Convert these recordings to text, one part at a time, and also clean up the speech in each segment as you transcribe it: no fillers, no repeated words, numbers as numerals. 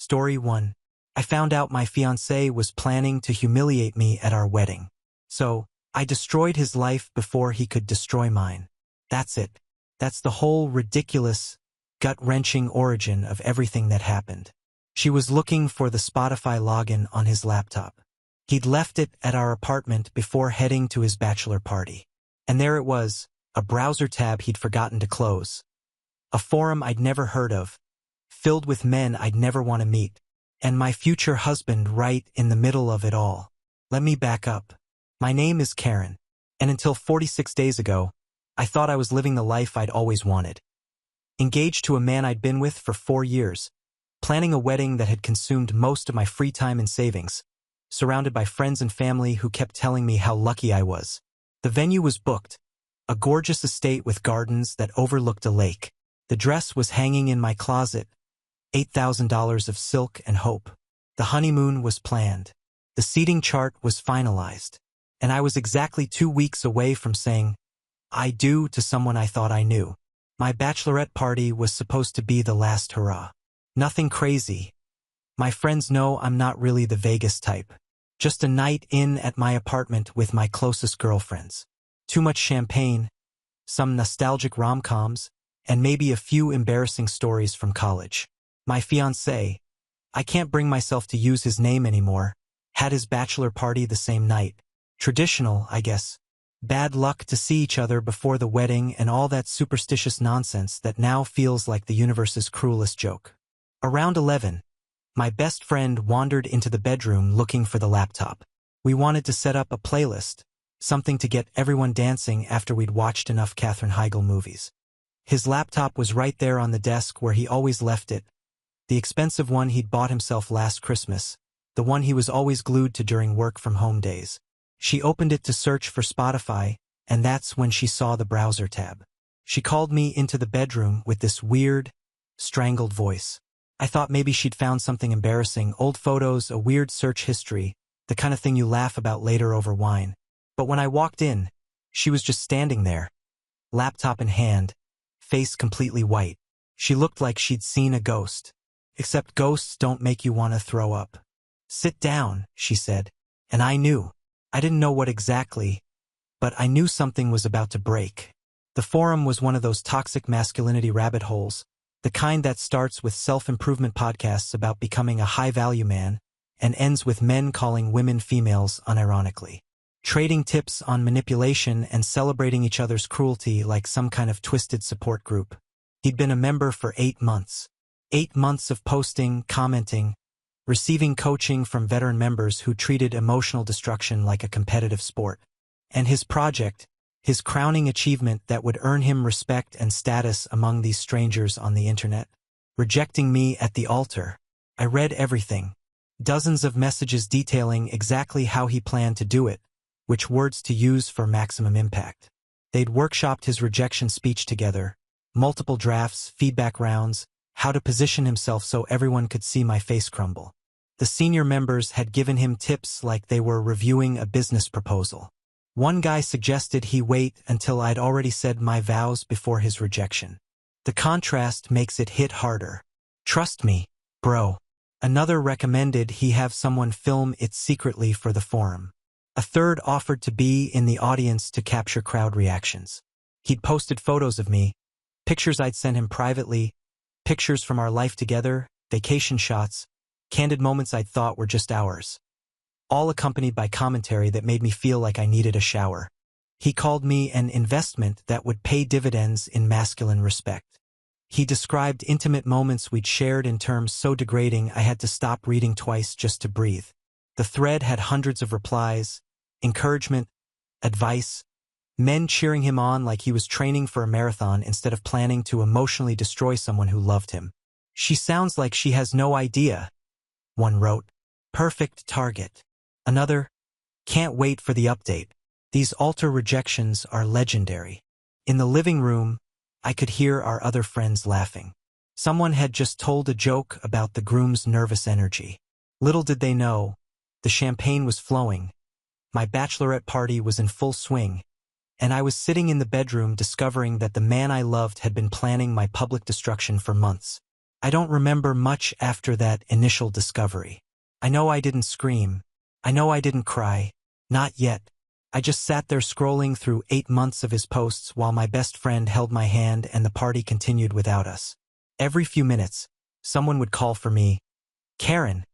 Story 1. I found out my fiancé was planning to humiliate me at our wedding. So, I destroyed his life before he could destroy mine. That's it. That's the whole ridiculous, gut-wrenching origin of everything that happened. She was looking for the Spotify login on his laptop. He'd left it at our apartment before heading to his bachelor party. And there it was, a browser tab he'd forgotten to close. A forum I'd never heard of, filled with men I'd never want to meet, and my future husband right in the middle of it all. Let me back up. My name is Karen, and until 46 days ago, I thought I was living the life I'd always wanted. Engaged to a man I'd been with for 4 years, planning a wedding that had consumed most of my free time and savings, surrounded by friends and family who kept telling me how lucky I was. The venue was booked, a gorgeous estate with gardens that overlooked a lake. The dress was hanging in my closet, $8,000 of silk and hope. The honeymoon was planned. The seating chart was finalized. And I was exactly 2 weeks away from saying, I do to someone I thought I knew. My bachelorette party was supposed to be the last hurrah. Nothing crazy. My friends know I'm not really the Vegas type. Just a night in at my apartment with my closest girlfriends. Too much champagne, some nostalgic rom-coms, and maybe a few embarrassing stories from college. My fiancé, I can't bring myself to use his name anymore, had his bachelor party the same night. Traditional, I guess. Bad luck to see each other before the wedding and all that superstitious nonsense that now feels like the universe's cruelest joke. Around 11, my best friend wandered into the bedroom looking for the laptop. We wanted to set up a playlist, something to get everyone dancing after we'd watched enough Katherine Heigl movies. His laptop was right there on the desk where he always left it, the expensive one he'd bought himself last Christmas, the one he was always glued to during work-from-home days. She opened it to search for Spotify, and that's when she saw the browser tab. She called me into the bedroom with this weird, strangled voice. I thought maybe she'd found something embarrassing, old photos, a weird search history, the kind of thing you laugh about later over wine. But when I walked in, she was just standing there, laptop in hand, face completely white. She looked like she'd seen a ghost. Except ghosts don't make you want to throw up. Sit down, she said. And I knew. I didn't know what exactly, but I knew something was about to break. The forum was one of those toxic masculinity rabbit holes, the kind that starts with self-improvement podcasts about becoming a high-value man and ends with men calling women females unironically, trading tips on manipulation and celebrating each other's cruelty like some kind of twisted support group. He'd been a member for 8 months. 8 months of posting, commenting, receiving coaching from veteran members who treated emotional destruction like a competitive sport. And his project, his crowning achievement that would earn him respect and status among these strangers on the internet. Rejecting me at the altar. I read everything. Dozens of messages detailing exactly how he planned to do it, which words to use for maximum impact. They'd workshopped his rejection speech together, multiple drafts, feedback rounds, how to position himself so everyone could see my face crumble. The senior members had given him tips like they were reviewing a business proposal. One guy suggested he wait until I'd already said my vows before his rejection. The contrast makes it hit harder. Trust me, bro. Another recommended he have someone film it secretly for the forum. A third offered to be in the audience to capture crowd reactions. He'd posted photos of me, pictures I'd sent him privately, pictures from our life together, vacation shots, candid moments I'd thought were just ours. All accompanied by commentary that made me feel like I needed a shower. He called me an investment that would pay dividends in masculine respect. He described intimate moments we'd shared in terms so degrading I had to stop reading twice just to breathe. The thread had hundreds of replies, encouragement, advice, men cheering him on like he was training for a marathon instead of planning to emotionally destroy someone who loved him. She sounds like she has no idea, one wrote. Perfect target. Another, can't wait for the update. These altar rejections are legendary. In the living room, I could hear our other friends laughing. Someone had just told a joke about the groom's nervous energy. Little did they know, the champagne was flowing, my bachelorette party was in full swing, and I was sitting in the bedroom discovering that the man I loved had been planning my public destruction for months. I don't remember much after that initial discovery. I know I didn't scream. I know I didn't cry. Not yet. I just sat there scrolling through 8 months of his posts while my best friend held my hand and the party continued without us. Every few minutes, someone would call for me, "Karen,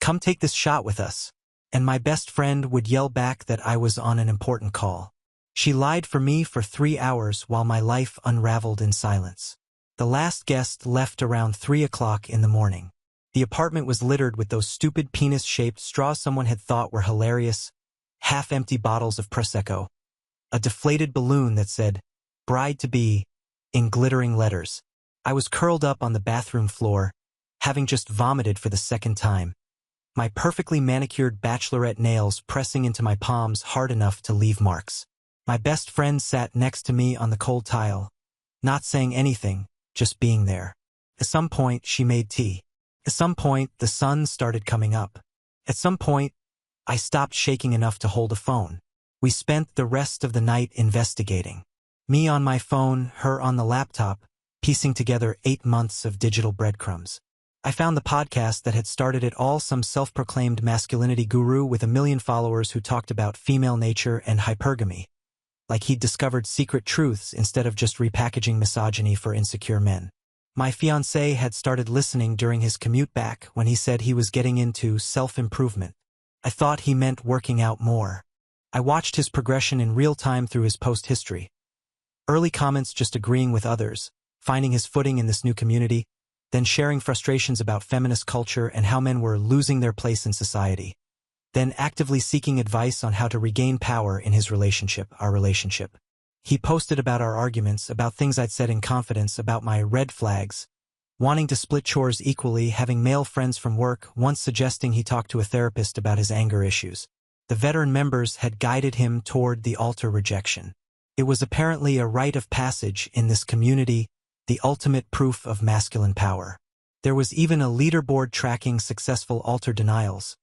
come take this shot with us." And my best friend would yell back that I was on an important call. She lied for me for 3 hours while my life unraveled in silence. The last guest left around 3 o'clock in the morning. The apartment was littered with those stupid penis-shaped straws someone had thought were hilarious, half-empty bottles of Prosecco, a deflated balloon that said, "Bride-to-be," in glittering letters. I was curled up on the bathroom floor, having just vomited for the second time, my perfectly manicured bachelorette nails pressing into my palms hard enough to leave marks. My best friend sat next to me on the cold tile, not saying anything, just being there. At some point, she made tea. At some point, the sun started coming up. At some point, I stopped shaking enough to hold a phone. We spent the rest of the night investigating. Me on my phone, her on the laptop, piecing together 8 months of digital breadcrumbs. I found the podcast that had started it all, some self-proclaimed masculinity guru with 1 million followers who talked about female nature and hypergamy, like he'd discovered secret truths instead of just repackaging misogyny for insecure men. My fiancé had started listening during his commute back when he said he was getting into self-improvement. I thought he meant working out more. I watched his progression in real time through his post history. Early comments just agreeing with others, finding his footing in this new community, then sharing frustrations about feminist culture and how men were losing their place in society, then actively seeking advice on how to regain power in his relationship, our relationship. He posted about our arguments, about things I'd said in confidence, about my red flags, wanting to split chores equally, having male friends from work, once suggesting he talk to a therapist about his anger issues. The veteran members had guided him toward the altar rejection. It was apparently a rite of passage in this community, the ultimate proof of masculine power. There was even a leaderboard tracking successful altar denials,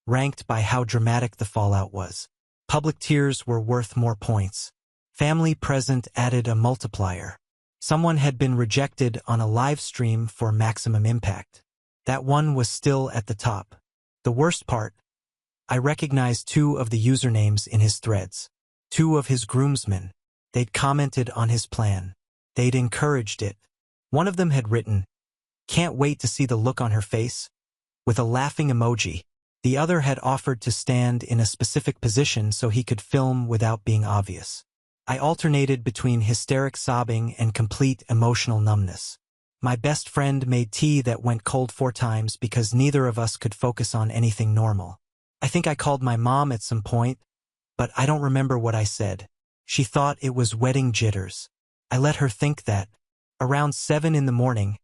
ranked by how dramatic the fallout was. Public tears were worth more points. Family present added a multiplier. Someone had been rejected on a live stream for maximum impact. That one was still at the top. The worst part, I recognized 2 of the usernames in his threads. 2 of his groomsmen. They'd commented on his plan. They'd encouraged it. One of them had written, "Can't wait to see the look on her face," with a laughing emoji. The other had offered to stand in a specific position so he could film without being obvious. I alternated between hysteric sobbing and complete emotional numbness. My best friend made tea that went cold 4 times because neither of us could focus on anything normal. I think I called my mom at some point, but I don't remember what I said. She thought it was wedding jitters. I let her think that. Around 7 in the morning,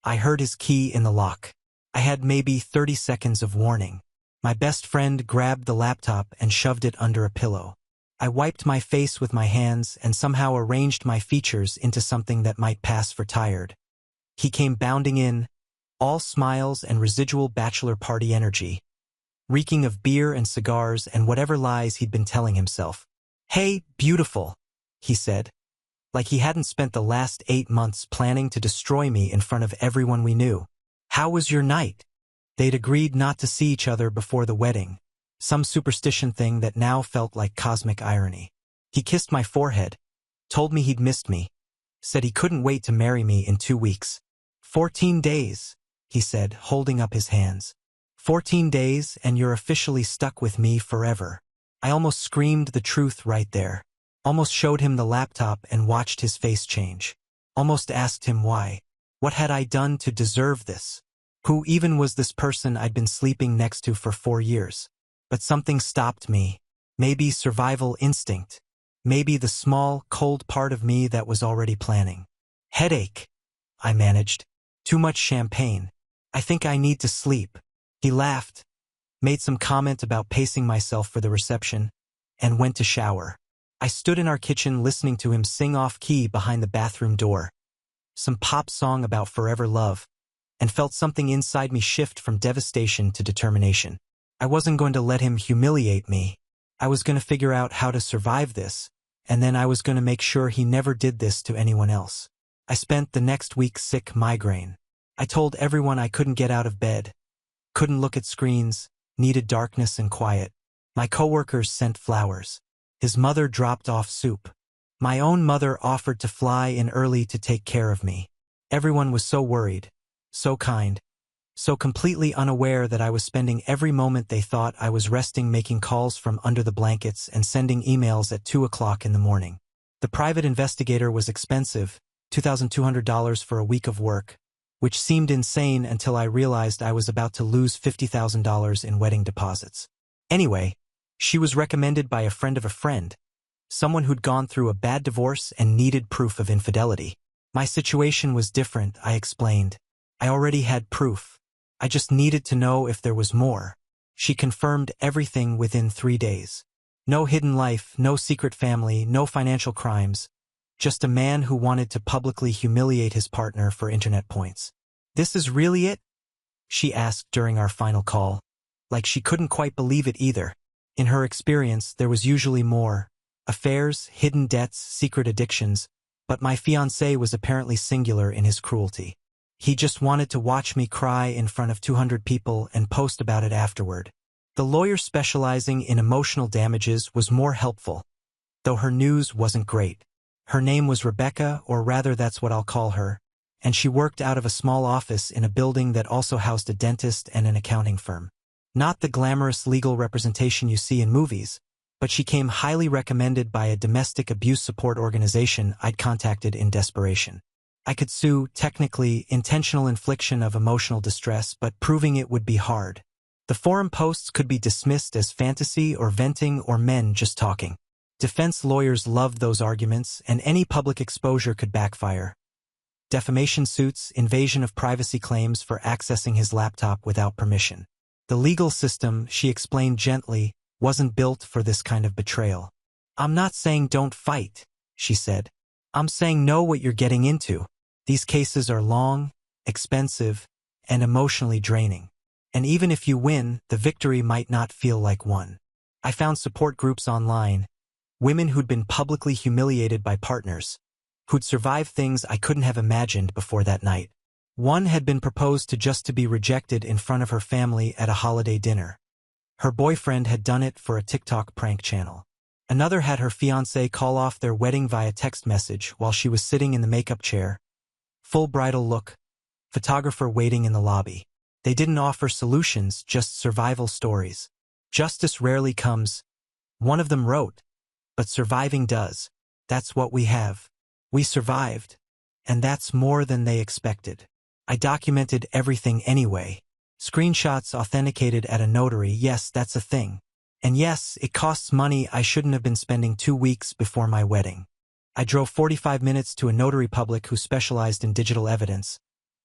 I heard his key in the lock. I had maybe 30 seconds of warning. My best friend grabbed the laptop and shoved it under a pillow. I wiped my face with my hands and somehow arranged my features into something that might pass for tired. He came bounding in, all smiles and residual bachelor party energy, reeking of beer and cigars and whatever lies he'd been telling himself. "Hey, beautiful," he said, like he hadn't spent the last 8 months planning to destroy me in front of everyone we knew. "How was your night?" They'd agreed not to see each other before the wedding, some superstition thing that now felt like cosmic irony. He kissed my forehead, told me he'd missed me, said he couldn't wait to marry me in 2 weeks. 14 days, he said, holding up his hands. 14 days and you're officially stuck with me forever. I almost screamed the truth right there. Almost showed him the laptop and watched his face change. Almost asked him why. What had I done to deserve this? Who even was this person I'd been sleeping next to for 4 years? But something stopped me. Maybe survival instinct. Maybe the small, cold part of me that was already planning. "Headache," I managed. "Too much champagne. I think I need to sleep." He laughed, made some comment about pacing myself for the reception, and went to shower. I stood in our kitchen listening to him sing off-key behind the bathroom door, some pop song about forever love, and felt something inside me shift from devastation to determination. I wasn't going to let him humiliate me. I was going to figure out how to survive this, and then I was going to make sure he never did this to anyone else. I spent the next week sick migraine. I told everyone I couldn't get out of bed, couldn't look at screens, needed darkness and quiet. My coworkers sent flowers. His mother dropped off soup. My own mother offered to fly in early to take care of me. Everyone was so worried, so kind, so completely unaware that I was spending every moment they thought I was resting making calls from under the blankets and sending emails at 2 o'clock in the morning. The private investigator was expensive, $2,200 for a week of work, which seemed insane until I realized I was about to lose $50,000 in wedding deposits. Anyway, she was recommended by a friend of a friend, someone who'd gone through a bad divorce and needed proof of infidelity. My situation was different, I explained. I already had proof. I just needed to know if there was more. She confirmed everything within 3 days. No hidden life, no secret family, no financial crimes. Just a man who wanted to publicly humiliate his partner for internet points. "This is really it?" she asked during our final call. Like she couldn't quite believe it either. In her experience, there was usually more. Affairs, hidden debts, secret addictions, but my fiancé was apparently singular in his cruelty. He just wanted to watch me cry in front of 200 people and post about it afterward. The lawyer specializing in emotional damages was more helpful, though her news wasn't great. Her name was Rebecca, or rather that's what I'll call her, and she worked out of a small office in a building that also housed a dentist and an accounting firm. Not the glamorous legal representation you see in movies, but she came highly recommended by a domestic abuse support organization I'd contacted in desperation. I could sue, technically, intentional infliction of emotional distress, but proving it would be hard. The forum posts could be dismissed as fantasy or venting or men just talking. Defense lawyers loved those arguments, and any public exposure could backfire. Defamation suits, invasion of privacy claims for accessing his laptop without permission. The legal system, she explained gently, wasn't built for this kind of betrayal. "I'm not saying don't fight," she said. "I'm saying know what you're getting into. These cases are long, expensive, and emotionally draining. And even if you win, the victory might not feel like one." I found support groups online, women who'd been publicly humiliated by partners, who'd survived things I couldn't have imagined before that night. One had been proposed to just to be rejected in front of her family at a holiday dinner. Her boyfriend had done it for a TikTok prank channel. Another had her fiancé call off their wedding via text message while she was sitting in the makeup chair. Full bridal look, photographer waiting in the lobby. They didn't offer solutions, just survival stories. Justice rarely comes, one of them wrote, but surviving does. That's what we have. We survived, and that's more than they expected. I documented everything anyway. Screenshots authenticated at a notary, yes, that's a thing. And yes, it costs money I shouldn't have been spending 2 weeks before my wedding. I drove 45 minutes to a notary public who specialized in digital evidence,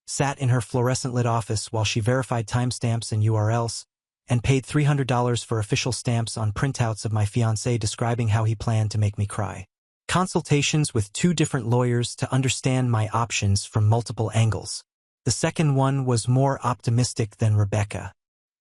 sat in her fluorescent-lit office while she verified timestamps and URLs, and paid $300 for official stamps on printouts of my fiancé describing how he planned to make me cry. Consultations with 2 different lawyers to understand my options from multiple angles. The second one was more optimistic than Rebecca.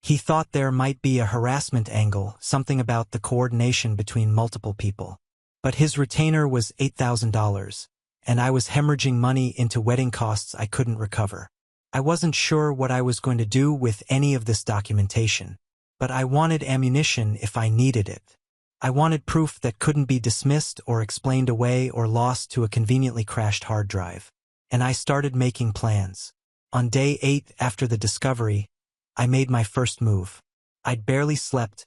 He thought there might be a harassment angle, something about the coordination between multiple people. But his retainer was $8,000, and I was hemorrhaging money into wedding costs I couldn't recover. I wasn't sure what I was going to do with any of this documentation, but I wanted ammunition if I needed it. I wanted proof that couldn't be dismissed or explained away or lost to a conveniently crashed hard drive. And I started making plans. On day 8 after the discovery, I made my first move. I'd barely slept,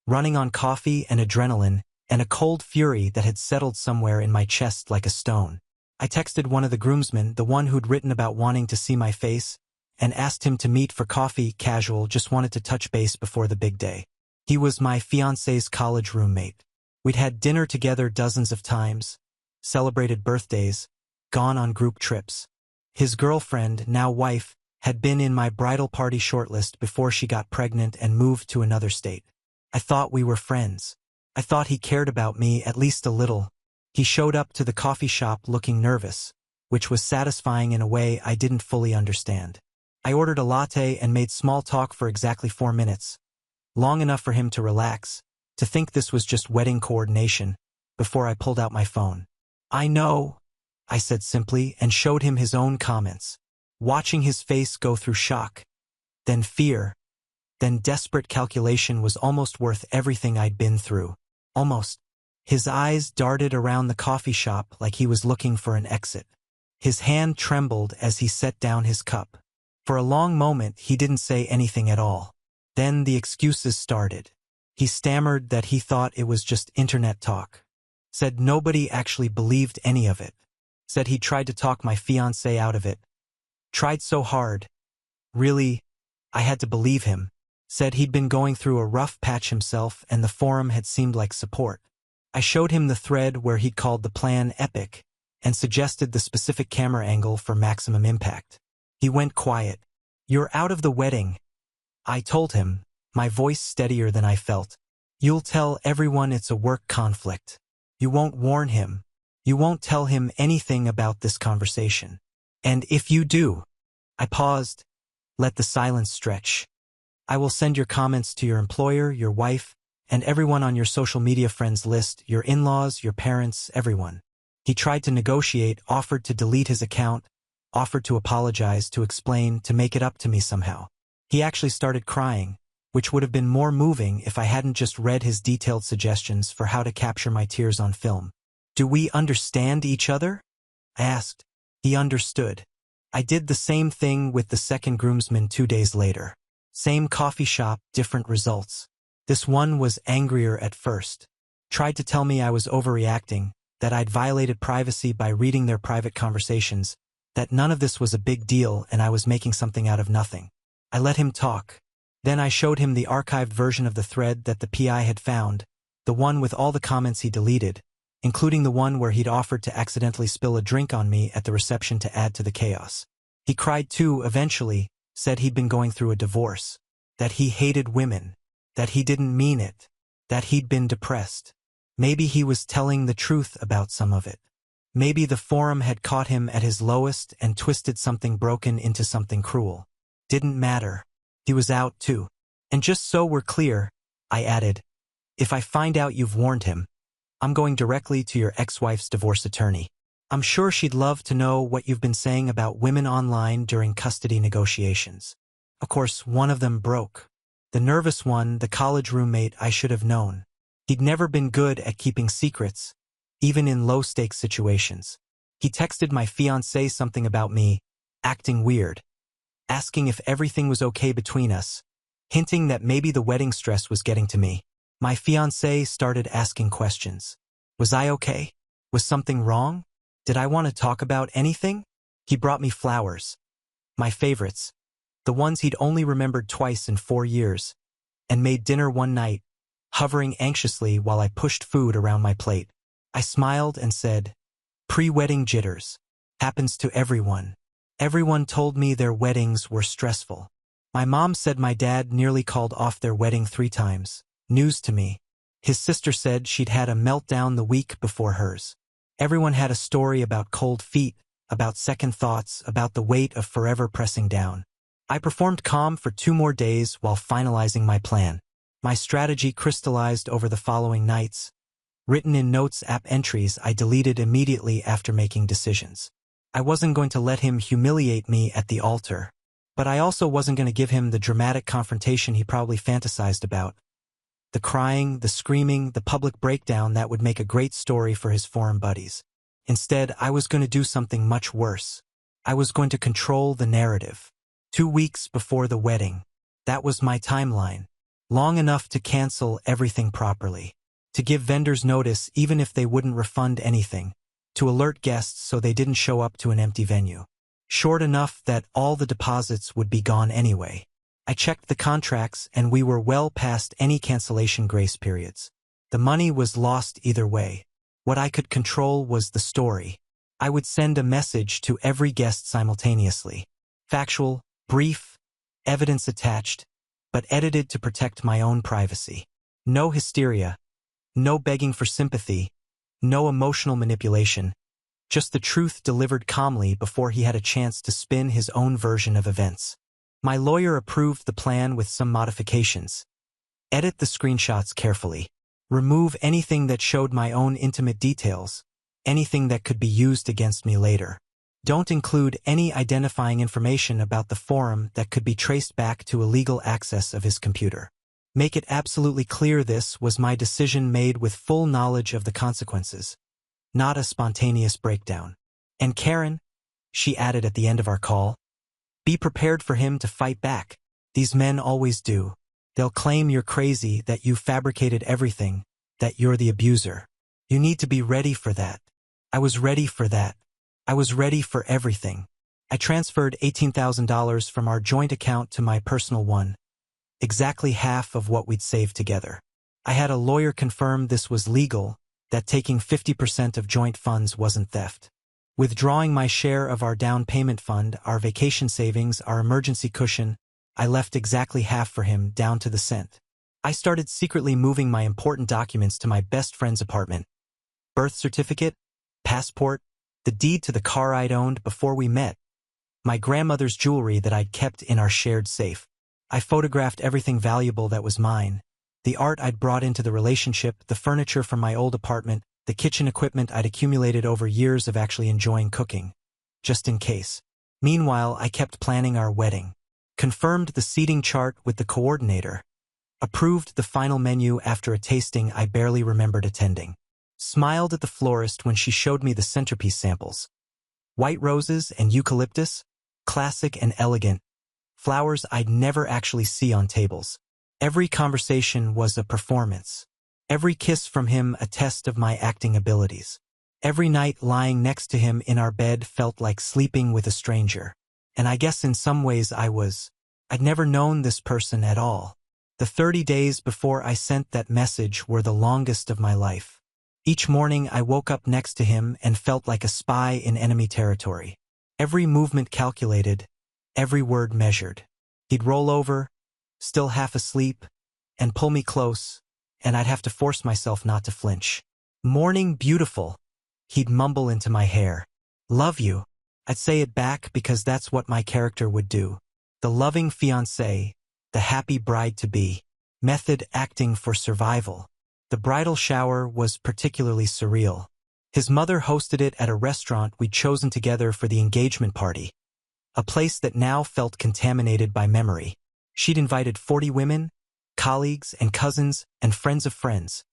running on coffee and adrenaline, and a cold fury that had settled somewhere in my chest like a stone. I texted one of the groomsmen, the one who'd written about wanting to see my face, and asked him to meet for coffee, casual, just wanted to touch base before the big day. He was my fiancé's college roommate. We'd had dinner together dozens of times, celebrated birthdays, gone on group trips. His girlfriend, now wife, had been in my bridal party shortlist before she got pregnant and moved to another state. I thought we were friends. I thought he cared about me at least a little. He showed up to the coffee shop looking nervous, which was satisfying in a way I didn't fully understand. I ordered a latte and made small talk for exactly 4 minutes, long enough for him to relax, to think this was just wedding coordination, before I pulled out my phone. "I know," I said simply and showed him his own comments. Watching his face go through shock, then fear, then desperate calculation was almost worth everything I'd been through. Almost. His eyes darted around the coffee shop like he was looking for an exit. His hand trembled as he set down his cup. For a long moment he didn't say anything at all. Then the excuses started. He stammered that he thought it was just internet talk. Said nobody actually believed any of it. Said he tried to talk my fiancée out of it. Tried so hard. Really, I had to believe him. Said he'd been going through a rough patch himself and the forum had seemed like support. I showed him the thread where he'd called the plan epic and suggested the specific camera angle for maximum impact. He went quiet. "You're out of the wedding," I told him, my voice steadier than I felt. "You'll tell everyone it's a work conflict. You won't warn him. You won't tell him anything about this conversation. And if you do," I paused, let the silence stretch, "I will send your comments to your employer, your wife, and everyone on your social media friends list, your in-laws, your parents, everyone." He tried to negotiate, offered to delete his account, offered to apologize, to explain, to make it up to me somehow. He actually started crying, which would have been more moving if I hadn't just read his detailed suggestions for how to capture my tears on film. "Do we understand each other?" I asked. He understood. I did the same thing with the second groomsman 2 days later. Same coffee shop, different results. This one was angrier at first. Tried to tell me I was overreacting, that I'd violated privacy by reading their private conversations, that none of this was a big deal and I was making something out of nothing. I let him talk. Then I showed him the archived version of the thread that the PI had found, the one with all the comments he deleted, including the one where he'd offered to accidentally spill a drink on me at the reception to add to the chaos. He cried too, eventually, said he'd been going through a divorce, that he hated women, that he didn't mean it, that he'd been depressed. Maybe he was telling the truth about some of it. Maybe the forum had caught him at his lowest and twisted something broken into something cruel. Didn't matter. He was out too. "And just so we're clear," I added, "if I find out you've warned him, I'm going directly to your ex-wife's divorce attorney. I'm sure she'd love to know what you've been saying about women online during custody negotiations." Of course, one of them broke. The nervous one, the college roommate I should have known. He'd never been good at keeping secrets, even in low-stakes situations. He texted my fiancée something about me acting weird, asking if everything was okay between us, hinting that maybe the wedding stress was getting to me. My fiancée started asking questions. Was I okay? Was something wrong? Did I want to talk about anything? He brought me flowers. My favorites. The ones he'd only remembered twice in 4 years. And made dinner one night, hovering anxiously while I pushed food around my plate. I smiled and said, "Pre-wedding jitters. Happens to everyone. Everyone told me their weddings were stressful. My mom said my dad nearly called off their wedding 3 times. News to me. His sister said she'd had a meltdown the week before hers. Everyone had a story about cold feet, about second thoughts, about the weight of forever pressing down. I performed calm for 2 more days while finalizing my plan. My strategy crystallized over the following nights. Written in notes app entries I deleted immediately after making decisions. I wasn't going to let him humiliate me at the altar. But I also wasn't going to give him the dramatic confrontation he probably fantasized about. The crying, the screaming, the public breakdown that would make a great story for his forum buddies. Instead, I was going to do something much worse. I was going to control the narrative. 2 weeks before the wedding. That was my timeline. Long enough to cancel everything properly. To give vendors notice even if they wouldn't refund anything. To alert guests so they didn't show up to an empty venue. Short enough that all the deposits would be gone anyway. I checked the contracts and we were well past any cancellation grace periods. The money was lost either way. What I could control was the story. I would send a message to every guest simultaneously. Factual, brief, evidence attached, but edited to protect my own privacy. No hysteria. No begging for sympathy. No emotional manipulation. Just the truth delivered calmly before he had a chance to spin his own version of events. My lawyer approved the plan with some modifications. Edit the screenshots carefully. Remove anything that showed my own intimate details, anything that could be used against me later. Don't include any identifying information about the forum that could be traced back to illegal access of his computer. Make it absolutely clear this was my decision made with full knowledge of the consequences, not a spontaneous breakdown. And Karen, she added at the end of our call, be prepared for him to fight back. These men always do. They'll claim you're crazy, that you fabricated everything, that you're the abuser. You need to be ready for that. I was ready for that. I was ready for everything. I transferred $18,000 from our joint account to my personal one, exactly half of what we'd saved together. I had a lawyer confirm this was legal, that taking 50% of joint funds wasn't theft. Withdrawing my share of our down payment fund, our vacation savings, our emergency cushion, I left exactly half for him, down to the cent. I started secretly moving my important documents to my best friend's apartment. Birth certificate, passport, the deed to the car I'd owned before we met, my grandmother's jewelry that I'd kept in our shared safe. I photographed everything valuable that was mine, the art I'd brought into the relationship, the furniture from my old apartment, the kitchen equipment I'd accumulated over years of actually enjoying cooking, just in case. Meanwhile, I kept planning our wedding, confirmed the seating chart with the coordinator, approved the final menu after a tasting I barely remembered attending, smiled at the florist when she showed me the centerpiece samples. White roses and eucalyptus, classic and elegant, flowers I'd never actually see on tables. Every conversation was a performance. Every kiss from him a test of my acting abilities. Every night lying next to him in our bed felt like sleeping with a stranger. And I guess in some ways I'd never known this person at all. The 30 days before I sent that message were the longest of my life. Each morning I woke up next to him and felt like a spy in enemy territory. Every movement calculated, every word measured. He'd roll over, still half asleep, and pull me close, and I'd have to force myself not to flinch. Morning beautiful, he'd mumble into my hair. Love you. I'd say it back because that's what my character would do. The loving fiancé, the happy bride-to-be. Method acting for survival. The bridal shower was particularly surreal. His mother hosted it at a restaurant we'd chosen together for the engagement party, a place that now felt contaminated by memory. She'd invited 40 women, colleagues and cousins and friends of friends,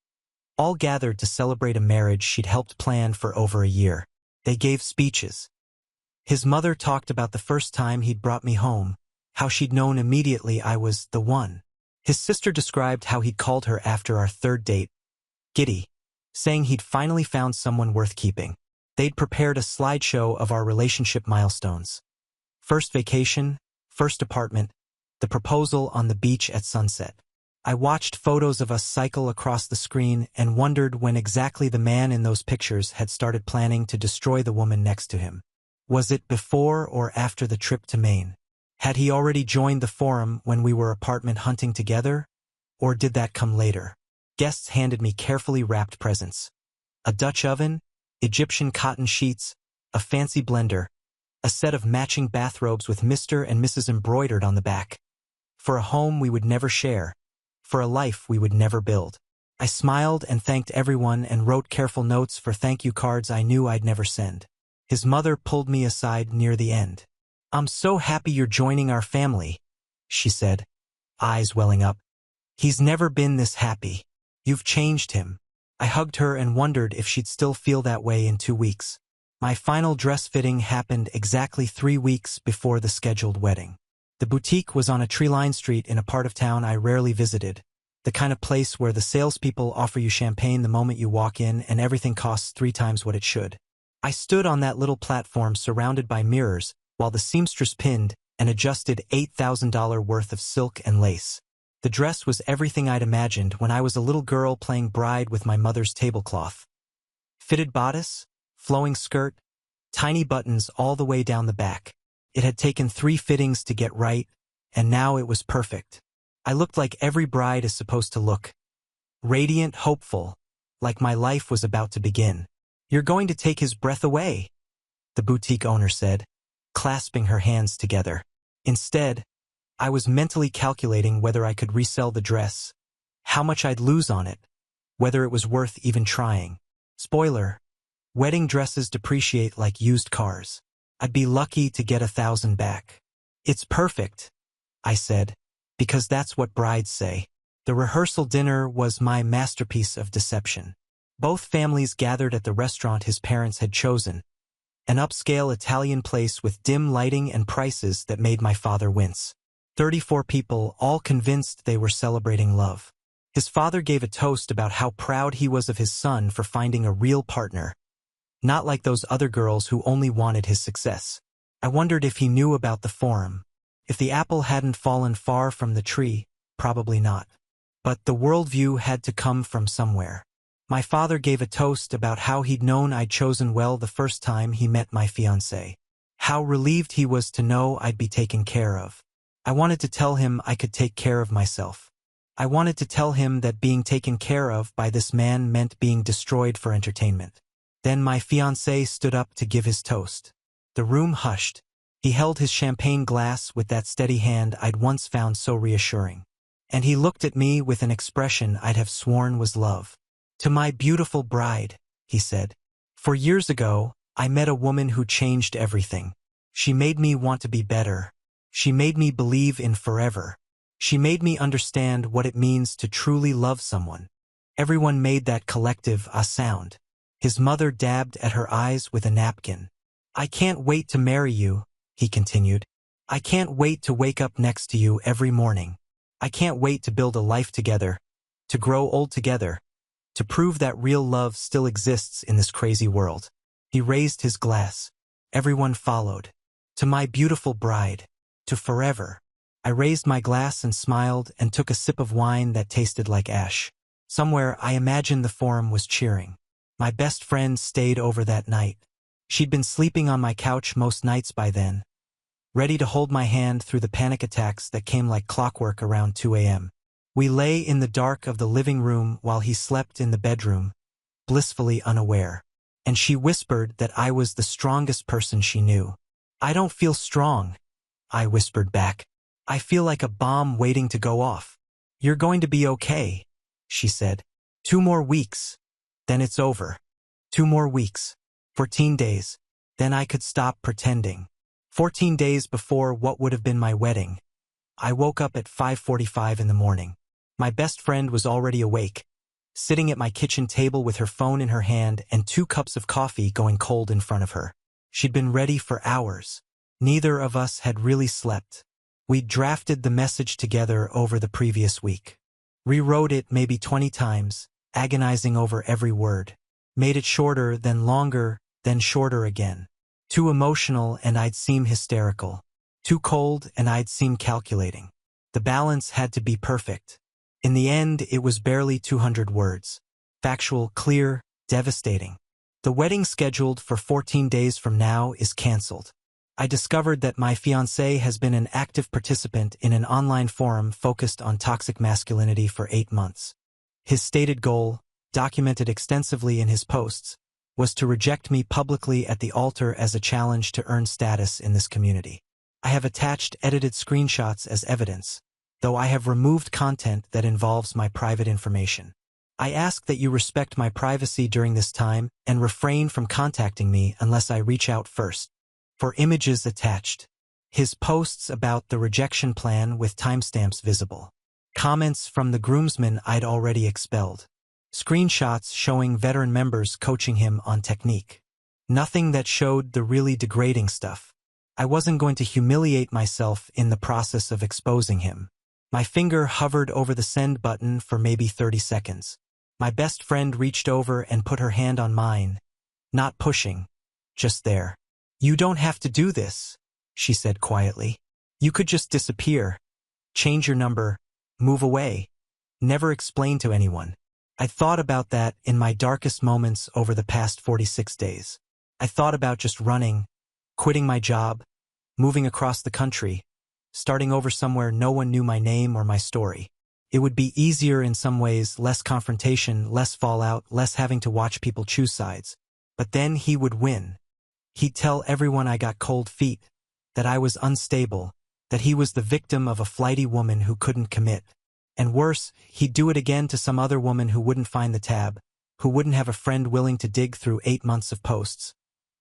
all gathered to celebrate a marriage she'd helped plan for over a year. They gave speeches. His mother talked about the first time he'd brought me home, how she'd known immediately I was the one. His sister described how he'd called her after our third date, giddy, saying he'd finally found someone worth keeping. They'd prepared a slideshow of our relationship milestones. First vacation, first apartment, the proposal on the beach at sunset. I watched photos of us cycle across the screen and wondered when exactly the man in those pictures had started planning to destroy the woman next to him. Was it before or after the trip to Maine? Had he already joined the forum when we were apartment hunting together? Or did that come later? Guests handed me carefully wrapped presents. A Dutch oven, Egyptian cotton sheets, a fancy blender, a set of matching bathrobes with Mr. and Mrs. embroidered on the back. For a home we would never share. For a life we would never build. I smiled and thanked everyone and wrote careful notes for thank you cards I knew I'd never send. His mother pulled me aside near the end. I'm so happy you're joining our family, she said, eyes welling up. He's never been this happy. You've changed him. I hugged her and wondered if she'd still feel that way in 2 weeks. My final dress fitting happened exactly 3 weeks before the scheduled wedding. The boutique was on a tree-lined street in a part of town I rarely visited, the kind of place where the salespeople offer you champagne the moment you walk in and everything costs 3 times what it should. I stood on that little platform surrounded by mirrors while the seamstress pinned and adjusted $8,000 worth of silk and lace. The dress was everything I'd imagined when I was a little girl playing bride with my mother's tablecloth. Fitted bodice, flowing skirt, tiny buttons all the way down the back. It had taken 3 fittings to get right, and now it was perfect. I looked like every bride is supposed to look. Radiant, hopeful, like my life was about to begin. You're going to take his breath away, the boutique owner said, clasping her hands together. Instead, I was mentally calculating whether I could resell the dress, how much I'd lose on it, whether it was worth even trying. Spoiler, wedding dresses depreciate like used cars. I'd be lucky to get 1,000 back. It's perfect, I said, because that's what brides say. The rehearsal dinner was my masterpiece of deception. Both families gathered at the restaurant his parents had chosen, an upscale Italian place with dim lighting and prices that made my father wince. 34 people, all convinced they were celebrating love. His father gave a toast about how proud he was of his son for finding a real partner, not like those other girls who only wanted his success. I wondered if he knew about the forum. If the apple hadn't fallen far from the tree, probably not. But the worldview had to come from somewhere. My father gave a toast about how he'd known I'd chosen well the first time he met my fiancée. How relieved he was to know I'd be taken care of. I wanted to tell him I could take care of myself. I wanted to tell him that being taken care of by this man meant being destroyed for entertainment. Then my fiancé stood up to give his toast. The room hushed. He held his champagne glass with that steady hand I'd once found so reassuring. And he looked at me with an expression I'd have sworn was love. "To my beautiful bride," he said. "For years ago, I met a woman who changed everything. She made me want to be better. She made me believe in forever. She made me understand what it means to truly love someone." Everyone made that collective sound. His mother dabbed at her eyes with a napkin. "I can't wait to marry you," he continued. "I can't wait to wake up next to you every morning. I can't wait to build a life together, to grow old together, to prove that real love still exists in this crazy world." He raised his glass. Everyone followed. "To my beautiful bride. To forever." I raised my glass and smiled and took a sip of wine that tasted like ash. Somewhere I imagined the forum was cheering. My best friend stayed over that night. She'd been sleeping on my couch most nights by then, ready to hold my hand through the panic attacks that came like clockwork around 2 a.m. We lay in the dark of the living room while he slept in the bedroom, blissfully unaware. And she whispered that I was the strongest person she knew. "I don't feel strong," I whispered back. "I feel like a bomb waiting to go off." "You're going to be okay," she said. "2 more weeks. Then it's over. 2 more weeks. 14 days. Then I could stop pretending." 14 days before what would have been my wedding, I woke up at 5:45 in the morning. My best friend was already awake, sitting at my kitchen table with her phone in her hand and 2 cups of coffee going cold in front of her. She'd been ready for hours. Neither of us had really slept. We'd drafted the message together over the previous week. Rewrote it maybe 20 times, agonizing over every word. Made it shorter, then longer, then shorter again. Too emotional and I'd seem hysterical. Too cold and I'd seem calculating. The balance had to be perfect. In the end, it was barely 200 words. Factual, clear, devastating. "The wedding scheduled for 14 days from now is canceled. I discovered that my fiancé has been an active participant in an online forum focused on toxic masculinity for 8 months. His stated goal, documented extensively in his posts, was to reject me publicly at the altar as a challenge to earn status in this community. I have attached edited screenshots as evidence, though I have removed content that involves my private information. I ask that you respect my privacy during this time and refrain from contacting me unless I reach out first." For images attached. His posts about the rejection plan with timestamps visible. Comments from the groomsmen I'd already expelled. Screenshots showing veteran members coaching him on technique. Nothing that showed the really degrading stuff. I wasn't going to humiliate myself in the process of exposing him. My finger hovered over the send button for maybe 30 seconds. My best friend reached over and put her hand on mine. Not pushing. Just there. "You don't have to do this," she said quietly. "You could just disappear. Change your number. Move away. Never explain to anyone." I thought about that in my darkest moments over the past 46 days. I thought about just running, quitting my job, moving across the country, starting over somewhere no one knew my name or my story. It would be easier in some ways, less confrontation, less fallout, less having to watch people choose sides. But then he would win. He'd tell everyone I got cold feet, that I was unstable, that he was the victim of a flighty woman who couldn't commit. And worse, he'd do it again to some other woman who wouldn't find the tab, who wouldn't have a friend willing to dig through 8 months of posts,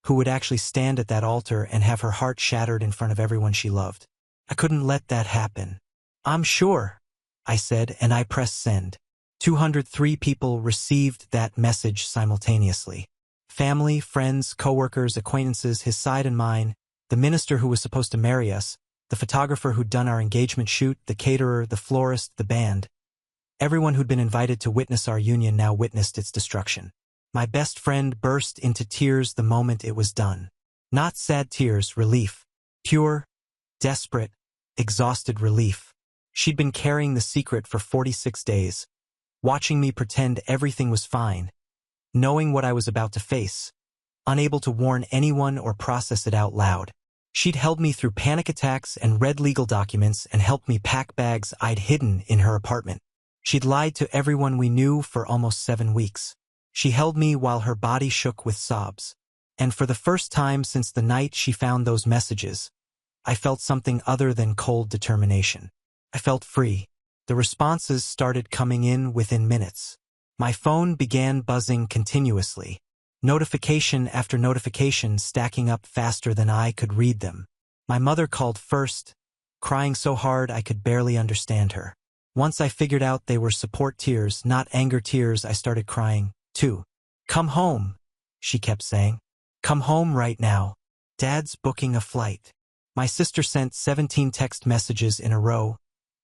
who would actually stand at that altar and have her heart shattered in front of everyone she loved. I couldn't let that happen. I'm sure, I said, and I pressed send. 203 people received that message simultaneously. Family, friends, coworkers, acquaintances, his side and mine, the minister who was supposed to marry us, the photographer who'd done our engagement shoot, the caterer, the florist, the band. Everyone who'd been invited to witness our union now witnessed its destruction. My best friend burst into tears the moment it was done. Not sad tears, relief. Pure, desperate, exhausted relief. She'd been carrying the secret for 46 days, watching me pretend everything was fine, knowing what I was about to face, unable to warn anyone or process it out loud. She'd held me through panic attacks and read legal documents and helped me pack bags I'd hidden in her apartment. She'd lied to everyone we knew for almost 7 weeks. She held me while her body shook with sobs. And for the first time since the night she found those messages, I felt something other than cold determination. I felt free. The responses started coming in within minutes. My phone began buzzing continuously, notification after notification stacking up faster than I could read them. My mother called first, crying so hard I could barely understand her. Once I figured out they were support tears, not anger tears, I started crying, too. Come home, she kept saying. Come home right now. Dad's booking a flight. My sister sent 17 text messages in a row,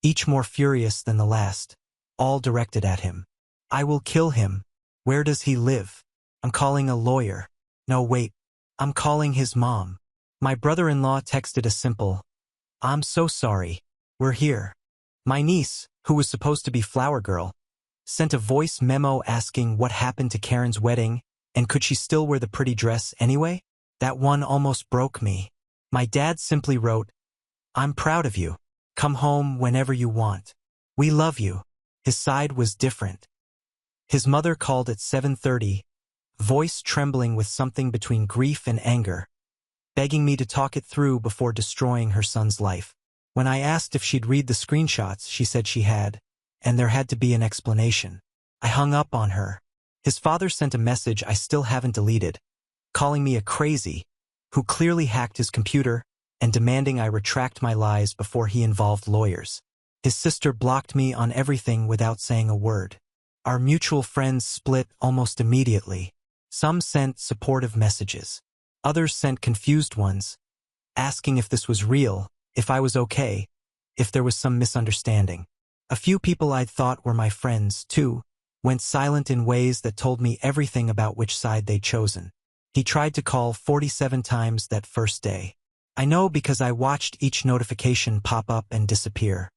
each more furious than the last, all directed at him. I will kill him. Where does he live? I'm calling a lawyer. No, wait. I'm calling his mom. My brother-in-law texted a simple, I'm so sorry. We're here. My niece, who was supposed to be flower girl, sent a voice memo asking what happened to Karen's wedding and could she still wear the pretty dress anyway? That one almost broke me. My dad simply wrote, I'm proud of you. Come home whenever you want. We love you. His side was different. His mother called at 7:30, voice trembling with something between grief and anger, begging me to talk it through before destroying her son's life. When I asked if she'd read the screenshots, she said she had, and there had to be an explanation. I hung up on her. His father sent a message I still haven't deleted, calling me a crazy, who clearly hacked his computer, and demanding I retract my lies before he involved lawyers. His sister blocked me on everything without saying a word. Our mutual friends split almost immediately. Some sent supportive messages. Others sent confused ones, asking if this was real, if I was okay, if there was some misunderstanding. A few people I'd thought were my friends, too, went silent in ways that told me everything about which side they'd chosen. He tried to call 47 times that first day. I know because I watched each notification pop up and disappear.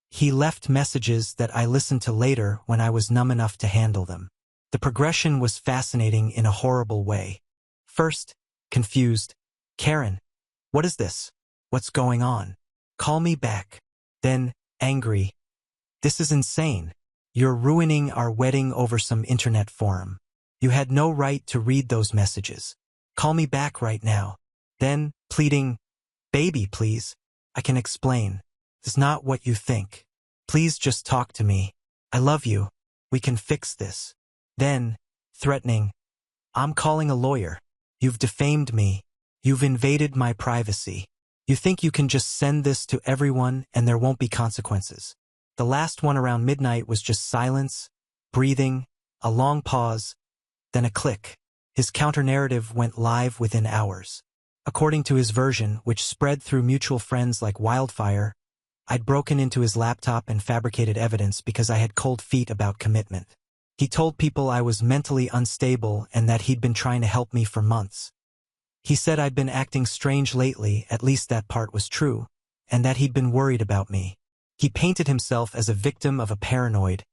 He left messages that I listened to later when I was numb enough to handle them. The progression was fascinating in a horrible way. First, confused. Karen, what is this? What's going on? Call me back. Then, angry. This is insane. You're ruining our wedding over some internet forum. You had no right to read those messages. Call me back right now. Then, pleading, baby, please. I can explain. It's not what you think. Please just talk to me. I love you. We can fix this. Then, threatening, I'm calling a lawyer. You've defamed me. You've invaded my privacy. You think you can just send this to everyone and there won't be consequences. The last one around midnight was just silence, breathing, a long pause, then a click. His counter-narrative went live within hours. According to his version, which spread through mutual friends like wildfire, I'd broken into his laptop and fabricated evidence because I had cold feet about commitment. He told people I was mentally unstable and that he'd been trying to help me for months. He said I'd been acting strange lately, at least that part was true, and that he'd been worried about me. He painted himself as a victim of a paranoid,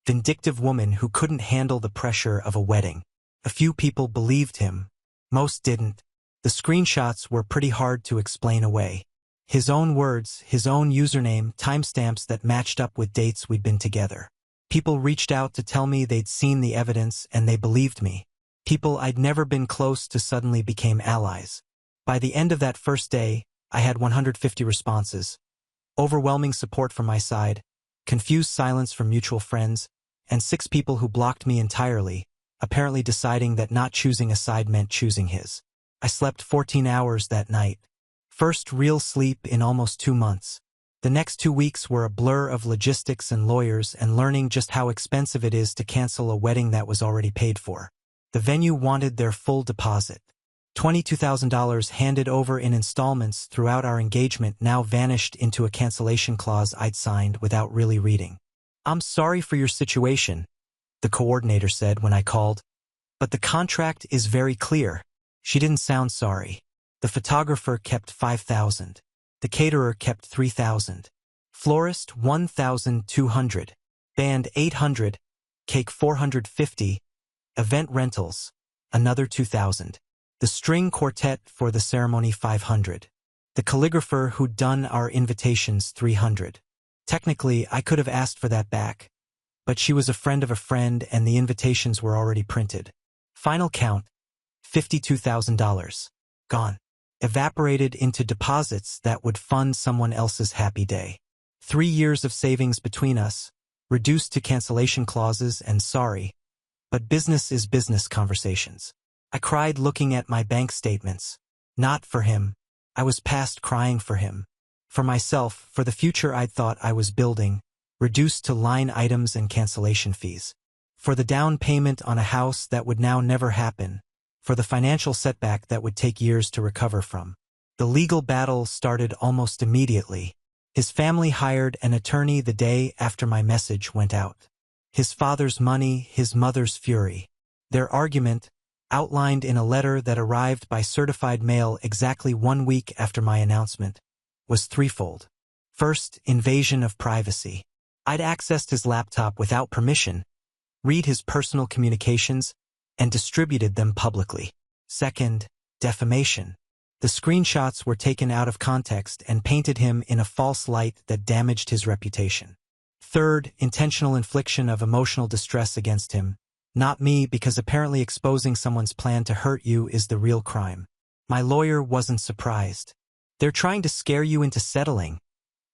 vindictive woman who couldn't handle the pressure of a wedding. A few people believed him. Most didn't. The screenshots were pretty hard to explain away. His own words, his own username, timestamps that matched up with dates we'd been together. People reached out to tell me they'd seen the evidence and they believed me. People I'd never been close to suddenly became allies. By the end of that first day, I had 150 responses. Overwhelming support from my side, confused silence from mutual friends, and 6 people who blocked me entirely, apparently deciding that not choosing a side meant choosing his. I slept 14 hours that night. First real sleep in almost 2 months. The next 2 weeks were a blur of logistics and lawyers and learning just how expensive it is to cancel a wedding that was already paid for. The venue wanted their full deposit. $22,000 handed over in installments throughout our engagement now vanished into a cancellation clause I'd signed without really reading. "I'm sorry for your situation," the coordinator said when I called. "But the contract is very clear." She didn't sound sorry. The photographer kept $5,000. The caterer kept $3,000. Florist $1,200. Band $800. Cake $450. Event rentals another $2,000. The string quartet for the ceremony $500. The calligrapher who'd done our invitations $300. Technically, I could have asked for that back, but she was a friend of a friend and the invitations were already printed. Final count, $52,000. Gone. Evaporated into deposits that would fund someone else's happy day. 3 years of savings between us, reduced to cancellation clauses and sorry, but business is business conversations. I cried looking at my bank statements. Not for him. I was past crying for him. For myself, for the future I'd thought I was building, reduced to line items and cancellation fees. For the down payment on a house that would now never happen. For the financial setback that would take years to recover from. The legal battle started almost immediately. His family hired an attorney the day after my message went out. His father's money, his mother's fury. Their argument, outlined in a letter that arrived by certified mail exactly 1 week after my announcement, was threefold. First, invasion of privacy. I'd accessed his laptop without permission, read his personal communications, and distributed them publicly. Second, defamation. The screenshots were taken out of context and painted him in a false light that damaged his reputation. Third, intentional infliction of emotional distress against him. Not me, because apparently exposing someone's plan to hurt you is the real crime. My lawyer wasn't surprised. "They're trying to scare you into settling,"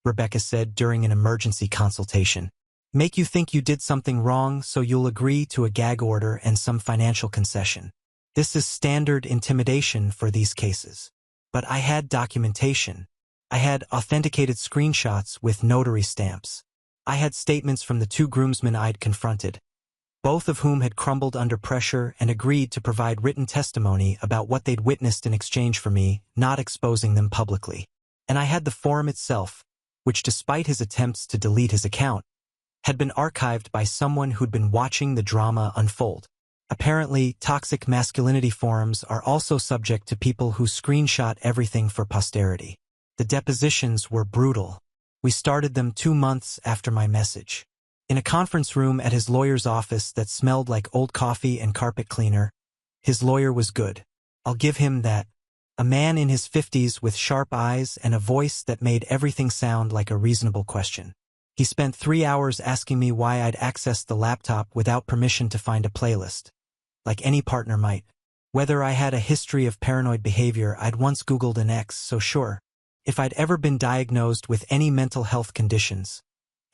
Rebecca said during an emergency consultation. "Make you think you did something wrong so you'll agree to a gag order and some financial concession. This is standard intimidation for these cases." But I had documentation. I had authenticated screenshots with notary stamps. I had statements from the 2 groomsmen I'd confronted, both of whom had crumbled under pressure and agreed to provide written testimony about what they'd witnessed in exchange for me not exposing them publicly. And I had the forum itself, which despite his attempts to delete his account, had been archived by someone who'd been watching the drama unfold. Apparently, toxic masculinity forums are also subject to people who screenshot everything for posterity. The depositions were brutal. We started them 2 months after my message. In a conference room at his lawyer's office that smelled like old coffee and carpet cleaner. His lawyer was good. I'll give him that. A man in his 50s with sharp eyes and a voice that made everything sound like a reasonable question. He spent 3 hours asking me why I'd accessed the laptop without permission to find a playlist, like any partner might. Whether I had a history of paranoid behavior I'd once Googled an ex, so sure. If I'd ever been diagnosed with any mental health conditions.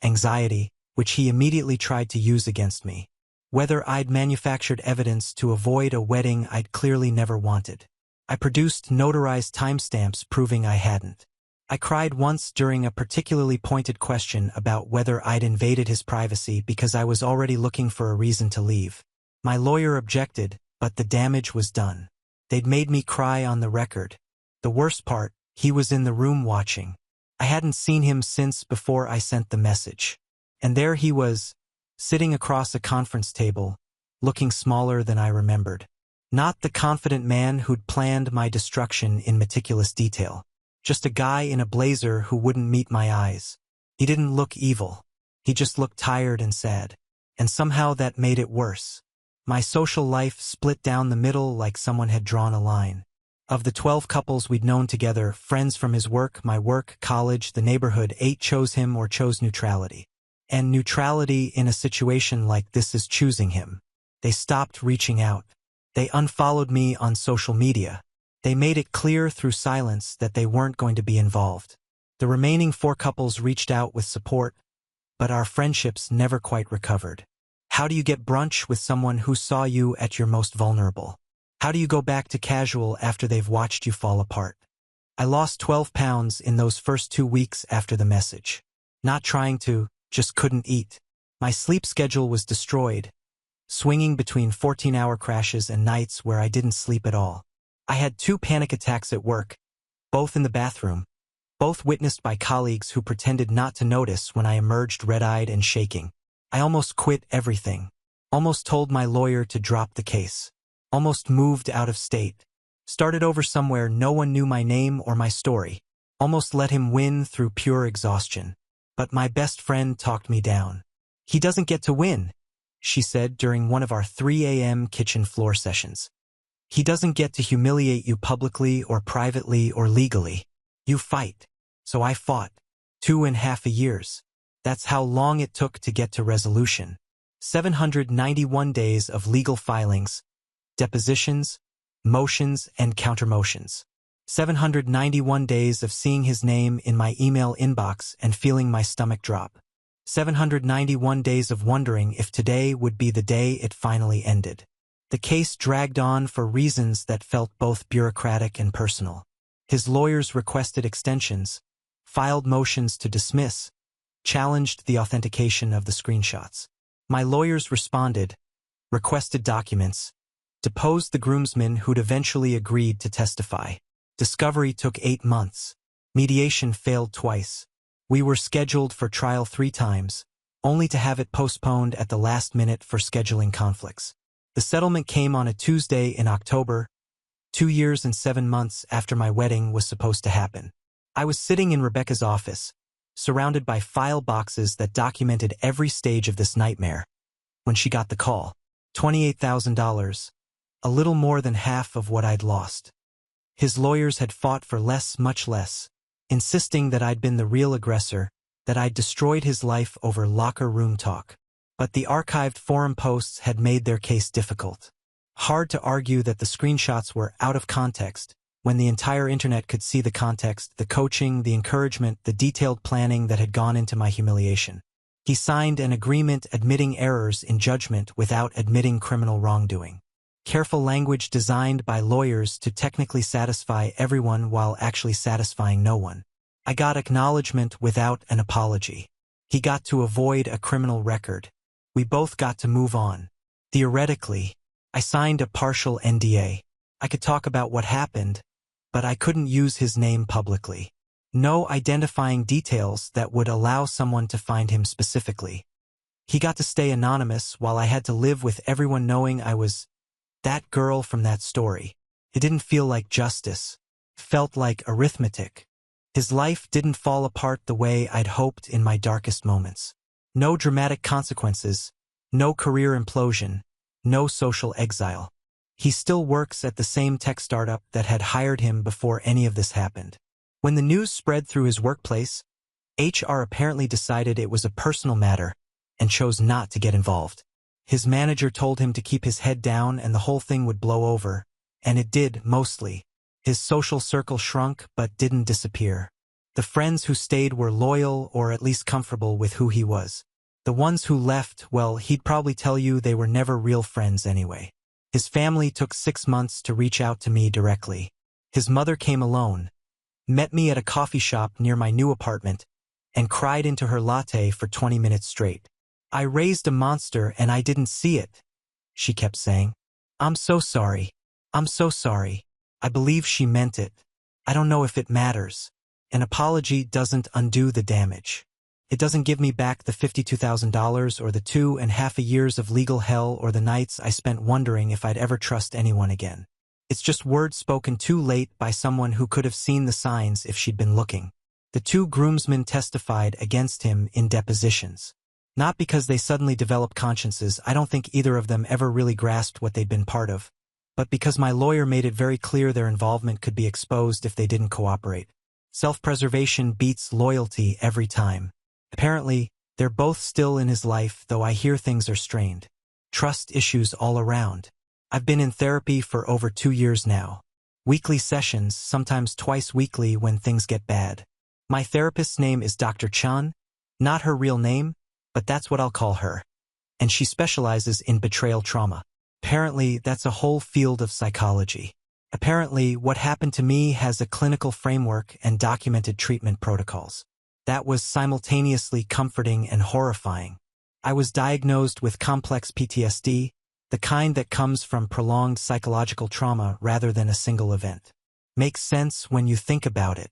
Anxiety, which he immediately tried to use against me. Whether I'd manufactured evidence to avoid a wedding I'd clearly never wanted. I produced notarized timestamps proving I hadn't. I cried once during a particularly pointed question about whether I'd invaded his privacy because I was already looking for a reason to leave. My lawyer objected, but the damage was done. They'd made me cry on the record. The worst part, he was in the room watching. I hadn't seen him since before I sent the message. And there he was, sitting across a conference table, looking smaller than I remembered. Not the confident man who'd planned my destruction in meticulous detail. Just a guy in a blazer who wouldn't meet my eyes. He didn't look evil. He just looked tired and sad. And somehow that made it worse. My social life split down the middle like someone had drawn a line. Of the 12 couples we'd known together, friends from his work, my work, college, the neighborhood, 8 chose him or chose neutrality. And neutrality in a situation like this is choosing him. They stopped reaching out. They unfollowed me on social media. They made it clear through silence that they weren't going to be involved. The remaining 4 couples reached out with support, but our friendships never quite recovered. How do you get brunch with someone who saw you at your most vulnerable? How do you go back to casual after they've watched you fall apart? I lost 12 pounds in those first 2 weeks after the message. Not trying to, just couldn't eat. My sleep schedule was destroyed, swinging between 14-hour crashes and nights where I didn't sleep at all. I had 2 panic attacks at work, both in the bathroom, both witnessed by colleagues who pretended not to notice when I emerged red-eyed and shaking. I almost quit everything. Almost told my lawyer to drop the case. Almost moved out of state. Started over somewhere no one knew my name or my story. Almost let him win through pure exhaustion. But my best friend talked me down. He doesn't get to win, she said during one of our 3 a.m. kitchen floor sessions. He doesn't get to humiliate you publicly or privately or legally. You fight. So I fought. 2.5 years. That's how long it took to get to resolution. 791 days of legal filings, depositions, motions, and countermotions. 791 days of seeing his name in my email inbox and feeling my stomach drop. 791 days of wondering if today would be the day it finally ended. The case dragged on for reasons that felt both bureaucratic and personal. His lawyers requested extensions, filed motions to dismiss, challenged the authentication of the screenshots. My lawyers responded, requested documents, deposed the groomsmen who'd eventually agreed to testify. Discovery took 8 months. Mediation failed twice. We were scheduled for trial 3 times, only to have it postponed at the last minute for scheduling conflicts. The settlement came on a Tuesday in October, 2 years and 7 months after my wedding was supposed to happen. I was sitting in Rebecca's office, surrounded by file boxes that documented every stage of this nightmare, when she got the call. $28,000, a little more than half of what I'd lost. His lawyers had fought for less, much less, insisting that I'd been the real aggressor, that I'd destroyed his life over locker room talk. But the archived forum posts had made their case difficult. Hard to argue that the screenshots were out of context, when the entire internet could see the context, the coaching, the encouragement, the detailed planning that had gone into my humiliation. He signed an agreement admitting errors in judgment without admitting criminal wrongdoing. Careful language designed by lawyers to technically satisfy everyone while actually satisfying no one. I got acknowledgement without an apology. He got to avoid a criminal record. We both got to move on. Theoretically, I signed a partial NDA. I could talk about what happened, but I couldn't use his name publicly. No identifying details that would allow someone to find him specifically. He got to stay anonymous while I had to live with everyone knowing I was that girl from that story. It didn't feel like justice. It felt like arithmetic. His life didn't fall apart the way I'd hoped in my darkest moments. No dramatic consequences, no career implosion, no social exile. He still works at the same tech startup that had hired him before any of this happened. When the news spread through his workplace, HR apparently decided it was a personal matter and chose not to get involved. His manager told him to keep his head down and the whole thing would blow over, and it did, mostly. His social circle shrunk but didn't disappear. The friends who stayed were loyal or at least comfortable with who he was. The ones who left, well, he'd probably tell you they were never real friends anyway. His family took 6 months to reach out to me directly. His mother came alone, met me at a coffee shop near my new apartment, and cried into her latte for 20 minutes straight. I raised a monster and I didn't see it, she kept saying. I'm so sorry. I'm so sorry. I believe she meant it. I don't know if it matters. An apology doesn't undo the damage. It doesn't give me back the $52,000 or the 2.5 years of legal hell or the nights I spent wondering if I'd ever trust anyone again. It's just words spoken too late by someone who could have seen the signs if she'd been looking. The 2 groomsmen testified against him in depositions. Not because they suddenly developed consciences, I don't think either of them ever really grasped what they'd been part of, but because my lawyer made it very clear their involvement could be exposed if they didn't cooperate. Self-preservation beats loyalty every time. Apparently, they're both still in his life, though I hear things are strained. Trust issues all around. I've been in therapy for over 2 years now. Weekly sessions, sometimes twice weekly when things get bad. My therapist's name is Dr. Chan, not her real name, but that's what I'll call her. And she specializes in betrayal trauma. Apparently, that's a whole field of psychology. Apparently, what happened to me has a clinical framework and documented treatment protocols. That was simultaneously comforting and horrifying. I was diagnosed with complex PTSD, the kind that comes from prolonged psychological trauma rather than a single event. Makes sense when you think about it.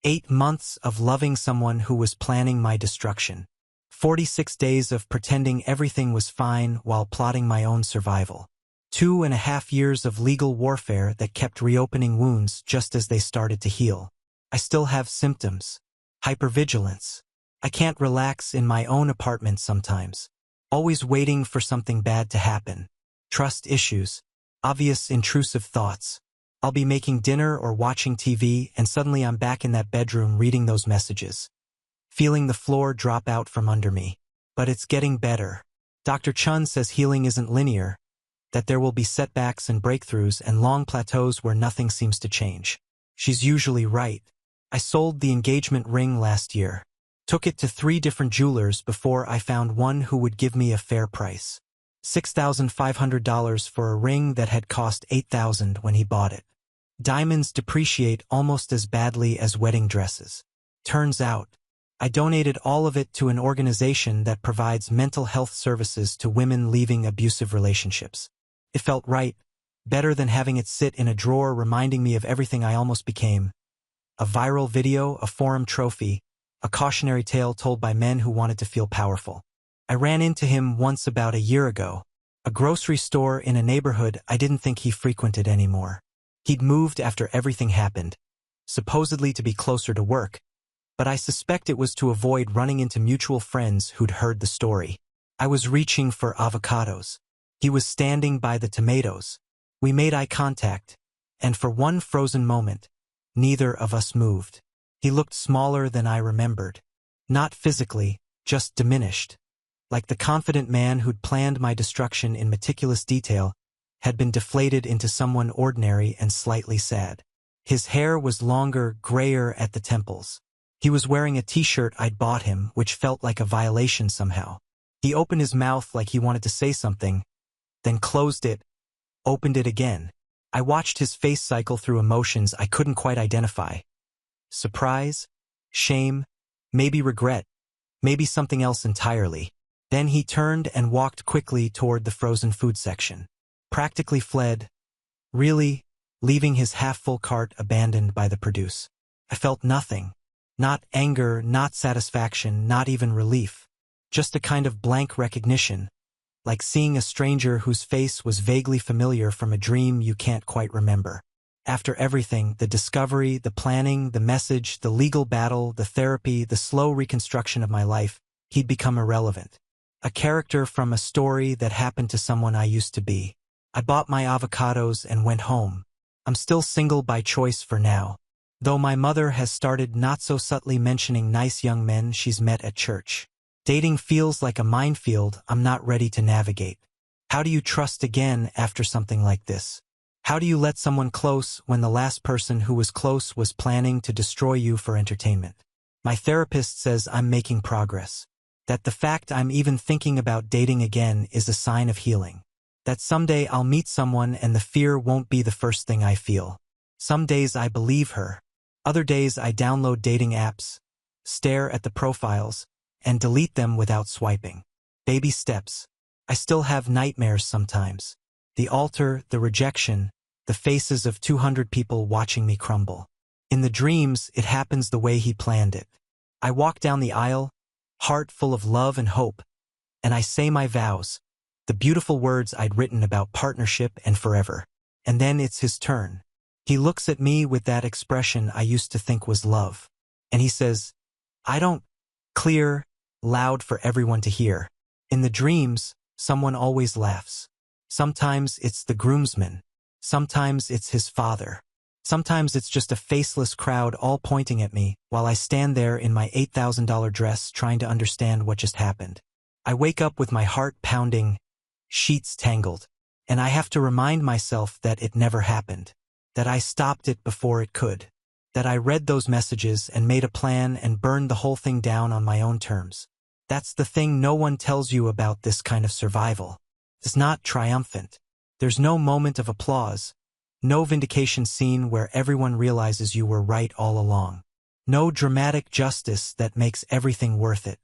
8 months of loving someone who was planning my destruction. 46 days of pretending everything was fine while plotting my own survival. 2.5 years of legal warfare that kept reopening wounds just as they started to heal. I still have symptoms. Hypervigilance. I can't relax in my own apartment sometimes. Always waiting for something bad to happen. Trust issues. Obvious intrusive thoughts. I'll be making dinner or watching TV and suddenly I'm back in that bedroom reading those messages. Feeling the floor drop out from under me. But it's getting better. Dr. Chun says healing isn't linear, that there will be setbacks and breakthroughs and long plateaus where nothing seems to change. She's usually right. I sold the engagement ring last year. Took it to 3 different jewelers before I found one who would give me a fair price. $6,500 for a ring that had cost $8,000 when he bought it. Diamonds depreciate almost as badly as wedding dresses. Turns out, I donated all of it to an organization that provides mental health services to women leaving abusive relationships. It felt right, better than having it sit in a drawer reminding me of everything I almost became. A viral video, a forum trophy, a cautionary tale told by men who wanted to feel powerful. I ran into him once about a year ago, a grocery store in a neighborhood I didn't think he frequented anymore. He'd moved after everything happened, supposedly to be closer to work, but I suspect it was to avoid running into mutual friends who'd heard the story. I was reaching for avocados. He was standing by the tomatoes. We made eye contact, and for one frozen moment, neither of us moved. He looked smaller than I remembered. Not physically, just diminished. Like the confident man who'd planned my destruction in meticulous detail, had been deflated into someone ordinary and slightly sad. His hair was longer, grayer at the temples. He was wearing a t-shirt I'd bought him, which felt like a violation somehow. He opened his mouth like he wanted to say something, then closed it, opened it again. I watched his face cycle through emotions I couldn't quite identify. Surprise, shame, maybe regret, maybe something else entirely. Then he turned and walked quickly toward the frozen food section. Practically fled, really, leaving his half-full cart abandoned by the produce. I felt nothing. Not anger, not satisfaction, not even relief. Just a kind of blank recognition, like seeing a stranger whose face was vaguely familiar from a dream you can't quite remember. After everything, the discovery, the planning, the message, the legal battle, the therapy, the slow reconstruction of my life, he'd become irrelevant. A character from a story that happened to someone I used to be. I bought my avocados and went home. I'm still single by choice for now, though my mother has started not so subtly mentioning nice young men she's met at church. Dating feels like a minefield I'm not ready to navigate. How do you trust again after something like this? How do you let someone close when the last person who was close was planning to destroy you for entertainment? My therapist says I'm making progress. That the fact I'm even thinking about dating again is a sign of healing. That someday I'll meet someone and the fear won't be the first thing I feel. Some days I believe her. Other days I download dating apps, stare at the profiles, and delete them without swiping. Baby steps. I still have nightmares sometimes. The altar, the rejection, the faces of 200 people watching me crumble. In the dreams, it happens the way he planned it. I walk down the aisle, heart full of love and hope, and I say my vows, the beautiful words I'd written about partnership and forever. And then it's his turn. He looks at me with that expression I used to think was love. And he says, I don't, clear, loud for everyone to hear. In the dreams, someone always laughs. Sometimes it's the groomsman. Sometimes it's his father. Sometimes it's just a faceless crowd all pointing at me while I stand there in my $8,000 dress trying to understand what just happened. I wake up with my heart pounding, sheets tangled, and I have to remind myself that it never happened, that I stopped it before it could, that I read those messages and made a plan and burned the whole thing down on my own terms. That's the thing no one tells you about this kind of survival. It's not triumphant. There's no moment of applause, no vindication scene where everyone realizes you were right all along. No dramatic justice that makes everything worth it.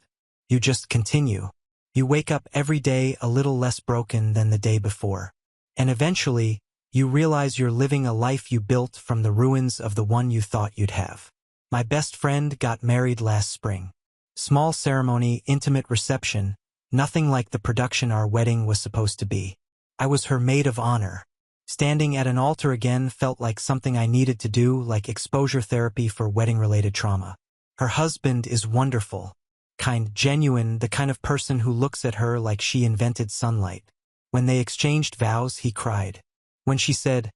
You just continue. You wake up every day a little less broken than the day before. And eventually, you realize you're living a life you built from the ruins of the one you thought you'd have. My best friend got married last spring. Small ceremony, intimate reception, nothing like the production our wedding was supposed to be. I was her maid of honor. Standing at an altar again felt like something I needed to do, like exposure therapy for wedding-related trauma. Her husband is wonderful, kind, genuine, the kind of person who looks at her like she invented sunlight. When they exchanged vows, he cried. When she said,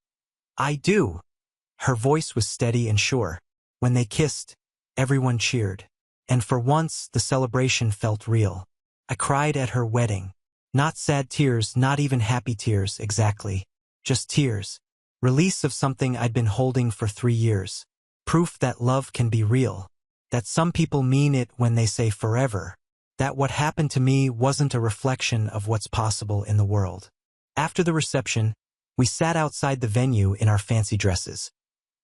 "I do," her voice was steady and sure. When they kissed, everyone cheered. And for once, the celebration felt real. I cried at her wedding. Not sad tears, not even happy tears, exactly. Just tears. Release of something I'd been holding for 3 years. Proof that love can be real. That some people mean it when they say forever. That what happened to me wasn't a reflection of what's possible in the world. After the reception, we sat outside the venue in our fancy dresses,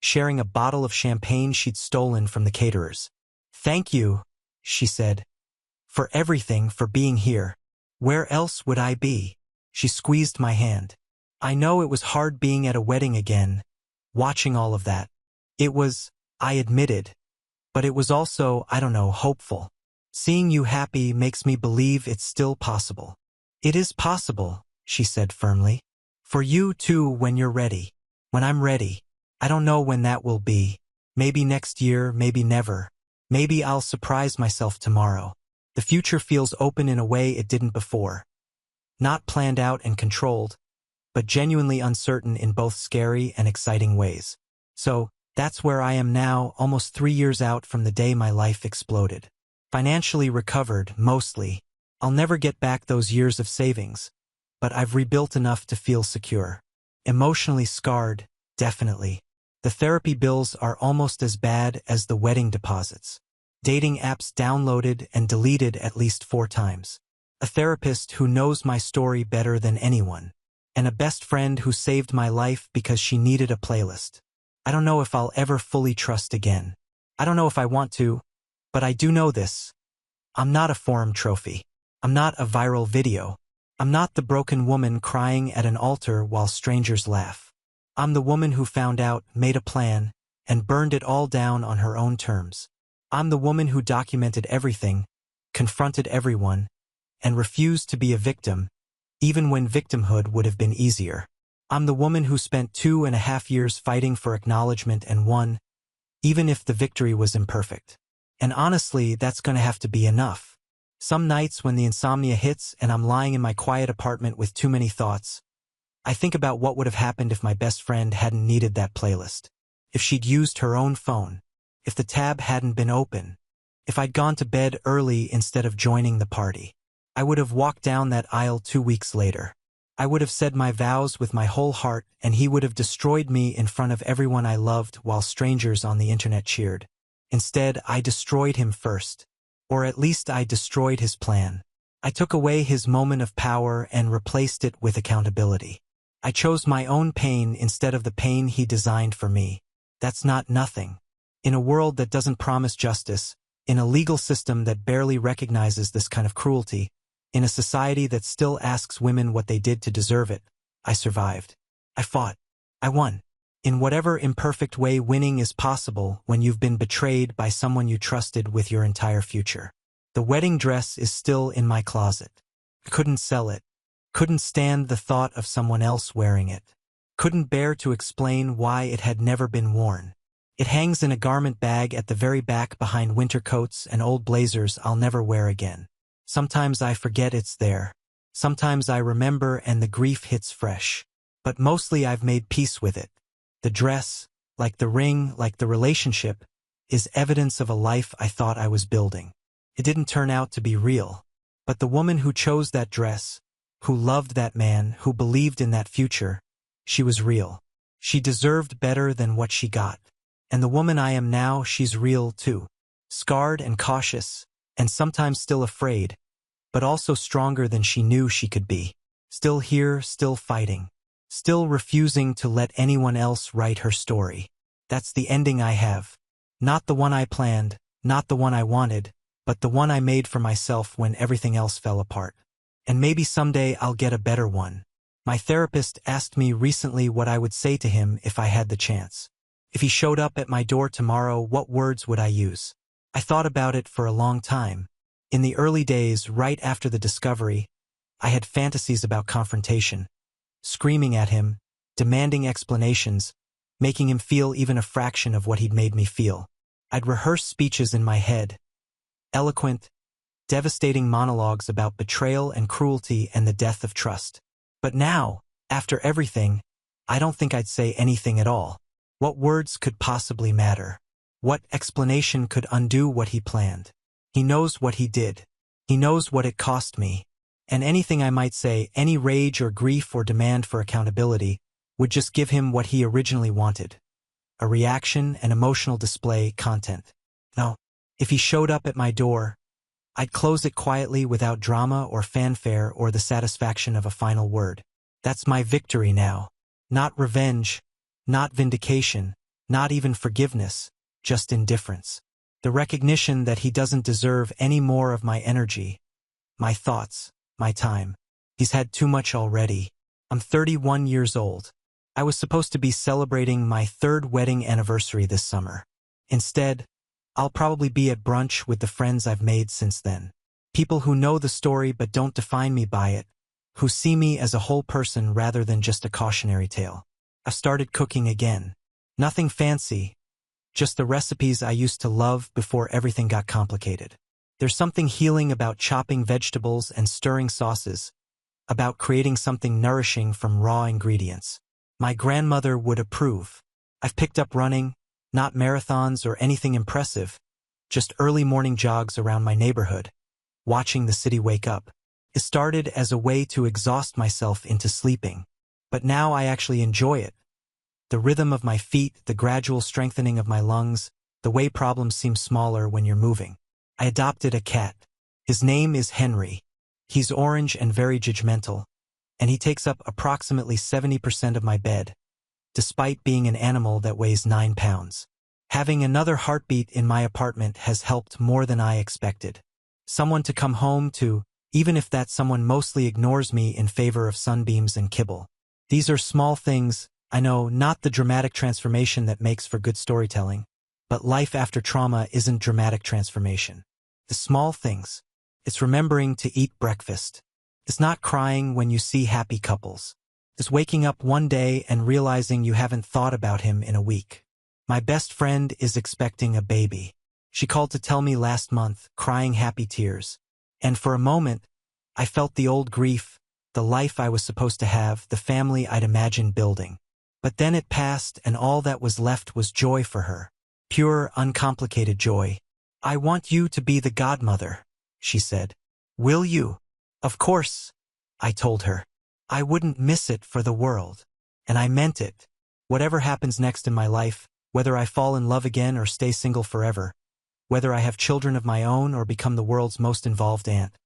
sharing a bottle of champagne she'd stolen from the caterers. "Thank you," she said, "for everything, for being here. Where else would I be?" She squeezed my hand. I know it was hard being at a wedding again, watching all of that. It was, I admitted, but it was also, I don't know, hopeful. Seeing you happy makes me believe it's still possible. "It is possible," she said firmly. "For you too when you're ready. When I'm ready. I don't know when that will be. Maybe next year, maybe never. Maybe I'll surprise myself tomorrow." The future feels open in a way it didn't before. Not planned out and controlled, but genuinely uncertain in both scary and exciting ways. So, that's where I am now, almost 3 years out from the day my life exploded. Financially recovered, mostly. I'll never get back those years of savings, but I've rebuilt enough to feel secure. Emotionally scarred, definitely. The therapy bills are almost as bad as the wedding deposits. Dating apps downloaded and deleted at least 4 times. A therapist who knows my story better than anyone. And a best friend who saved my life because she needed a playlist. I don't know if I'll ever fully trust again. I don't know if I want to, but I do know this. I'm not a forum trophy. I'm not a viral video. I'm not the broken woman crying at an altar while strangers laugh. I'm the woman who found out, made a plan, and burned it all down on her own terms. I'm the woman who documented everything, confronted everyone, and refused to be a victim, even when victimhood would have been easier. I'm the woman who spent 2.5 years fighting for acknowledgement and won, even if the victory was imperfect. And honestly, that's gonna have to be enough. Some nights when the insomnia hits and I'm lying in my quiet apartment with too many thoughts, I think about what would have happened if my best friend hadn't needed that playlist. If she'd used her own phone. If the tab hadn't been open. If I'd gone to bed early instead of joining the party. I would have walked down that aisle 2 weeks later. I would have said my vows with my whole heart, and he would have destroyed me in front of everyone I loved while strangers on the internet cheered. Instead, I destroyed him first. Or at least I destroyed his plan. I took away his moment of power and replaced it with accountability. I chose my own pain instead of the pain he designed for me. That's not nothing. In a world that doesn't promise justice, in a legal system that barely recognizes this kind of cruelty, in a society that still asks women what they did to deserve it, I survived. I fought. I won. In whatever imperfect way winning is possible when you've been betrayed by someone you trusted with your entire future. The wedding dress is still in my closet. I couldn't sell it. Couldn't stand the thought of someone else wearing it. Couldn't bear to explain why it had never been worn. It hangs in a garment bag at the very back behind winter coats and old blazers I'll never wear again. Sometimes I forget it's there. Sometimes I remember and the grief hits fresh. But mostly I've made peace with it. The dress, like the ring, like the relationship, is evidence of a life I thought I was building. It didn't turn out to be real. But the woman who chose that dress, who loved that man, who believed in that future, she was real. She deserved better than what she got. And the woman I am now, she's real too. Scarred and cautious, and sometimes still afraid, but also stronger than she knew she could be. Still here, still fighting. still refusing to let anyone else write her story. That's the ending I have. Not the one I planned, not the one I wanted, but the one I made for myself when everything else fell apart. And maybe someday I'll get a better one. My therapist asked me recently what I would say to him if I had the chance. If he showed up at my door tomorrow, what words would I use? I thought about it for a long time. In the early days, right after the discovery, I had fantasies about confrontation, screaming at him, demanding explanations, making him feel even a fraction of what he'd made me feel. I'd rehearse speeches in my head, eloquent, devastating monologues about betrayal and cruelty and the death of trust. But now, after everything, I don't think I'd say anything at all. What words could possibly matter? What explanation could undo what he planned? He knows what he did. He knows what it cost me. And anything I might say, any rage or grief or demand for accountability, would just give him what he originally wanted. A reaction, an emotional display, content. No, if he showed up at my door, I'd close it quietly without drama or fanfare or the satisfaction of a final word. That's my victory now. Not revenge, not vindication, not even forgiveness, just indifference. The recognition that he doesn't deserve any more of my energy, my thoughts, my time. He's had too much already. I'm 31 years old. I was supposed to be celebrating my 3rd wedding anniversary this summer. Instead, I'll probably be at brunch with the friends I've made since then. People who know the story but don't define me by it, who see me as a whole person rather than just a cautionary tale. I've started cooking again. Nothing fancy, just the recipes I used to love before everything got complicated. There's something healing about chopping vegetables and stirring sauces, about creating something nourishing from raw ingredients. My grandmother would approve. I've picked up running, not marathons or anything impressive, just early morning jogs around my neighborhood, watching the city wake up. It started as a way to exhaust myself into sleeping, but now I actually enjoy it. The rhythm of my feet, the gradual strengthening of my lungs, the way problems seem smaller when you're moving. I adopted a cat. His name is Henry. He's orange and very judgmental, and he takes up approximately 70% of my bed, despite being an animal that weighs 9 pounds. Having another heartbeat in my apartment has helped more than I expected. Someone to come home to, even if that someone mostly ignores me in favor of sunbeams and kibble. These are small things, I know, not the dramatic transformation that makes for good storytelling, but life after trauma isn't dramatic transformation. The small things. It's remembering to eat breakfast. It's not crying when you see happy couples. It's waking up one day and realizing you haven't thought about him in a week. My best friend is expecting a baby. She called to tell me last month, crying happy tears. And for a moment, I felt the old grief, the life I was supposed to have, the family I'd imagined building. But then it passed and all that was left was joy for her. Pure, uncomplicated joy. I want you to be the godmother, she said. Will you? Of course, I told her. I wouldn't miss it for the world. And I meant it. Whatever happens next in my life, whether I fall in love again or stay single forever, whether I have children of my own or become the world's most involved aunt,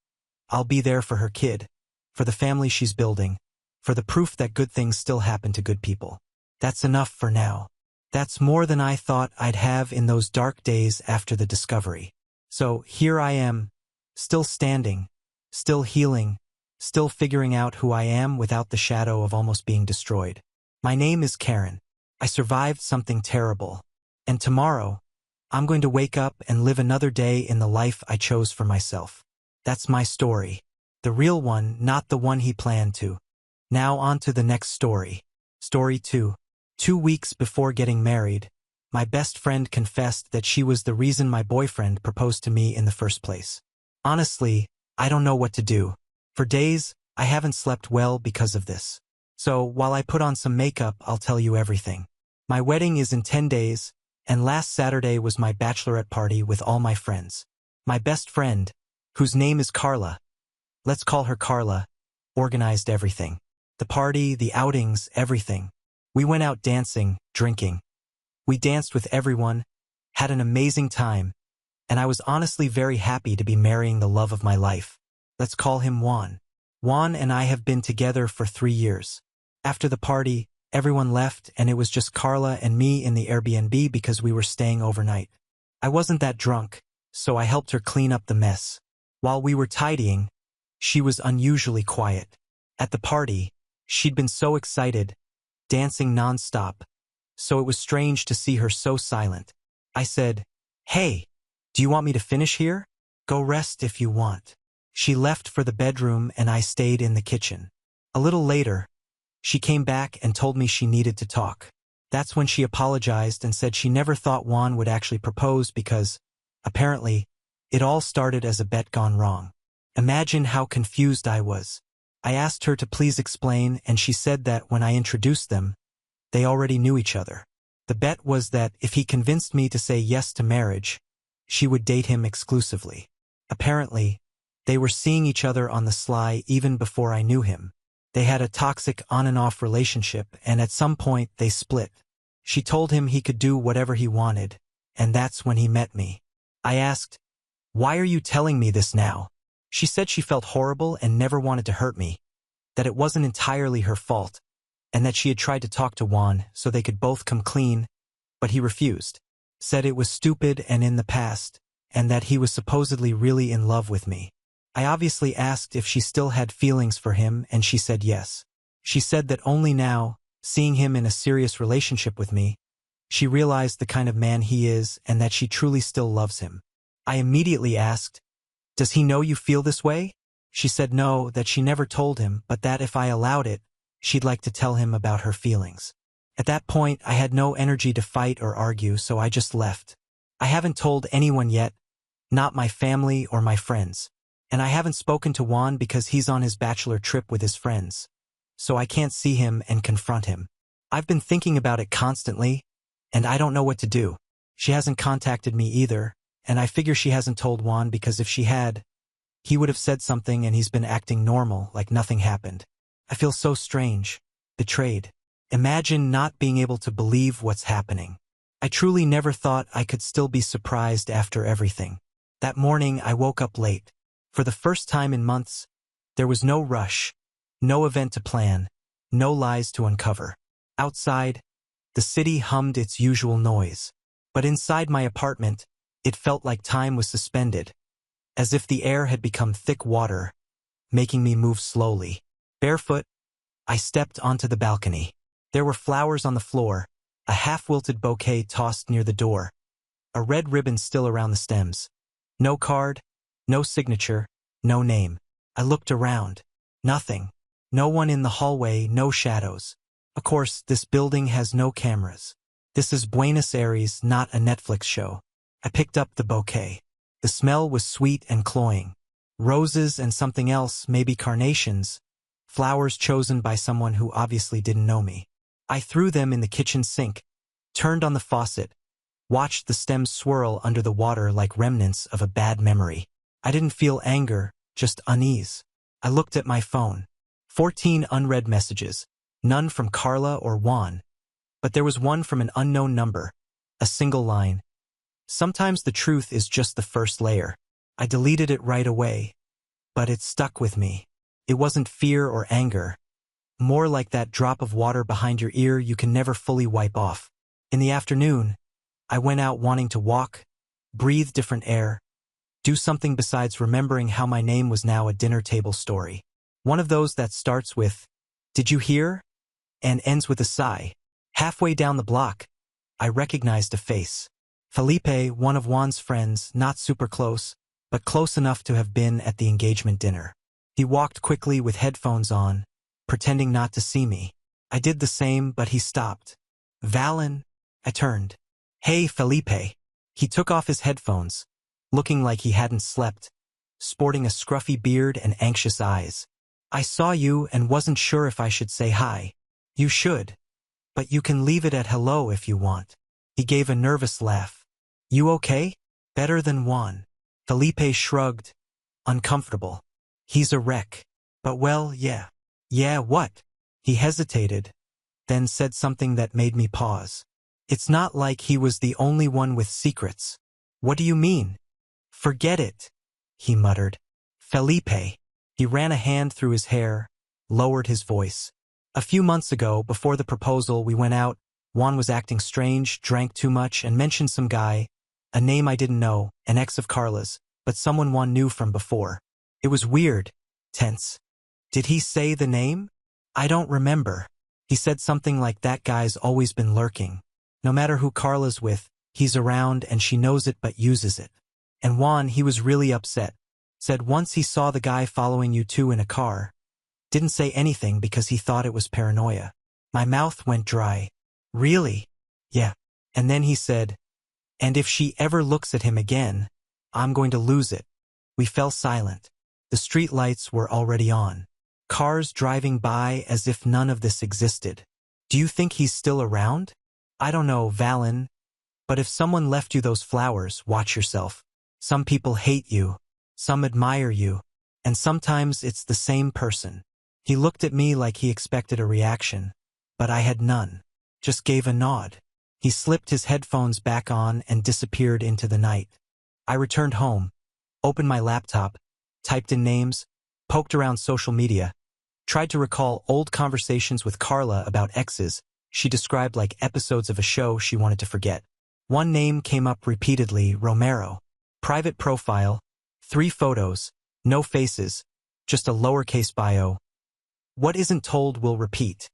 I'll be there for her kid, for the family she's building, for the proof that good things still happen to good people. That's enough for now. That's more than I thought I'd have in those dark days after the discovery. So here I am, still standing, still healing, still figuring out who I am without the shadow of almost being destroyed. My name is Karen. I survived something terrible. And tomorrow, I'm going to wake up and live another day in the life I chose for myself. That's my story. The real one, not the one he planned to. Now on to the next story. Story 2. 2 weeks before getting married, my best friend confessed that she was the reason my boyfriend proposed to me in the first place. Honestly, I don't know what to do. For days, I haven't slept well because of this. So, while I put on some makeup, I'll tell you everything. My wedding is in 10 days, and last Saturday was my bachelorette party with all my friends. My best friend, whose name is Carla, let's call her Carla, organized everything. The party, the outings, everything. We went out dancing, drinking. We danced with everyone, had an amazing time, and I was honestly very happy to be marrying the love of my life. Let's call him Juan. Juan and I have been together for 3 years. After the party, everyone left and it was just Carla and me in the Airbnb because we were staying overnight. I wasn't that drunk, so I helped her clean up the mess. While we were tidying, she was unusually quiet. At the party, she'd been so excited, dancing nonstop, so it was strange to see her so silent. I said, "Hey, do you want me to finish here? Go rest if you want." She left for the bedroom and I stayed in the kitchen. A little later, she came back and told me she needed to talk. That's when she apologized and said she never thought Juan would actually propose because, apparently, it all started as a bet gone wrong. Imagine how confused I was. I asked her to please explain and she said that when I introduced them, they already knew each other. The bet was that if he convinced me to say yes to marriage, she would date him exclusively. Apparently, they were seeing each other on the sly even before I knew him. They had a toxic on and off relationship and at some point they split. She told him he could do whatever he wanted, and that's when he met me. I asked, "Why are you telling me this now?" She said she felt horrible and never wanted to hurt me, that it wasn't entirely her fault, and that she had tried to talk to Juan so they could both come clean, but he refused. Said it was stupid and in the past, and that he was supposedly really in love with me. I obviously asked if she still had feelings for him and she said yes. She said that only now, seeing him in a serious relationship with me, she realized the kind of man he is and that she truly still loves him. I immediately asked, "Does he know you feel this way?" She said no, that she never told him, but that if I allowed it, she'd like to tell him about her feelings. At that point, I had no energy to fight or argue, so I just left. I haven't told anyone yet, not my family or my friends. And I haven't spoken to Juan because he's on his bachelor trip with his friends, so I can't see him and confront him. I've been thinking about it constantly, and I don't know what to do. She hasn't contacted me either, and I figure she hasn't told Juan because if she had, he would have said something and he's been acting normal, like nothing happened. I feel so strange, betrayed. Imagine not being able to believe what's happening. I truly never thought I could still be surprised after everything. That morning I woke up late. For the first time in months, there was no rush, no event to plan, no lies to uncover. Outside, the city hummed its usual noise. But inside my apartment, it felt like time was suspended, as if the air had become thick water, making me move slowly. Barefoot, I stepped onto the balcony. There were flowers on the floor, a half-wilted bouquet tossed near the door, a red ribbon still around the stems. No card, no signature, no name. I looked around. Nothing. No one in the hallway, no shadows. Of course, this building has no cameras. This is Buenos Aires, not a Netflix show. I picked up the bouquet. The smell was sweet and cloying. Roses and something else, maybe carnations. Flowers chosen by someone who obviously didn't know me. I threw them in the kitchen sink, turned on the faucet, watched the stems swirl under the water like remnants of a bad memory. I didn't feel anger, just unease. I looked at my phone. 14 unread messages, none from Carla or Juan, but there was one from an unknown number, a single line. Sometimes the truth is just the first layer. I deleted it right away, but it stuck with me. It wasn't fear or anger, more like that drop of water behind your ear you can never fully wipe off. In the afternoon, I went out wanting to walk, breathe different air, do something besides remembering how my name was now a dinner table story. One of those that starts with, "Did you hear?" and ends with a sigh. Halfway down the block, I recognized a face. Felipe, one of Juan's friends, not super close, but close enough to have been at the engagement dinner. He walked quickly with headphones on, pretending not to see me. I did the same, but he stopped. "Valen?" I turned. "Hey, Felipe." He took off his headphones, looking like he hadn't slept, sporting a scruffy beard and anxious eyes. "I saw you and wasn't sure if I should say hi." "You should, but you can leave it at hello if you want." He gave a nervous laugh. "You okay?" "Better than Juan." Felipe shrugged, uncomfortable. "He's a wreck. But well, yeah." "Yeah, what?" He hesitated, then said something that made me pause. "It's not like he was the only one with secrets." "What do you mean?" "Forget it," he muttered. "Felipe." He ran a hand through his hair, lowered his voice. A few months ago, before the proposal, we went out. Juan was acting strange, drank too much, and mentioned some guy, a name I didn't know, an ex of Carla's, but someone Juan knew from before. It was weird, tense. Did he say the name? I don't remember. He said something like that guy's always been lurking. No matter who Carla's with, he's around and she knows it but uses it. And Juan, he was really upset. Said once he saw the guy following you two in a car. Didn't say anything because he thought it was paranoia. My mouth went dry. Really? Yeah. And then he said, and if she ever looks at him again, I'm going to lose it. We fell silent. The street lights were already on. Cars driving by as if none of this existed. Do you think he's still around? I don't know, Valen. But if someone left you those flowers, watch yourself. Some people hate you. Some admire you. And sometimes it's the same person. He looked at me like he expected a reaction. But I had none. Just gave a nod. He slipped his headphones back on and disappeared into the night. I returned home, opened my laptop, typed in names, poked around social media, tried to recall old conversations with Carla about exes she described like episodes of a show she wanted to forget. One name came up repeatedly, Romero. Private profile, 3 photos, no faces, just a lowercase bio. What isn't told will repeat.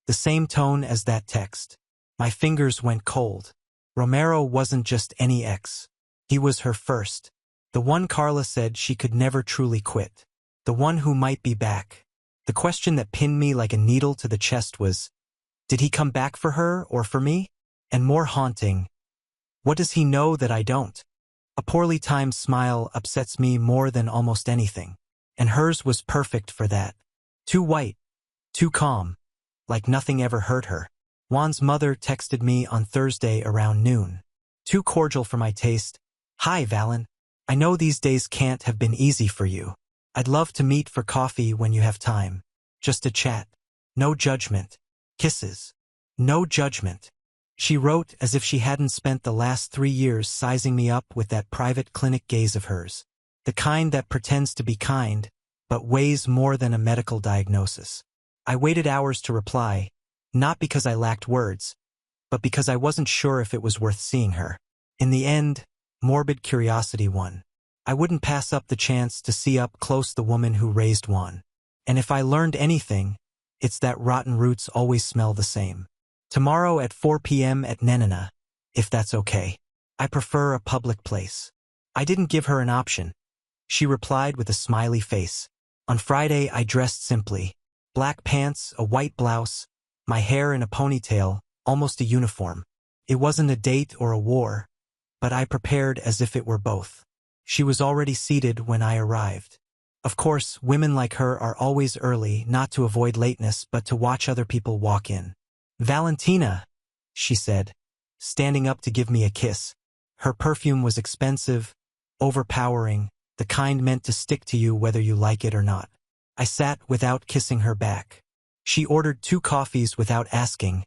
The same tone as that text. My fingers went cold. Romero wasn't just any ex. He was her first. The one Carla said she could never truly quit. The one who might be back. The question that pinned me like a needle to the chest was, did he come back for her or for me? And more haunting, what does he know that I don't? A poorly timed smile upsets me more than almost anything. And hers was perfect for that. Too white. Too calm. Like nothing ever hurt her. Juan's mother texted me on Thursday around noon. Too cordial for my taste. Hi, Valen. I know these days can't have been easy for you. I'd love to meet for coffee when you have time. Just a chat. No judgment. Kisses. No judgment. She wrote as if she hadn't spent the last 3 years sizing me up with that private clinic gaze of hers. The kind that pretends to be kind, but weighs more than a medical diagnosis. I waited hours to reply, not because I lacked words, but because I wasn't sure if it was worth seeing her. In the end, morbid curiosity won. I wouldn't pass up the chance to see up close the woman who raised Juan. And if I learned anything, it's that rotten roots always smell the same. Tomorrow at 4 p.m. at Nenana, if that's okay. I prefer a public place. I didn't give her an option. She replied with a smiley face. On Friday, I dressed simply. Black pants, a white blouse, my hair in a ponytail, almost a uniform. It wasn't a date or a war, but I prepared as if it were both. She was already seated when I arrived. Of course, women like her are always early, not to avoid lateness, but to watch other people walk in. Valentina, she said, standing up to give me a kiss. Her perfume was expensive, overpowering, the kind meant to stick to you whether you like it or not. I sat without kissing her back. She ordered 2 coffees without asking,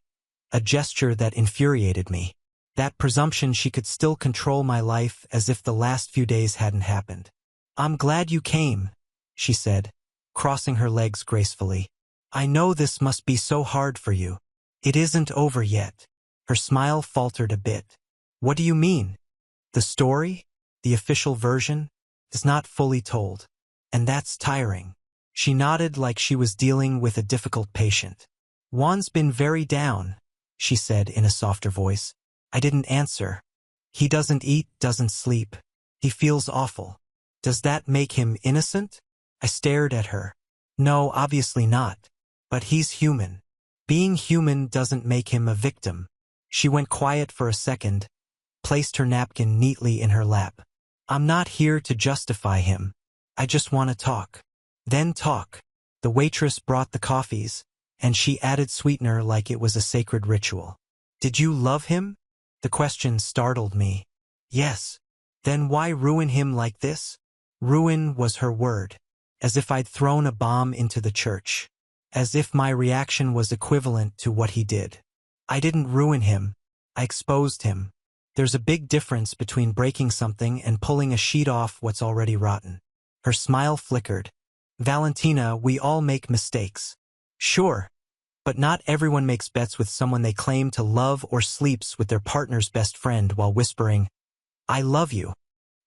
a gesture that infuriated me. That presumption she could still control my life as if the last few days hadn't happened. I'm glad you came, she said, crossing her legs gracefully. I know this must be so hard for you. It isn't over yet. Her smile faltered a bit. What do you mean? The story, the official version, is not fully told. And that's tiring. She nodded like she was dealing with a difficult patient. Juan's been very down, she said in a softer voice. I didn't answer. He doesn't eat, doesn't sleep. He feels awful. Does that make him innocent? I stared at her. No, obviously not. But he's human. Being human doesn't make him a victim. She went quiet for a second, placed her napkin neatly in her lap. I'm not here to justify him. I just want to talk. Then talk. The waitress brought the coffees, and she added sweetener like it was a sacred ritual. Did you love him? The question startled me. Yes. Then why ruin him like this? Ruin was her word. As if I'd thrown a bomb into the church. As if my reaction was equivalent to what he did. I didn't ruin him. I exposed him. There's a big difference between breaking something and pulling a sheet off what's already rotten. Her smile flickered. Valentina, we all make mistakes. Sure. But not everyone makes bets with someone they claim to love or sleeps with their partner's best friend while whispering, "I love you."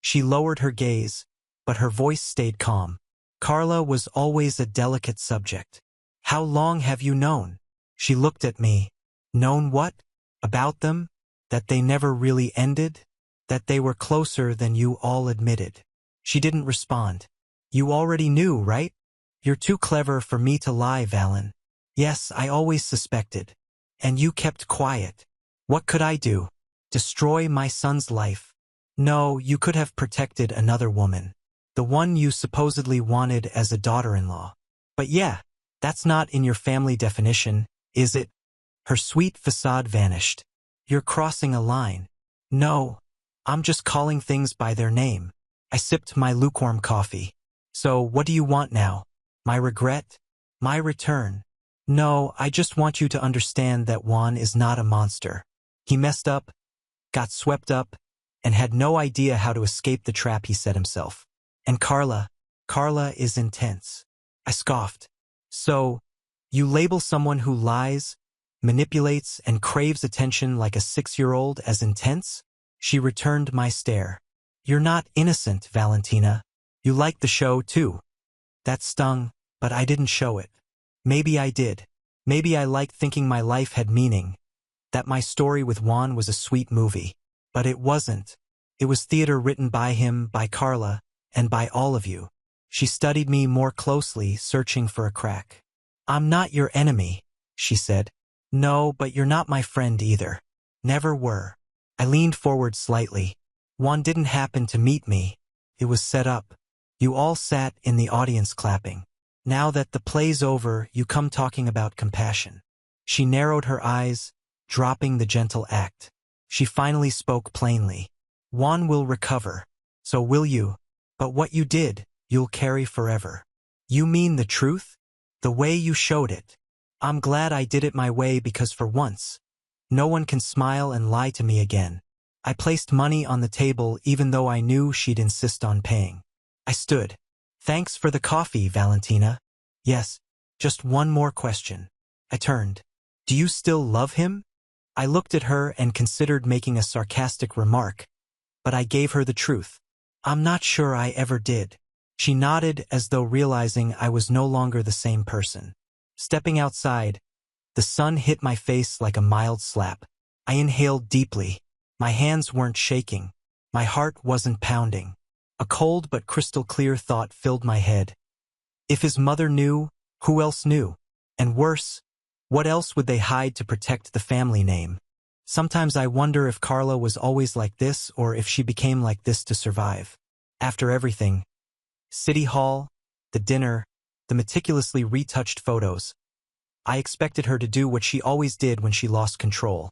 She lowered her gaze, but her voice stayed calm. Carla was always a delicate subject. "How long have you known?" She looked at me. "Known what? About them? That they never really ended? That they were closer than you all admitted?" She didn't respond. "You already knew, right? You're too clever for me to lie, Valen." "Yes, I always suspected. And you kept quiet. What could I do? Destroy my son's life?" "No, you could have protected another woman. The one you supposedly wanted as a daughter-in-law. But yeah, that's not in your family definition, is it?" Her sweet facade vanished. "You're crossing a line." "No, I'm just calling things by their name." I sipped my lukewarm coffee. "So what do you want now? My regret? My return?" "No, I just want you to understand that Juan is not a monster. He messed up, got swept up, and had no idea how to escape the trap he set himself. And Carla is intense." I scoffed. "So, you label someone who lies, manipulates, and craves attention like a 6-year-old as intense?" She returned my stare. "You're not innocent, Valentina. You like the show, too." That stung, but I didn't show it. Maybe I did. Maybe I liked thinking my life had meaning, that my story with Juan was a sweet movie. But it wasn't. It was theater written by him, by Carla, and by all of you. She studied me more closely, searching for a crack. "I'm not your enemy," she said. "No, but you're not my friend either. Never were." I leaned forward slightly. "Juan didn't happen to meet me. It was set up. You all sat in the audience clapping. Now that the play's over, you come talking about compassion." She narrowed her eyes, dropping the gentle act. She finally spoke plainly. "Juan will recover. So will you. But what you did, you'll carry forever." "You mean the truth? The way you showed it?" "I'm glad I did it my way because for once, no one can smile and lie to me again." I placed money on the table even though I knew she'd insist on paying. I stood. "Thanks for the coffee, Valentina." "Yes, just one more question." I turned. "Do you still love him?" I looked at her and considered making a sarcastic remark, but I gave her the truth. "I'm not sure I ever did." She nodded as though realizing I was no longer the same person. Stepping outside, the sun hit my face like a mild slap. I inhaled deeply. My hands weren't shaking. My heart wasn't pounding. A cold but crystal clear thought filled my head. If his mother knew, who else knew? And worse, what else would they hide to protect the family name? Sometimes I wonder if Carla was always like this or if she became like this to survive. After everything, City Hall, the dinner, the meticulously retouched photos, I expected her to do what she always did when she lost control.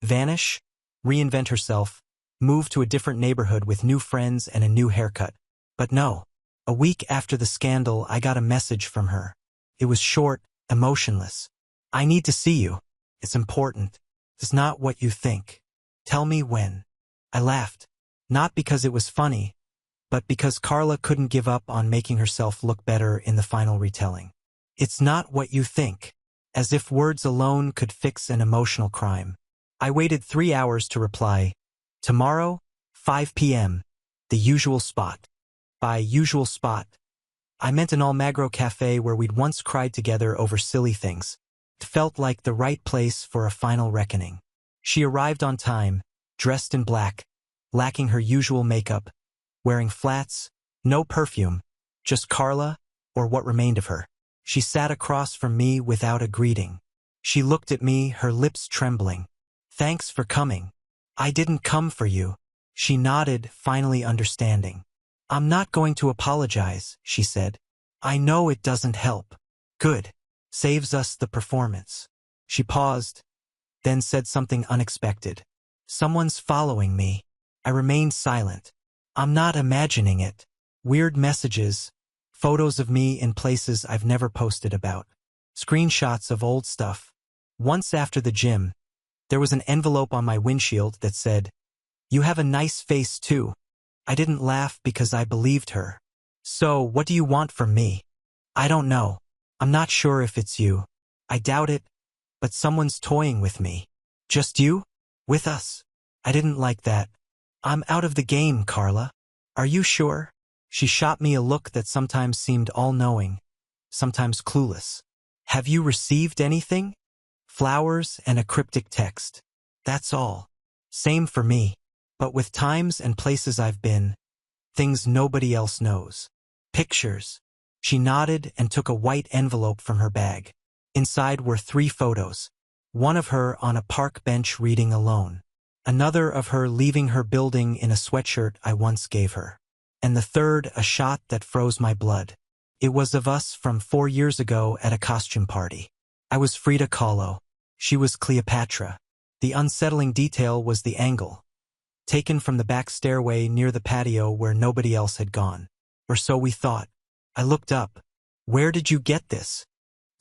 Vanish, reinvent herself, move to a different neighborhood with new friends and a new haircut. But no. A week after the scandal, I got a message from her. It was short, emotionless. "I need to see you. It's important. It's not what you think. Tell me when." I laughed. Not because it was funny, but because Carla couldn't give up on making herself look better in the final retelling. "It's not what you think." As if words alone could fix an emotional crime. I waited 3 hours to reply. "Tomorrow, 5 p.m., the usual spot." By usual spot, I meant an Almagro cafe where we'd once cried together over silly things. It felt like the right place for a final reckoning. She arrived on time, dressed in black, lacking her usual makeup, wearing flats, no perfume, just Carla, or what remained of her. She sat across from me without a greeting. She looked at me, her lips trembling. "Thanks for coming." "I didn't come for you." She nodded, finally understanding. "I'm not going to apologize," she said. "I know it doesn't help." "Good. Saves us the performance." She paused, then said something unexpected. "Someone's following me." I remained silent. "I'm not imagining it." Weird messages, photos of me in places I've never posted about, screenshots of old stuff. Once after the gym, there was an envelope on my windshield that said, "You have a nice face too." I didn't laugh because I believed her. "So, what do you want from me?" "I don't know. I'm not sure if it's you." I doubt it, but someone's toying with me. Just you? With us? I didn't like that. I'm out of the game, Carla. Are you sure? She shot me a look that sometimes seemed all-knowing, sometimes clueless. Have you received anything? Flowers and a cryptic text. That's all. Same for me. But with times and places I've been, things nobody else knows. Pictures. She nodded and took a white envelope from her bag. Inside were 3 photos. One of her on a park bench reading alone. Another of her leaving her building in a sweatshirt I once gave her. And the third a shot that froze my blood. It was of us from 4 years ago at a costume party. I was Frida Kahlo. She was Cleopatra. The unsettling detail was the angle. Taken from the back stairway near the patio where nobody else had gone. Or so we thought. I looked up. Where did you get this?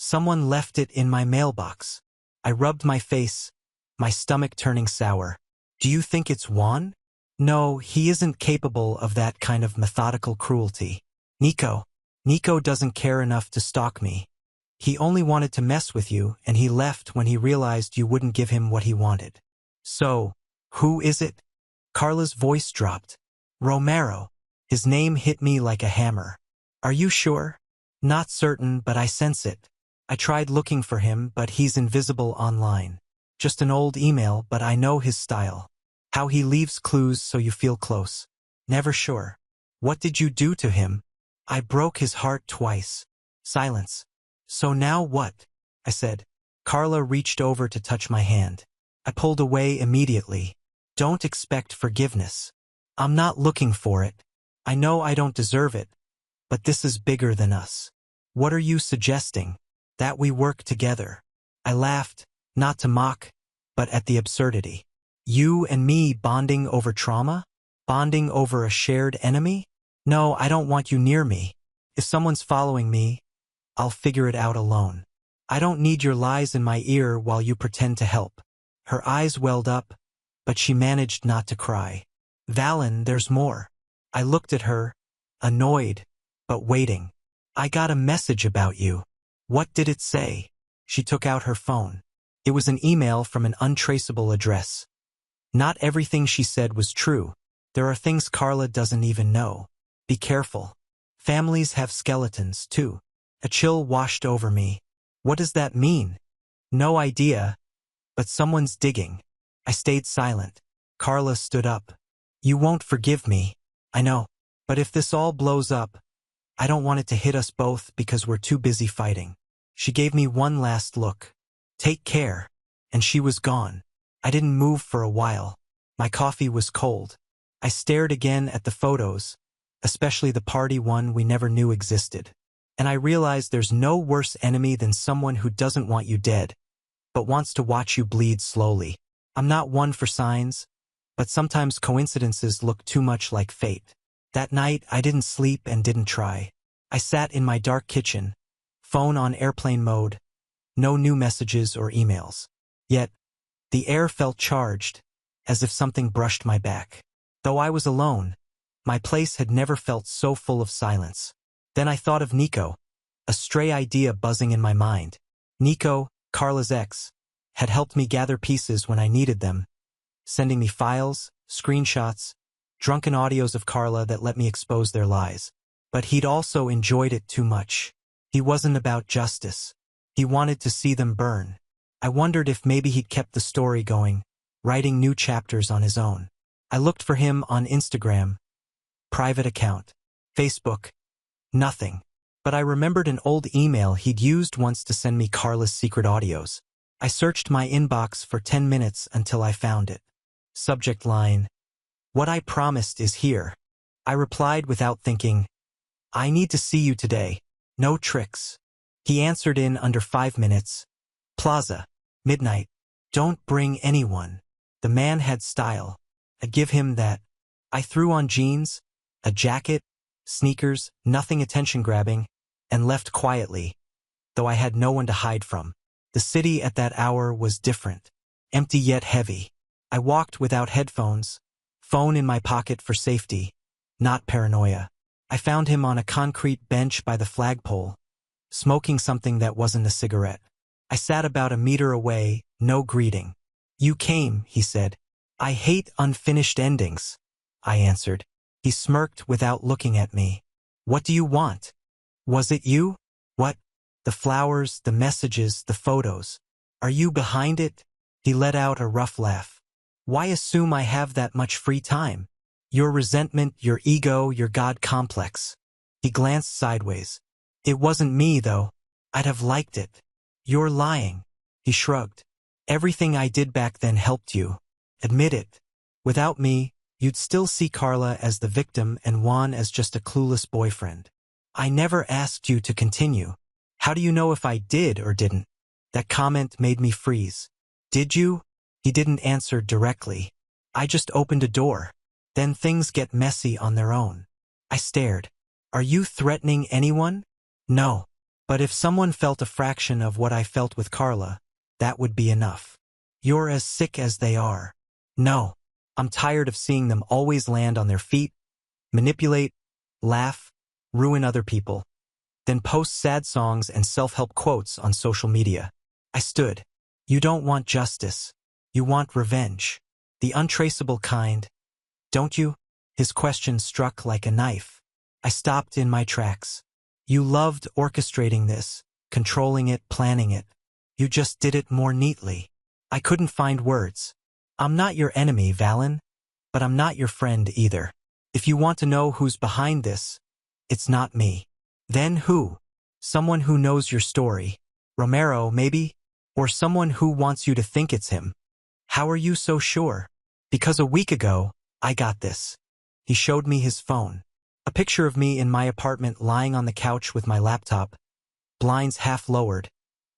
Someone left it in my mailbox. I rubbed my face, my stomach turning sour. Do you think it's Juan? No, he isn't capable of that kind of methodical cruelty. Nico doesn't care enough to stalk me. He only wanted to mess with you, and he left when he realized you wouldn't give him what he wanted. So, who is it? Carla's voice dropped. Romero. His name hit me like a hammer. Are you sure? Not certain, but I sense it. I tried looking for him, but he's invisible online. Just an old email, but I know his style. How he leaves clues so you feel close. Never sure. What did you do to him? I broke his heart twice. Silence. So now what? I said. Carla reached over to touch my hand. I pulled away immediately. Don't expect forgiveness. I'm not looking for it. I know I don't deserve it. But this is bigger than us. What are you suggesting? That we work together. I laughed, not to mock, but at the absurdity. You and me bonding over trauma? Bonding over a shared enemy? No, I don't want you near me. If someone's following me, I'll figure it out alone. I don't need your lies in my ear while you pretend to help. Her eyes welled up, but she managed not to cry. Valen, there's more. I looked at her, annoyed, but waiting. I got a message about you. What did it say? She took out her phone. It was an email from an untraceable address. Not everything she said was true. There are things Carla doesn't even know. Be careful. Families have skeletons, too. A chill washed over me. What does that mean? No idea, but someone's digging. I stayed silent. Carla stood up. You won't forgive me. I know. But if this all blows up, I don't want it to hit us both because we're too busy fighting. She gave me one last look. Take care. And she was gone. I didn't move for a while. My coffee was cold. I stared again at the photos, especially the party one we never knew existed. And I realized there's no worse enemy than someone who doesn't want you dead, but wants to watch you bleed slowly. I'm not one for signs, but sometimes coincidences look too much like fate. That night, I didn't sleep and didn't try. I sat in my dark kitchen, phone on airplane mode, no new messages or emails. Yet, the air felt charged, as if something brushed my back. Though I was alone, my place had never felt so full of silence. Then I thought of Nico, a stray idea buzzing in my mind. Nico, Carla's ex, had helped me gather pieces when I needed them, sending me files, screenshots, drunken audios of Carla that let me expose their lies. But he'd also enjoyed it too much. He wasn't about justice. He wanted to see them burn. I wondered if maybe he'd kept the story going, writing new chapters on his own. I looked for him on Instagram, private account, Facebook, nothing. But I remembered an old email he'd used once to send me Carla's secret audios. I searched my inbox for 10 minutes until I found it. Subject line, "What I promised is here." I replied without thinking, "I need to see you today. No tricks." He answered in under 5 minutes. Plaza, midnight. Don't bring anyone. The man had style. I'd give him that. I threw on jeans, a jacket, sneakers, nothing attention-grabbing, and left quietly, though I had no one to hide from. The city at that hour was different, empty yet heavy. I walked without headphones, phone in my pocket for safety, not paranoia. I found him on a concrete bench by the flagpole, smoking something that wasn't a cigarette. I sat about a meter away, no greeting. You came, he said. I hate unfinished endings, I answered. He smirked without looking at me. What do you want? Was it you? What? The flowers, the messages, the photos. Are you behind it? He let out a rough laugh. Why assume I have that much free time? Your resentment, your ego, your God complex. He glanced sideways. It wasn't me, though. I'd have liked it. You're lying. He shrugged. Everything I did back then helped you. Admit it. Without me, you'd still see Carla as the victim and Juan as just a clueless boyfriend. I never asked you to continue. How do you know if I did or didn't? That comment made me freeze. Did you? He didn't answer directly. I just opened a door. Then things get messy on their own. I stared. Are you threatening anyone? No. But if someone felt a fraction of what I felt with Carla, that would be enough. You're as sick as they are. No. I'm tired of seeing them always land on their feet, manipulate, laugh, ruin other people, then post sad songs and self-help quotes on social media. I stood. You don't want justice. You want revenge. The untraceable kind. Don't you? His question struck like a knife. I stopped in my tracks. You loved orchestrating this, controlling it, planning it. You just did it more neatly. I couldn't find words. I'm not your enemy, Valen, but I'm not your friend either. If you want to know who's behind this, it's not me. Then who? Someone who knows your story. Romero, maybe? Or someone who wants you to think it's him. How are you so sure? Because a week ago, I got this. He showed me his phone. A picture of me in my apartment lying on the couch with my laptop, blinds half lowered,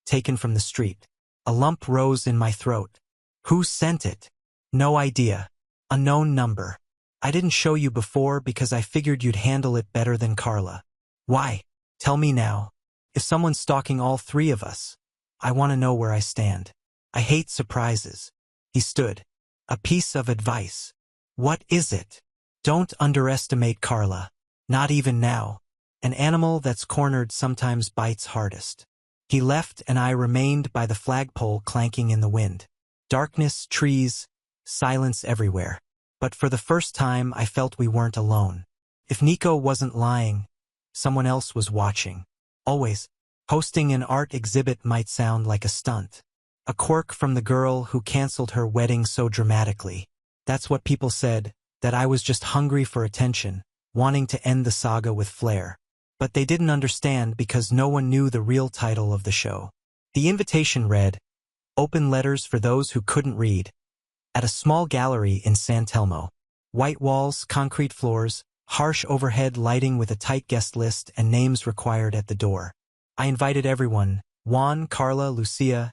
taken from the street. A lump rose in my throat. Who sent it? No idea. Unknown number. I didn't show you before because I figured you'd handle it better than Carla. Why? Tell me now. If someone's stalking all three of us, I want to know where I stand. I hate surprises. He stood. A piece of advice. What is it? Don't underestimate Carla. Not even now. An animal that's cornered sometimes bites hardest. He left and I remained by the flagpole clanking in the wind. Darkness, trees, silence everywhere. But for the first time I felt we weren't alone. If Nico wasn't lying, someone else was watching. Always. Hosting an art exhibit might sound like a stunt. A quirk from the girl who canceled her wedding so dramatically. That's what people said, that I was just hungry for attention, wanting to end the saga with flair. But they didn't understand because no one knew the real title of the show. The invitation read, Open Letters for Those Who Couldn't Read, at a small gallery in San Telmo. White walls, concrete floors, harsh overhead lighting with a tight guest list and names required at the door. I invited everyone, Juan, Carla, Lucia,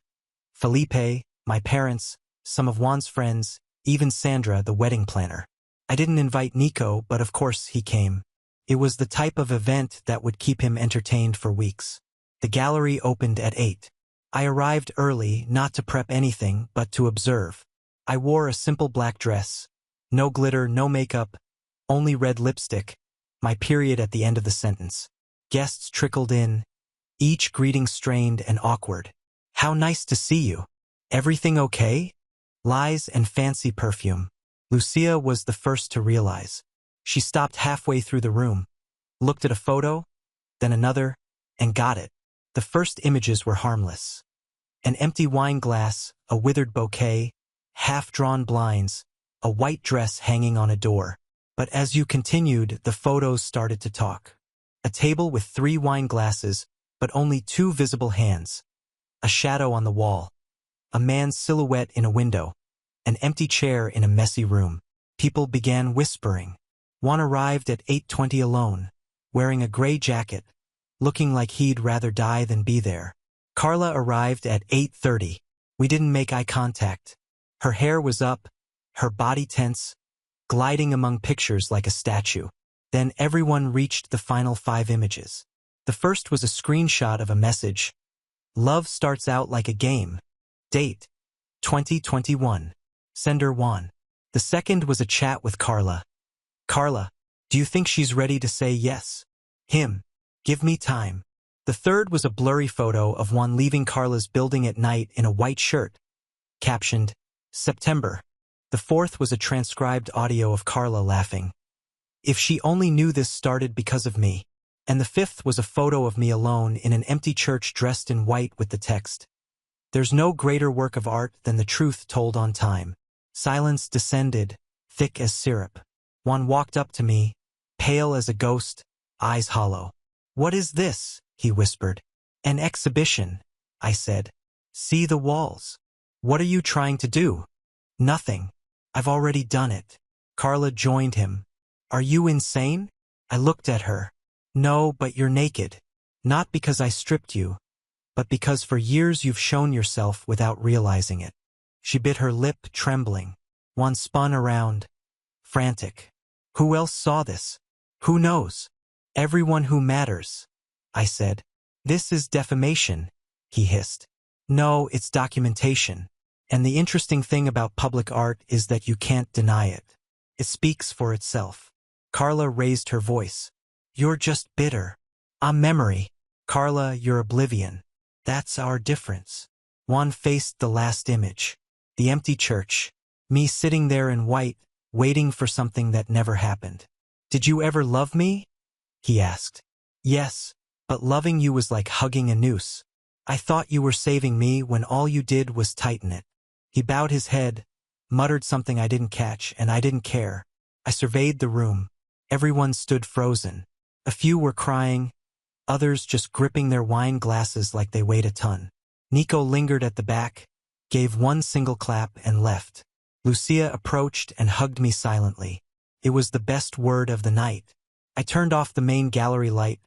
Felipe, my parents, some of Juan's friends, even Sandra, the wedding planner. I didn't invite Nico, but of course he came. It was the type of event that would keep him entertained for weeks. The gallery opened at 8. I arrived early, not to prep anything, but to observe. I wore a simple black dress. No glitter, no makeup, only red lipstick, my period at the end of the sentence. Guests trickled in, each greeting strained and awkward. How nice to see you. Everything okay? Lies and fancy perfume. Lucia was the first to realize. She stopped halfway through the room, looked at a photo, then another, and got it. The first images were harmless. An empty wine glass, a withered bouquet, half-drawn blinds, a white dress hanging on a door. But as you continued, the photos started to talk. A table with 3 wine glasses, but only 2 visible hands. A shadow on the wall. A man's silhouette in a window. An empty chair in a messy room. People began whispering. Juan arrived at 8:20 alone, wearing a gray jacket, looking like he'd rather die than be there. Carla arrived at 8:30. We didn't make eye contact. Her hair was up, her body tense, gliding among pictures like a statue. Then everyone reached the final 5 images. The first was a screenshot of a message. Love starts out like a game. Date, 2021. Sender Juan. The second was a chat with Carla. Carla, do you think she's ready to say yes? Him. Give me time. The third was a blurry photo of one leaving Carla's building at night in a white shirt, captioned, September. The fourth was a transcribed audio of Carla laughing. If she only knew this started because of me. And the fifth was a photo of me alone in an empty church dressed in white with the text, There's no greater work of art than the truth told on time. Silence descended, thick as syrup. One walked up to me, pale as a ghost, eyes hollow. What is this? He whispered. An exhibition, I said. See the walls. What are you trying to do? Nothing. I've already done it. Carla joined him. Are you insane? I looked at her. No, but you're naked. Not because I stripped you, but because for years you've shown yourself without realizing it. She bit her lip, trembling. One spun around, frantic. Who else saw this? Who knows? Everyone who matters, I said. This is defamation, he hissed. No, it's documentation. And the interesting thing about public art is that you can't deny it. It speaks for itself. Carla raised her voice. You're just bitter. I'm memory. Carla, you're oblivion. That's our difference. One faced the last image. The empty church. Me sitting there in white, waiting for something that never happened. Did you ever love me? He asked. Yes, but loving you was like hugging a noose. I thought you were saving me when all you did was tighten it. He bowed his head, muttered something I didn't catch, and I didn't care. I surveyed the room. Everyone stood frozen. A few were crying, others just gripping their wine glasses like they weighed a ton. Nico lingered at the back, gave one single clap and left. Lucia approached and hugged me silently. It was the best word of the night. I turned off the main gallery light,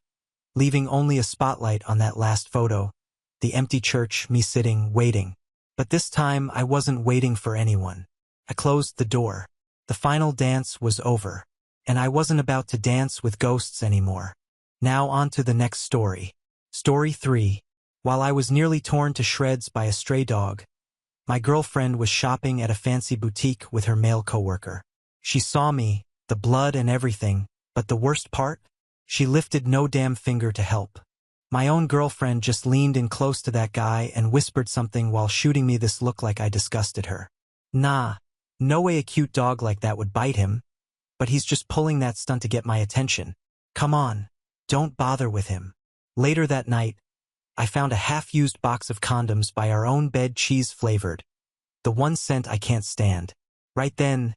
leaving only a spotlight on that last photo, the empty church, me sitting, waiting. But this time I wasn't waiting for anyone. I closed the door. The final dance was over, and I wasn't about to dance with ghosts anymore. Now on to the next story. Story 3. While I was nearly torn to shreds by a stray dog, my girlfriend was shopping at a fancy boutique with her male coworker. She saw me, the blood and everything, but the worst part? She lifted no damn finger to help. My own girlfriend just leaned in close to that guy and whispered something while shooting me this look like I disgusted her. Nah, no way a cute dog like that would bite him, but he's just pulling that stunt to get my attention. Come on, don't bother with him. Later that night, I found a half-used box of condoms by our own bed, cheese-flavored. The one scent I can't stand. Right then,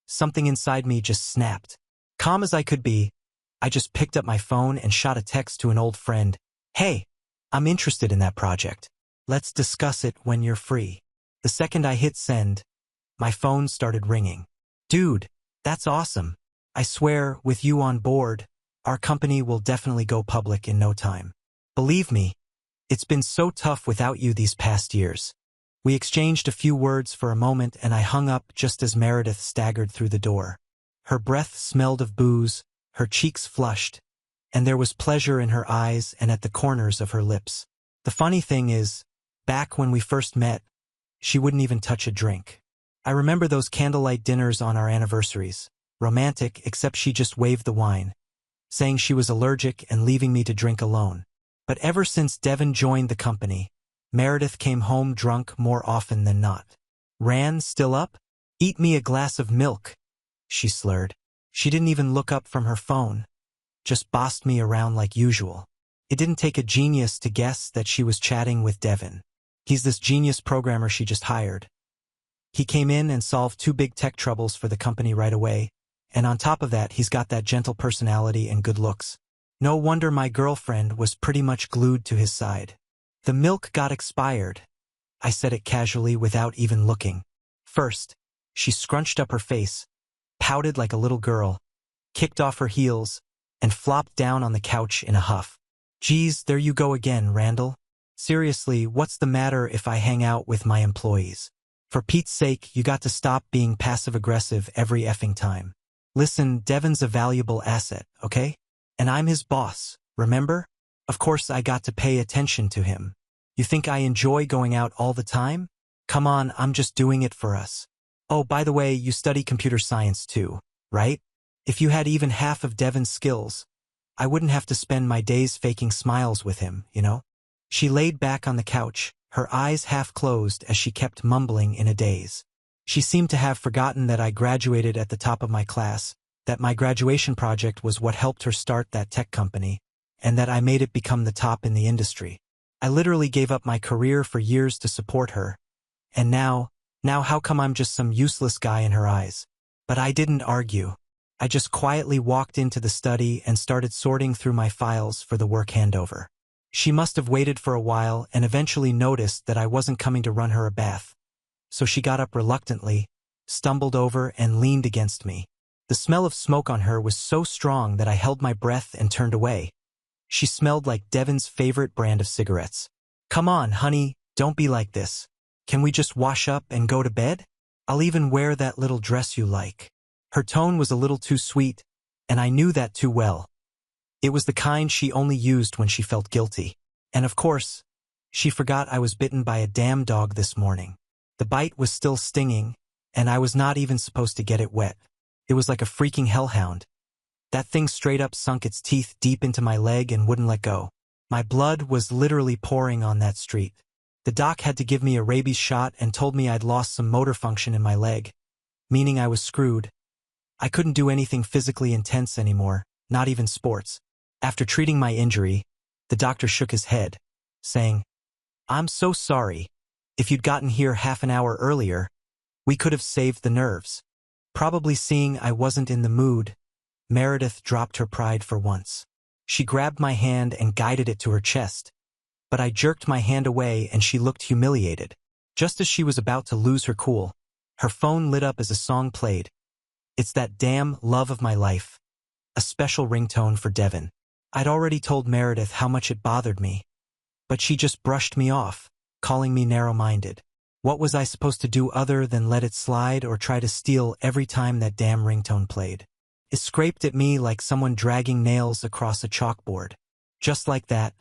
something inside me just snapped. Calm as I could be, I just picked up my phone and shot a text to an old friend. Hey, I'm interested in that project. Let's discuss it when you're free. The second I hit send, my phone started ringing. Dude, that's awesome. I swear, with you on board, our company will definitely go public in no time. Believe me, it's been so tough without you these past years. We exchanged a few words for a moment and I hung up just as Meredith staggered through the door. Her breath smelled of booze, her cheeks flushed, and there was pleasure in her eyes and at the corners of her lips. The funny thing is, back when we first met, she wouldn't even touch a drink. I remember those candlelight dinners on our anniversaries, romantic except she just waved the wine, saying she was allergic and leaving me to drink alone. But ever since Devin joined the company, Meredith came home drunk more often than not. Ran still up? Eat me a glass of milk, she slurred. She didn't even look up from her phone, just bossed me around like usual. It didn't take a genius to guess that she was chatting with Devin. He's this genius programmer she just hired. He came in and solved 2 big tech troubles for the company right away, and on top of that he's got that gentle personality and good looks. No wonder my girlfriend was pretty much glued to his side. The milk got expired. I said it casually without even looking. First, she scrunched up her face, pouted like a little girl, kicked off her heels, and flopped down on the couch in a huff. Geez, there you go again, Randall. Seriously, what's the matter if I hang out with my employees? For Pete's sake, you got to stop being passive-aggressive every effing time. Listen, Devin's a valuable asset, okay? And I'm his boss, remember? Of course I got to pay attention to him. You think I enjoy going out all the time? Come on, I'm just doing it for us. Oh, by the way, you study computer science too, right? If you had even half of Devin's skills, I wouldn't have to spend my days faking smiles with him, you know? She laid back on the couch, her eyes half closed as she kept mumbling in a daze. She seemed to have forgotten that I graduated at the top of my class, that my graduation project was what helped her start that tech company, and that I made it become the top in the industry. I literally gave up my career for years to support her, and now how come I'm just some useless guy in her eyes? But I didn't argue. I just quietly walked into the study and started sorting through my files for the work handover. She must have waited for a while and eventually noticed that I wasn't coming to run her a bath. So she got up reluctantly, stumbled over, and leaned against me. The smell of smoke on her was so strong that I held my breath and turned away. She smelled like Devin's favorite brand of cigarettes. "Come on, honey, don't be like this. Can we just wash up and go to bed? I'll even wear that little dress you like." Her tone was a little too sweet, and I knew that too well. It was the kind she only used when she felt guilty. And of course, she forgot I was bitten by a damn dog this morning. The bite was still stinging, and I was not even supposed to get it wet. It was like a freaking hellhound. That thing straight up sunk its teeth deep into my leg and wouldn't let go. My blood was literally pouring on that street. The doc had to give me a rabies shot and told me I'd lost some motor function in my leg, meaning I was screwed. I couldn't do anything physically intense anymore, not even sports. After treating my injury, the doctor shook his head, saying, "I'm so sorry. If you'd gotten here half an hour earlier, we could have saved the nerves." Probably seeing I wasn't in the mood, Meredith dropped her pride for once. She grabbed my hand and guided it to her chest, but I jerked my hand away and she looked humiliated. Just as she was about to lose her cool, her phone lit up as a song played. It's that damn Love of My Life, a special ringtone for Devin. I'd already told Meredith how much it bothered me, but she just brushed me off, calling me narrow-minded. What was I supposed to do other than let it slide or try to steal every time that damn ringtone played? It scraped at me like someone dragging nails across a chalkboard. Just like that,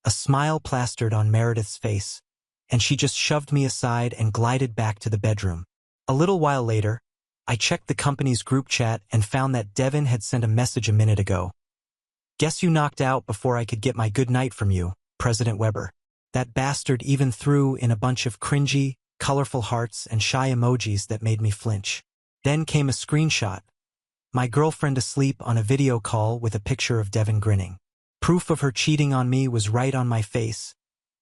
a smile plastered on Meredith's face, and she just shoved me aside and glided back to the bedroom. A little while later, I checked the company's group chat and found that Devin had sent a message a minute ago. "Guess you knocked out before I could get my good night from you, President Weber." That bastard even threw in a bunch of cringy, colorful hearts and shy emojis that made me flinch. Then came a screenshot. My girlfriend asleep on a video call with a picture of Devin grinning. Proof of her cheating on me was right on my face,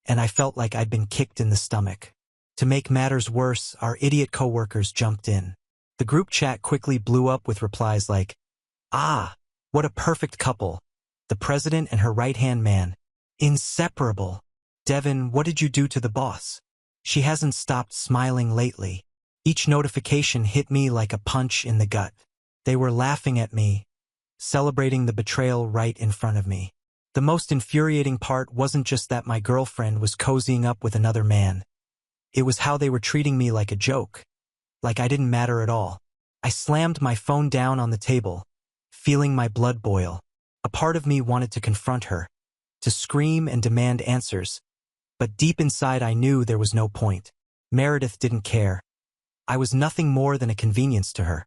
and I felt like I'd been kicked in the stomach. To make matters worse, our idiot coworkers jumped in. The group chat quickly blew up with replies like, "Ah, what a perfect couple. The president and her right-hand man. Inseparable. Devin, what did you do to the boss? She hasn't stopped smiling lately." Each notification hit me like a punch in the gut. They were laughing at me, celebrating the betrayal right in front of me. The most infuriating part wasn't just that my girlfriend was cozying up with another man. It was how they were treating me like a joke, like I didn't matter at all. I slammed my phone down on the table, feeling my blood boil. A part of me wanted to confront her, to scream and demand answers, but deep inside I knew there was no point. Meredith didn't care. I was nothing more than a convenience to her,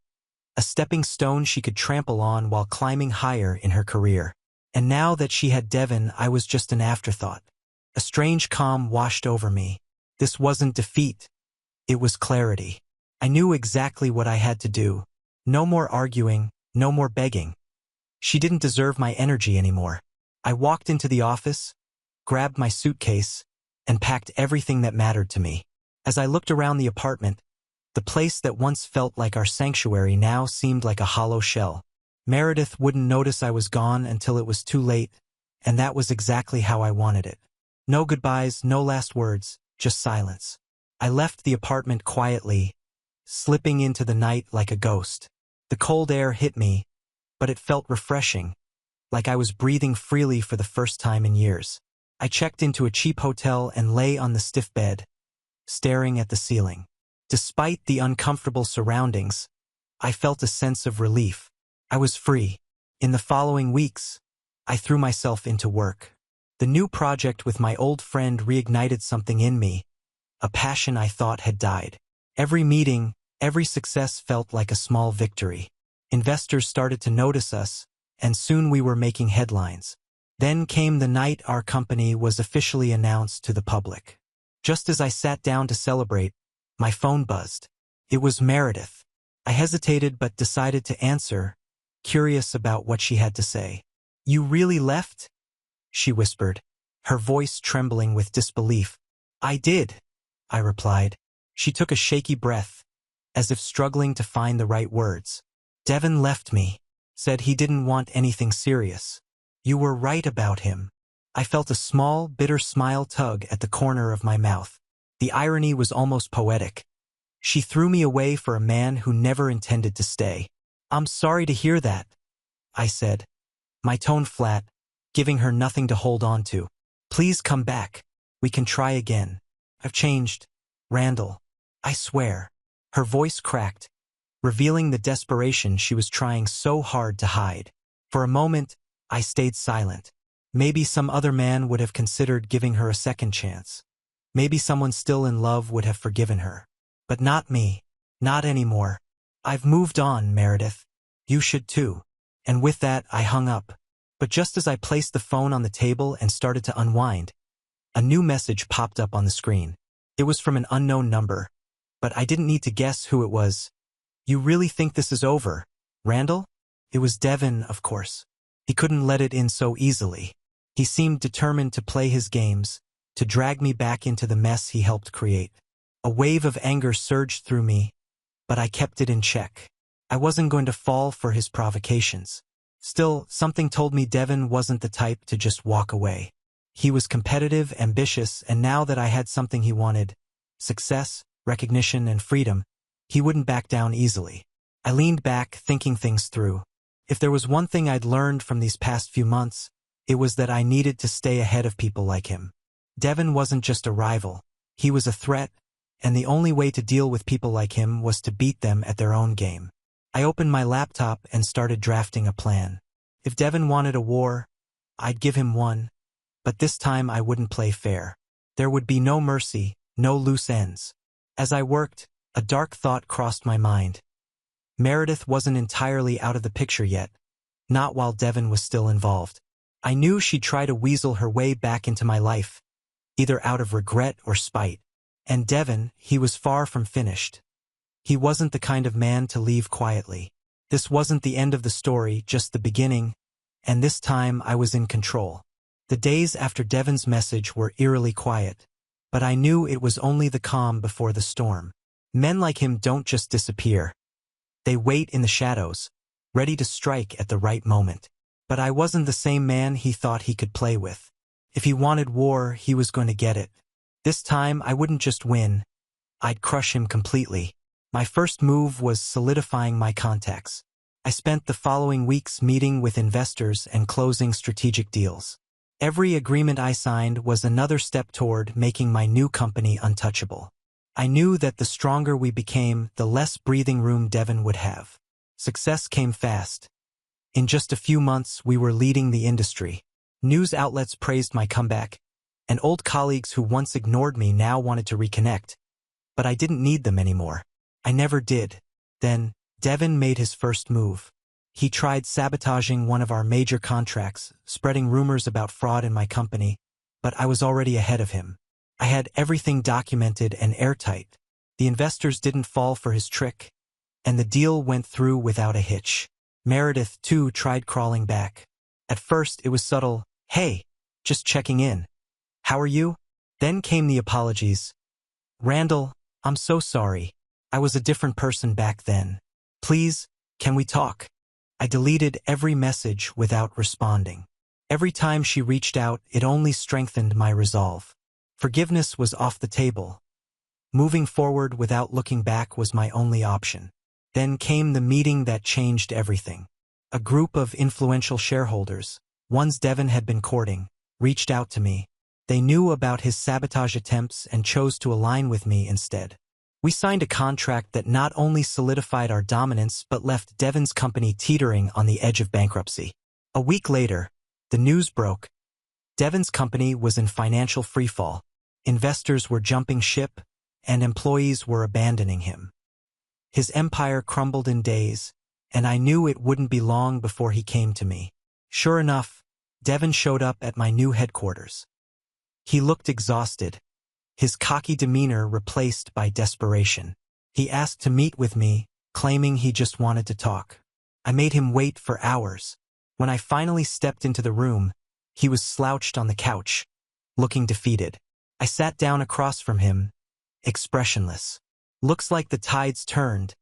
a stepping stone she could trample on while climbing higher in her career. And now that she had Devin, I was just an afterthought. A strange calm washed over me. This wasn't defeat. It was clarity. I knew exactly what I had to do. No more arguing, no more begging. She didn't deserve my energy anymore. I walked into the office, grabbed my suitcase, and packed everything that mattered to me. As I looked around the apartment, the place that once felt like our sanctuary now seemed like a hollow shell. Meredith wouldn't notice I was gone until it was too late, and that was exactly how I wanted it. No goodbyes, no last words, just silence. I left the apartment quietly, slipping into the night like a ghost. The cold air hit me, but it felt refreshing, like I was breathing freely for the first time in years. I checked into a cheap hotel and lay on the stiff bed, staring at the ceiling. Despite the uncomfortable surroundings, I felt a sense of relief. I was free. In the following weeks, I threw myself into work. The new project with my old friend reignited something in me, a passion I thought had died. Every meeting, every success felt like a small victory. Investors started to notice us, and soon we were making headlines. Then came the night our company was officially announced to the public. Just as I sat down to celebrate, my phone buzzed. It was Meredith. I hesitated but decided to answer, curious about what she had to say. "You really left?" she whispered, her voice trembling with disbelief. "I did," I replied. She took a shaky breath, as if struggling to find the right words. "Devin left me. Said he didn't want anything serious." "You were right about him." I felt a small, bitter smile tug at the corner of my mouth. The irony was almost poetic. She threw me away for a man who never intended to stay. "I'm sorry to hear that," I said, my tone flat, giving her nothing to hold on to. "Please come back. We can try again. I've changed, Randall. I swear." Her voice cracked, revealing the desperation she was trying so hard to hide. For a moment, I stayed silent. Maybe some other man would have considered giving her a second chance. Maybe someone still in love would have forgiven her. But not me. Not anymore. "I've moved on, Meredith. You should too." And with that, I hung up. But just as I placed the phone on the table and started to unwind, a new message popped up on the screen. It was from an unknown number, but I didn't need to guess who it was. "You really think this is over, Randall?" It was Devin, of course. He couldn't let it in so easily. He seemed determined to play his games, to drag me back into the mess he helped create. A wave of anger surged through me, but I kept it in check. I wasn't going to fall for his provocations. Still, something told me Devin wasn't the type to just walk away. He was competitive, ambitious, and now that I had something he wanted, success, recognition, and freedom, he wouldn't back down easily. I leaned back, thinking things through. If there was one thing I'd learned from these past few months, it was that I needed to stay ahead of people like him. Devin wasn't just a rival. He was a threat, and the only way to deal with people like him was to beat them at their own game. I opened my laptop and started drafting a plan. If Devin wanted a war, I'd give him one, but this time I wouldn't play fair. There would be no mercy, no loose ends. As I worked, a dark thought crossed my mind. Meredith wasn't entirely out of the picture yet, not while Devin was still involved. I knew she'd try to weasel her way back into my life, either out of regret or spite. And Devin, he was far from finished. He wasn't the kind of man to leave quietly. This wasn't the end of the story, just the beginning, and this time I was in control. The days after Devin's message were eerily quiet, but I knew it was only the calm before the storm. Men like him don't just disappear. They wait in the shadows, ready to strike at the right moment. But I wasn't the same man he thought he could play with. If he wanted war, he was going to get it. This time, I wouldn't just win. I'd crush him completely. My first move was solidifying my contacts. I spent the following weeks meeting with investors and closing strategic deals. Every agreement I signed was another step toward making my new company untouchable. I knew that the stronger we became, the less breathing room Devin would have. Success came fast. In just a few months, we were leading the industry. News outlets praised my comeback, and old colleagues who once ignored me now wanted to reconnect. But I didn't need them anymore. I never did. Then, Devin made his first move. He tried sabotaging one of our major contracts, spreading rumors about fraud in my company, but I was already ahead of him. I had everything documented and airtight. The investors didn't fall for his trick, and the deal went through without a hitch. Meredith, too, tried crawling back. At first, it was subtle, "Hey, just checking in. How are you?" Then came the apologies. "Randall, I'm so sorry. I was a different person back then. Please, can we talk?" I deleted every message without responding. Every time she reached out, it only strengthened my resolve. Forgiveness was off the table. Moving forward without looking back was my only option. Then came the meeting that changed everything. A group of influential shareholders, ones Devin had been courting, reached out to me. They knew about his sabotage attempts and chose to align with me instead. We signed a contract that not only solidified our dominance but left Devin's company teetering on the edge of bankruptcy. A week later, the news broke. Devin's company was in financial freefall. Investors were jumping ship, and employees were abandoning him. His empire crumbled in days, and I knew it wouldn't be long before he came to me. Sure enough, Devin showed up at my new headquarters. He looked exhausted, his cocky demeanor replaced by desperation. He asked to meet with me, claiming he just wanted to talk. I made him wait for hours. When I finally stepped into the room, he was slouched on the couch, looking defeated. I sat down across from him, expressionless. "Looks like the tide's turned.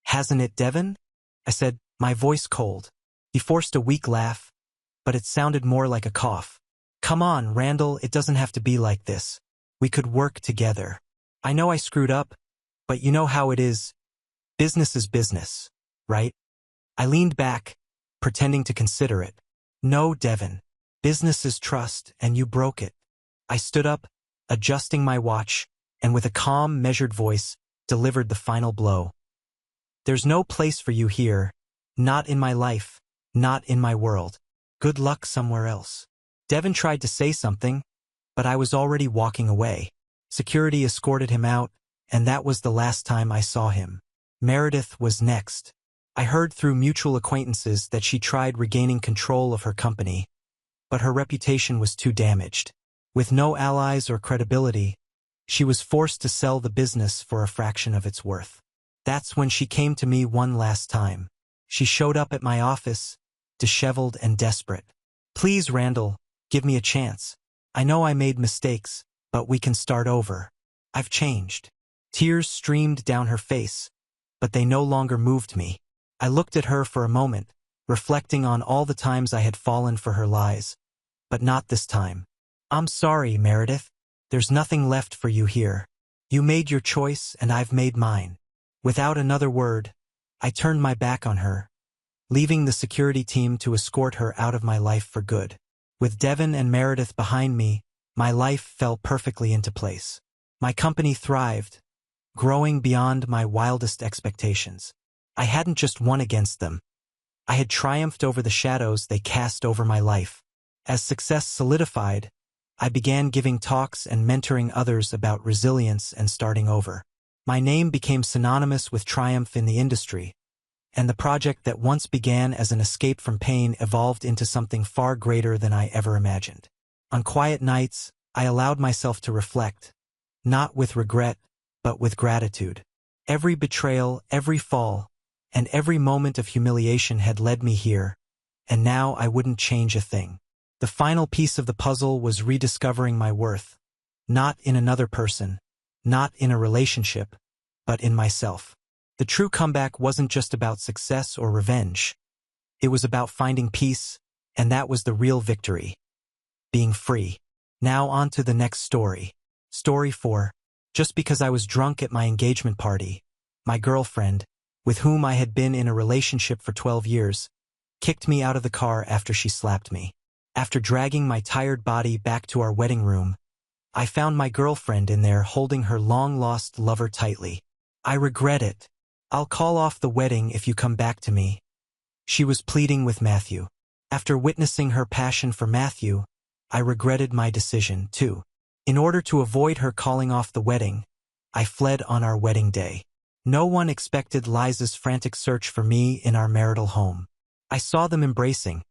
Hasn't it, Devin?" I said, my voice cold. He forced a weak laugh, but it sounded more like a cough. "Come on, Randall, it doesn't have to be like this. We could work together. I know I screwed up, but you know how it is. Business is business, right?" I leaned back, pretending to consider it. "No, Devin. Business is trust, and you broke it." I stood up, adjusting my watch, and with a calm, measured voice, delivered the final blow. "There's no place for you here. Not in my life. Not in my world. Good luck somewhere else." Devin tried to say something, but I was already walking away. Security escorted him out, and that was the last time I saw him. Meredith was next. I heard through mutual acquaintances that she tried regaining control of her company, but her reputation was too damaged. With no allies or credibility, she was forced to sell the business for a fraction of its worth. That's when she came to me one last time. She showed up at my office, disheveled and desperate. "Please, Randall, give me a chance. I know I made mistakes, but we can start over. I've changed." Tears streamed down her face, but they no longer moved me. I looked at her for a moment, reflecting on all the times I had fallen for her lies. But not this time. "I'm sorry, Meredith. There's nothing left for you here. You made your choice and I've made mine." Without another word, I turned my back on her, leaving the security team to escort her out of my life for good. With Devin and Meredith behind me, my life fell perfectly into place. My company thrived, growing beyond my wildest expectations. I hadn't just won against them. I had triumphed over the shadows they cast over my life. As success solidified, I began giving talks and mentoring others about resilience and starting over. My name became synonymous with triumph in the industry, and the project that once began as an escape from pain evolved into something far greater than I ever imagined. On quiet nights, I allowed myself to reflect, not with regret, but with gratitude. Every betrayal, every fall, and every moment of humiliation had led me here, and now I wouldn't change a thing. The final piece of the puzzle was rediscovering my worth, not in another person, not in a relationship, but in myself. The true comeback wasn't just about success or revenge. It was about finding peace, and that was the real victory. Being free. Now on to the next story. Story 4. Just because I was drunk at my engagement party, my girlfriend, with whom I had been in a relationship for 12 years, kicked me out of the car after she slapped me. After dragging my tired body back to our wedding room, I found my girlfriend in there holding her long-lost lover tightly. "I regret it. I'll call off the wedding if you come back to me," she was pleading with Matthew. After witnessing her passion for Matthew, I regretted my decision, too. In order to avoid her calling off the wedding, I fled on our wedding day. No one expected Liza's frantic search for me in our marital home. I saw them embracing.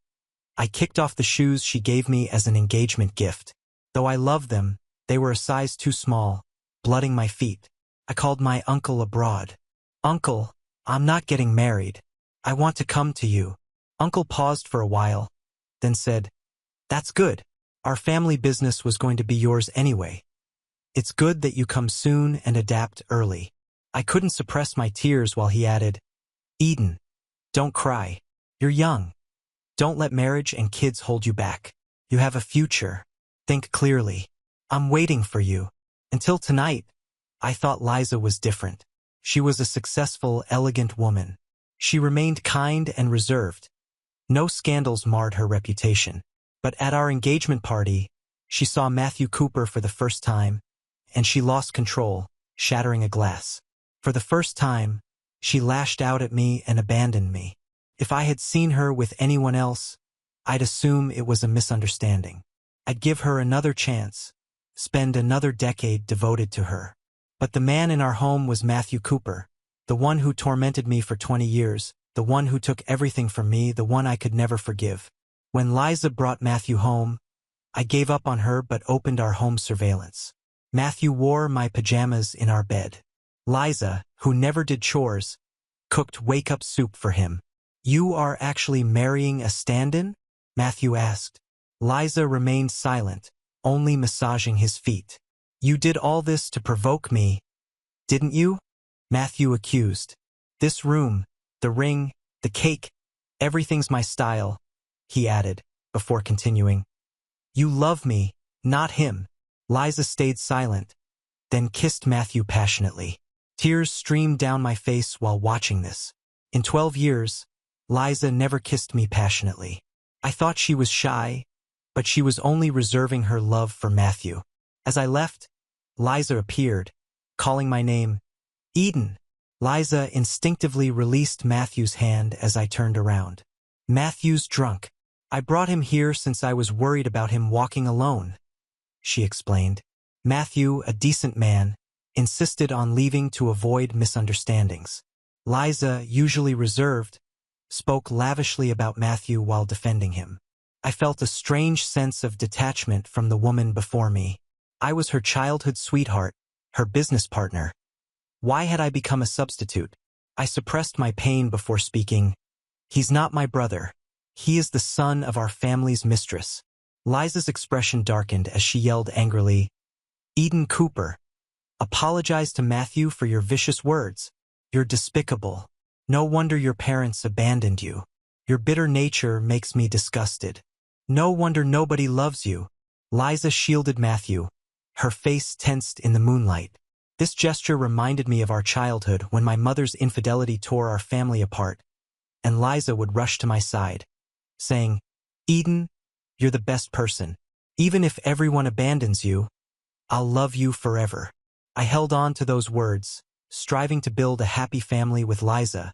I kicked off the shoes she gave me as an engagement gift. Though I loved them, they were a size too small, blooding my feet. I called my uncle abroad. "Uncle, I'm not getting married. I want to come to you." Uncle paused for a while, then said, "That's good. Our family business was going to be yours anyway. It's good that you come soon and adapt early." I couldn't suppress my tears while he added, "Eden, don't cry. You're young. Don't let marriage and kids hold you back. You have a future. Think clearly. I'm waiting for you." Until tonight, I thought Liza was different. She was a successful, elegant woman. She remained kind and reserved. No scandals marred her reputation. But at our engagement party, she saw Matthew Cooper for the first time, and she lost control, shattering a glass. For the first time, she lashed out at me and abandoned me. If I had seen her with anyone else, I'd assume it was a misunderstanding. I'd give her another chance, spend another decade devoted to her. But the man in our home was Matthew Cooper, the one who tormented me for 20 years, the one who took everything from me, the one I could never forgive. When Liza brought Matthew home, I gave up on her but opened our home surveillance. Matthew wore my pajamas in our bed. Liza, who never did chores, cooked wake-up soup for him. "You are actually marrying a stand-in?" Matthew asked. Liza remained silent, only massaging his feet. "You did all this to provoke me, didn't you?" Matthew accused. "This room, the ring, the cake, everything's my style," he added, before continuing. "You love me, not him." Liza stayed silent, then kissed Matthew passionately. Tears streamed down my face while watching this. In 12 years, Liza never kissed me passionately. I thought she was shy, but she was only reserving her love for Matthew. As I left, Liza appeared, calling my name, "Eden." Liza instinctively released Matthew's hand as I turned around. "Matthew's drunk. I brought him here since I was worried about him walking alone," she explained. Matthew, a decent man, insisted on leaving to avoid misunderstandings. Liza, usually reserved, spoke lavishly about Matthew while defending him. I felt a strange sense of detachment from the woman before me. I was her childhood sweetheart, her business partner. Why had I become a substitute? I suppressed my pain before speaking. "He's not my brother. He is the son of our family's mistress." Liza's expression darkened as she yelled angrily, "Eden Cooper, apologize to Matthew for your vicious words. You're despicable. No wonder your parents abandoned you. Your bitter nature makes me disgusted. No wonder nobody loves you." Liza shielded Matthew, her face tensed in the moonlight. This gesture reminded me of our childhood when my mother's infidelity tore our family apart, and Liza would rush to my side, saying, "Eden, you're the best person. Even if everyone abandons you, I'll love you forever." I held on to those words, striving to build a happy family with Liza,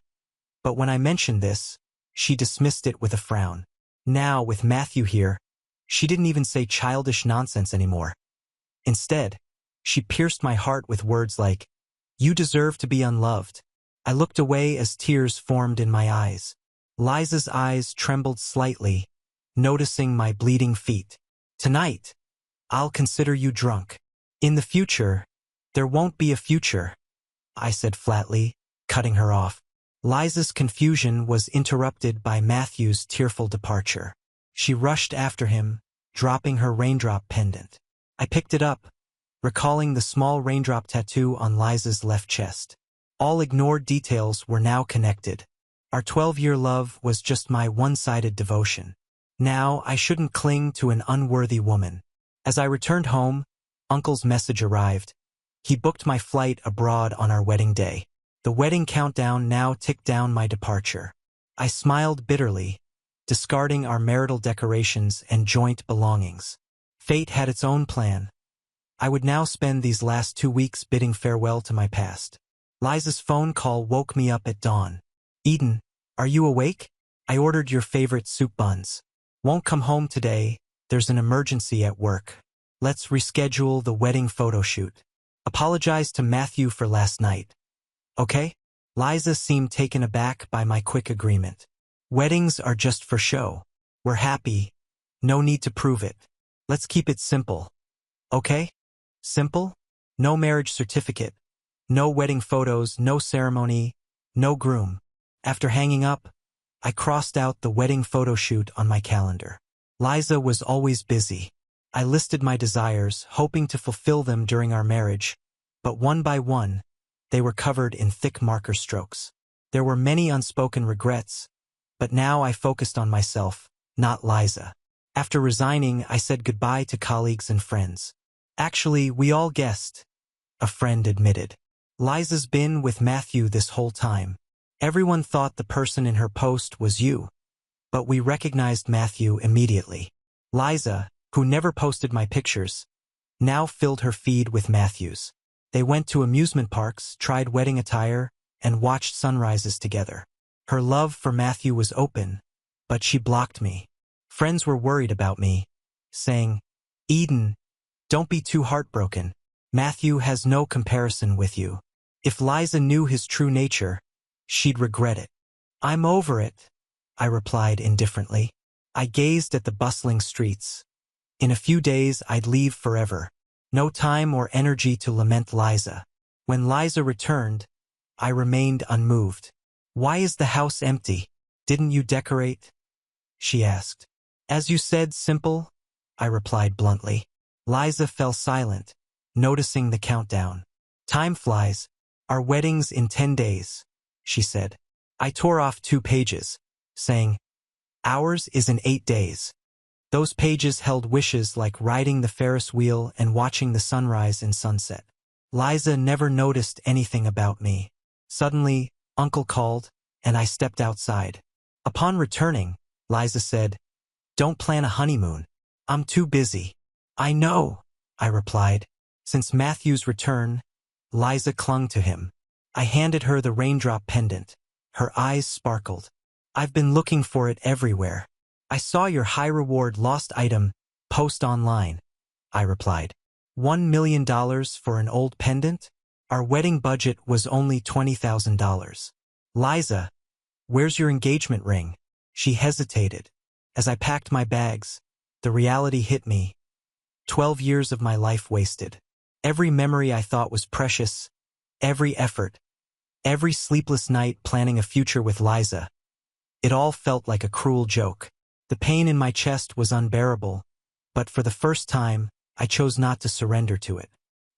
but when I mentioned this, she dismissed it with a frown. Now, with Matthew here, she didn't even say childish nonsense anymore. Instead, she pierced my heart with words like, "You deserve to be unloved." I looked away as tears formed in my eyes. Liza's eyes trembled slightly, noticing my bleeding feet. "Tonight, I'll consider you drunk. In the future, there won't be a future," I said flatly, cutting her off. Liza's confusion was interrupted by Matthew's tearful departure. She rushed after him, dropping her raindrop pendant. I picked it up, recalling the small raindrop tattoo on Liza's left chest. All ignored details were now connected. Our 12-year love was just my one-sided devotion. Now I shouldn't cling to an unworthy woman. As I returned home, Uncle's message arrived. He booked my flight abroad on our wedding day. The wedding countdown now ticked down my departure. I smiled bitterly, discarding our marital decorations and joint belongings. Fate had its own plan. I would now spend these last 2 weeks bidding farewell to my past. Liza's phone call woke me up at dawn. "Eden, are you awake? I ordered your favorite soup buns. Won't come home today. There's an emergency at work. Let's reschedule the wedding photo shoot. Apologize to Matthew for last night. Okay?" Liza seemed taken aback by my quick agreement. "Weddings are just for show. We're happy. No need to prove it. Let's keep it simple. Okay? Simple? No marriage certificate. No wedding photos, no ceremony, no groom." After hanging up, I crossed out the wedding photo shoot on my calendar. Liza was always busy. I listed my desires, hoping to fulfill them during our marriage, but one by one, they were covered in thick marker strokes. There were many unspoken regrets, but now I focused on myself, not Liza. After resigning, I said goodbye to colleagues and friends. "Actually, we all guessed," a friend admitted. "Liza's been with Matthew this whole time. Everyone thought the person in her post was you, but we recognized Matthew immediately." Liza, who never posted my pictures, now filled her feed with Matthews. They went to amusement parks, tried wedding attire, and watched sunrises together. Her love for Matthew was open, but she blocked me. Friends were worried about me, saying, "Eden, don't be too heartbroken. Matthew has no comparison with you. If Liza knew his true nature, she'd regret it." I'm over it, I replied indifferently. I gazed at the bustling streets. In a few days I'd leave forever. No time or energy to lament Liza. When Liza returned, I remained unmoved. Why is the house empty? Didn't you decorate? She asked. As you said, simple, I replied bluntly. Liza fell silent, noticing the countdown. Time flies. Our wedding's in 10 days, she said. I tore off 2 pages, saying, ours is in 8 days. Those pages held wishes like riding the Ferris wheel and watching the sunrise and sunset. Liza never noticed anything about me. Suddenly, Uncle called, and I stepped outside. Upon returning, Liza said, don't plan a honeymoon. I'm too busy. I know, I replied. Since Matthew's return, Liza clung to him. I handed her the raindrop pendant. Her eyes sparkled. I've been looking for it everywhere. I saw your high-reward lost item post online, I replied. $1 million for an old pendant? Our wedding budget was only $20,000. Liza, where's your engagement ring? She hesitated. As I packed my bags, the reality hit me. 12 years of my life wasted. Every memory I thought was precious, every effort, every sleepless night planning a future with Liza. It all felt like a cruel joke. The pain in my chest was unbearable, but for the first time, I chose not to surrender to it.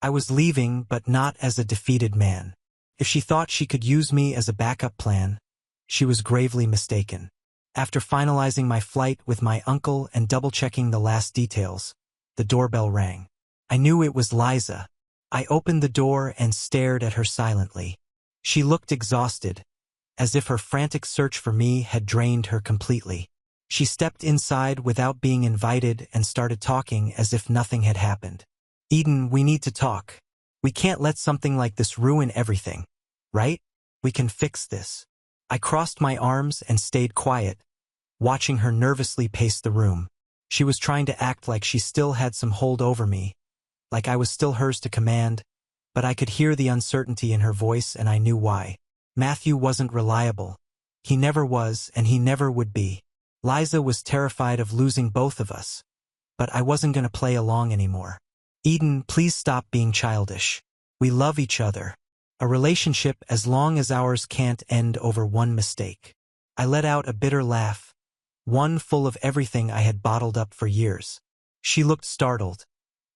I was leaving, but not as a defeated man. If she thought she could use me as a backup plan, she was gravely mistaken. After finalizing my flight with my uncle and double-checking the last details, the doorbell rang. I knew it was Liza. I opened the door and stared at her silently. She looked exhausted, as if her frantic search for me had drained her completely. She stepped inside without being invited and started talking as if nothing had happened. Eden, we need to talk. We can't let something like this ruin everything, right? We can fix this. I crossed my arms and stayed quiet, watching her nervously pace the room. She was trying to act like she still had some hold over me, like I was still hers to command, but I could hear the uncertainty in her voice and I knew why. Matthew wasn't reliable. He never was and he never would be. Liza was terrified of losing both of us, but I wasn't going to play along anymore. Eden, please stop being childish. We love each other. A relationship as long as ours can't end over one mistake. I let out a bitter laugh, one full of everything I had bottled up for years. She looked startled.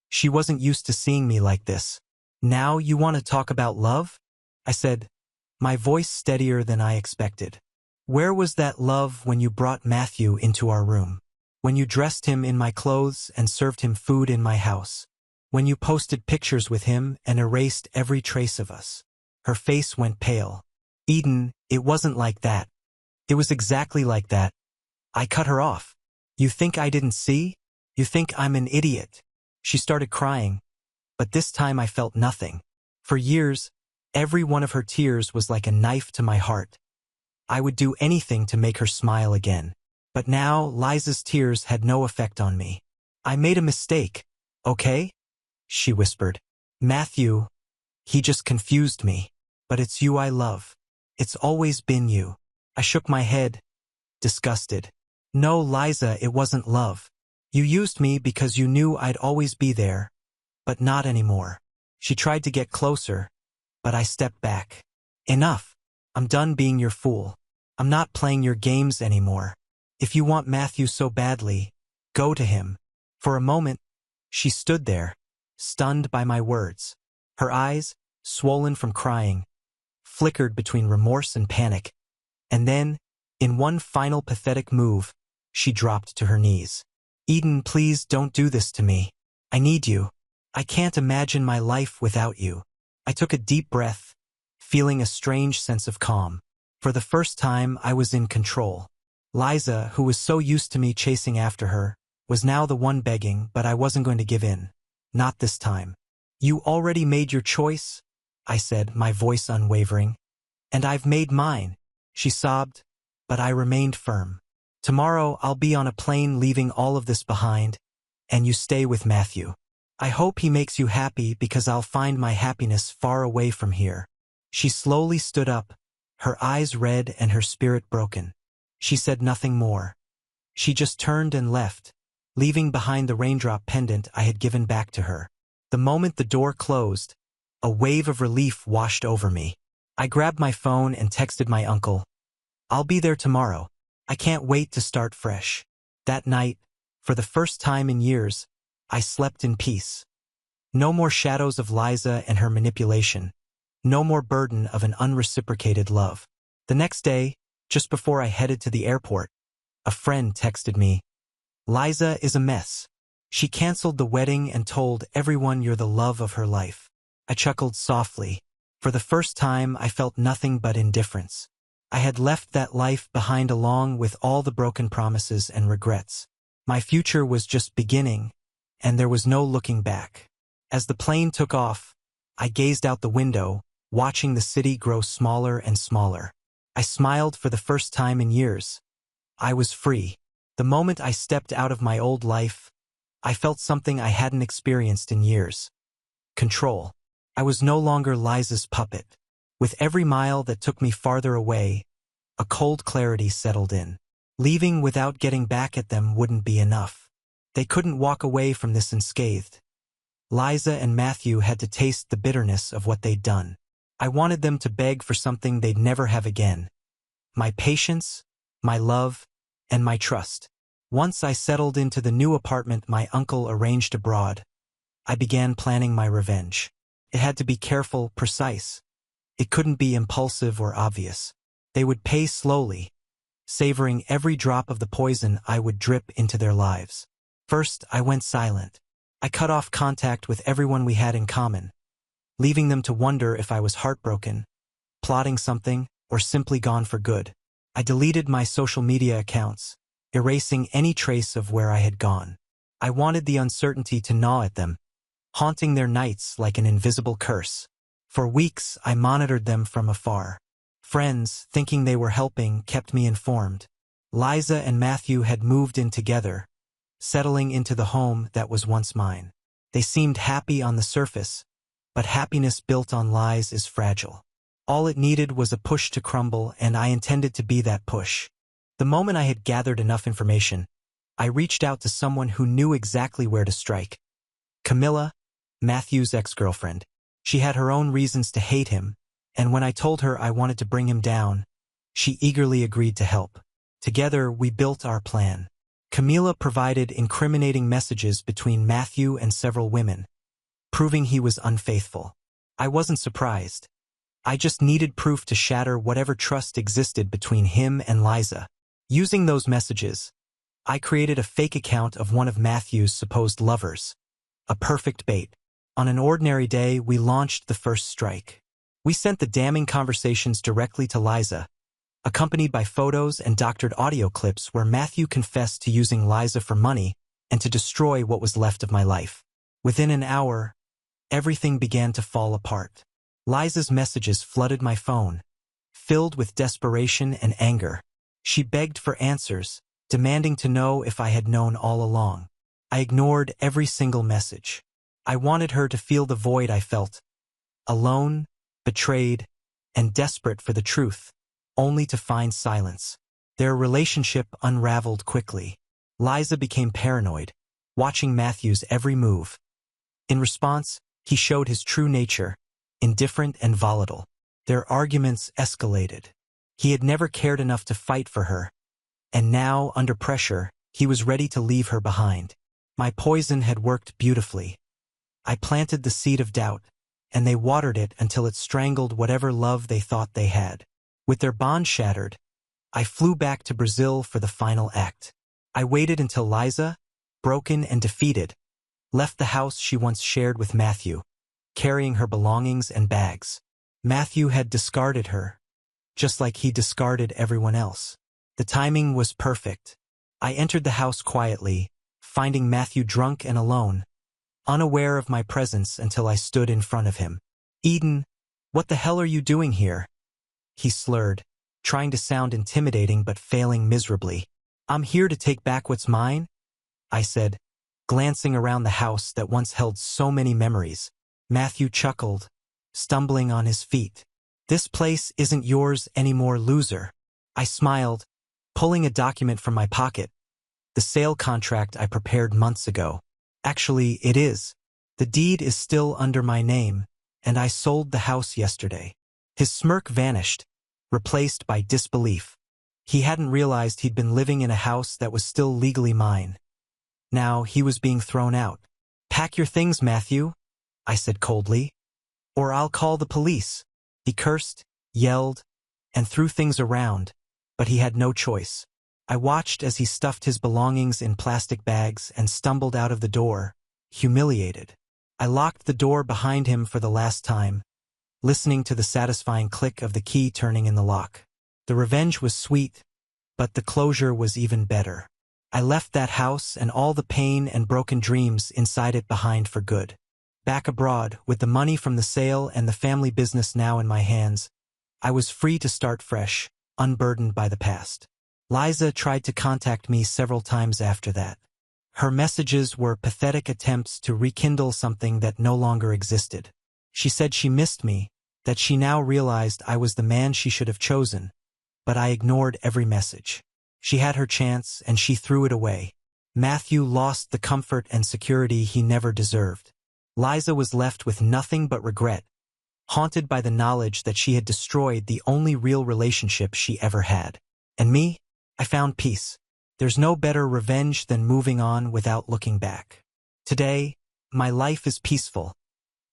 She wasn't used to seeing me like this. Now you want to talk about love? I said, my voice steadier than I expected. Where was that love when you brought Matthew into our room? When you dressed him in my clothes and served him food in my house? When you posted pictures with him and erased every trace of us? Her face went pale. Eden, it wasn't like that. It was exactly like that. I cut her off. You think I didn't see? You think I'm an idiot? She started crying, but this time I felt nothing. For years, every one of her tears was like a knife to my heart. I would do anything to make her smile again. But now, Liza's tears had no effect on me. I made a mistake, okay? She whispered. Matthew, he just confused me. But it's you I love. It's always been you. I shook my head, disgusted. No, Liza, it wasn't love. You used me because you knew I'd always be there, but not anymore. She tried to get closer, but I stepped back. Enough. I'm done being your fool. I'm not playing your games anymore. If you want Matthew so badly, go to him. For a moment, she stood there, stunned by my words. Her eyes, swollen from crying, flickered between remorse and panic. And then, in one final pathetic move, she dropped to her knees. Eden, please don't do this to me. I need you. I can't imagine my life without you. I took a deep breath, feeling a strange sense of calm. For the first time, I was in control. Liza, who was so used to me chasing after her, was now the one begging, but I wasn't going to give in. Not this time. You already made your choice, I said, my voice unwavering. And I've made mine, she sobbed, but I remained firm. Tomorrow I'll be on a plane leaving all of this behind, and you stay with Matthew. I hope he makes you happy because I'll find my happiness far away from here. She slowly stood up, her eyes red and her spirit broken. She said nothing more. She just turned and left, leaving behind the raindrop pendant I had given back to her. The moment the door closed, a wave of relief washed over me. I grabbed my phone and texted my uncle, "I'll be there tomorrow. I can't wait to start fresh." That night, for the first time in years, I slept in peace. No more shadows of Liza and her manipulation. No more burden of an unreciprocated love. The next day, just before I headed to the airport, a friend texted me, "Liza is a mess. She canceled the wedding and told everyone you're the love of her life." I chuckled softly. For the first time, I felt nothing but indifference. I had left that life behind along with all the broken promises and regrets. My future was just beginning, and there was no looking back. As the plane took off, I gazed out the window, watching the city grow smaller and smaller. I smiled for the first time in years. I was free. The moment I stepped out of my old life, I felt something I hadn't experienced in years. Control. I was no longer Liza's puppet. With every mile that took me farther away, a cold clarity settled in. Leaving without getting back at them wouldn't be enough. They couldn't walk away from this unscathed. Liza and Matthew had to taste the bitterness of what they'd done. I wanted them to beg for something they'd never have again. My patience, my love, and my trust. Once I settled into the new apartment my uncle arranged abroad, I began planning my revenge. It had to be careful, precise. It couldn't be impulsive or obvious. They would pay slowly, savoring every drop of the poison I would drip into their lives. First, I went silent. I cut off contact with everyone we had in common, leaving them to wonder if I was heartbroken, plotting something, or simply gone for good. I deleted my social media accounts, erasing any trace of where I had gone. I wanted the uncertainty to gnaw at them, haunting their nights like an invisible curse. For weeks, I monitored them from afar. Friends, thinking they were helping, kept me informed. Liza and Matthew had moved in together, settling into the home that was once mine. They seemed happy on the surface, but happiness built on lies is fragile. All it needed was a push to crumble, and I intended to be that push. The moment I had gathered enough information, I reached out to someone who knew exactly where to strike. Camilla, Matthew's ex-girlfriend. She had her own reasons to hate him, and when I told her I wanted to bring him down, she eagerly agreed to help. Together, we built our plan. Camilla provided incriminating messages between Matthew and several women, proving he was unfaithful. I wasn't surprised. I just needed proof to shatter whatever trust existed between him and Liza. Using those messages, I created a fake account of one of Matthew's supposed lovers. A perfect bait. On an ordinary day, we launched the first strike. We sent the damning conversations directly to Liza, accompanied by photos and doctored audio clips where Matthew confessed to using Liza for money and to destroy what was left of my life. Within an hour, everything began to fall apart. Liza's messages flooded my phone, filled with desperation and anger. She begged for answers, demanding to know if I had known all along. I ignored every single message. I wanted her to feel the void I felt, alone, betrayed, and desperate for the truth, only to find silence. Their relationship unraveled quickly. Liza became paranoid, watching Matthew's every move. In response, he showed his true nature, indifferent and volatile. Their arguments escalated. He had never cared enough to fight for her, and now, under pressure, he was ready to leave her behind. My poison had worked beautifully. I planted the seed of doubt, and they watered it until it strangled whatever love they thought they had. With their bond shattered, I flew back to Brazil for the final act. I waited until Liza, broken and defeated, left the house she once shared with Matthew, carrying her belongings and bags. Matthew had discarded her, just like he discarded everyone else. The timing was perfect. I entered the house quietly, finding Matthew drunk and alone, unaware of my presence until I stood in front of him. "Eden, what the hell are you doing here?" He slurred, trying to sound intimidating but failing miserably. "I'm here to take back what's mine," I said, glancing around the house that once held so many memories. Matthew chuckled, stumbling on his feet. "This place isn't yours anymore, loser." I smiled, pulling a document from my pocket. "The sale contract I prepared months ago. Actually, it is. The deed is still under my name, and I sold the house yesterday." His smirk vanished, replaced by disbelief. He hadn't realized he'd been living in a house that was still legally mine. Now he was being thrown out. "Pack your things, Matthew," I said coldly, "or I'll call the police." He cursed, yelled, and threw things around, but he had no choice. I watched as he stuffed his belongings in plastic bags and stumbled out of the door, humiliated. I locked the door behind him for the last time, listening to the satisfying click of the key turning in the lock. The revenge was sweet, but the closure was even better. I left that house and all the pain and broken dreams inside it behind for good. Back abroad, with the money from the sale and the family business now in my hands, I was free to start fresh, unburdened by the past. Liza tried to contact me several times after that. Her messages were pathetic attempts to rekindle something that no longer existed. She said she missed me, that she now realized I was the man she should have chosen, but I ignored every message. She had her chance, and she threw it away. Matthew lost the comfort and security he never deserved. Liza was left with nothing but regret, haunted by the knowledge that she had destroyed the only real relationship she ever had. And me? I found peace. There's no better revenge than moving on without looking back. Today, my life is peaceful,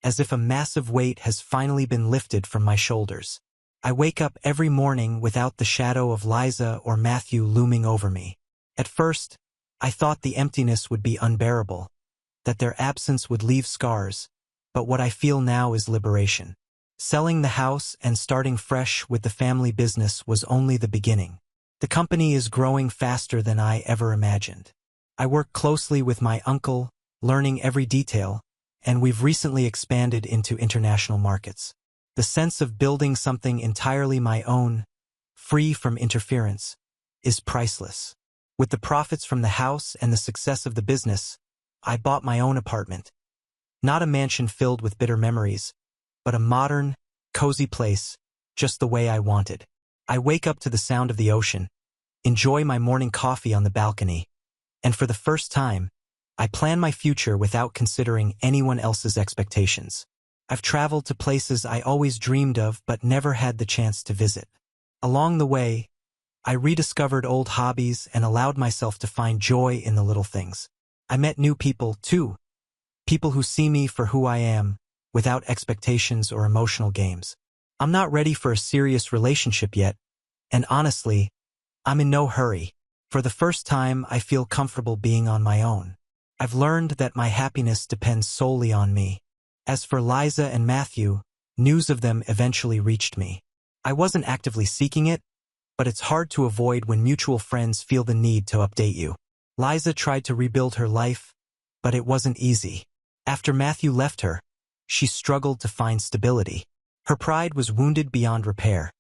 as if a massive weight has finally been lifted from my shoulders. I wake up every morning without the shadow of Liza or Matthew looming over me. At first, I thought the emptiness would be unbearable, that their absence would leave scars, but what I feel now is liberation. Selling the house and starting fresh with the family business was only the beginning. The company is growing faster than I ever imagined. I work closely with my uncle, learning every detail, and we've recently expanded into international markets. The sense of building something entirely my own, free from interference, is priceless. With the profits from the house and the success of the business, I bought my own apartment. Not a mansion filled with bitter memories, but a modern, cozy place, just the way I wanted. I wake up to the sound of the ocean, enjoy my morning coffee on the balcony, and for the first time, I plan my future without considering anyone else's expectations. I've traveled to places I always dreamed of but never had the chance to visit. Along the way, I rediscovered old hobbies and allowed myself to find joy in the little things. I met new people, too. People who see me for who I am, without expectations or emotional games. I'm not ready for a serious relationship yet, and honestly, I'm in no hurry. For the first time, I feel comfortable being on my own. I've learned that my happiness depends solely on me. As for Liza and Matthew, news of them eventually reached me. I wasn't actively seeking it, but it's hard to avoid when mutual friends feel the need to update you. Liza tried to rebuild her life, but it wasn't easy. After Matthew left her, she struggled to find stability. Her pride was wounded beyond repair.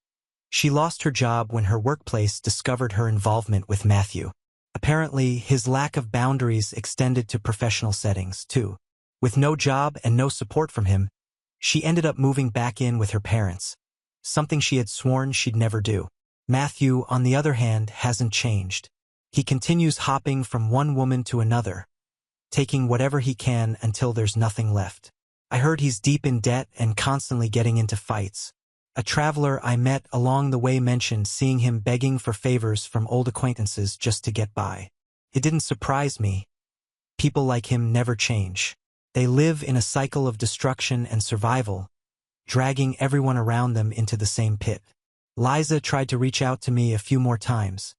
She lost her job when her workplace discovered her involvement with Matthew. Apparently, his lack of boundaries extended to professional settings, too. With no job and no support from him, she ended up moving back in with her parents, something she had sworn she'd never do. Matthew, on the other hand, hasn't changed. He continues hopping from one woman to another, taking whatever he can until there's nothing left. I heard he's deep in debt and constantly getting into fights. A traveler I met along the way mentioned seeing him begging for favors from old acquaintances just to get by. It didn't surprise me. People like him never change. They live in a cycle of destruction and survival, dragging everyone around them into the same pit. Liza tried to reach out to me a few more times,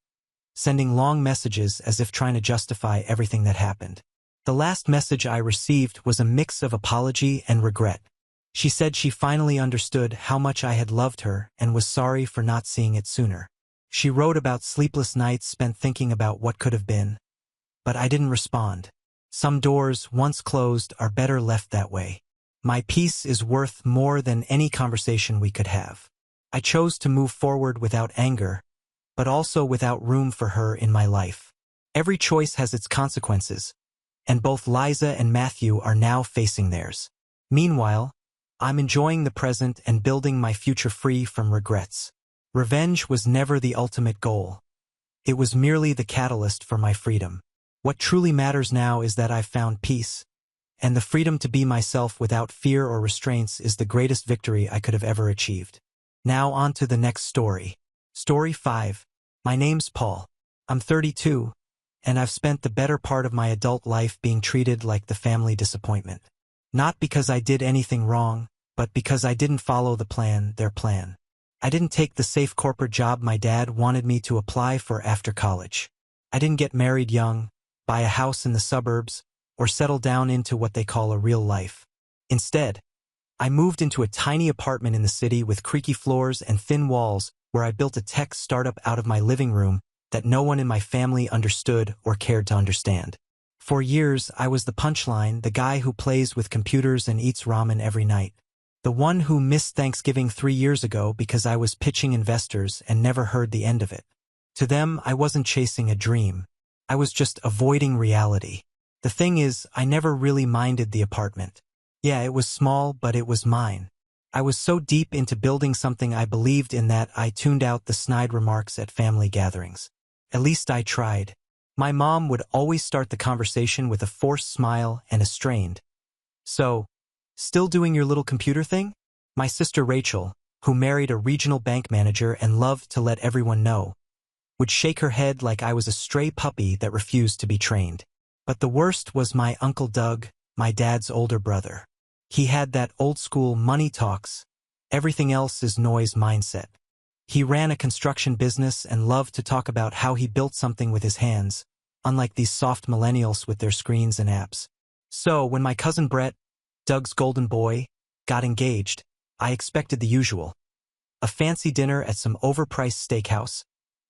sending long messages as if trying to justify everything that happened. The last message I received was a mix of apology and regret. She said she finally understood how much I had loved her and was sorry for not seeing it sooner. She wrote about sleepless nights spent thinking about what could have been, but I didn't respond. Some doors, once closed, are better left that way. My peace is worth more than any conversation we could have. I chose to move forward without anger, but also without room for her in my life. Every choice has its consequences, and both Liza and Matthew are now facing theirs. Meanwhile, I'm enjoying the present and building my future free from regrets. Revenge was never the ultimate goal. It was merely the catalyst for my freedom. What truly matters now is that I've found peace, and the freedom to be myself without fear or restraints is the greatest victory I could have ever achieved. Now on to the next story. Story 5. My name's Paul. I'm 32, and I've spent the better part of my adult life being treated like the family disappointment. Not because I did anything wrong, but because I didn't follow their plan. I didn't take the safe corporate job my dad wanted me to apply for after college. I didn't get married young, buy a house in the suburbs, or settle down into what they call a real life. Instead, I moved into a tiny apartment in the city with creaky floors and thin walls where I built a tech startup out of my living room that no one in my family understood or cared to understand. For years, I was the punchline, the guy who plays with computers and eats ramen every night. The one who missed Thanksgiving 3 years ago because I was pitching investors and never heard the end of it. To them, I wasn't chasing a dream. I was just avoiding reality. The thing is, I never really minded the apartment. Yeah, it was small, but it was mine. I was so deep into building something I believed in that I tuned out the snide remarks at family gatherings. At least I tried. My mom would always start the conversation with a forced smile and a strained, "So, still doing your little computer thing?" My sister Rachel, who married a regional bank manager and loved to let everyone know, would shake her head like I was a stray puppy that refused to be trained. But the worst was my Uncle Doug, my dad's older brother. He had that old-school money talks, everything else is noise mindset. He ran a construction business and loved to talk about how he built something with his hands, unlike these soft millennials with their screens and apps. So when my cousin Brett, Doug's golden boy, got engaged, I expected the usual. A fancy dinner at some overpriced steakhouse,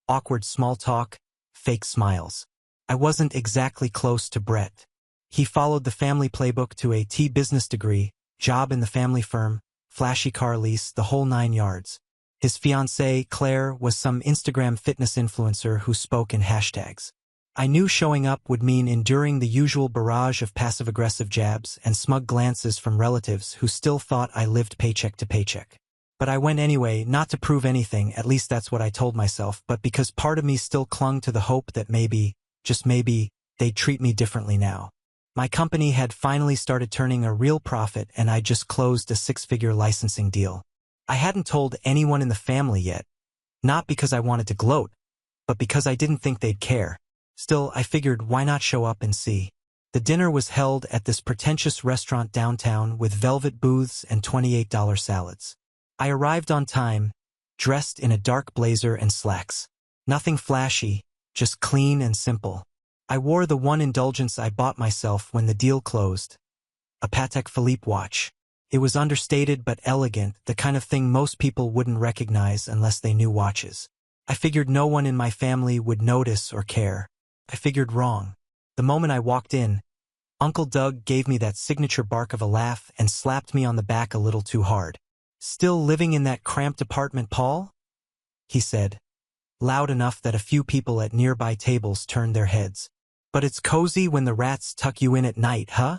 awkward small talk, fake smiles. I wasn't exactly close to Brett. He followed the family playbook to a business degree, job in the family firm, flashy car lease, the whole 9 yards. His fiancée, Claire, was some Instagram fitness influencer who spoke in hashtags. I knew showing up would mean enduring the usual barrage of passive-aggressive jabs and smug glances from relatives who still thought I lived paycheck to paycheck. But I went anyway, not to prove anything, at least that's what I told myself, but because part of me still clung to the hope that maybe, just maybe, they'd treat me differently now. My company had finally started turning a real profit and I just closed a 6-figure licensing deal. I hadn't told anyone in the family yet, not because I wanted to gloat, but because I didn't think they'd care. Still, I figured why not show up and see. The dinner was held at this pretentious restaurant downtown with velvet booths and $28 salads. I arrived on time, dressed in a dark blazer and slacks. Nothing flashy, just clean and simple. I wore the one indulgence I bought myself when the deal closed, a Patek Philippe watch. It was understated but elegant, the kind of thing most people wouldn't recognize unless they knew watches. I figured no one in my family would notice or care. I figured wrong. The moment I walked in, Uncle Doug gave me that signature bark of a laugh and slapped me on the back a little too hard. "Still living in that cramped apartment, Paul?" he said, loud enough that a few people at nearby tables turned their heads. "But it's cozy when the rats tuck you in at night, huh?"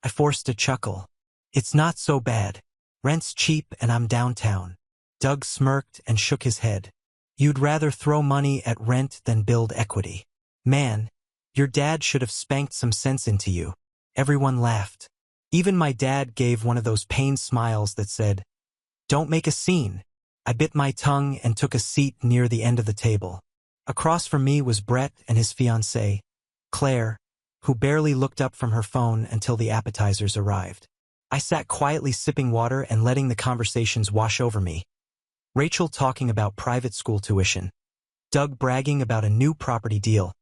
I forced a chuckle. "It's not so bad. Rent's cheap and I'm downtown." Doug smirked and shook his head. "You'd rather throw money at rent than build equity. Man, your dad should have spanked some sense into you." Everyone laughed. Even my dad gave one of those pained smiles that said, "Don't make a scene." I bit my tongue and took a seat near the end of the table. Across from me was Brett and his fiancée, Claire, who barely looked up from her phone until the appetizers arrived. I sat quietly sipping water and letting the conversations wash over me. Rachel talking about private school tuition, Doug bragging about a new property deal,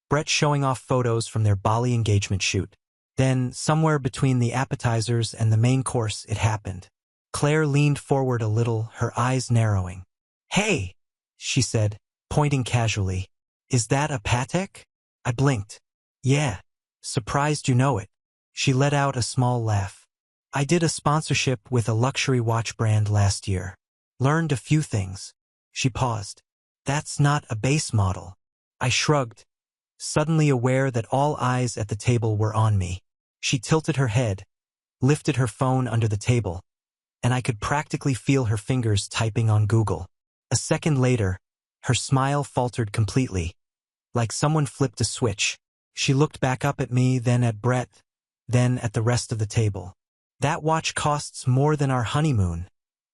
Brett showing off photos from their Bali engagement shoot. Then, somewhere between the appetizers and the main course, it happened. Claire leaned forward a little, her eyes narrowing. "Hey," she said, pointing casually. "Is that a Patek?" I blinked. "Yeah. Surprised you know it." She let out a small laugh. "I did a sponsorship with a luxury watch brand last year. Learned a few things." She paused. "That's not a base model." I shrugged, suddenly aware that all eyes at the table were on me. She tilted her head, lifted her phone under the table, and I could practically feel her fingers typing on Google. A second later, her smile faltered completely, like someone flipped a switch. She looked back up at me, then at Brett, then at the rest of the table. "That watch costs more than our honeymoon,"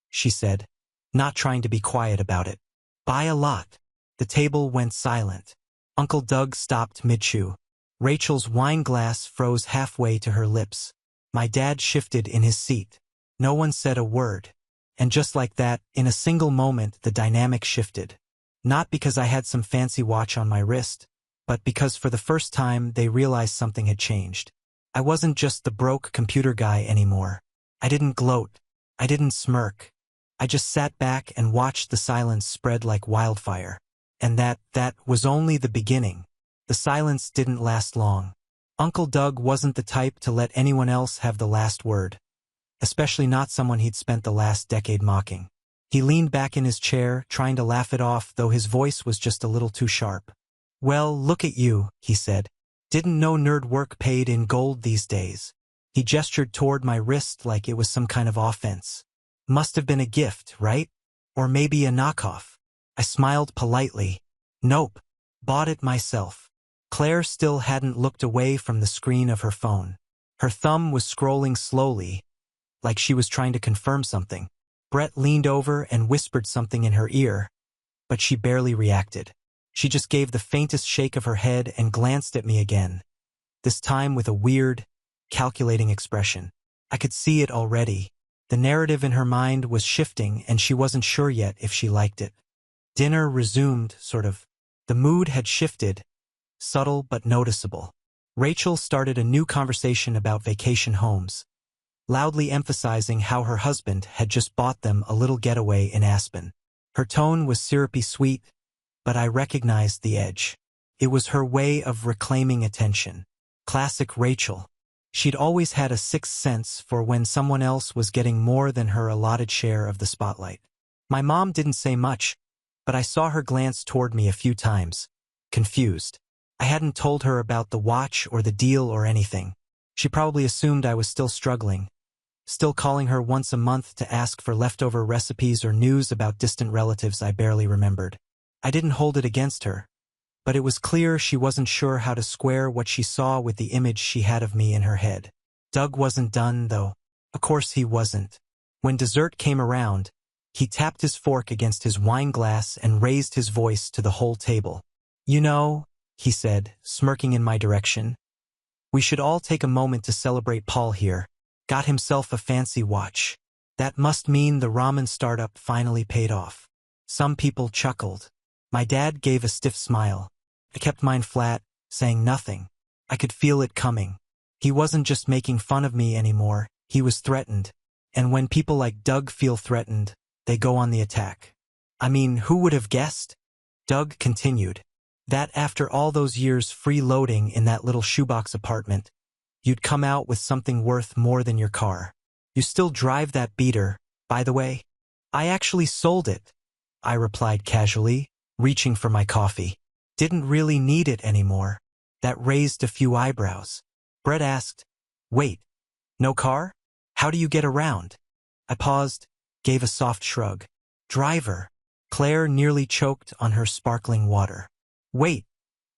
she said, not trying to be quiet about it. "By a lot." The table went silent. Uncle Doug stopped mid-chew. Rachel's wine glass froze halfway to her lips. My dad shifted in his seat. No one said a word. And just like that, in a single moment, the dynamic shifted. Not because I had some fancy watch on my wrist, but because for the first time they realized something had changed. I wasn't just the broke computer guy anymore. I didn't gloat. I didn't smirk. I just sat back and watched the silence spread like wildfire. And that was only the beginning. The silence didn't last long. Uncle Doug wasn't the type to let anyone else have the last word, especially not someone he'd spent the last decade mocking. He leaned back in his chair, trying to laugh it off, though his voice was just a little too sharp. "Well, look at you," he said. "Didn't know nerd work paid in gold these days." He gestured toward my wrist like it was some kind of offense. "Must have been a gift, right? Or maybe a knockoff." I smiled politely. "Nope. Bought it myself." Claire still hadn't looked away from the screen of her phone. Her thumb was scrolling slowly, like she was trying to confirm something. Brett leaned over and whispered something in her ear, but she barely reacted. She just gave the faintest shake of her head and glanced at me again, this time with a weird, calculating expression. I could see it already. The narrative in her mind was shifting, and she wasn't sure yet if she liked it. Dinner resumed, sort of. The mood had shifted, subtle but noticeable. Rachel started a new conversation about vacation homes, loudly emphasizing how her husband had just bought them a little getaway in Aspen. Her tone was syrupy sweet, but I recognized the edge. It was her way of reclaiming attention. Classic Rachel. She'd always had a sixth sense for when someone else was getting more than her allotted share of the spotlight. My mom didn't say much, but I saw her glance toward me a few times, confused. I hadn't told her about the watch or the deal or anything. She probably assumed I was still struggling, still calling her once a month to ask for leftover recipes or news about distant relatives I barely remembered. I didn't hold it against her, but it was clear she wasn't sure how to square what she saw with the image she had of me in her head. Doug wasn't done, though. Of course he wasn't. When dessert came around, he tapped his fork against his wine glass and raised his voice to the whole table. "You know," he said, smirking in my direction, "we should all take a moment to celebrate Paul here. Got himself a fancy watch. That must mean the ramen startup finally paid off." Some people chuckled. My dad gave a stiff smile. I kept mine flat, saying nothing. I could feel it coming. He wasn't just making fun of me anymore, he was threatened. And when people like Doug feel threatened, they go on the attack. "I mean, who would have guessed?" Doug continued. "That after all those years freeloading in that little shoebox apartment, you'd come out with something worth more than your car. You still drive that beater, by the way?" "I actually sold it," I replied casually, reaching for my coffee. "Didn't really need it anymore." That raised a few eyebrows. Brett asked, "Wait, no car? How do you get around?" I paused, gave a soft shrug. "Driver." Claire nearly choked on her sparkling water. "Wait,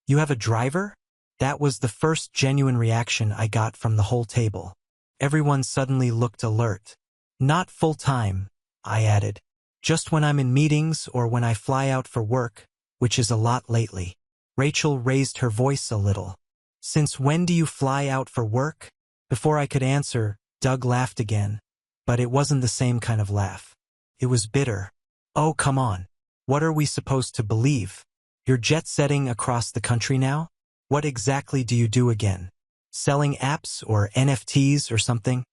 you have a driver?" That was the first genuine reaction I got from the whole table. Everyone suddenly looked alert. "Not full-time," I added. "Just when I'm in meetings or when I fly out for work, which is a lot lately." Rachel raised her voice a little. "Since when do you fly out for work?" Before I could answer, Doug laughed again, but it wasn't the same kind of laugh. It was bitter. "Oh, come on. What are we supposed to believe? You're jet-setting across the country now? What exactly do you do again? Selling apps or NFTs or something?"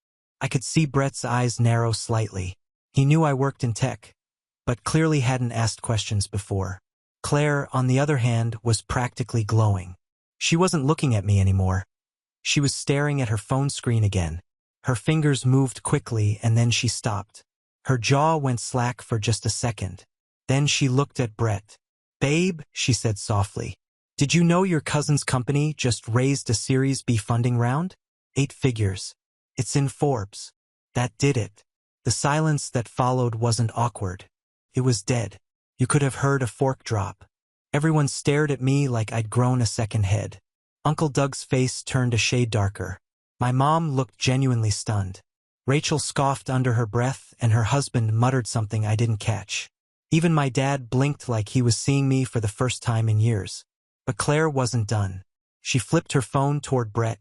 I could see Brett's eyes narrow slightly. He knew I worked in tech, but clearly hadn't asked questions before. Claire, on the other hand, was practically glowing. She wasn't looking at me anymore. She was staring at her phone screen again. Her fingers moved quickly and then she stopped. Her jaw went slack for just a second. Then she looked at Brett. "Babe," she said softly, "did you know your cousin's company just raised a Series B funding round? 8 figures. It's in Forbes." That did it. The silence that followed wasn't awkward. It was dead. You could have heard a fork drop. Everyone stared at me like I'd grown a second head. Uncle Doug's face turned a shade darker. My mom looked genuinely stunned. Rachel scoffed under her breath, and her husband muttered something I didn't catch. Even my dad blinked like he was seeing me for the first time in years. But Claire wasn't done. She flipped her phone toward Brett,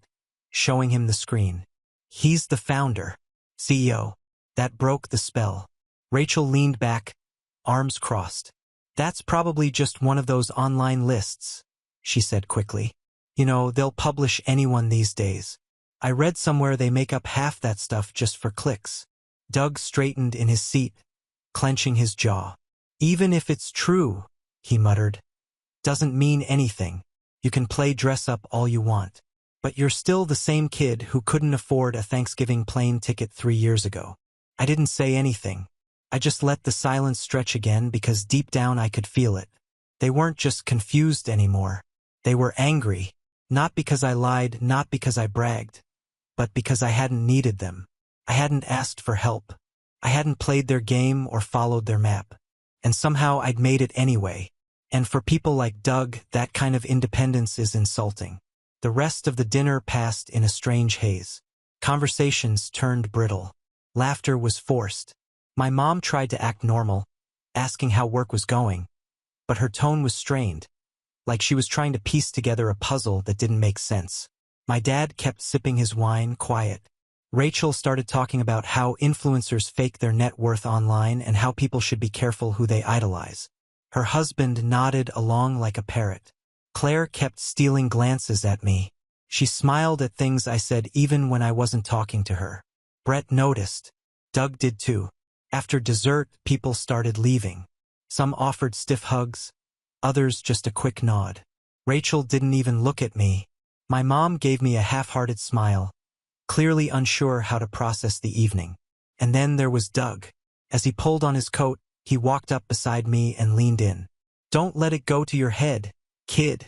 showing him the screen. He's the founder. CEO. That broke the spell. Rachel leaned back, arms crossed. That's probably just one of those online lists, she said quickly. You know, they'll publish anyone these days. I read somewhere they make up half that stuff just for clicks. Doug straightened in his seat, clenching his jaw. Even if it's true, he muttered, doesn't mean anything. You can play dress up all you want. But you're still the same kid who couldn't afford a Thanksgiving plane ticket 3 years ago. I didn't say anything. I just let the silence stretch again because deep down I could feel it. They weren't just confused anymore. They were angry. Not because I lied, not because I bragged, but because I hadn't needed them. I hadn't asked for help. I hadn't played their game or followed their map. And somehow I'd made it anyway. And for people like Doug, that kind of independence is insulting. The rest of the dinner passed in a strange haze. Conversations turned brittle. Laughter was forced. My mom tried to act normal, asking how work was going, but her tone was strained, like she was trying to piece together a puzzle that didn't make sense. My dad kept sipping his wine, quiet. Rachel started talking about how influencers fake their net worth online and how people should be careful who they idolize. Her husband nodded along like a parrot. Claire kept stealing glances at me. She smiled at things I said even when I wasn't talking to her. Brett noticed. Doug did too. After dessert, people started leaving. Some offered stiff hugs, others just a quick nod. Rachel didn't even look at me. My mom gave me a half-hearted smile, clearly unsure how to process the evening. And then there was Doug. As he pulled on his coat, he walked up beside me and leaned in. Don't let it go to your head, kid,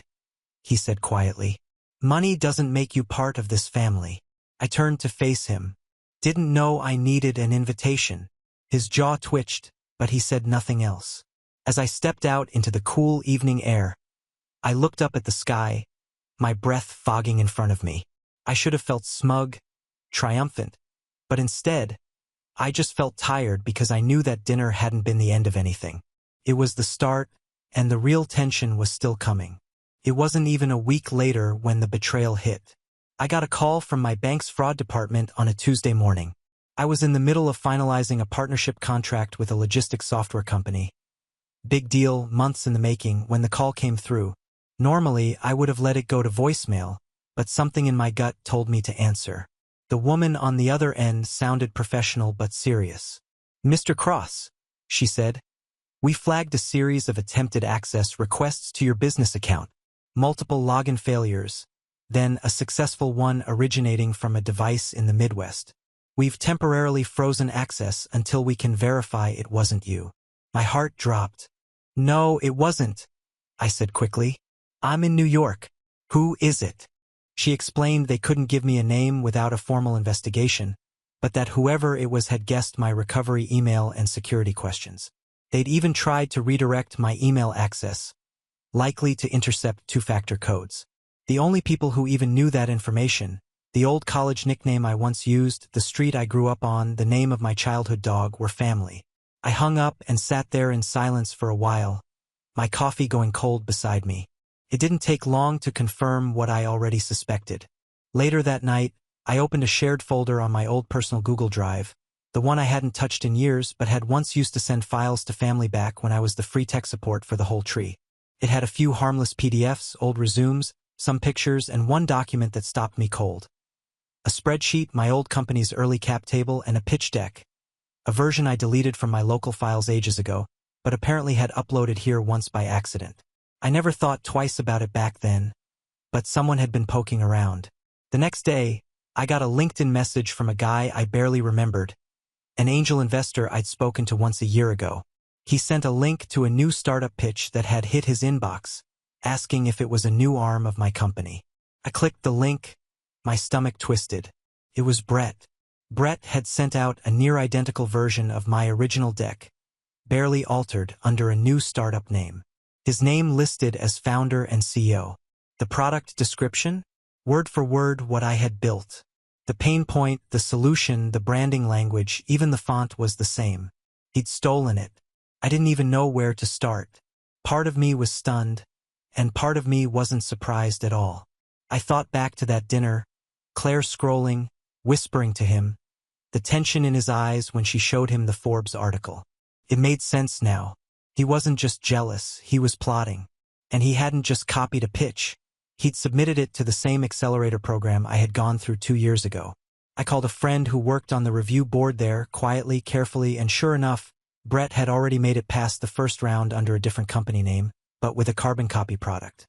he said quietly. Money doesn't make you part of this family. I turned to face him. Didn't know I needed an invitation. His jaw twitched, but he said nothing else. As I stepped out into the cool evening air, I looked up at the sky, my breath fogging in front of me. I should have felt smug, triumphant, but instead, I just felt tired because I knew that dinner hadn't been the end of anything. It was the start, and the real tension was still coming. It wasn't even a week later when the betrayal hit. I got a call from my bank's fraud department on a Tuesday morning. I was in the middle of finalizing a partnership contract with a logistics software company. Big deal, months in the making, when the call came through. Normally, I would have let it go to voicemail, but something in my gut told me to answer. The woman on the other end sounded professional but serious. Mr. Cross, she said, we flagged a series of attempted access requests to your business account, multiple login failures, then a successful one originating from a device in the Midwest. We've temporarily frozen access until we can verify it wasn't you. My heart dropped. No, it wasn't, I said quickly. I'm in New York. Who is it? She explained they couldn't give me a name without a formal investigation, but that whoever it was had guessed my recovery email and security questions. They'd even tried to redirect my email access, likely to intercept two-factor codes. The only people who even knew that information, the old college nickname I once used, the street I grew up on, the name of my childhood dog, were family. I hung up and sat there in silence for a while, my coffee going cold beside me. It didn't take long to confirm what I already suspected. Later that night, I opened a shared folder on my old personal Google Drive, the one I hadn't touched in years but had once used to send files to family back when I was the free tech support for the whole tree. It had a few harmless PDFs, old resumes, some pictures, and one document that stopped me cold. A spreadsheet, my old company's early cap table, and a pitch deck, a version I deleted from my local files ages ago, but apparently had uploaded here once by accident. I never thought twice about it back then, but someone had been poking around. The next day, I got a LinkedIn message from a guy I barely remembered, an angel investor I'd spoken to once a year ago. He sent a link to a new startup pitch that had hit his inbox, asking if it was a new arm of my company. I clicked the link, my stomach twisted. It was Brett. Brett had sent out a near-identical version of my original deck, barely altered under a new startup name. His name listed as founder and CEO. The product description? Word for word what I had built. The pain point, the solution, the branding language, even the font was the same. He'd stolen it. I didn't even know where to start. Part of me was stunned, and part of me wasn't surprised at all. I thought back to that dinner, Claire scrolling, whispering to him, the tension in his eyes when she showed him the Forbes article. It made sense now. He wasn't just jealous, he was plotting. And he hadn't just copied a pitch. He'd submitted it to the same accelerator program I had gone through 2 years ago. I called a friend who worked on the review board there, quietly, carefully, and sure enough, Brett had already made it past the first round under a different company name, but with a carbon copy product.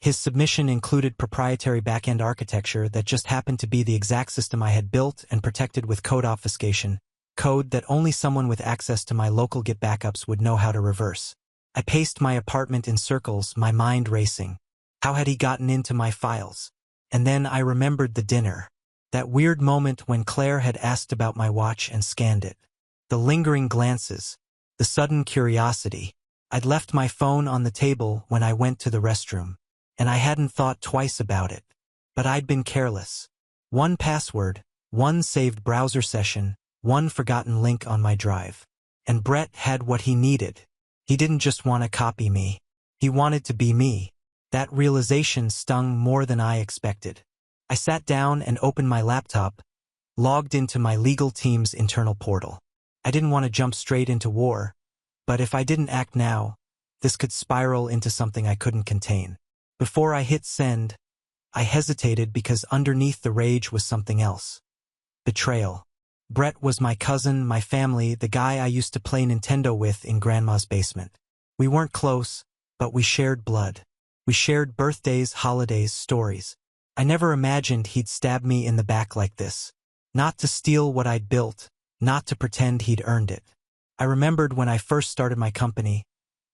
His submission included proprietary back-end architecture that just happened to be the exact system I had built and protected with code obfuscation, code that only someone with access to my local Git backups would know how to reverse. I paced my apartment in circles, my mind racing. How had he gotten into my files? And then I remembered the dinner. That weird moment when Claire had asked about my watch and scanned it. The lingering glances. The sudden curiosity. I'd left my phone on the table when I went to the restroom. And I hadn't thought twice about it. But I'd been careless. One password, one saved browser session, one forgotten link on my drive. And Brett had what he needed. He didn't just want to copy me. He wanted to be me. That realization stung more than I expected. I sat down and opened my laptop, logged into my legal team's internal portal. I didn't want to jump straight into war, but if I didn't act now, this could spiral into something I couldn't contain. Before I hit send, I hesitated because underneath the rage was something else. Betrayal. Brett was my cousin, my family, the guy I used to play Nintendo with in Grandma's basement. We weren't close, but we shared blood. We shared birthdays, holidays, stories. I never imagined he'd stab me in the back like this. Not to steal what I'd built, not to pretend he'd earned it. I remembered when I first started my company,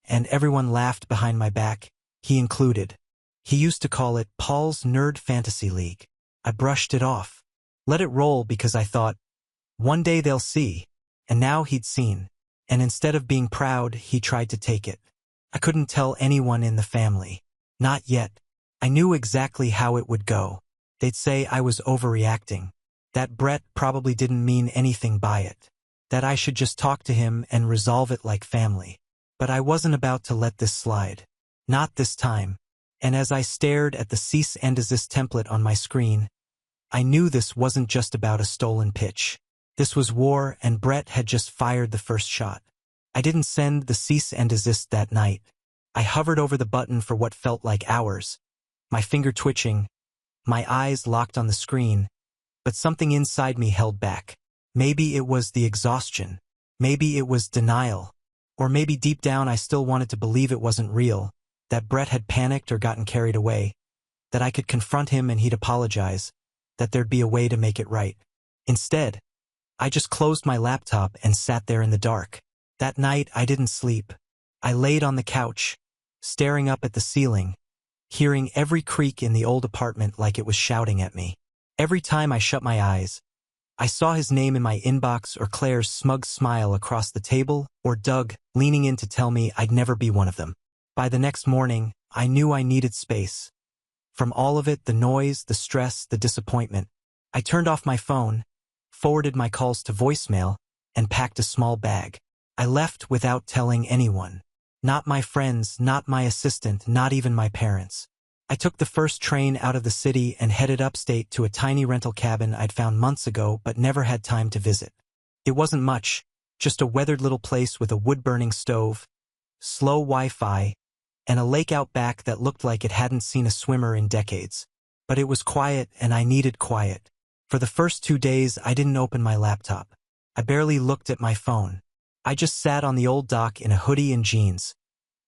and everyone laughed behind my back, he included. He used to call it Paul's Nerd Fantasy League. I brushed it off. Let it roll because I thought, one day they'll see. And now he'd seen. And instead of being proud, he tried to take it. I couldn't tell anyone in the family. Not yet. I knew exactly how it would go. They'd say I was overreacting. That Brett probably didn't mean anything by it. That I should just talk to him and resolve it like family. But I wasn't about to let this slide. Not this time. And as I stared at the cease and desist template on my screen, I knew this wasn't just about a stolen pitch. This was war, and Brett had just fired the first shot. I didn't send the cease and desist that night. I hovered over the button for what felt like hours, my finger twitching, my eyes locked on the screen, but something inside me held back. Maybe it was the exhaustion. Maybe it was denial. Or maybe deep down I still wanted to believe it wasn't real, that Brett had panicked or gotten carried away, that I could confront him and he'd apologize, that there'd be a way to make it right. Instead, I just closed my laptop and sat there in the dark. That night I didn't sleep. I laid on the couch, staring up at the ceiling, hearing every creak in the old apartment like it was shouting at me. Every time I shut my eyes, I saw his name in my inbox or Claire's smug smile across the table or Doug leaning in to tell me I'd never be one of them. By the next morning, I knew I needed space. From all of it, the noise, the stress, the disappointment, I turned off my phone, forwarded my calls to voicemail, and packed a small bag. I left without telling anyone. Not my friends, not my assistant, not even my parents. I took the first train out of the city and headed upstate to a tiny rental cabin I'd found months ago but never had time to visit. It wasn't much, just a weathered little place with a wood-burning stove, slow Wi-Fi, and a lake out back that looked like it hadn't seen a swimmer in decades. But it was quiet and I needed quiet. For the first 2 days I didn't open my laptop. I barely looked at my phone. I just sat on the old dock in a hoodie and jeans,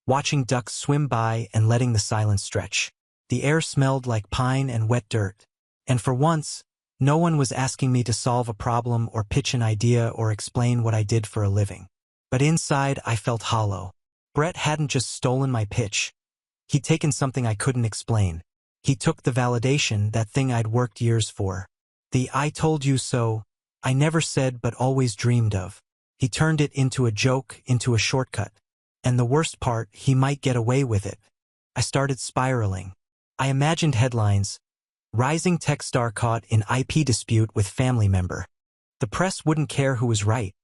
watching ducks swim by and letting the silence stretch. The air smelled like pine and wet dirt. And for once, no one was asking me to solve a problem or pitch an idea or explain what I did for a living. But inside I felt hollow. Brett hadn't just stolen my pitch. He'd taken something I couldn't explain. He took the validation, that thing I'd worked years for. The "I told you so" I never said but always dreamed of. He turned it into a joke, into a shortcut. And the worst part, he might get away with it. I started spiraling. I imagined headlines: rising tech star caught in IP dispute with family member. The press wouldn't care who was right.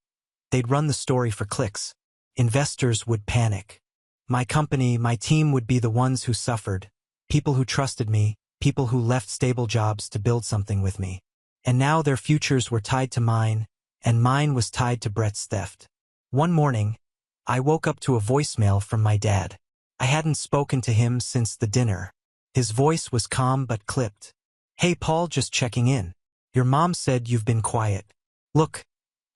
They'd run the story for clicks. Investors would panic. My company, my team would be the ones who suffered. People who trusted me, people who left stable jobs to build something with me. And now their futures were tied to mine, and mine was tied to Brett's theft. One morning, I woke up to a voicemail from my dad. I hadn't spoken to him since the dinner. His voice was calm but clipped. "Hey Paul, just checking in. Your mom said you've been quiet. Look,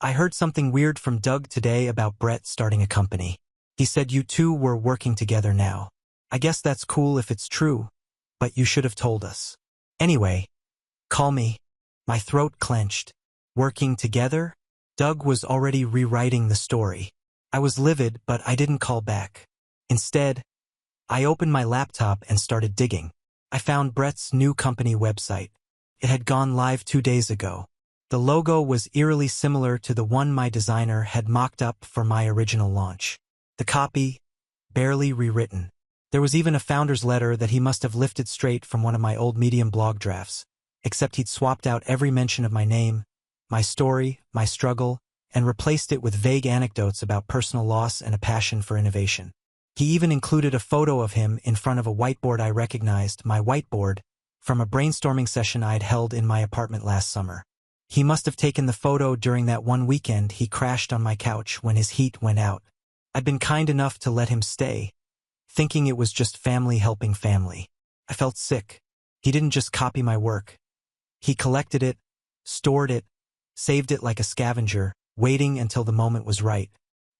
I heard something weird from Doug today about Brett starting a company. He said you two were working together now. I guess that's cool if it's true, but you should have told us. Anyway, call me." My throat clenched. Working together? Doug was already rewriting the story. I was livid, but I didn't call back. Instead, I opened my laptop and started digging. I found Brett's new company website. It had gone live 2 days ago. The logo was eerily similar to the one my designer had mocked up for my original launch. The copy, barely rewritten. There was even a founder's letter that he must have lifted straight from one of my old Medium blog drafts, except he'd swapped out every mention of my name, my story, my struggle, and replaced it with vague anecdotes about personal loss and a passion for innovation. He even included a photo of him in front of a whiteboard I recognized, my whiteboard, from a brainstorming session I'd held in my apartment last summer. He must have taken the photo during that one weekend he crashed on my couch when his heat went out. I'd been kind enough to let him stay, thinking it was just family helping family. I felt sick. He didn't just copy my work. He collected it, stored it, saved it like a scavenger, waiting until the moment was right.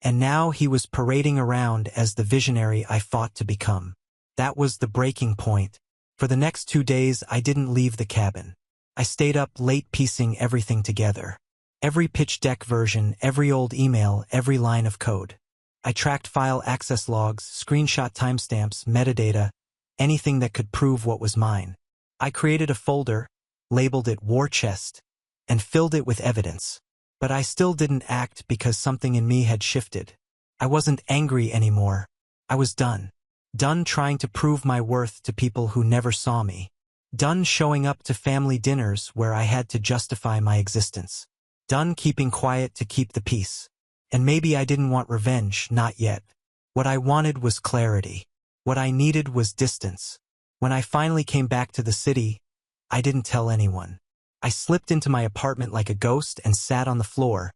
And now he was parading around as the visionary I fought to become. That was the breaking point. For the next 2 days, I didn't leave the cabin. I stayed up late piecing everything together. Every pitch deck version, every old email, every line of code. I tracked file access logs, screenshot timestamps, metadata, anything that could prove what was mine. I created a folder, labeled it War Chest, and filled it with evidence. But I still didn't act because something in me had shifted. I wasn't angry anymore. I was done. Done trying to prove my worth to people who never saw me. Done showing up to family dinners where I had to justify my existence. Done keeping quiet to keep the peace. And maybe I didn't want revenge, not yet. What I wanted was clarity. What I needed was distance. When I finally came back to the city, I didn't tell anyone. I slipped into my apartment like a ghost and sat on the floor,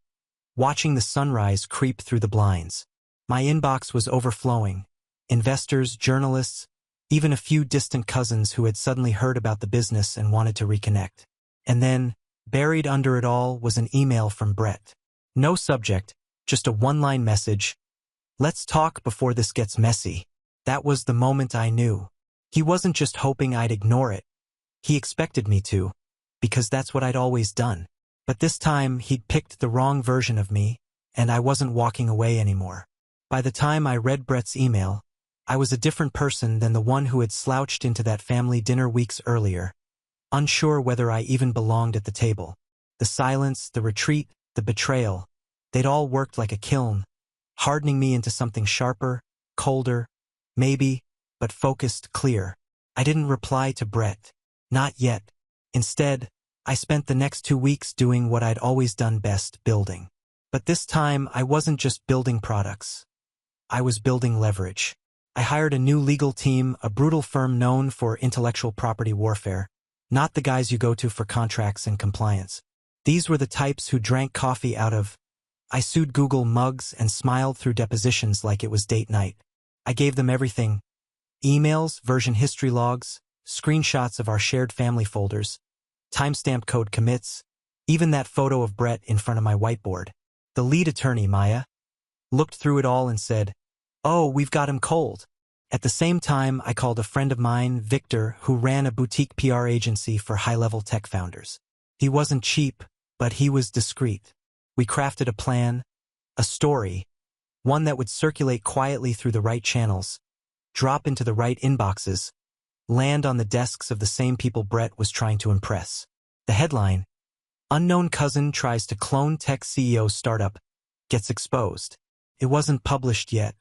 watching the sunrise creep through the blinds. My inbox was overflowing. Investors, journalists, even a few distant cousins who had suddenly heard about the business and wanted to reconnect. And then, buried under it all, was an email from Brett. No subject, just a one-line message. "Let's talk before this gets messy." That was the moment I knew. He wasn't just hoping I'd ignore it. He expected me to, because that's what I'd always done. But this time, he'd picked the wrong version of me, and I wasn't walking away anymore. By the time I read Brett's email, I was a different person than the one who had slouched into that family dinner weeks earlier, unsure whether I even belonged at the table. The silence, the retreat, the betrayal, they'd all worked like a kiln, hardening me into something sharper, colder, maybe, but focused, clear. I didn't reply to Brett. Not yet. Instead, I spent the next 2 weeks doing what I'd always done best, building. But this time, I wasn't just building products. I was building leverage. I hired a new legal team, a brutal firm known for intellectual property warfare, not the guys you go to for contracts and compliance. These were the types who drank coffee out of. I sued Google mugs and smiled through depositions like it was date night. I gave them everything: emails, version history logs, screenshots of our shared family folders, timestamp code commits, even that photo of Brett in front of my whiteboard. The lead attorney, Maya, looked through it all and said, "Oh, we've got him cold." At the same time, I called a friend of mine, Victor, who ran a boutique PR agency for high-level tech founders. He wasn't cheap, but he was discreet. We crafted a plan, a story, one that would circulate quietly through the right channels, drop into the right inboxes, land on the desks of the same people Brett was trying to impress. The headline: Unknown cousin tries to clone tech CEO startup, gets exposed. It wasn't published yet,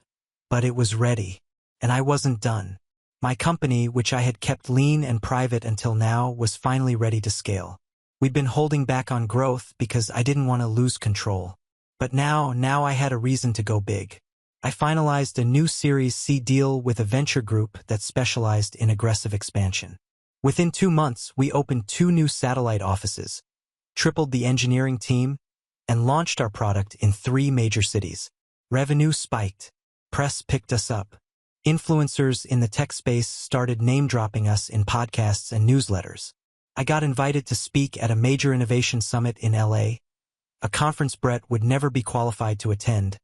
but it was ready. And I wasn't done. My company, which I had kept lean and private until now, was finally ready to scale. We'd been holding back on growth because I didn't want to lose control. But now I had a reason to go big. I finalized a new Series C deal with a venture group that specialized in aggressive expansion. Within 2 months, we opened 2 new satellite offices, tripled the engineering team, and launched our product in 3 major cities. Revenue spiked. Press picked us up. Influencers in the tech space started name-dropping us in podcasts and newsletters. I got invited to speak at a major innovation summit in LA, a conference Brett would never be qualified to attend,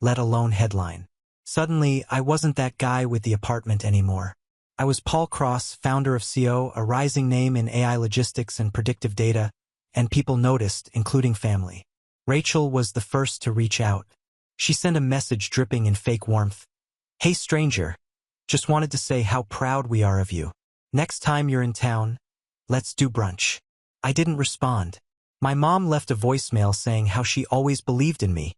let alone headline. Suddenly, I wasn't that guy with the apartment anymore. I was Paul Cross, founder of CO, a rising name in AI logistics and predictive data, and people noticed, including family. Rachel was the first to reach out. She sent a message dripping in fake warmth. "Hey stranger, just wanted to say how proud we are of you. Next time you're in town, let's do brunch." I didn't respond. My mom left a voicemail saying how she always believed in me,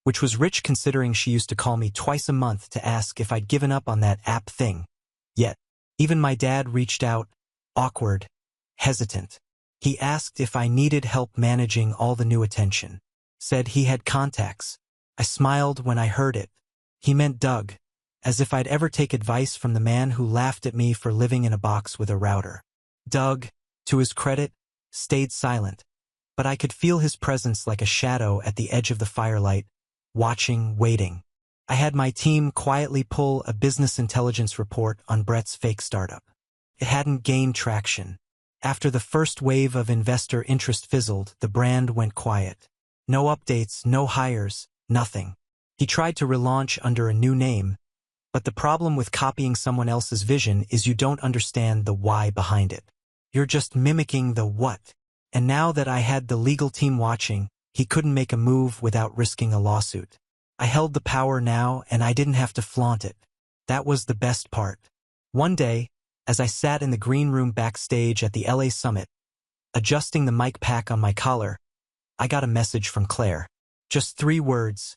which was rich considering she used to call me twice a month to ask if I'd given up on that app thing. Yet, even my dad reached out, awkward, hesitant. He asked if I needed help managing all the new attention. Said he had contacts. I smiled when I heard it. He meant Doug, as if I'd ever take advice from the man who laughed at me for living in a box with a router. Doug, to his credit, stayed silent, but I could feel his presence like a shadow at the edge of the firelight, watching, waiting. I had my team quietly pull a business intelligence report on Brett's fake startup. It hadn't gained traction. After the first wave of investor interest fizzled, the brand went quiet. No updates, no hires, nothing. He tried to relaunch under a new name, but the problem with copying someone else's vision is you don't understand the why behind it. You're just mimicking the what. And now that I had the legal team watching, he couldn't make a move without risking a lawsuit. I held the power now, and I didn't have to flaunt it. That was the best part. One day, as I sat in the green room backstage at the LA Summit, adjusting the mic pack on my collar, I got a message from Claire. Just 3 words.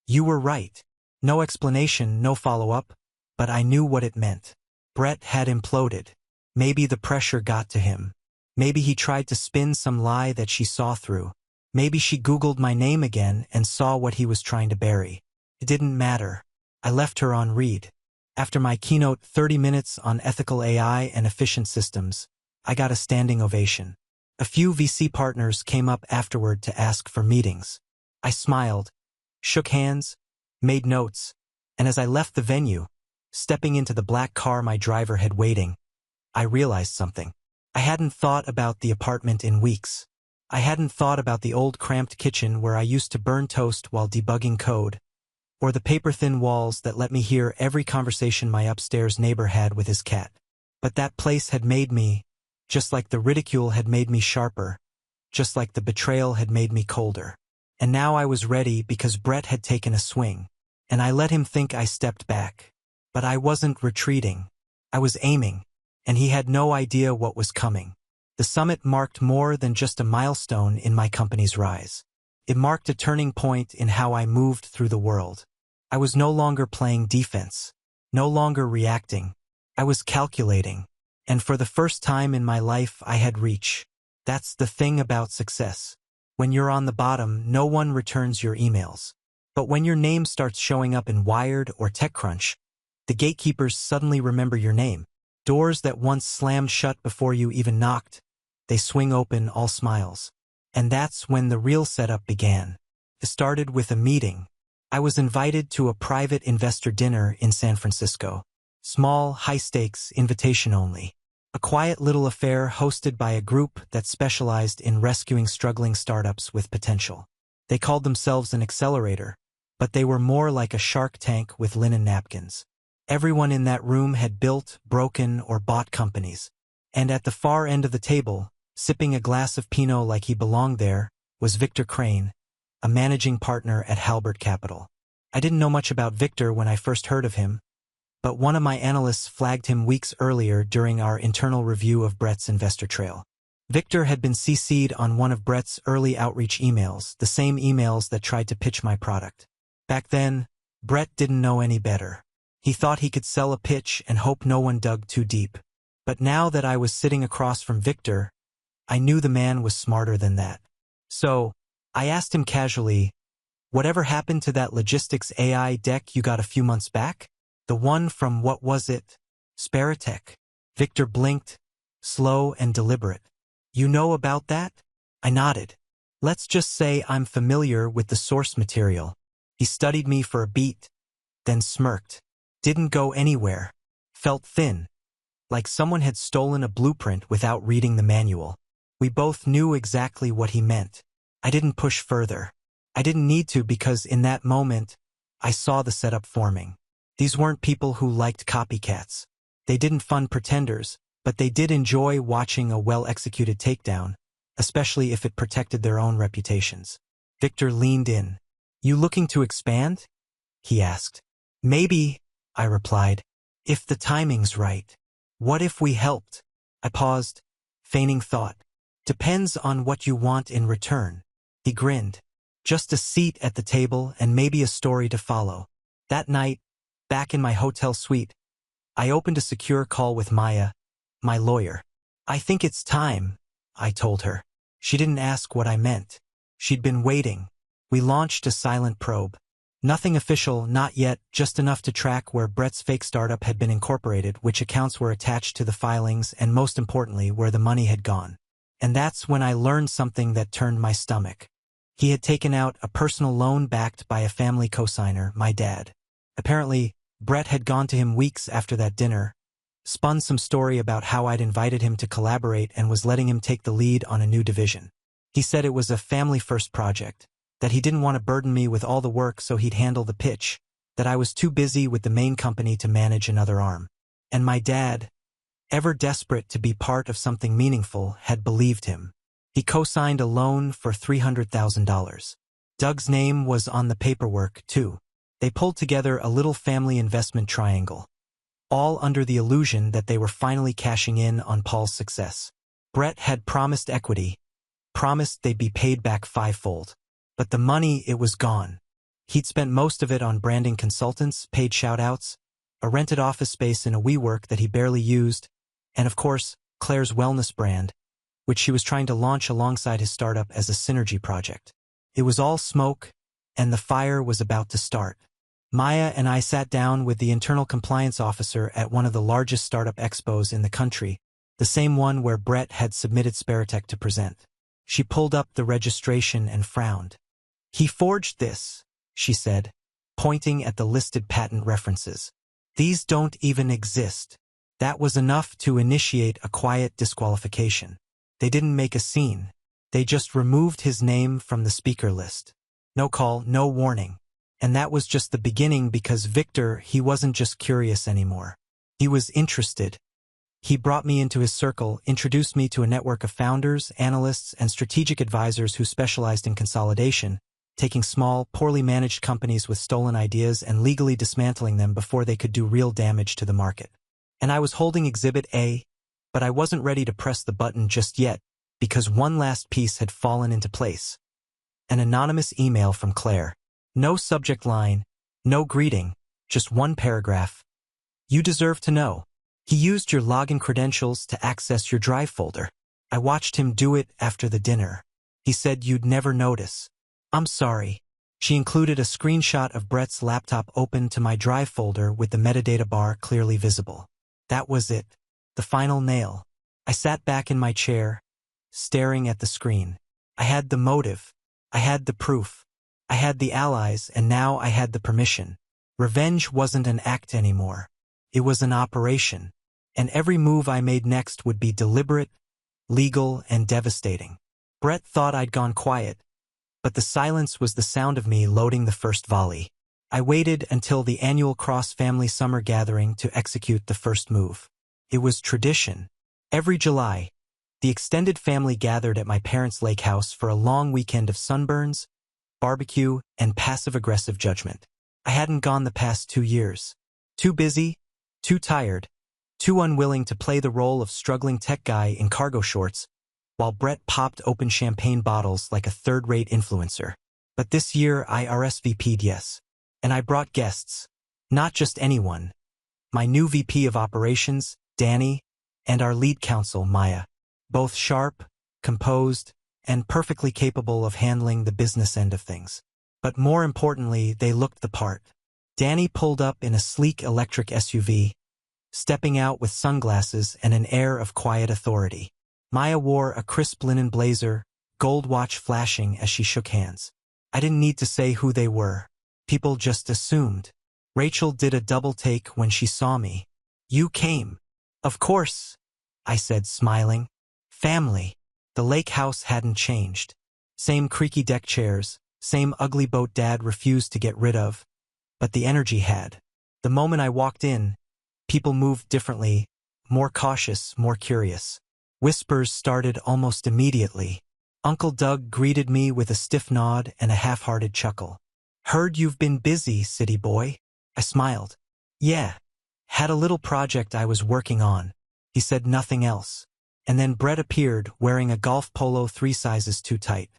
"You were right." No explanation, no follow-up, but I knew what it meant. Brett had imploded. Maybe the pressure got to him. Maybe he tried to spin some lie that she saw through. Maybe she Googled my name again and saw what he was trying to bury. It didn't matter. I left her on read. After my keynote 30 minutes on ethical AI and efficient systems, I got a standing ovation. A few VC partners came up afterward to ask for meetings. I smiled, shook hands, made notes, and as I left the venue, stepping into the black car my driver had waiting, I realized something. I hadn't thought about the apartment in weeks. I hadn't thought about the old cramped kitchen where I used to burn toast while debugging code, or the paper-thin walls that let me hear every conversation my upstairs neighbor had with his cat. But that place had made me, just like the ridicule had made me sharper, just like the betrayal had made me colder. And now I was ready because Brett had taken a swing, and I let him think I stepped back. But I wasn't retreating. I was aiming, and he had no idea what was coming. The summit marked more than just a milestone in my company's rise. It marked a turning point in how I moved through the world. I was no longer playing defense, no longer reacting. I was calculating, and for the first time in my life I had reach. That's the thing about success. When you're on the bottom, no one returns your emails. But when your name starts showing up in Wired or TechCrunch, the gatekeepers suddenly remember your name. Doors that once slammed shut before you even knocked, they swing open all smiles. And that's when the real setup began. It started with a meeting. I was invited to a private investor dinner in San Francisco. Small, high-stakes, invitation only. A quiet little affair hosted by a group that specialized in rescuing struggling startups with potential. They called themselves an accelerator, but they were more like a Shark Tank with linen napkins. Everyone in that room had built, broken, or bought companies. And at the far end of the table, sipping a glass of Pinot like he belonged there, was Victor Crane, a managing partner at Halbert Capital. I didn't know much about Victor when I first heard of him, but one of my analysts flagged him weeks earlier during our internal review of Brett's investor trail. Victor had been CC'd on one of Brett's early outreach emails, the same emails that tried to pitch my product. Back then, Brett didn't know any better. He thought he could sell a pitch and hope no one dug too deep. But now that I was sitting across from Victor, I knew the man was smarter than that. So, I asked him casually, "Whatever happened to that logistics AI deck you got a few months back? The one from what was it? Sparatech?" Victor blinked, slow and deliberate. "You know about that?" I nodded. "Let's just say I'm familiar with the source material." He studied me for a beat, then smirked. "Didn't go anywhere. Felt thin. Like someone had stolen a blueprint without reading the manual." We both knew exactly what he meant. I didn't push further. I didn't need to because in that moment, I saw the setup forming. These weren't people who liked copycats. They didn't fund pretenders, but they did enjoy watching a well-executed takedown, especially if it protected their own reputations. Victor leaned in. "You looking to expand?" he asked. "Maybe," I replied, "if the timing's right." "What if we helped?" I paused, feigning thought. "Depends on what you want in return." He grinned. "Just a seat at the table and maybe a story to follow." That night, back in my hotel suite, I opened a secure call with Maya, my lawyer. "I think it's time," I told her. She didn't ask what I meant. She'd been waiting. We launched a silent probe. Nothing official, not yet, just enough to track where Brett's fake startup had been incorporated, which accounts were attached to the filings, and most importantly, where the money had gone. And that's when I learned something that turned my stomach. He had taken out a personal loan backed by a family cosigner, my dad. Apparently, Brett had gone to him weeks after that dinner, spun some story about how I'd invited him to collaborate and was letting him take the lead on a new division. He said it was a family-first project, that he didn't want to burden me with all the work so he'd handle the pitch, that I was too busy with the main company to manage another arm. And my dad, ever desperate to be part of something meaningful, had believed him. He co-signed a loan for $300,000. Doug's name was on the paperwork, too. They pulled together a little family investment triangle, all under the illusion that they were finally cashing in on Paul's success. Brett had promised equity, promised they'd be paid back fivefold. But the money, it was gone. He'd spent most of it on branding consultants, paid shoutouts, a rented office space in a WeWork that he barely used, and of course, Claire's wellness brand, which she was trying to launch alongside his startup as a synergy project. It was all smoke, and the fire was about to start. Maya and I sat down with the internal compliance officer at one of the largest startup expos in the country, the same one where Brett had submitted Sparatech to present. She pulled up the registration and frowned. "He forged this," she said, pointing at the listed patent references. "These don't even exist." That was enough to initiate a quiet disqualification. They didn't make a scene. They just removed his name from the speaker list. No call, no warning. And that was just the beginning because Victor, he wasn't just curious anymore. He was interested. He brought me into his circle, introduced me to a network of founders, analysts, and strategic advisors who specialized in consolidation, taking small, poorly managed companies with stolen ideas and legally dismantling them before they could do real damage to the market. And I was holding Exhibit A, but I wasn't ready to press the button just yet, because one last piece had fallen into place. An anonymous email from Claire. No subject line, no greeting, just one paragraph. "You deserve to know. He used your login credentials to access your Drive folder. I watched him do it after the dinner. He said you'd never notice. I'm sorry." She included a screenshot of Brett's laptop open to my Drive folder with the metadata bar clearly visible. That was it. The final nail. I sat back in my chair, staring at the screen. I had the motive. I had the proof. I had the allies, and now I had the permission. Revenge wasn't an act anymore. It was an operation. And every move I made next would be deliberate, legal, and devastating. Brett thought I'd gone quiet, but the silence was the sound of me loading the first volley. I waited until the annual cross-family summer gathering to execute the first move. It was tradition. Every July, the extended family gathered at my parents' lake house for a long weekend of sunburns, barbecue, and passive-aggressive judgment. I hadn't gone the past 2 years. Too busy, too tired, too unwilling to play the role of struggling tech guy in cargo shorts, while Brett popped open champagne bottles like a third-rate influencer. But this year I RSVP'd yes. And I brought guests. Not just anyone. My new VP of Operations, Danny, and our lead counsel, Maya. Both sharp, composed, and perfectly capable of handling the business end of things. But more importantly, they looked the part. Danny pulled up in a sleek electric SUV, stepping out with sunglasses and an air of quiet authority. Maya wore a crisp linen blazer, gold watch flashing as she shook hands. I didn't need to say who they were. People just assumed. Rachel did a double take when she saw me. You came. Of course, I said, smiling. Family. The lake house hadn't changed. Same creaky deck chairs, same ugly boat Dad refused to get rid of. But the energy had. The moment I walked in, people moved differently, more cautious, more curious. Whispers started almost immediately. Uncle Doug greeted me with a stiff nod and a half-hearted chuckle. Heard you've been busy, city boy. I smiled. Yeah. Had a little project I was working on. He said nothing else. And then Brett appeared, wearing a golf polo 3 sizes too tight.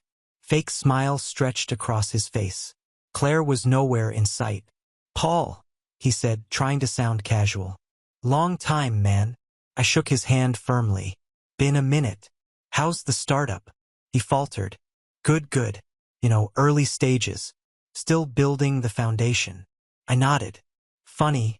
Fake smile stretched across his face. Claire was nowhere in sight. Paul, he said, trying to sound casual. Long time, man. I shook his hand firmly. Been a minute. How's the startup? He faltered. Good. Early stages. Still building the foundation. I nodded. Funny.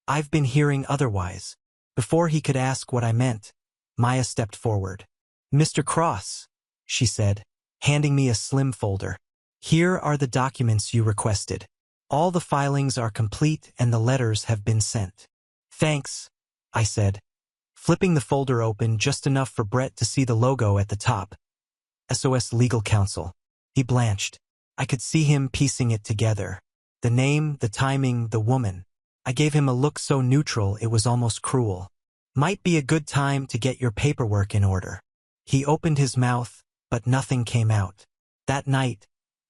I've been hearing otherwise. Before he could ask what I meant, Maya stepped forward. Mr. Cross, she said, handing me a slim folder. Here are the documents you requested. All the filings are complete and the letters have been sent. Thanks, I said, flipping the folder open just enough for Brett to see the logo at the top. SOS Legal Counsel. He blanched. I could see him piecing it together. The name, the timing, the woman. I gave him a look so neutral it was almost cruel. Might be a good time to get your paperwork in order. He opened his mouth, but nothing came out. That night,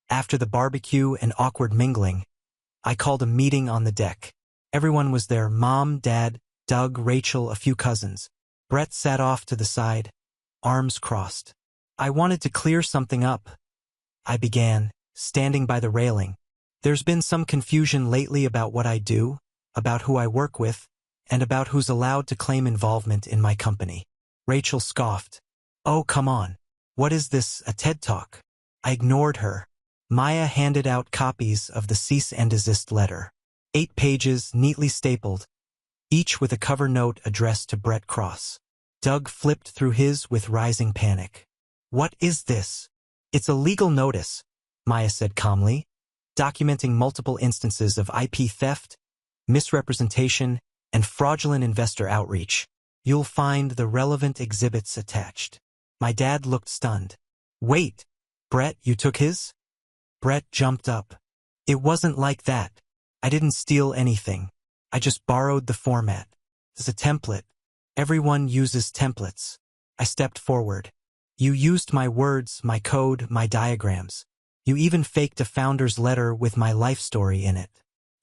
after the barbecue and awkward mingling, I called a meeting on the deck. Everyone was there, Mom, Dad, Doug, Rachel, a few cousins. Brett sat off to the side, arms crossed. I wanted to clear something up. I began, standing by the railing. There's been some confusion lately about what I do, about who I work with, and about who's allowed to claim involvement in my company. Rachel scoffed. Oh, come on. What is this, a TED Talk? I ignored her. Maya handed out copies of the cease and desist letter. 8 pages, neatly stapled, each with a cover note addressed to Brett Cross. Doug flipped through his with rising panic. What is this? It's a legal notice, Maya said calmly, documenting multiple instances of IP theft, misrepresentation, and fraudulent investor outreach. You'll find the relevant exhibits attached. My dad looked stunned. Wait, Brett, you took his? Brett jumped up. It wasn't like that. I didn't steal anything. I just borrowed the format. It's a template. Everyone uses templates. I stepped forward. You used my words, my code, my diagrams. You even faked a founder's letter with my life story in it.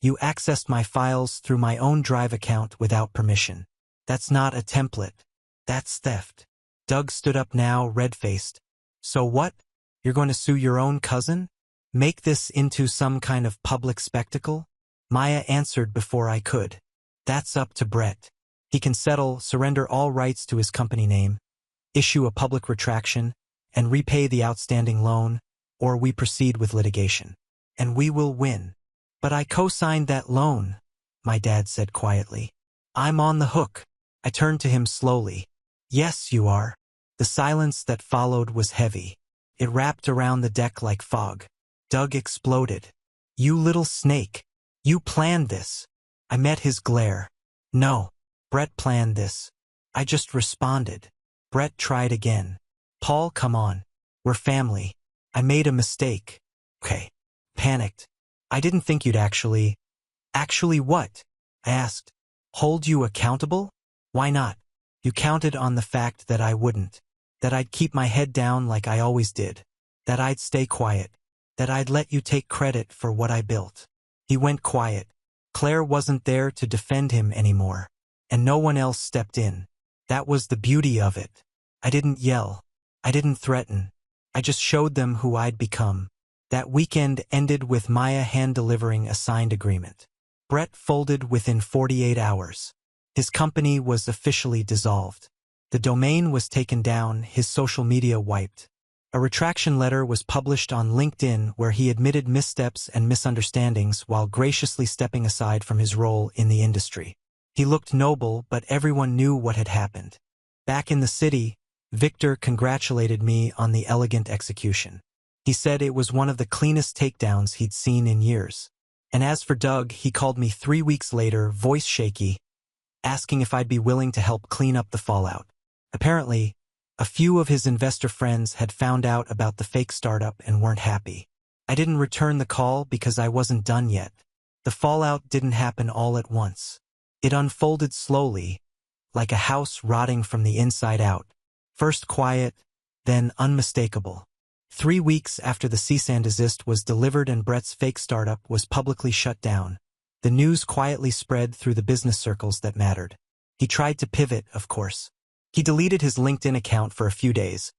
You accessed my files through my own Drive account without permission. That's not a template. That's theft. Doug stood up now, red-faced. So what? You're going to sue your own cousin? Make this into some kind of public spectacle? Maya answered before I could. That's up to Brett. He can settle, surrender all rights to his company name, issue a public retraction, and repay the outstanding loan, or we proceed with litigation. And we will win. But I co-signed that loan, my dad said quietly. I'm on the hook. I turned to him slowly. Yes, you are. The silence that followed was heavy. It wrapped around the deck like fog. Doug exploded. You little snake. You planned this. I met his glare. No. Brett planned this. I just responded. Brett tried again. Paul, come on. We're family. I made a mistake. Okay. Panicked. I didn't think you'd actually... Actually what? I asked. Hold you accountable? Why not? You counted on the fact that I wouldn't. That I'd keep my head down like I always did. That I'd stay quiet. That I'd let you take credit for what I built. He went quiet. Claire wasn't there to defend him anymore. And no one else stepped in. That was the beauty of it. I didn't yell. I didn't threaten. I just showed them who I'd become. That weekend ended with Maya hand-delivering a signed agreement. Brett folded within 48 hours. His company was officially dissolved. The domain was taken down, his social media wiped. A retraction letter was published on LinkedIn where he admitted missteps and misunderstandings while graciously stepping aside from his role in the industry. He looked noble, but everyone knew what had happened. Back in the city, Victor congratulated me on the elegant execution. He said it was one of the cleanest takedowns he'd seen in years. And as for Doug, he called me 3 weeks later, voice shaky, asking if I'd be willing to help clean up the fallout. Apparently, a few of his investor friends had found out about the fake startup and weren't happy. I didn't return the call because I wasn't done yet. The fallout didn't happen all at once. It unfolded slowly, like a house rotting from the inside out. First quiet, then unmistakable. 3 weeks after the cease and desist was delivered and Brett's fake startup was publicly shut down, the news quietly spread through the business circles that mattered. He tried to pivot, of course. He deleted his LinkedIn account for a few days,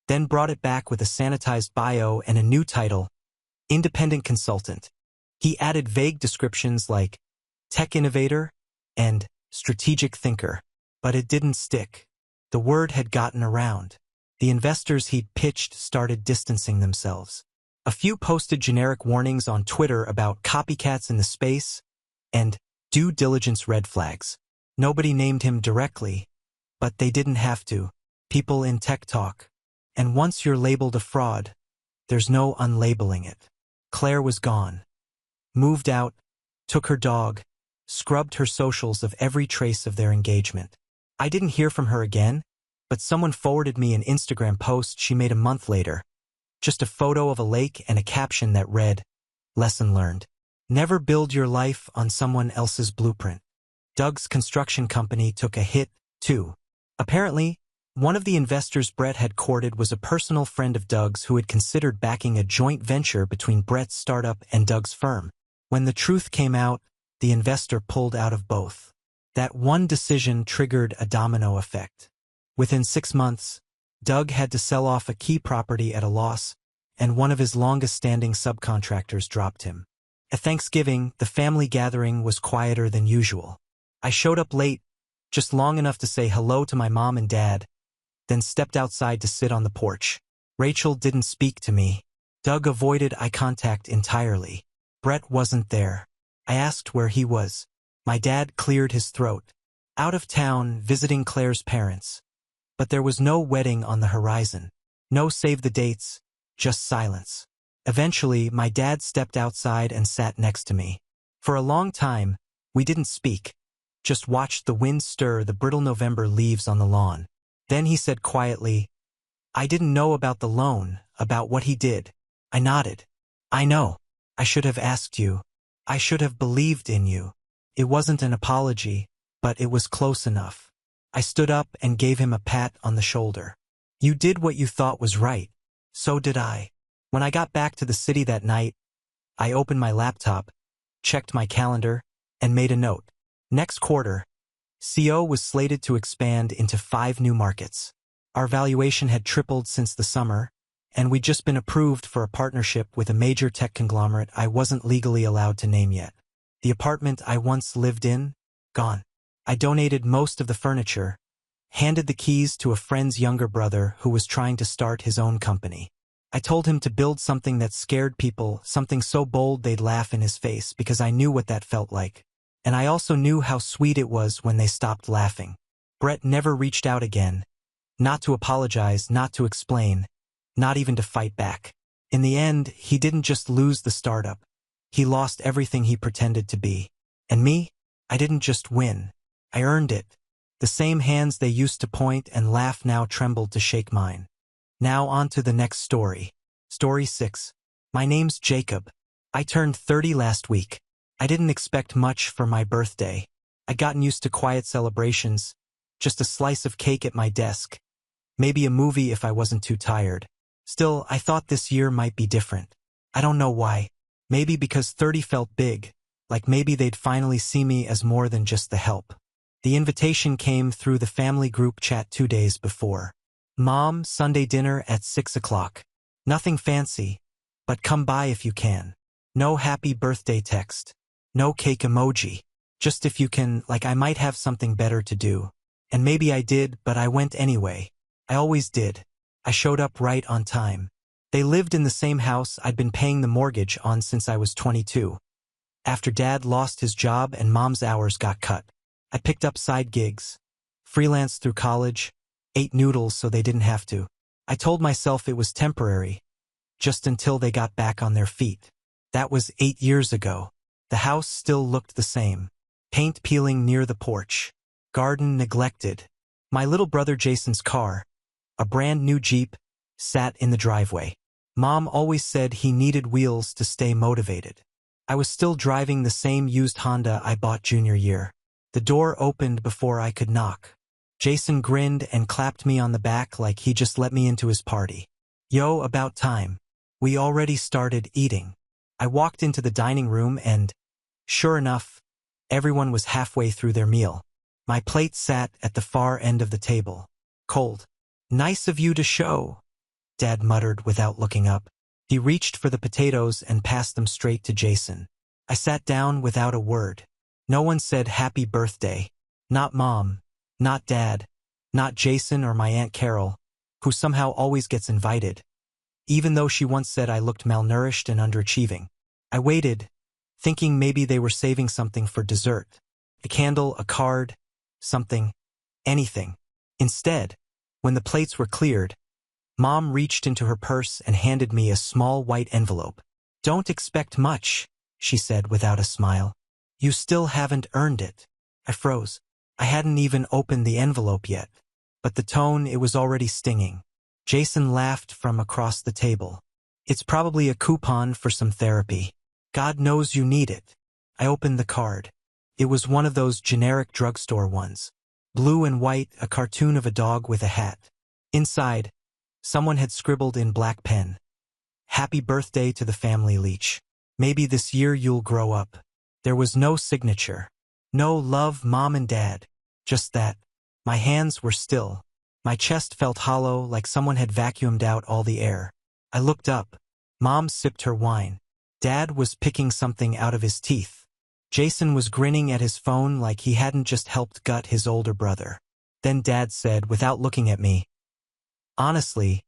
then brought it back with a sanitized bio and a new title, Independent Consultant. He added vague descriptions like Tech Innovator and Strategic Thinker, but it didn't stick. The word had gotten around. The investors he'd pitched started distancing themselves. A few posted generic warnings on Twitter about copycats in the space and due diligence red flags. Nobody named him directly, but they didn't have to. People in tech talk. And once you're labeled a fraud, there's no unlabeling it. Claire was gone. Moved out, took her dog, scrubbed her socials of every trace of their engagement. I didn't hear from her again, but someone forwarded me an Instagram post she made a month later. Just a photo of a lake and a caption that read, Lesson learned. Never build your life on someone else's blueprint. Doug's construction company took a hit, too. Apparently, one of the investors Brett had courted was a personal friend of Doug's who had considered backing a joint venture between Brett's startup and Doug's firm. When the truth came out, the investor pulled out of both. That one decision triggered a domino effect. Within 6 months, Doug had to sell off a key property at a loss, and one of his longest-standing subcontractors dropped him. At Thanksgiving, the family gathering was quieter than usual. I showed up late, just long enough to say hello to my mom and dad, then stepped outside to sit on the porch. Rachel didn't speak to me. Doug avoided eye contact entirely. Brett wasn't there. I asked where he was. My dad cleared his throat. Out of town, visiting Claire's parents. But there was no wedding on the horizon. No save the dates, just silence. Eventually, my dad stepped outside and sat next to me. For a long time, we didn't speak, just watched the wind stir the brittle November leaves on the lawn. Then he said quietly, I didn't know about the loan, about what he did. I nodded. I know. I should have asked you. I should have believed in you. It wasn't an apology, but it was close enough. I stood up and gave him a pat on the shoulder. You did what you thought was right. So did I. When I got back to the city that night, I opened my laptop, checked my calendar, and made a note. Next quarter, CO was slated to expand into 5 new markets. Our valuation had tripled since the summer, and we'd just been approved for a partnership with a major tech conglomerate I wasn't legally allowed to name yet. The apartment I once lived in, gone. I donated most of the furniture, handed the keys to a friend's younger brother who was trying to start his own company. I told him to build something that scared people, something so bold they'd laugh in his face, because I knew what that felt like. And I also knew how sweet it was when they stopped laughing. Brett never reached out again. Not to apologize, not to explain, not even to fight back. In the end, he didn't just lose the startup. He lost everything he pretended to be. And me? I didn't just win. I earned it. The same hands they used to point and laugh now trembled to shake mine. Now on to the next story. Story 6. My name's Jacob. I turned 30 last week. I didn't expect much for my birthday. I'd gotten used to quiet celebrations, just a slice of cake at my desk, maybe a movie if I wasn't too tired. Still, I thought this year might be different. I don't know why. Maybe because 30 felt big, like maybe they'd finally see me as more than just the help. The invitation came through the family group chat 2 days before. Mom, Sunday dinner at 6 o'clock. Nothing fancy, but come by if you can. No happy birthday text. No cake emoji. Just if you can, like I might have something better to do. And maybe I did, but I went anyway. I always did. I showed up right on time. They lived in the same house I'd been paying the mortgage on since I was 22. After Dad lost his job and Mom's hours got cut, I picked up side gigs, freelanced through college, ate noodles so they didn't have to. I told myself it was temporary, just until they got back on their feet. That was 8 years ago. The house still looked the same. Paint peeling near the porch. Garden neglected. My little brother Jason's car, a brand new Jeep, sat in the driveway. Mom always said he needed wheels to stay motivated. I was still driving the same used Honda I bought junior year. The door opened before I could knock. Jason grinned and clapped me on the back like he just let me into his party. Yo, about time. We already started eating. I walked into the dining room and, sure enough, everyone was halfway through their meal. My plate sat at the far end of the table. Cold. Nice of you to show, Dad muttered without looking up. He reached for the potatoes and passed them straight to Jason. I sat down without a word. No one said happy birthday. Not Mom, not Dad, not Jason or my Aunt Carol, who somehow always gets invited, even though she once said I looked malnourished and underachieving. I waited, thinking maybe they were saving something for dessert. A candle, a card, something, anything. Instead, when the plates were cleared, Mom reached into her purse and handed me a small white envelope. Don't expect much, she said without a smile. You still haven't earned it. I froze. I hadn't even opened the envelope yet, but the tone, it was already stinging. Jason laughed from across the table. It's probably a coupon for some therapy. God knows you need it. I opened the card. It was one of those generic drugstore ones. Blue and white, a cartoon of a dog with a hat. Inside, someone had scribbled in black pen. Happy birthday to the family leech. Maybe this year you'll grow up. There was no signature. No love, Mom and Dad. Just that. My hands were still. My chest felt hollow, like someone had vacuumed out all the air. I looked up. Mom sipped her wine. Dad was picking something out of his teeth. Jason was grinning at his phone like he hadn't just helped gut his older brother. Then Dad said, without looking at me, honestly,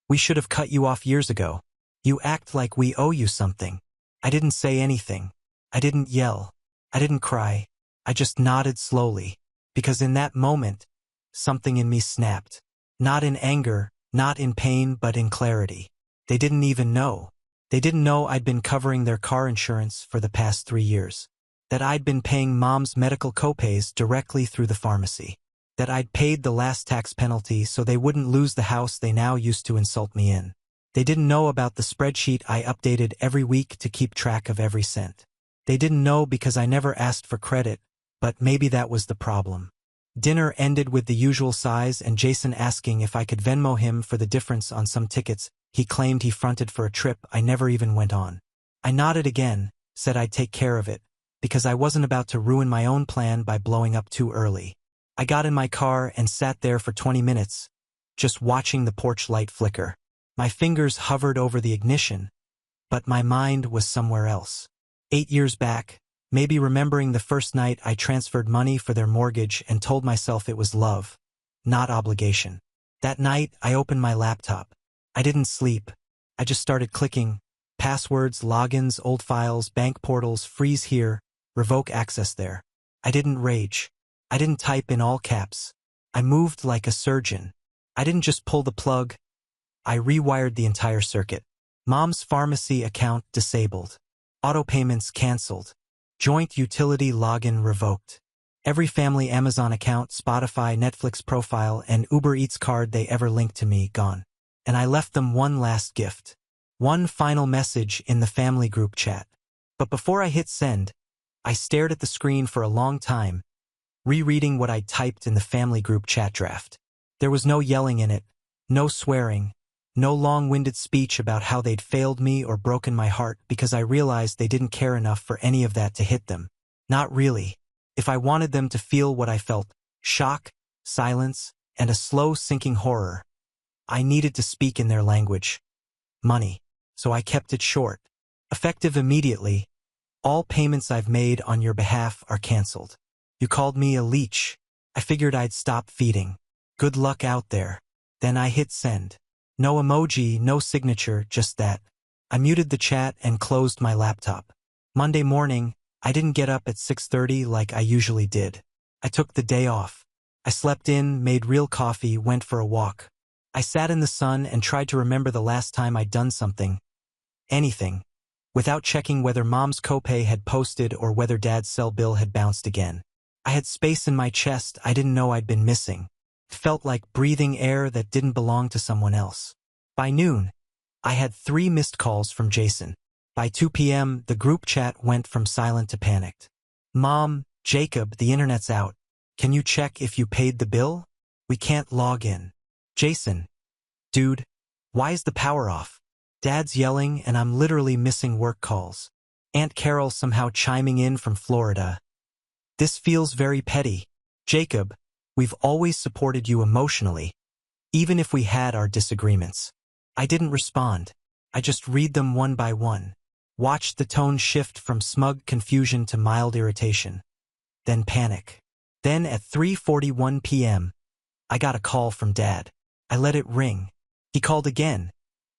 we should have cut you off years ago. You act like we owe you something. I didn't say anything. I didn't yell. I didn't cry. I just nodded slowly, because in that moment, something in me snapped. Not in anger, not in pain, but in clarity. They didn't even know. They didn't know I'd been covering their car insurance for the past 3 years. That I'd been paying Mom's medical copays directly through the pharmacy. That I'd paid the last tax penalty so they wouldn't lose the house they now used to insult me in. They didn't know about the spreadsheet I updated every week to keep track of every cent. They didn't know because I never asked for credit, but maybe that was the problem. Dinner ended with the usual sighs and Jason asking if I could Venmo him for the difference on some tickets he claimed he fronted for a trip I never even went on. I nodded again, said I'd take care of it, because I wasn't about to ruin my own plan by blowing up too early. I got in my car and sat there for 20 minutes, just watching the porch light flicker. My fingers hovered over the ignition, but my mind was somewhere else. 8 years back, maybe remembering the first night I transferred money for their mortgage and told myself it was love, not obligation. That night, I opened my laptop. I didn't sleep. I just started clicking. Passwords, logins, old files, bank portals, freeze here, revoke access there. I didn't rage. I didn't type in all caps. I moved like a surgeon. I didn't just pull the plug. I rewired the entire circuit. Mom's pharmacy account disabled. Auto payments canceled. Joint utility login revoked. Every family Amazon account, Spotify, Netflix profile, and Uber Eats card they ever linked to me gone. And I left them one last gift. One final message in the family group chat. But before I hit send, I stared at the screen for a long time, rereading what I'd typed in the family group chat draft. There was no yelling in it, no swearing, no long-winded speech about how they'd failed me or broken my heart because I realized they didn't care enough for any of that to hit them. Not really. If I wanted them to feel what I felt, shock, silence, and a slow sinking horror, I needed to speak in their language. Money. So I kept it short. Effective immediately. All payments I've made on your behalf are canceled. You called me a leech. I figured I'd stop feeding. Good luck out there. Then I hit send. No emoji, no signature, just that. I muted the chat and closed my laptop. Monday morning, I didn't get up at 6:30 like I usually did. I took the day off. I slept in, made real coffee, went for a walk. I sat in the sun and tried to remember the last time I'd done something. Anything. Without checking whether Mom's copay had posted or whether Dad's cell bill had bounced again. I had space in my chest I didn't know I'd been missing. It felt like breathing air that didn't belong to someone else. By noon, I had 3 missed calls from Jason. By 2 p.m., the group chat went from silent to panicked. Mom, Jacob, the internet's out. Can you check if you paid the bill? We can't log in. Jason. Dude, why is the power off? Dad's yelling and I'm literally missing work calls. Aunt Carol somehow chiming in from Florida. This feels very petty. Jacob, we've always supported you emotionally, even if we had our disagreements. I didn't respond. I just read them one by one. Watched the tone shift from smug confusion to mild irritation. Then panic. Then at 3:41 p.m., I got a call from Dad. I let it ring. He called again,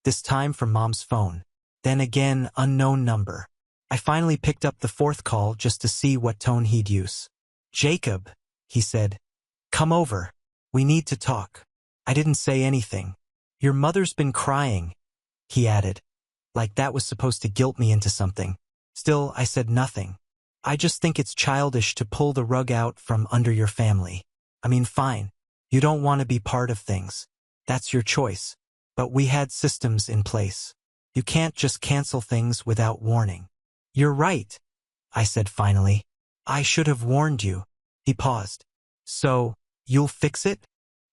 this time from Mom's phone. Then again, unknown number. I finally picked up the 4th call just to see what tone he'd use. Jacob, he said, come over. We need to talk. I didn't say anything. Your mother's been crying, he added, like that was supposed to guilt me into something. Still, I said nothing. I just think it's childish to pull the rug out from under your family. I mean, fine. You don't want to be part of things. That's your choice. But we had systems in place. You can't just cancel things without warning. You're right, I said finally. I should have warned you. He paused. So, you'll fix it?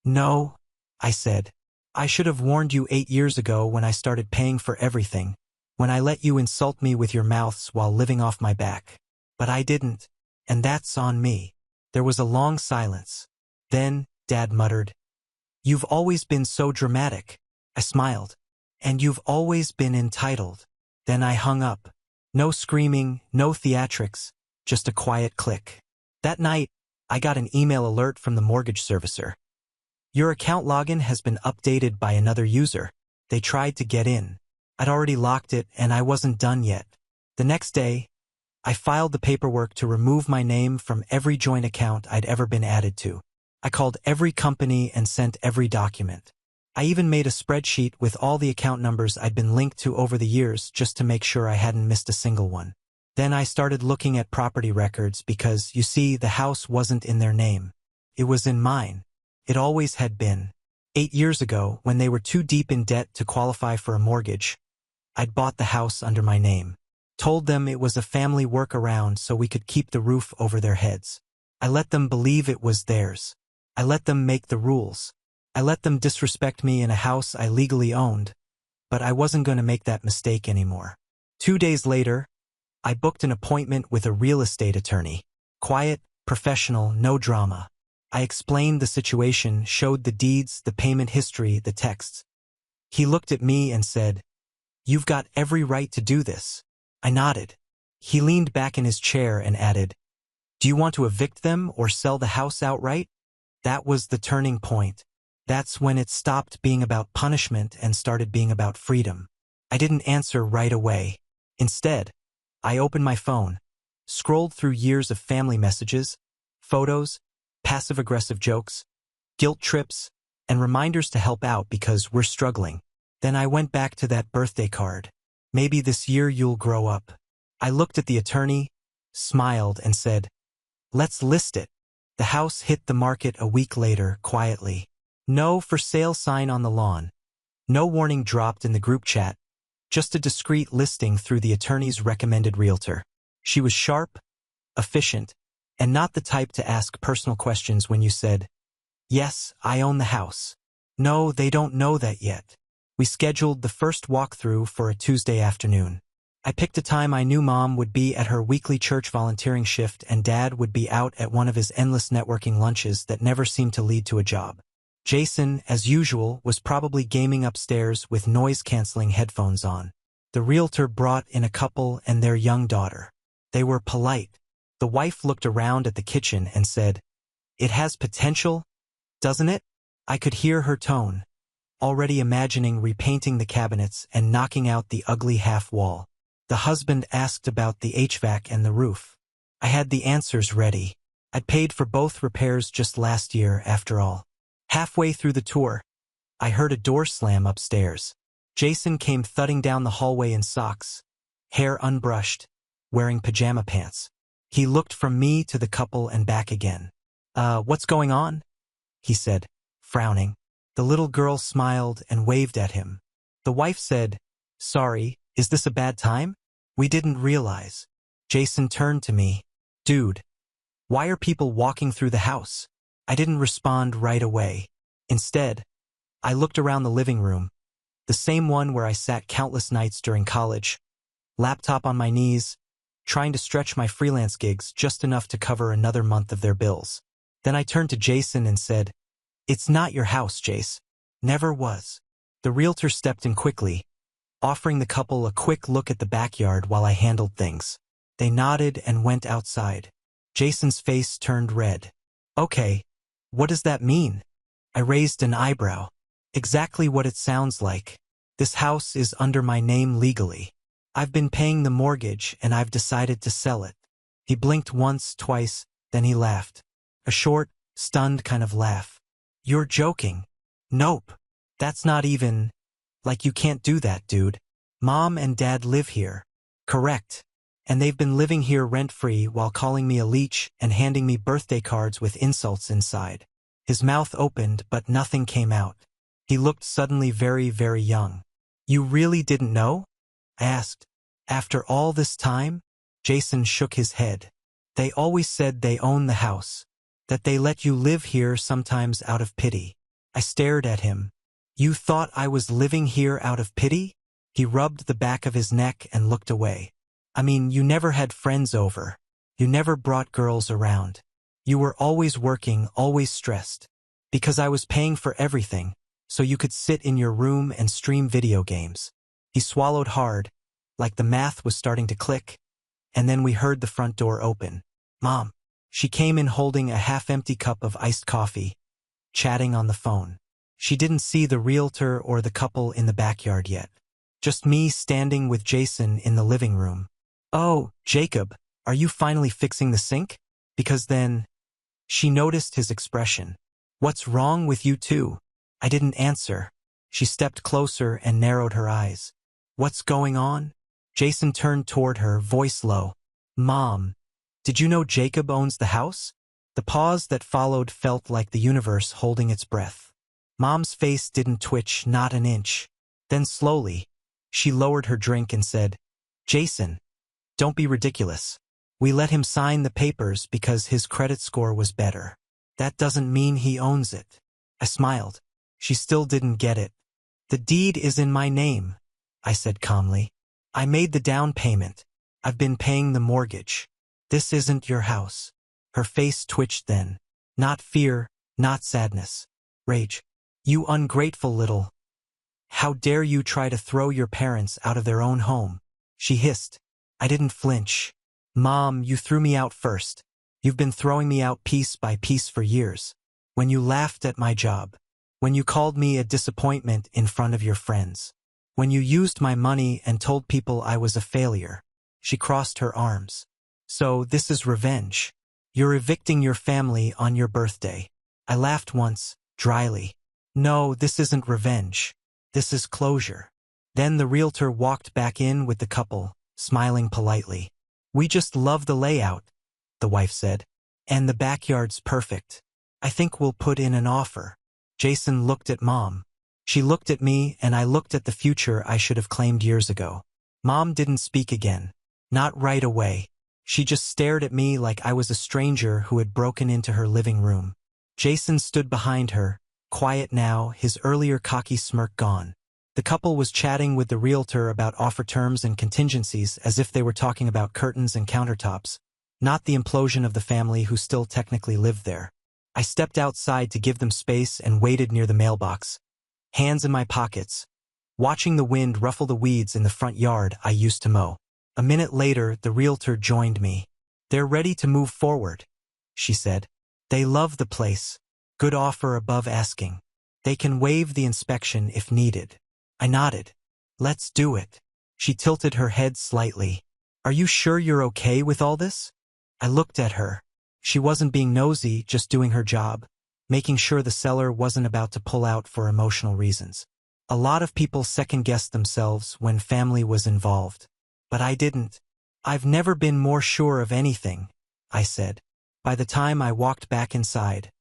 No, I said. I should have warned you 8 years ago when I started paying for everything, when I let you insult me with your mouths while living off my back. But I didn't, and that's on me. There was a long silence. Then, Dad muttered, you've always been so dramatic. I smiled. And you've always been entitled. Then I hung up. No screaming, no theatrics, just a quiet click. That night, I got an email alert from the mortgage servicer. Your account login has been updated by another user. They tried to get in. I'd already locked it and I wasn't done yet. The next day, I filed the paperwork to remove my name from every joint account I'd ever been added to. I called every company and sent every document. I even made a spreadsheet with all the account numbers I'd been linked to over the years just to make sure I hadn't missed a single one. Then I started looking at property records because, you see, the house wasn't in their name. It was in mine. It always had been. 8 years ago, when they were too deep in debt to qualify for a mortgage, I'd bought the house under my name. Told them it was a family workaround so we could keep the roof over their heads. I let them believe it was theirs. I let them make the rules. I let them disrespect me in a house I legally owned. But I wasn't going to make that mistake anymore. 2 days later, I booked an appointment with a real estate attorney. Quiet, professional, no drama. I explained the situation, showed the deeds, the payment history, the texts. He looked at me and said, "You've got every right to do this." I nodded. He leaned back in his chair and added, "Do you want to evict them or sell the house outright?" That was the turning point. That's when it stopped being about punishment and started being about freedom. I didn't answer right away. Instead, I opened my phone, scrolled through years of family messages, photos, passive-aggressive jokes, guilt trips, and reminders to help out because we're struggling. Then I went back to that birthday card. "Maybe this year you'll grow up." I looked at the attorney, smiled, and said, "Let's list it." The house hit the market a week later, quietly. No for sale sign on the lawn. No warning dropped in the group chat. Just a discreet listing through the attorney's recommended realtor. She was sharp, efficient, and not the type to ask personal questions when you said, "Yes, I own the house." No, they don't know that yet. We scheduled the first walkthrough for a Tuesday afternoon. I picked a time I knew Mom would be at her weekly church volunteering shift and Dad would be out at one of his endless networking lunches that never seemed to lead to a job. Jason, as usual, was probably gaming upstairs with noise-canceling headphones on. The realtor brought in a couple and their young daughter. They were polite. The wife looked around at the kitchen and said, "It has potential, doesn't it?" I could hear her tone, already imagining repainting the cabinets and knocking out the ugly half-wall. The husband asked about the HVAC and the roof. I had the answers ready. I'd paid for both repairs just last year, after all. Halfway through the tour, I heard a door slam upstairs. Jason came thudding down the hallway in socks, hair unbrushed, wearing pajama pants. He looked from me to the couple and back again. What's going on?" he said, frowning. The little girl smiled and waved at him. The wife said, "Sorry, is this a bad time? We didn't realize." Jason turned to me. "Dude, why are people walking through the house?" I didn't respond right away. Instead, I looked around the living room, the same one where I sat countless nights during college, laptop on my knees, trying to stretch my freelance gigs just enough to cover another month of their bills. Then I turned to Jason and said, "It's not your house, Jace. Never was." The realtor stepped in quickly, offering the couple a quick look at the backyard while I handled things. They nodded and went outside. Jason's face turned red. "Okay, what does that mean?" I raised an eyebrow. "Exactly what it sounds like. This house is under my name legally. I've been paying the mortgage and I've decided to sell it." He blinked once, twice, then he laughed. A short, stunned kind of laugh. "You're joking." "Nope. That's not even... Like, you can't do that, dude. Mom and Dad live here." "Correct. And they've been living here rent-free while calling me a leech and handing me birthday cards with insults inside." His mouth opened, but nothing came out. He looked suddenly very, very young. "You really didn't know?" I asked. "After all this time?" Jason shook his head. "They always said they own the house, that they let you live here sometimes out of pity." I stared at him. "You thought I was living here out of pity?" He rubbed the back of his neck and looked away. "I mean, you never had friends over. You never brought girls around. You were always working, always stressed. Because I was paying for everything, so you could sit in your room and stream video games." He swallowed hard, like the math was starting to click, and then we heard the front door open. Mom. She came in holding a half-empty cup of iced coffee, chatting on the phone. She didn't see the realtor or the couple in the backyard yet. Just me standing with Jason in the living room. "Oh, Jacob, are you finally fixing the sink?" Because then, she noticed his expression. "What's wrong with you two?" I didn't answer. She stepped closer and narrowed her eyes. "What's going on?" Jason turned toward her, voice low. "Mom, did you know Jacob owns the house?" The pause that followed felt like the universe holding its breath. Mom's face didn't twitch, not an inch. Then slowly, she lowered her drink and said, "Jason, don't be ridiculous. We let him sign the papers because his credit score was better. That doesn't mean he owns it." I smiled. She still didn't get it. "The deed is in my name," I said calmly. "I made the down payment. I've been paying the mortgage. This isn't your house." Her face twitched then. Not fear, not sadness. Rage. "You ungrateful little... How dare you try to throw your parents out of their own home?" she hissed. I didn't flinch. "Mom, you threw me out first. You've been throwing me out piece by piece for years. When you laughed at my job. When you called me a disappointment in front of your friends. When you used my money and told people I was a failure." She crossed her arms. "So this is revenge. You're evicting your family on your birthday." I laughed once, dryly. "No, this isn't revenge. This is closure." Then the realtor walked back in with the couple, smiling politely. "We just love the layout," the wife said. "And the backyard's perfect. I think we'll put in an offer." Jason looked at Mom. She looked at me, and I looked at the future I should have claimed years ago. Mom didn't speak again. Not right away. She just stared at me like I was a stranger who had broken into her living room. Jason stood behind her, quiet now, his earlier cocky smirk gone. The couple was chatting with the realtor about offer terms and contingencies as if they were talking about curtains and countertops, not the implosion of the family who still technically lived there. I stepped outside to give them space and waited near the mailbox, hands in my pockets, watching the wind ruffle the weeds in the front yard I used to mow. A minute later, the realtor joined me. "They're ready to move forward," she said. "They love the place. Good offer above asking. They can waive the inspection if needed." I nodded. "Let's do it." She tilted her head slightly. "Are you sure you're okay with all this?" I looked at her. She wasn't being nosy, just doing her job, making sure the seller wasn't about to pull out for emotional reasons. A lot of people second-guessed themselves when family was involved. But I didn't. "I've never been more sure of anything," I said. By the time I walked back inside,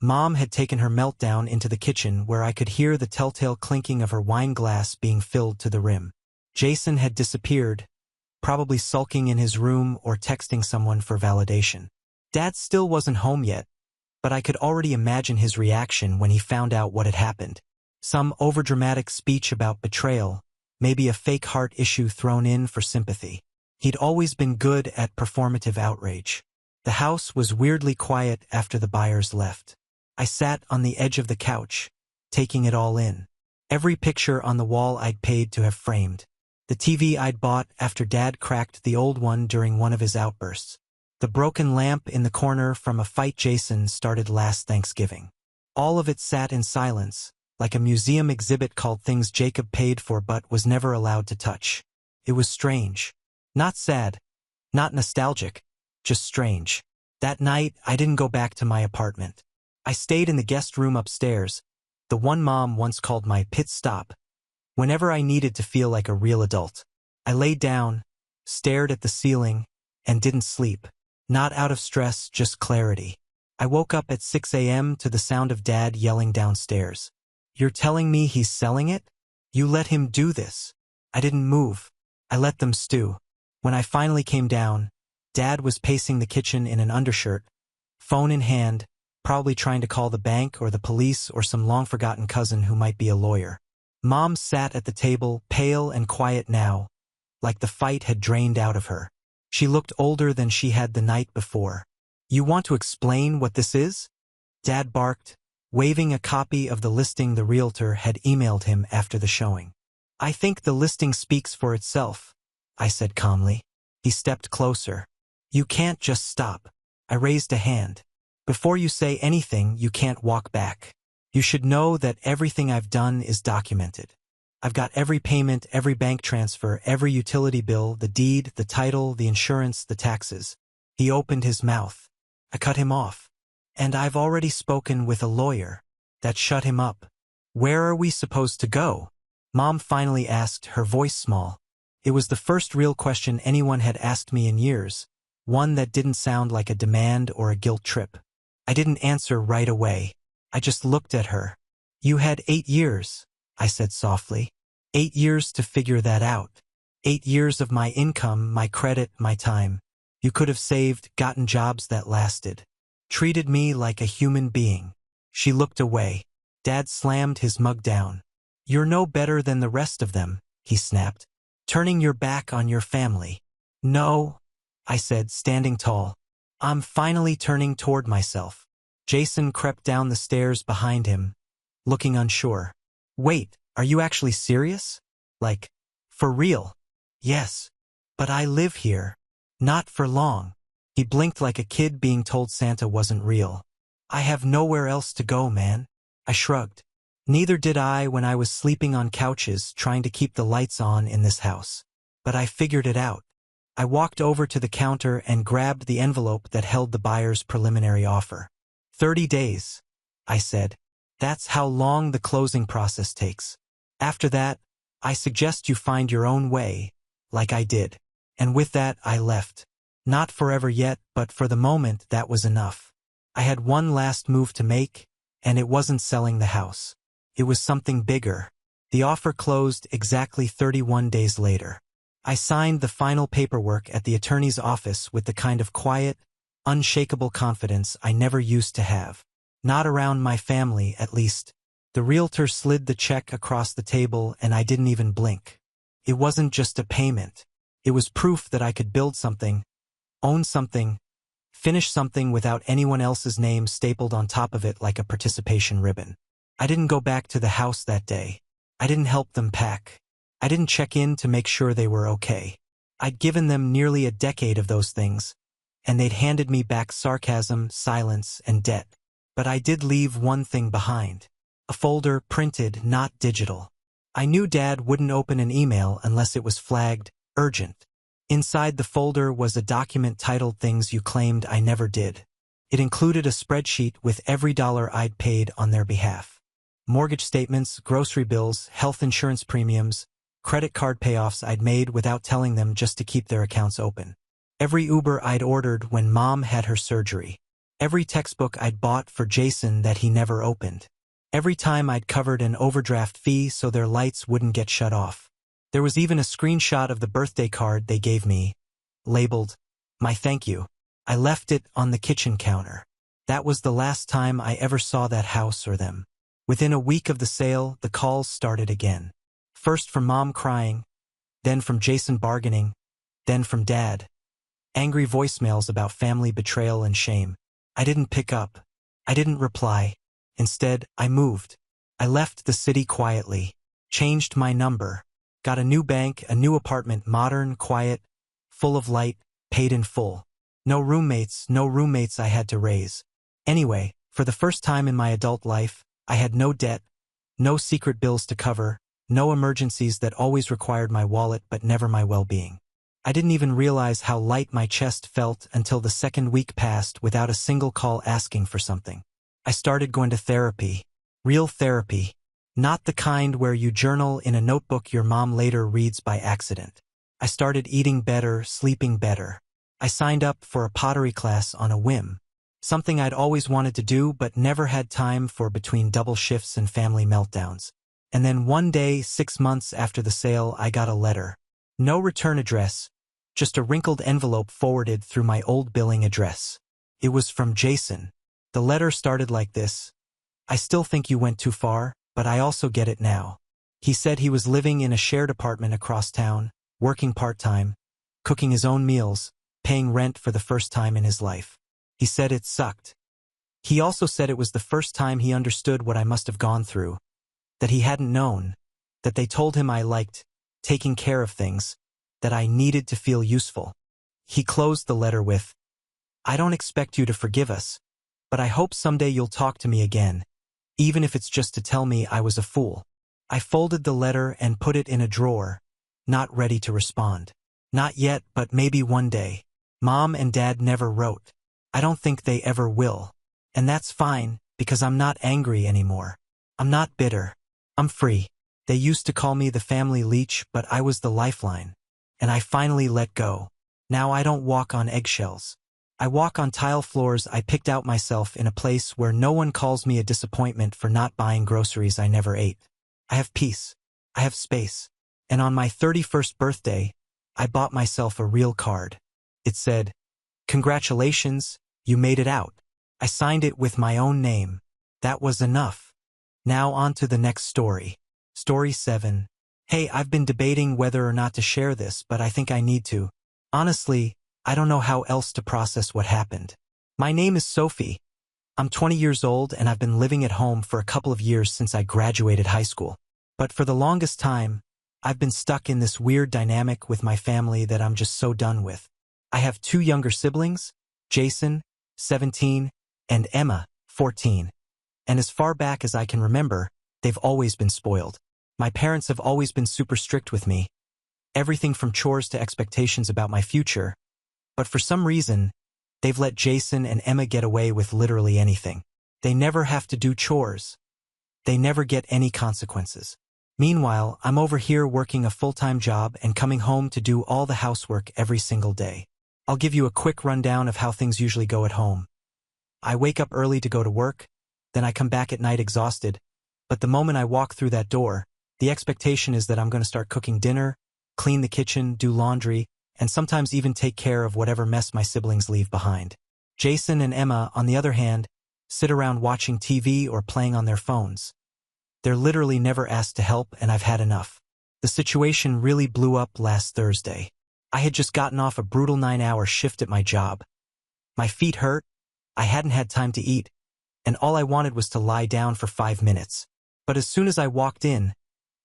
Mom had taken her meltdown into the kitchen where I could hear the telltale clinking of her wine glass being filled to the rim. Jason had disappeared, probably sulking in his room or texting someone for validation. Dad still wasn't home yet, but I could already imagine his reaction when he found out what had happened. Some overdramatic speech about betrayal, maybe a fake heart issue thrown in for sympathy. He'd always been good at performative outrage. The house was weirdly quiet after the buyers left. I sat on the edge of the couch, taking it all in. Every picture on the wall I'd paid to have framed. The TV I'd bought after Dad cracked the old one during one of his outbursts. The broken lamp in the corner from a fight Jason started last Thanksgiving. All of it sat in silence, like a museum exhibit called Things Jacob Paid For but was never allowed to touch. It was strange. Not sad. Not nostalgic. Just strange. That night, I didn't go back to my apartment. I stayed in the guest room upstairs, the one Mom once called my pit stop, whenever I needed to feel like a real adult. I laid down, stared at the ceiling, and didn't sleep. Not out of stress, just clarity. I woke up at 6 a.m. to the sound of Dad yelling downstairs. "You're telling me he's selling it? You let him do this?" I didn't move. I let them stew. When I finally came down, Dad was pacing the kitchen in an undershirt, phone in hand, probably trying to call the bank or the police or some long-forgotten cousin who might be a lawyer. Mom sat at the table, pale and quiet now, like the fight had drained out of her. She looked older than she had the night before. "You want to explain what this is?" Dad barked, waving a copy of the listing the realtor had emailed him after the showing. "I think the listing speaks for itself," I said calmly. He stepped closer. "You can't just stop." I raised a hand. "Before you say anything, you can't walk back. You should know that everything I've done is documented. I've got every payment, every bank transfer, every utility bill, the deed, the title, the insurance, the taxes." He opened his mouth. I cut him off. "And I've already spoken with a lawyer." That shut him up. "Where are we supposed to go?" Mom finally asked, her voice small. It was the first real question anyone had asked me in years, one that didn't sound like a demand or a guilt trip. I didn't answer right away. I just looked at her. "You had 8 years, I said softly. 8 years to figure that out. 8 years of my income, my credit, my time. You could have saved, gotten jobs that lasted. Treated me like a human being." She looked away. Dad slammed his mug down. "You're no better than the rest of them," he snapped. "Turning your back on your family." "No," I said, standing tall. "I'm finally turning toward myself." Jason crept down the stairs behind him, looking unsure. "Wait, are you actually serious? Like, for real?" "Yes. But I live here. Not for long." He blinked like a kid being told Santa wasn't real. "I have nowhere else to go, man." I shrugged. Neither did I when I was sleeping on couches trying to keep the lights on in this house. But I figured it out. I walked over to the counter and grabbed the envelope that held the buyer's preliminary offer. 30 days, I said. "That's how long the closing process takes. After that, I suggest you find your own way, like I did." And with that, I left. Not forever yet, but for the moment, that was enough. I had one last move to make, and it wasn't selling the house. It was something bigger. The offer closed exactly 31 days later. I signed the final paperwork at the attorney's office with the kind of quiet, unshakable confidence I never used to have. Not around my family, at least. The realtor slid the check across the table and I didn't even blink. It wasn't just a payment. It was proof that I could build something, own something, Finish something without anyone else's name stapled on top of it like a participation ribbon. I didn't go back to the house that day. I didn't help them pack. I didn't check in to make sure they were okay. I'd given them nearly a decade of those things, and they'd handed me back sarcasm, silence, and debt. But I did leave one thing behind. A folder printed, not digital. I knew Dad wouldn't open an email unless it was flagged urgent. Inside the folder was a document titled Things You Claimed I Never Did. It included a spreadsheet with every dollar I'd paid on their behalf. Mortgage statements, grocery bills, health insurance premiums, credit card payoffs I'd made without telling them just to keep their accounts open. Every Uber I'd ordered when Mom had her surgery. Every textbook I'd bought for Jason that he never opened. Every time I'd covered an overdraft fee so their lights wouldn't get shut off. There was even a screenshot of the birthday card they gave me, labeled, "My thank you." I left it on the kitchen counter. That was the last time I ever saw that house or them. Within a week of the sale, the calls started again. First from Mom crying, then from Jason bargaining, then from Dad. Angry voicemails about family betrayal and shame. I didn't pick up. I didn't reply. Instead, I moved. I left the city quietly, changed my number, got a new bank, a new apartment, modern, quiet, full of light, paid in full. No roommates I had to raise. Anyway, for the first time in my adult life, I had no debt, no secret bills to cover, no emergencies that always required my wallet but never my well-being. I didn't even realize how light my chest felt until the second week passed without a single call asking for something. I started going to therapy. Real therapy. Not the kind where you journal in a notebook your mom later reads by accident. I started eating better, sleeping better. I signed up for a pottery class on a whim. Something I'd always wanted to do but never had time for between double shifts and family meltdowns. And then one day, 6 months after the sale, I got a letter. No return address, just a wrinkled envelope forwarded through my old billing address. It was from Jason. The letter started like this: "I still think you went too far, but I also get it now." He said he was living in a shared apartment across town, working part-time, cooking his own meals, paying rent for the first time in his life. He said it sucked. He also said it was the first time he understood what I must have gone through, that he hadn't known, that they told him I liked taking care of things, that I needed to feel useful. He closed the letter with, "I don't expect you to forgive us, but I hope someday you'll talk to me again, even if it's just to tell me I was a fool." I folded the letter and put it in a drawer, not ready to respond. Not yet, but maybe one day. Mom and Dad never wrote. I don't think they ever will. And that's fine, because I'm not angry anymore. I'm not bitter. I'm free. They used to call me the family leech, but I was the lifeline. And I finally let go. Now I don't walk on eggshells. I walk on tile floors. I picked out myself in a place where no one calls me a disappointment for not buying groceries I never ate. I have peace. I have space. And on my 31st birthday, I bought myself a real card. It said, "Congratulations, you made it out." I signed it with my own name. That was enough. Now on to the next story. Story 7. Hey, I've been debating whether or not to share this, but I think I need to. Honestly, I don't know how else to process what happened. My name is Sophie. I'm 20 years old and I've been living at home for a couple of years since I graduated high school. But for the longest time, I've been stuck in this weird dynamic with my family that I'm just so done with. I have 2 younger siblings, Jason, 17, and Emma, 14. And as far back as I can remember, they've always been spoiled. My parents have always been super strict with me. Everything from chores to expectations about my future. But for some reason, they've let Jason and Emma get away with literally anything. They never have to do chores. They never get any consequences. Meanwhile, I'm over here working a full-time job and coming home to do all the housework every single day. I'll give you a quick rundown of how things usually go at home. I wake up early to go to work, then I come back at night exhausted, but the moment I walk through that door, the expectation is that I'm going to start cooking dinner, clean the kitchen, do laundry, and sometimes even take care of whatever mess my siblings leave behind. Jason and Emma, on the other hand, sit around watching TV or playing on their phones. They're literally never asked to help, and I've had enough. The situation really blew up last Thursday. I had just gotten off a brutal 9-hour shift at my job. My feet hurt, I hadn't had time to eat, and all I wanted was to lie down for 5 minutes. But as soon as I walked in,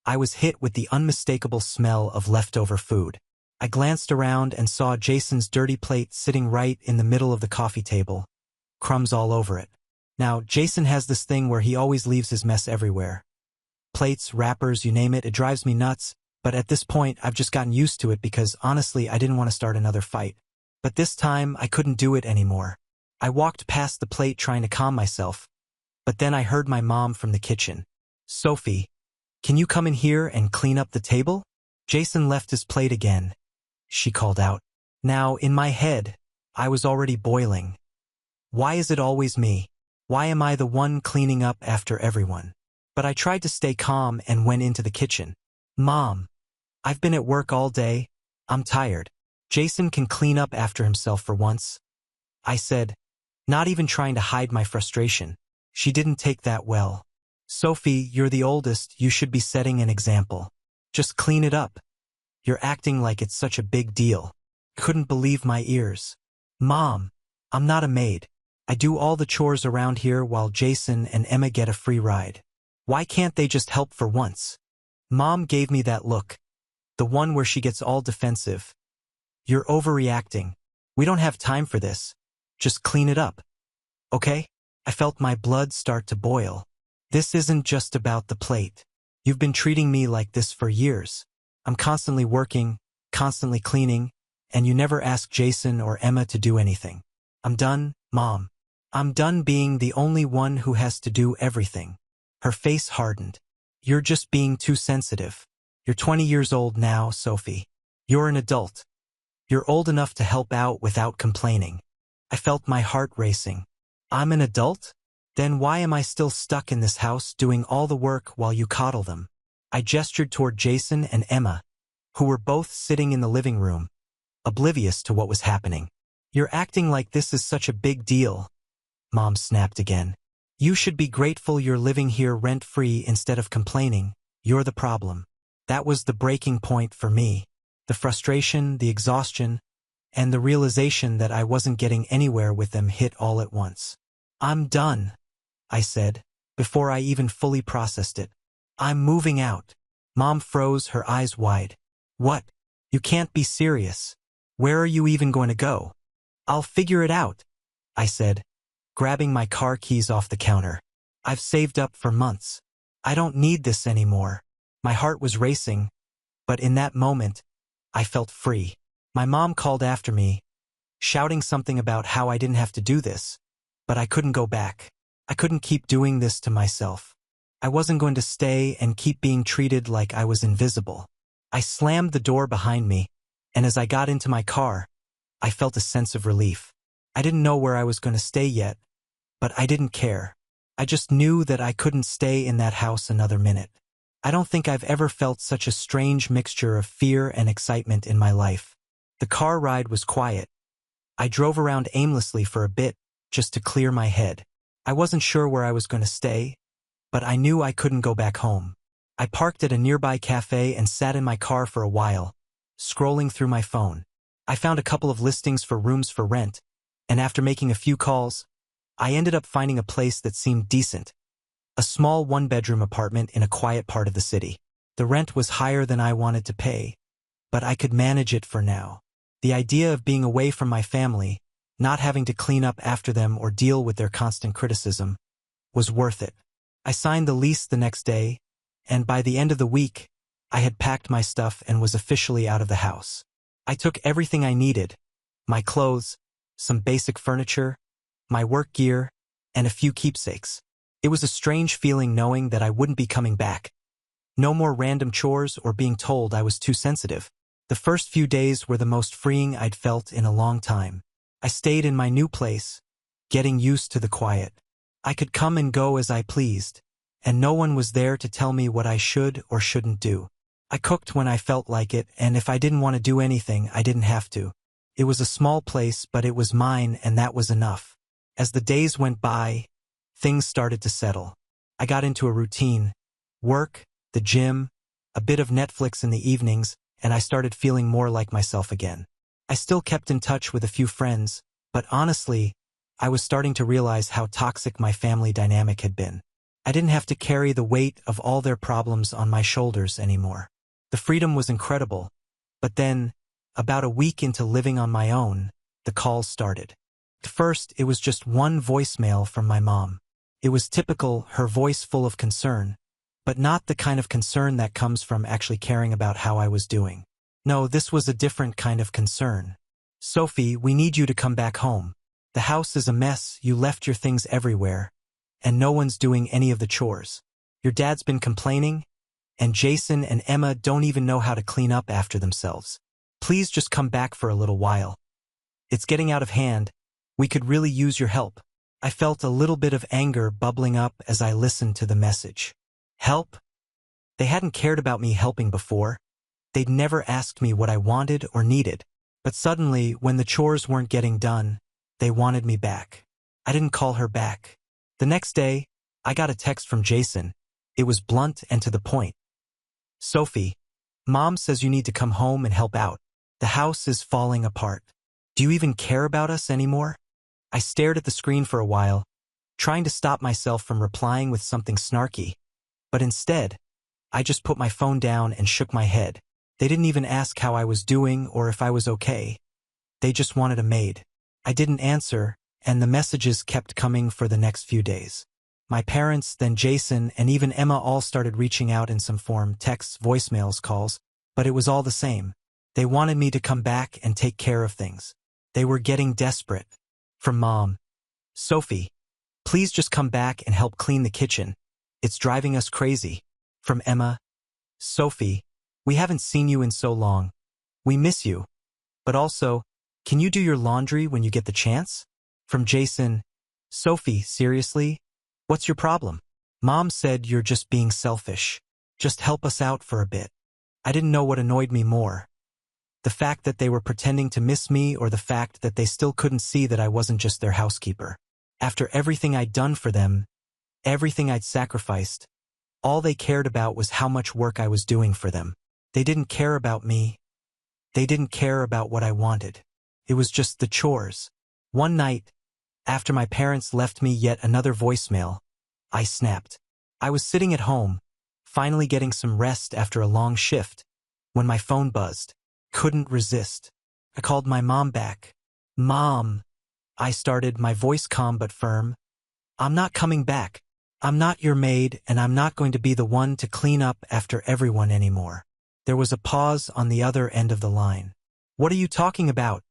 I was hit with the unmistakable smell of leftover food. I glanced around and saw Jason's dirty plate sitting right in the middle of the coffee table, crumbs all over it. Now, Jason has this thing where he always leaves his mess everywhere. Plates, wrappers, you name it, it drives me nuts, but at this point I've just gotten used to it because honestly I didn't want to start another fight. But this time I couldn't do it anymore. I walked past the plate trying to calm myself, but then I heard my mom from the kitchen. "Sophie, can you come in here and clean up the table?" Jason left his plate again, she called out. Now, in my head, I was already boiling. Why is it always me? Why am I the one cleaning up after everyone? But I tried to stay calm and went into the kitchen. "Mom, I've been at work all day. I'm tired. Jason can clean up after himself for once," I said, not even trying to hide my frustration. She didn't take that well. "Sophie, you're the oldest, you should be setting an example. Just clean it up. You're acting like it's such a big deal." Couldn't believe my ears. "Mom, I'm not a maid. I do all the chores around here while Jason and Emma get a free ride. Why can't they just help for once?" Mom gave me that look, the one where she gets all defensive. "You're overreacting. We don't have time for this. Just clean it up. Okay?" I felt my blood start to boil. "This isn't just about the plate. You've been treating me like this for years. I'm constantly working, constantly cleaning, and you never ask Jason or Emma to do anything. I'm done, Mom. I'm done being the only one who has to do everything." Her face hardened. "You're just being too sensitive. You're 20 years old now, Sophie. You're an adult. You're old enough to help out without complaining." I felt my heart racing. "I'm an adult? Then why am I still stuck in this house doing all the work while you coddle them?" I gestured toward Jason and Emma, who were both sitting in the living room, oblivious to what was happening. "You're acting like this is such a big deal," Mom snapped again. "You should be grateful you're living here rent-free instead of complaining. You're the problem." That was the breaking point for me. The frustration, the exhaustion, and the realization that I wasn't getting anywhere with them hit all at once. "I'm done," I said, before I even fully processed it. "I'm moving out." Mom froze, her eyes wide. "What? You can't be serious. Where are you even going to go?" "I'll figure it out," I said, grabbing my car keys off the counter. "I've saved up for months. I don't need this anymore." My heart was racing, but in that moment, I felt free. My mom called after me, shouting something about how I didn't have to do this, but I couldn't go back. I couldn't keep doing this to myself. I wasn't going to stay and keep being treated like I was invisible. I slammed the door behind me, and as I got into my car, I felt a sense of relief. I didn't know where I was going to stay yet, but I didn't care. I just knew that I couldn't stay in that house another minute. I don't think I've ever felt such a strange mixture of fear and excitement in my life. The car ride was quiet. I drove around aimlessly for a bit, just to clear my head. I wasn't sure where I was going to stay, but I knew I couldn't go back home. I parked at a nearby cafe and sat in my car for a while, scrolling through my phone. I found a couple of listings for rooms for rent, and after making a few calls, I ended up finding a place that seemed decent. A small one-bedroom apartment in a quiet part of the city. The rent was higher than I wanted to pay, but I could manage it for now. The idea of being away from my family, not having to clean up after them or deal with their constant criticism, was worth it. I signed the lease the next day, and by the end of the week, I had packed my stuff and was officially out of the house. I took everything I needed, my clothes, some basic furniture, my work gear, and a few keepsakes. It was a strange feeling knowing that I wouldn't be coming back. No more random chores or being told I was too sensitive. The first few days were the most freeing I'd felt in a long time. I stayed in my new place, getting used to the quiet. I could come and go as I pleased, and no one was there to tell me what I should or shouldn't do. I cooked when I felt like it, and if I didn't want to do anything, I didn't have to. It was a small place, but it was mine, and that was enough. As the days went by, things started to settle. I got into a routine: work, the gym, a bit of Netflix in the evenings, and I started feeling more like myself again. I still kept in touch with a few friends, But honestly, I was starting to realize how toxic my family dynamic had been. I didn't have to carry the weight of all their problems on my shoulders anymore. The freedom was incredible, but then, about a week into living on my own, the calls started. At first, it was just one voicemail from my mom. It was typical, her voice full of concern, but not the kind of concern that comes from actually caring about how I was doing. No, this was a different kind of concern. "Sophie, we need you to come back home. The house is a mess, you left your things everywhere, and no one's doing any of the chores. Your dad's been complaining, and Jason and Emma don't even know how to clean up after themselves. Please just come back for a little while. It's getting out of hand. We could really use your help." I felt a little bit of anger bubbling up as I listened to the message. Help? They hadn't cared about me helping before. They'd never asked me what I wanted or needed. But suddenly, when the chores weren't getting done, they wanted me back. I didn't call her back. The next day, I got a text from Jason. It was blunt and to the point. "Sophie, Mom says you need to come home and help out. The house is falling apart. Do you even care about us anymore?" I stared at the screen for a while, trying to stop myself from replying with something snarky. But instead, I just put my phone down and shook my head. They didn't even ask how I was doing or if I was okay. They just wanted a maid. I didn't answer, and the messages kept coming for the next few days. My parents, then Jason, and even Emma all started reaching out in some form, texts, voicemails, calls, but it was all the same. They wanted me to come back and take care of things. They were getting desperate. From Mom, "Sophie, please just come back and help clean the kitchen. It's driving us crazy." From Emma, "Sophie, we haven't seen you in so long. We miss you. But also, can you do your laundry when you get the chance?" From Jason, "Sophie, seriously? What's your problem? Mom said you're just being selfish. Just help us out for a bit." I didn't know what annoyed me more. The fact that they were pretending to miss me or the fact that they still couldn't see that I wasn't just their housekeeper. After everything I'd done for them, everything I'd sacrificed, all they cared about was how much work I was doing for them. They didn't care about me. They didn't care about what I wanted. It was just the chores. One night, after my parents left me yet another voicemail, I snapped. I was sitting at home, finally getting some rest after a long shift, when my phone buzzed. Couldn't resist. I called my mom back. "Mom," I started, my voice calm but firm. "I'm not coming back. I'm not your maid, and I'm not going to be the one to clean up after everyone anymore." There was a pause on the other end of the line. "What are you talking about?"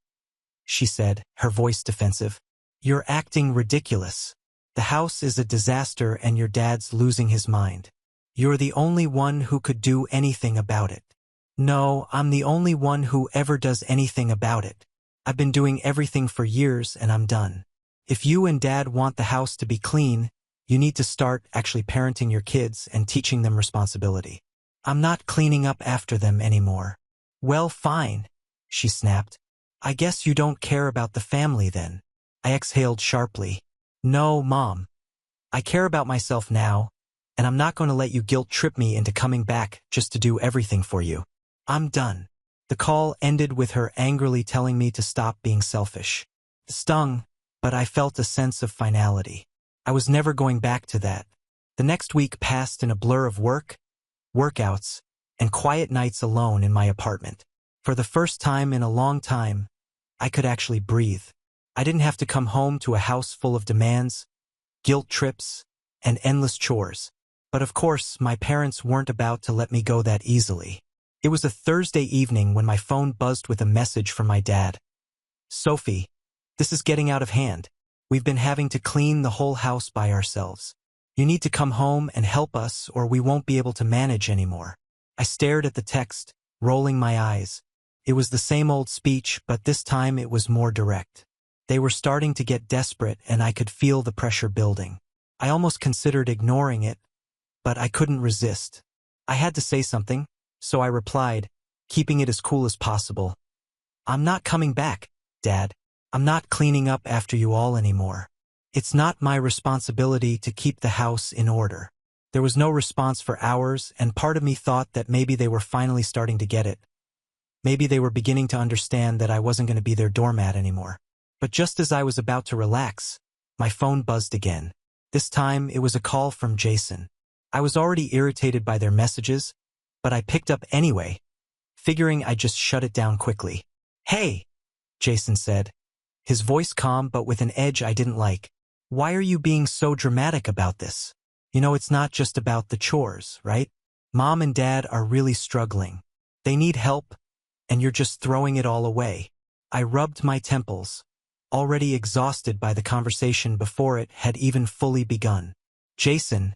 she said, her voice defensive. "You're acting ridiculous. The house is a disaster and your dad's losing his mind. You're the only one who could do anything about it." "No, I'm the only one who ever does anything about it. I've been doing everything for years and I'm done. If you and Dad want the house to be clean, you need to start actually parenting your kids and teaching them responsibility. I'm not cleaning up after them anymore." "Well, fine," she snapped. "I guess you don't care about the family then." I exhaled sharply. "No, Mom. I care about myself now, and I'm not going to let you guilt trip me into coming back just to do everything for you. I'm done." The call ended with her angrily telling me to stop being selfish. It stung, but I felt a sense of finality. I was never going back to that. The next week passed in a blur of work, workouts, and quiet nights alone in my apartment. For the first time in a long time, I could actually breathe. I didn't have to come home to a house full of demands, guilt trips, and endless chores. But of course, my parents weren't about to let me go that easily. It was a Thursday evening when my phone buzzed with a message from my dad. "Sophie, this is getting out of hand. We've been having to clean the whole house by ourselves. You need to come home and help us or we won't be able to manage anymore." I stared at the text, rolling my eyes. It was the same old speech, but this time it was more direct. They were starting to get desperate and I could feel the pressure building. I almost considered ignoring it, but I couldn't resist. I had to say something. So I replied, keeping it as cool as possible. "I'm not coming back, Dad. I'm not cleaning up after you all anymore. It's not my responsibility to keep the house in order." There was no response for hours, and part of me thought that maybe they were finally starting to get it. Maybe they were beginning to understand that I wasn't going to be their doormat anymore. But just as I was about to relax, my phone buzzed again. This time, it was a call from Jason. I was already irritated by their messages, but I picked up anyway, figuring I'd just shut it down quickly. "Hey," Jason said, his voice calm but with an edge I didn't like. "Why are you being so dramatic about this? You know it's not just about the chores, right? Mom and Dad are really struggling. They need help, and you're just throwing it all away." I rubbed my temples, already exhausted by the conversation before it had even fully begun. "Jason,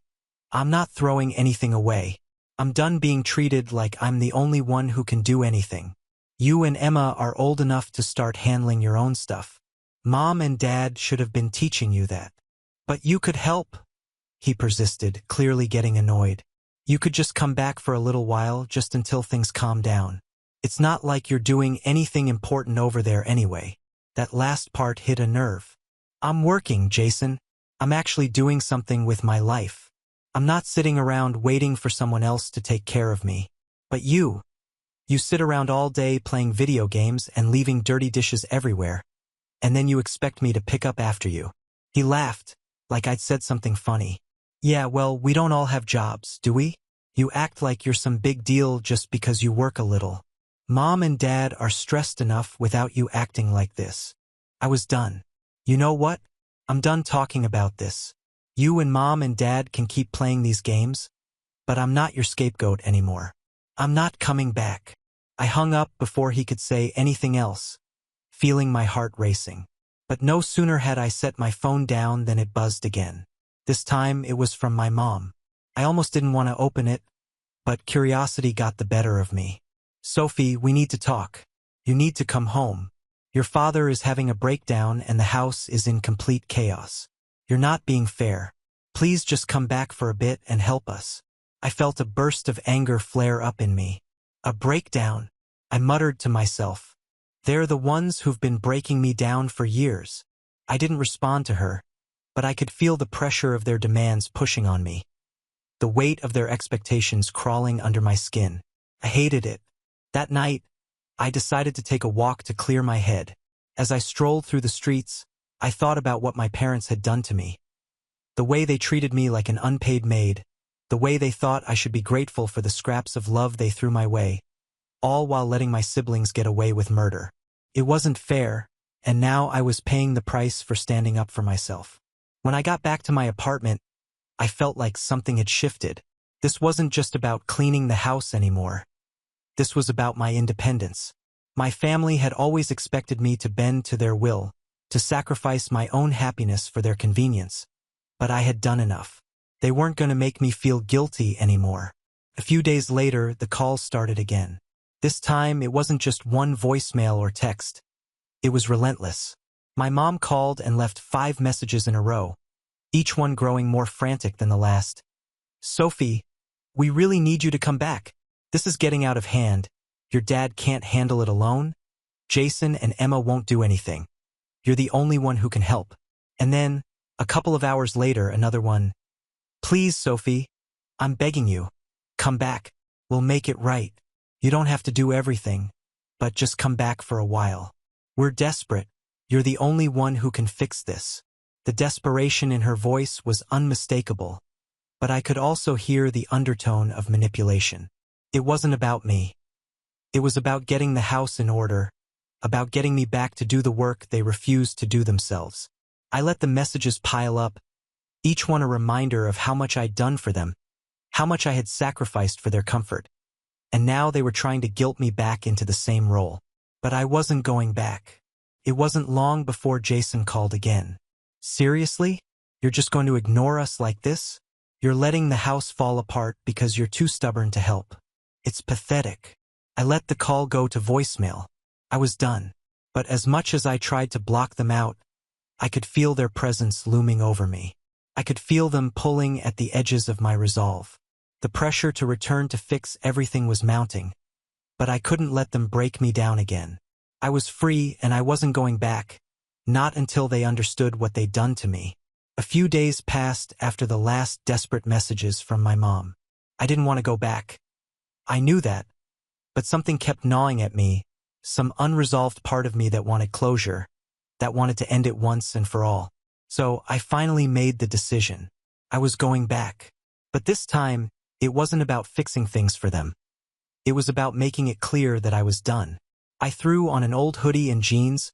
I'm not throwing anything away. I'm done being treated like I'm the only one who can do anything. You and Emma are old enough to start handling your own stuff. Mom and Dad should have been teaching you that. But you could help," he persisted, clearly getting annoyed. "You could just come back for a little while, just until things calm down. It's not like you're doing anything important over there anyway." That last part hit a nerve. "I'm working, Jason. I'm actually doing something with my life. I'm not sitting around waiting for someone else to take care of me. But you sit around all day playing video games and leaving dirty dishes everywhere. And then you expect me to pick up after you." He laughed, like I'd said something funny. "Yeah, well, we don't all have jobs, do we? You act like you're some big deal just because you work a little. Mom and Dad are stressed enough without you acting like this." I was done. "You know what? I'm done talking about this. You and Mom and Dad can keep playing these games, but I'm not your scapegoat anymore. I'm not coming back." I hung up before he could say anything else, feeling my heart racing. But no sooner had I set my phone down than it buzzed again. This time it was from my mom. I almost didn't want to open it, but curiosity got the better of me. "Sophie, we need to talk. You need to come home. Your father is having a breakdown and the house is in complete chaos. You're not being fair. Please just come back for a bit and help us." I felt a burst of anger flare up in me. "A breakdown," I muttered to myself. "They're the ones who've been breaking me down for years." I didn't respond to her, but I could feel the pressure of their demands pushing on me, the weight of their expectations crawling under my skin. I hated it. That night, I decided to take a walk to clear my head. As I strolled through the streets, I thought about what my parents had done to me. The way they treated me like an unpaid maid, the way they thought I should be grateful for the scraps of love they threw my way, all while letting my siblings get away with murder. It wasn't fair, and now I was paying the price for standing up for myself. When I got back to my apartment, I felt like something had shifted. This wasn't just about cleaning the house anymore. This was about my independence. My family had always expected me to bend to their will, to sacrifice my own happiness for their convenience. But I had done enough. They weren't going to make me feel guilty anymore. A few days later, the calls started again. This time, it wasn't just one voicemail or text. It was relentless. My mom called and left 5 messages in a row, each one growing more frantic than the last. "Sophie, we really need you to come back. This is getting out of hand. Your dad can't handle it alone. Jason and Emma won't do anything. You're the only one who can help." And then, a couple of hours later, another one. "Please, Sophie, I'm begging you. Come back. We'll make it right. You don't have to do everything, but just come back for a while. We're desperate. You're the only one who can fix this." The desperation in her voice was unmistakable, but I could also hear the undertone of manipulation. It wasn't about me. It was about getting the house in order, about getting me back to do the work they refused to do themselves. I let the messages pile up, each one a reminder of how much I'd done for them, how much I had sacrificed for their comfort. And now they were trying to guilt me back into the same role. But I wasn't going back. It wasn't long before Jason called again. "Seriously? You're just going to ignore us like this? You're letting the house fall apart because you're too stubborn to help. It's pathetic." I let the call go to voicemail. I was done. But as much as I tried to block them out, I could feel their presence looming over me. I could feel them pulling at the edges of my resolve. The pressure to return to fix everything was mounting, but I couldn't let them break me down again. I was free and I wasn't going back, not until they understood what they'd done to me. A few days passed after the last desperate messages from my mom. I didn't want to go back. I knew that, but something kept gnawing at me, some unresolved part of me that wanted closure. that wanted to end it once and for all. So I finally made the decision. I was going back. But this time, it wasn't about fixing things for them. It was about making it clear that I was done. I threw on an old hoodie and jeans,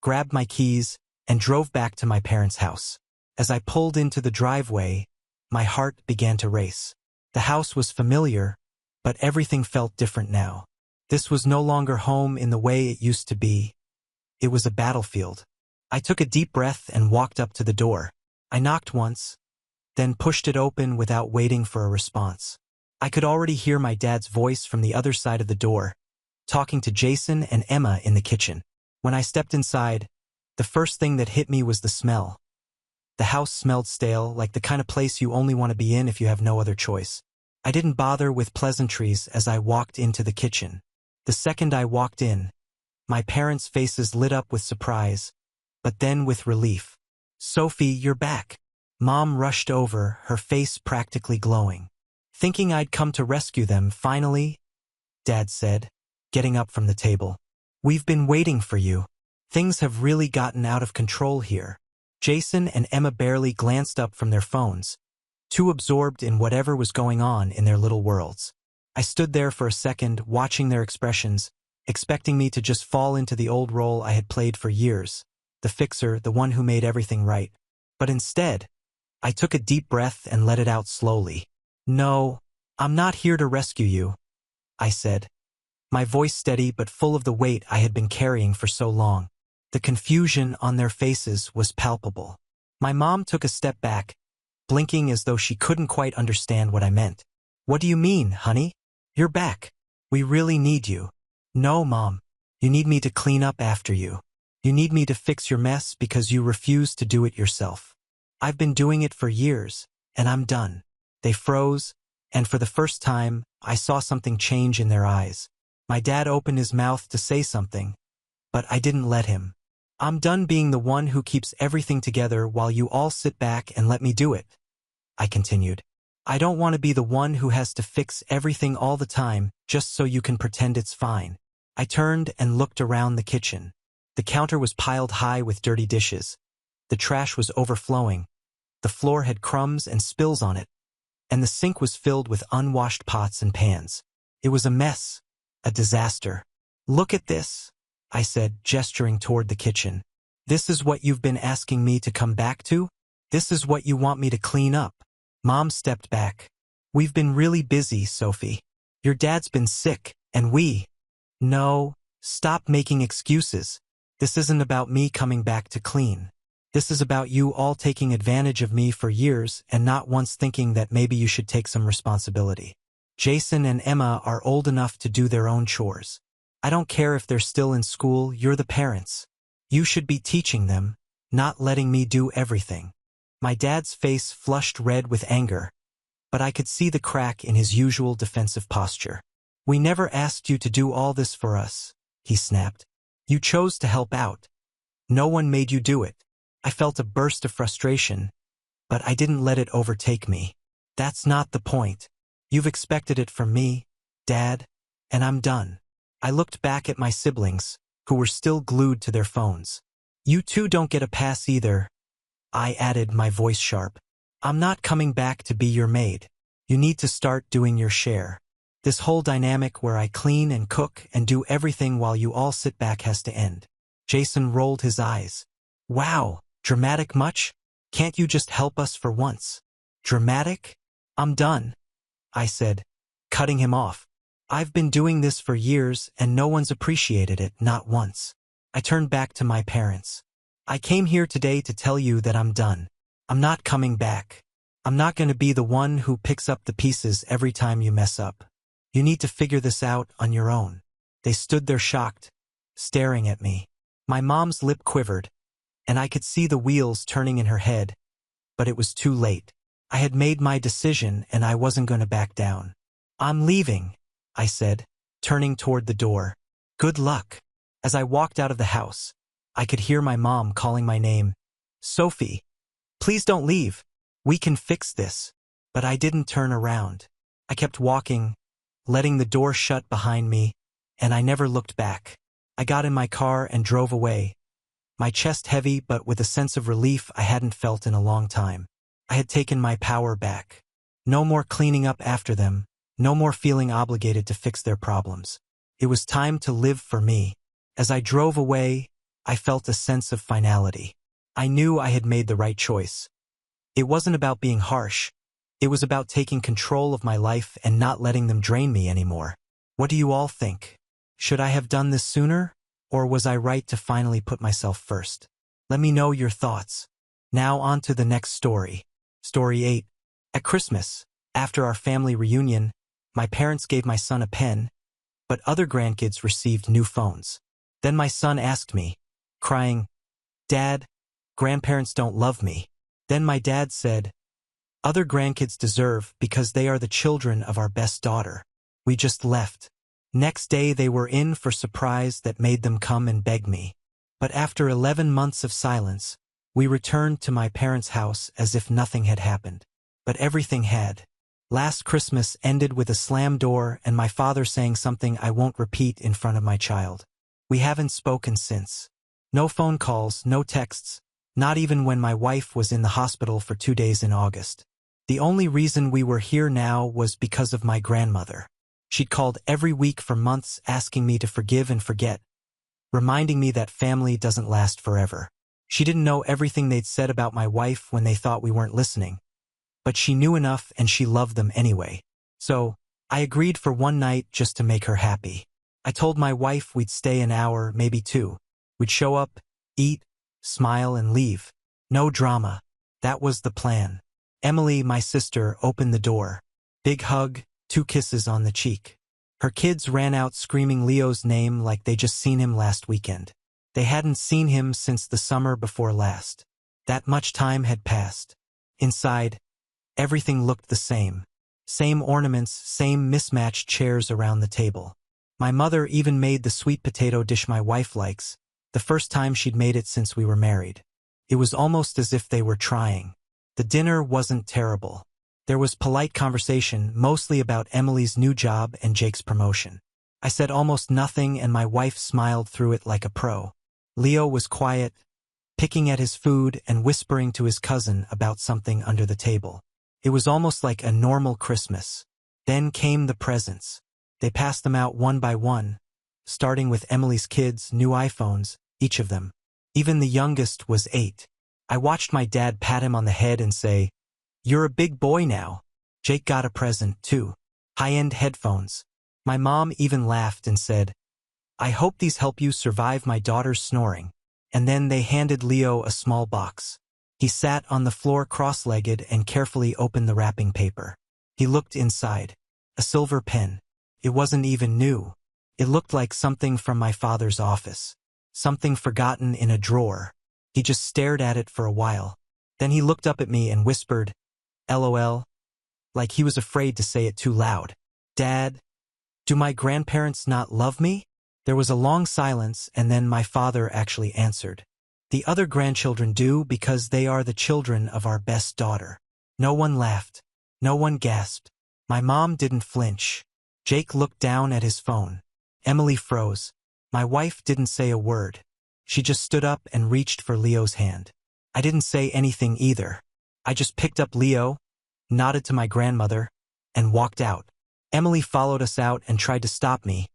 grabbed my keys, and drove back to my parents' house. As I pulled into the driveway, my heart began to race. The house was familiar, but everything felt different now. This was no longer home in the way it used to be. It was a battlefield. I took a deep breath and walked up to the door. I knocked once, then pushed it open without waiting for a response. I could already hear my dad's voice from the other side of the door, talking to Jason and Emma in the kitchen. When I stepped inside, the first thing that hit me was the smell. The house smelled stale, like the kind of place you only want to be in if you have no other choice. I didn't bother with pleasantries as I walked into the kitchen. The second I walked in, my parents' faces lit up with surprise, but then with relief. "Sophie, you're back." Mom rushed over, her face practically glowing. "Thinking I'd come to rescue them, finally?" Dad said, getting up from the table. "We've been waiting for you. Things have really gotten out of control here." Jason and Emma barely glanced up from their phones, too absorbed in whatever was going on in their little worlds. I stood there for a second, watching their expressions, expecting me to just fall into the old role I had played for years, the fixer, the one who made everything right. But instead, I took a deep breath and let it out slowly. "No, I'm not here to rescue you," I said, my voice steady but full of the weight I had been carrying for so long. The confusion on their faces was palpable. My mom took a step back, blinking as though she couldn't quite understand what I meant. "What do you mean, honey? You're back. We really need you." "No, Mom. You need me to clean up after you. You need me to fix your mess because you refuse to do it yourself. I've been doing it for years, and I'm done." They froze, and for the first time, I saw something change in their eyes. My dad opened his mouth to say something, but I didn't let him. "I'm done being the one who keeps everything together while you all sit back and let me do it," I continued. "I don't want to be the one who has to fix everything all the time just so you can pretend it's fine." I turned and looked around the kitchen. The counter was piled high with dirty dishes. The trash was overflowing. The floor had crumbs and spills on it, and the sink was filled with unwashed pots and pans. It was a mess, a disaster. "Look at this," I said, gesturing toward the kitchen. "This is what you've been asking me to come back to? This is what you want me to clean up?" Mom stepped back. "We've been really busy, Sophie. Your dad's been sick, and we—" "No, stop making excuses. This isn't about me coming back to clean. This is about you all taking advantage of me for years and not once thinking that maybe you should take some responsibility. Jason and Emma are old enough to do their own chores. I don't care if they're still in school, you're the parents. You should be teaching them, not letting me do everything." My dad's face flushed red with anger, but I could see the crack in his usual defensive posture. "We never asked you to do all this for us," he snapped. "You chose to help out. No one made you do it." I felt a burst of frustration, but I didn't let it overtake me. "That's not the point. You've expected it from me, Dad, and I'm done." I looked back at my siblings, who were still glued to their phones. "You two don't get a pass either," I added, my voice sharp. "I'm not coming back to be your maid. You need to start doing your share. This whole dynamic where I clean and cook and do everything while you all sit back has to end." Jason rolled his eyes. "Wow, dramatic much? Can't you just help us for once?" "Dramatic? I'm done," I said, cutting him off. "I've been doing this for years and no one's appreciated it, not once." I turned back to my parents. "I came here today to tell you that I'm done. I'm not coming back. I'm not going to be the one who picks up the pieces every time you mess up. You need to figure this out on your own." They stood there shocked, staring at me. My mom's lip quivered, and I could see the wheels turning in her head, but it was too late. I had made my decision and I wasn't going to back down. "I'm leaving," I said, turning toward the door. "Good luck." As I walked out of the house, I could hear my mom calling my name. "Sophie, please don't leave. We can fix this." But I didn't turn around. I kept walking, letting the door shut behind me, and I never looked back. I got in my car and drove away, my chest heavy but with a sense of relief I hadn't felt in a long time. I had taken my power back. No more cleaning up after them, no more feeling obligated to fix their problems. It was time to live for me. As I drove away, I felt a sense of finality. I knew I had made the right choice. It wasn't about being harsh. It was about taking control of my life and not letting them drain me anymore. What do you all think? Should I have done this sooner? Or was I right to finally put myself first? Let me know your thoughts. Now on to the next story. Story 8. At Christmas, after our family reunion, my parents gave my son a pen, but other grandkids received new phones. Then my son asked me, crying, "Dad, grandparents don't love me." Then my dad said, "Other grandkids deserve because they are the children of our best daughter." We just left. Next day they were in for surprise that made them come and beg me. But after 11 months of silence, we returned to my parents' house as if nothing had happened. But everything had. Last Christmas ended with a slam door and my father saying something I won't repeat in front of my child. We haven't spoken since. No phone calls, no texts, not even when my wife was in the hospital for 2 days in August. The only reason we were here now was because of my grandmother. She'd called every week for months asking me to forgive and forget, reminding me that family doesn't last forever. She didn't know everything they'd said about my wife when they thought we weren't listening, but she knew enough and she loved them anyway. So, I agreed for one night just to make her happy. I told my wife we'd stay an hour, maybe 2. We'd show up, eat, smile and leave. No drama. That was the plan. Emily, my sister, opened the door. Big hug, 2 kisses on the cheek. Her kids ran out screaming Leo's name like they just seen him last weekend. They hadn't seen him since the summer before last. That much time had passed. Inside, everything looked the same. Same ornaments, same mismatched chairs around the table. My mother even made the sweet potato dish my wife likes, the first time she'd made it since we were married. It was almost as if they were trying. The dinner wasn't terrible. There was polite conversation, mostly about Emily's new job and Jake's promotion. I said almost nothing and my wife smiled through it like a pro. Leo was quiet, picking at his food and whispering to his cousin about something under the table. It was almost like a normal Christmas. Then came the presents. They passed them out one by one, starting with Emily's kids' new iPhones, each of them. Even the youngest was 8. I watched my dad pat him on the head and say, "You're a big boy now." Jake got a present, too. High-end headphones. My mom even laughed and said, "I hope these help you survive my daughter's snoring." And then they handed Leo a small box. He sat on the floor cross-legged and carefully opened the wrapping paper. He looked inside. A silver pen. It wasn't even new. It looked like something from my father's office. Something forgotten in a drawer. He just stared at it for a while. Then he looked up at me and whispered, "LOL," like he was afraid to say it too loud. "Dad, do my grandparents not love me?" There was a long silence and then my father actually answered. "The other grandchildren do because they are the children of our best daughter." No one laughed. No one gasped. My mom didn't flinch. Jake looked down at his phone. Emily froze. My wife didn't say a word. She just stood up and reached for Leo's hand. I didn't say anything either. I just picked up Leo, nodded to my grandmother, and walked out. Emily followed us out and tried to stop me,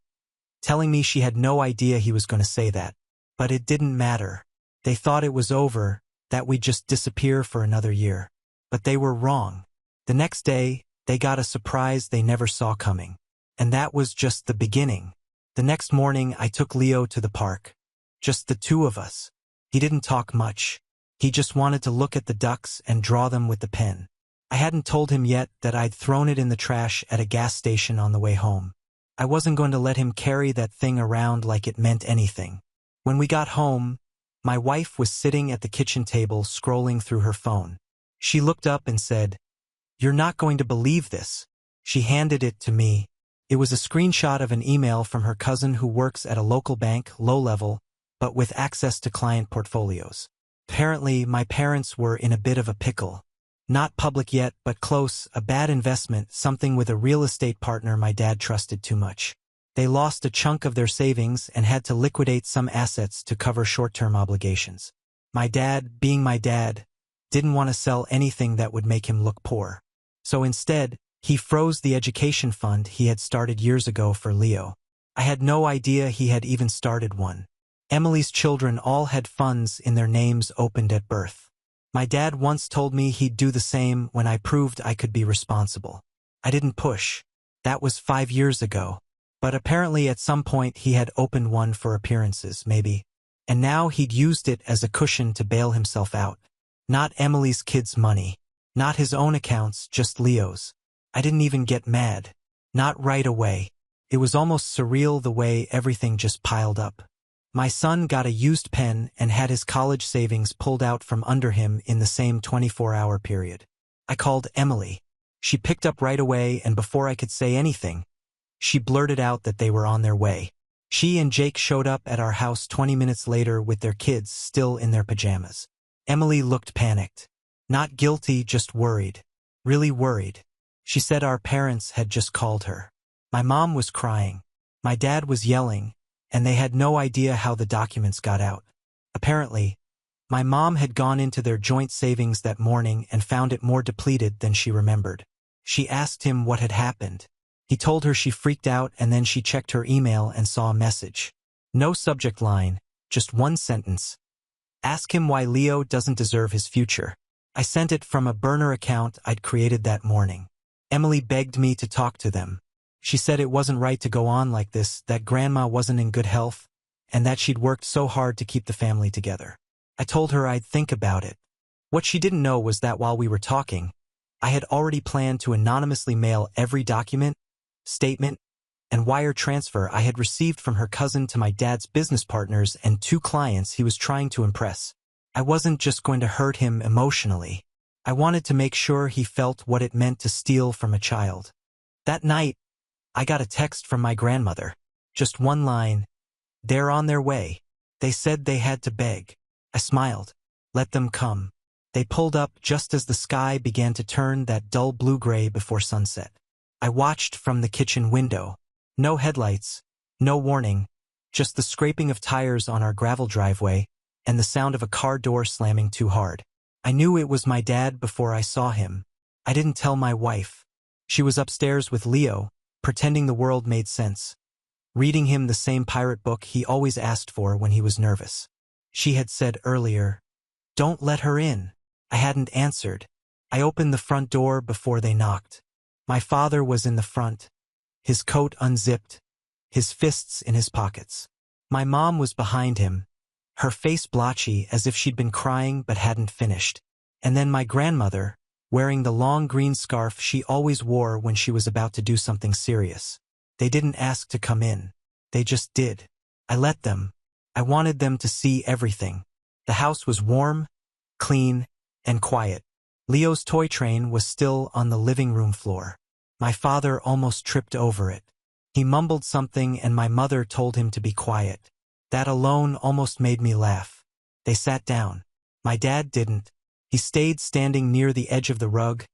telling me she had no idea he was going to say that. But it didn't matter. They thought it was over, that we'd just disappear for another year. But they were wrong. The next day, they got a surprise they never saw coming. And that was just the beginning. The next morning, I took Leo to the park. Just the 2 of us. He didn't talk much. He just wanted to look at the ducks and draw them with the pen. I hadn't told him yet that I'd thrown it in the trash at a gas station on the way home. I wasn't going to let him carry that thing around like it meant anything. When we got home, my wife was sitting at the kitchen table scrolling through her phone. She looked up and said, "You're not going to believe this." She handed it to me. It was a screenshot of an email from her cousin who works at a local bank, low-level, but with access to client portfolios. Apparently, my parents were in a bit of a pickle. Not public yet, but close, a bad investment, something with a real estate partner my dad trusted too much. They lost a chunk of their savings and had to liquidate some assets to cover short-term obligations. My dad, being my dad, didn't want to sell anything that would make him look poor. So instead, he froze the education fund he had started years ago for Leo. I had no idea he had even started one. Emily's children all had funds in their names opened at birth. My dad once told me he'd do the same when I proved I could be responsible. I didn't push. That was 5 years ago. But apparently at some point he had opened one for appearances, maybe. And now he'd used it as a cushion to bail himself out. Not Emily's kids' money. Not his own accounts, just Leo's. I didn't even get mad. Not right away. It was almost surreal the way everything just piled up. My son got a used pen and had his college savings pulled out from under him in the same 24-hour period. I called Emily. She picked up right away, and before I could say anything, she blurted out that they were on their way. She and Jake showed up at our house 20 minutes later with their kids still in their pajamas. Emily looked panicked. Not guilty, just worried. Really worried. She said our parents had just called her. My mom was crying. My dad was yelling, and they had no idea how the documents got out. Apparently, my mom had gone into their joint savings that morning and found it more depleted than she remembered. She asked him what had happened. He told her. She freaked out, and then she checked her email and saw a message. No subject line, just one sentence. Ask him why Leo doesn't deserve his future. I sent it from a burner account I'd created that morning. Emily begged me to talk to them. She said it wasn't right to go on like this, that grandma wasn't in good health, and that she'd worked so hard to keep the family together. I told her I'd think about it. What she didn't know was that while we were talking, I had already planned to anonymously mail every document, statement, and wire transfer I had received from her cousin to my dad's business partners and 2 clients he was trying to impress. I wasn't just going to hurt him emotionally. I wanted to make sure he felt what it meant to steal from a child. That night, I got a text from my grandmother. Just one line. They're on their way. They said they had to beg. I smiled. Let them come. They pulled up just as the sky began to turn that dull blue-gray before sunset. I watched from the kitchen window. No headlights, no warning, just the scraping of tires on our gravel driveway and the sound of a car door slamming too hard. I knew it was my dad before I saw him. I didn't tell my wife. She was upstairs with Leo, pretending the world made sense, reading him the same pirate book he always asked for when he was nervous. She had said earlier, "Don't let her in." I hadn't answered. I opened the front door before they knocked. My father was in the front, his coat unzipped, his fists in his pockets. My mom was behind him, her face blotchy as if she'd been crying but hadn't finished. And then my grandmother, wearing the long green scarf she always wore when she was about to do something serious. They didn't ask to come in. They just did. I let them. I wanted them to see everything. The house was warm, clean, and quiet. Leo's toy train was still on the living room floor. My father almost tripped over it. He mumbled something and my mother told him to be quiet. That alone almost made me laugh. They sat down. My dad didn't. He stayed standing near the edge of the rug,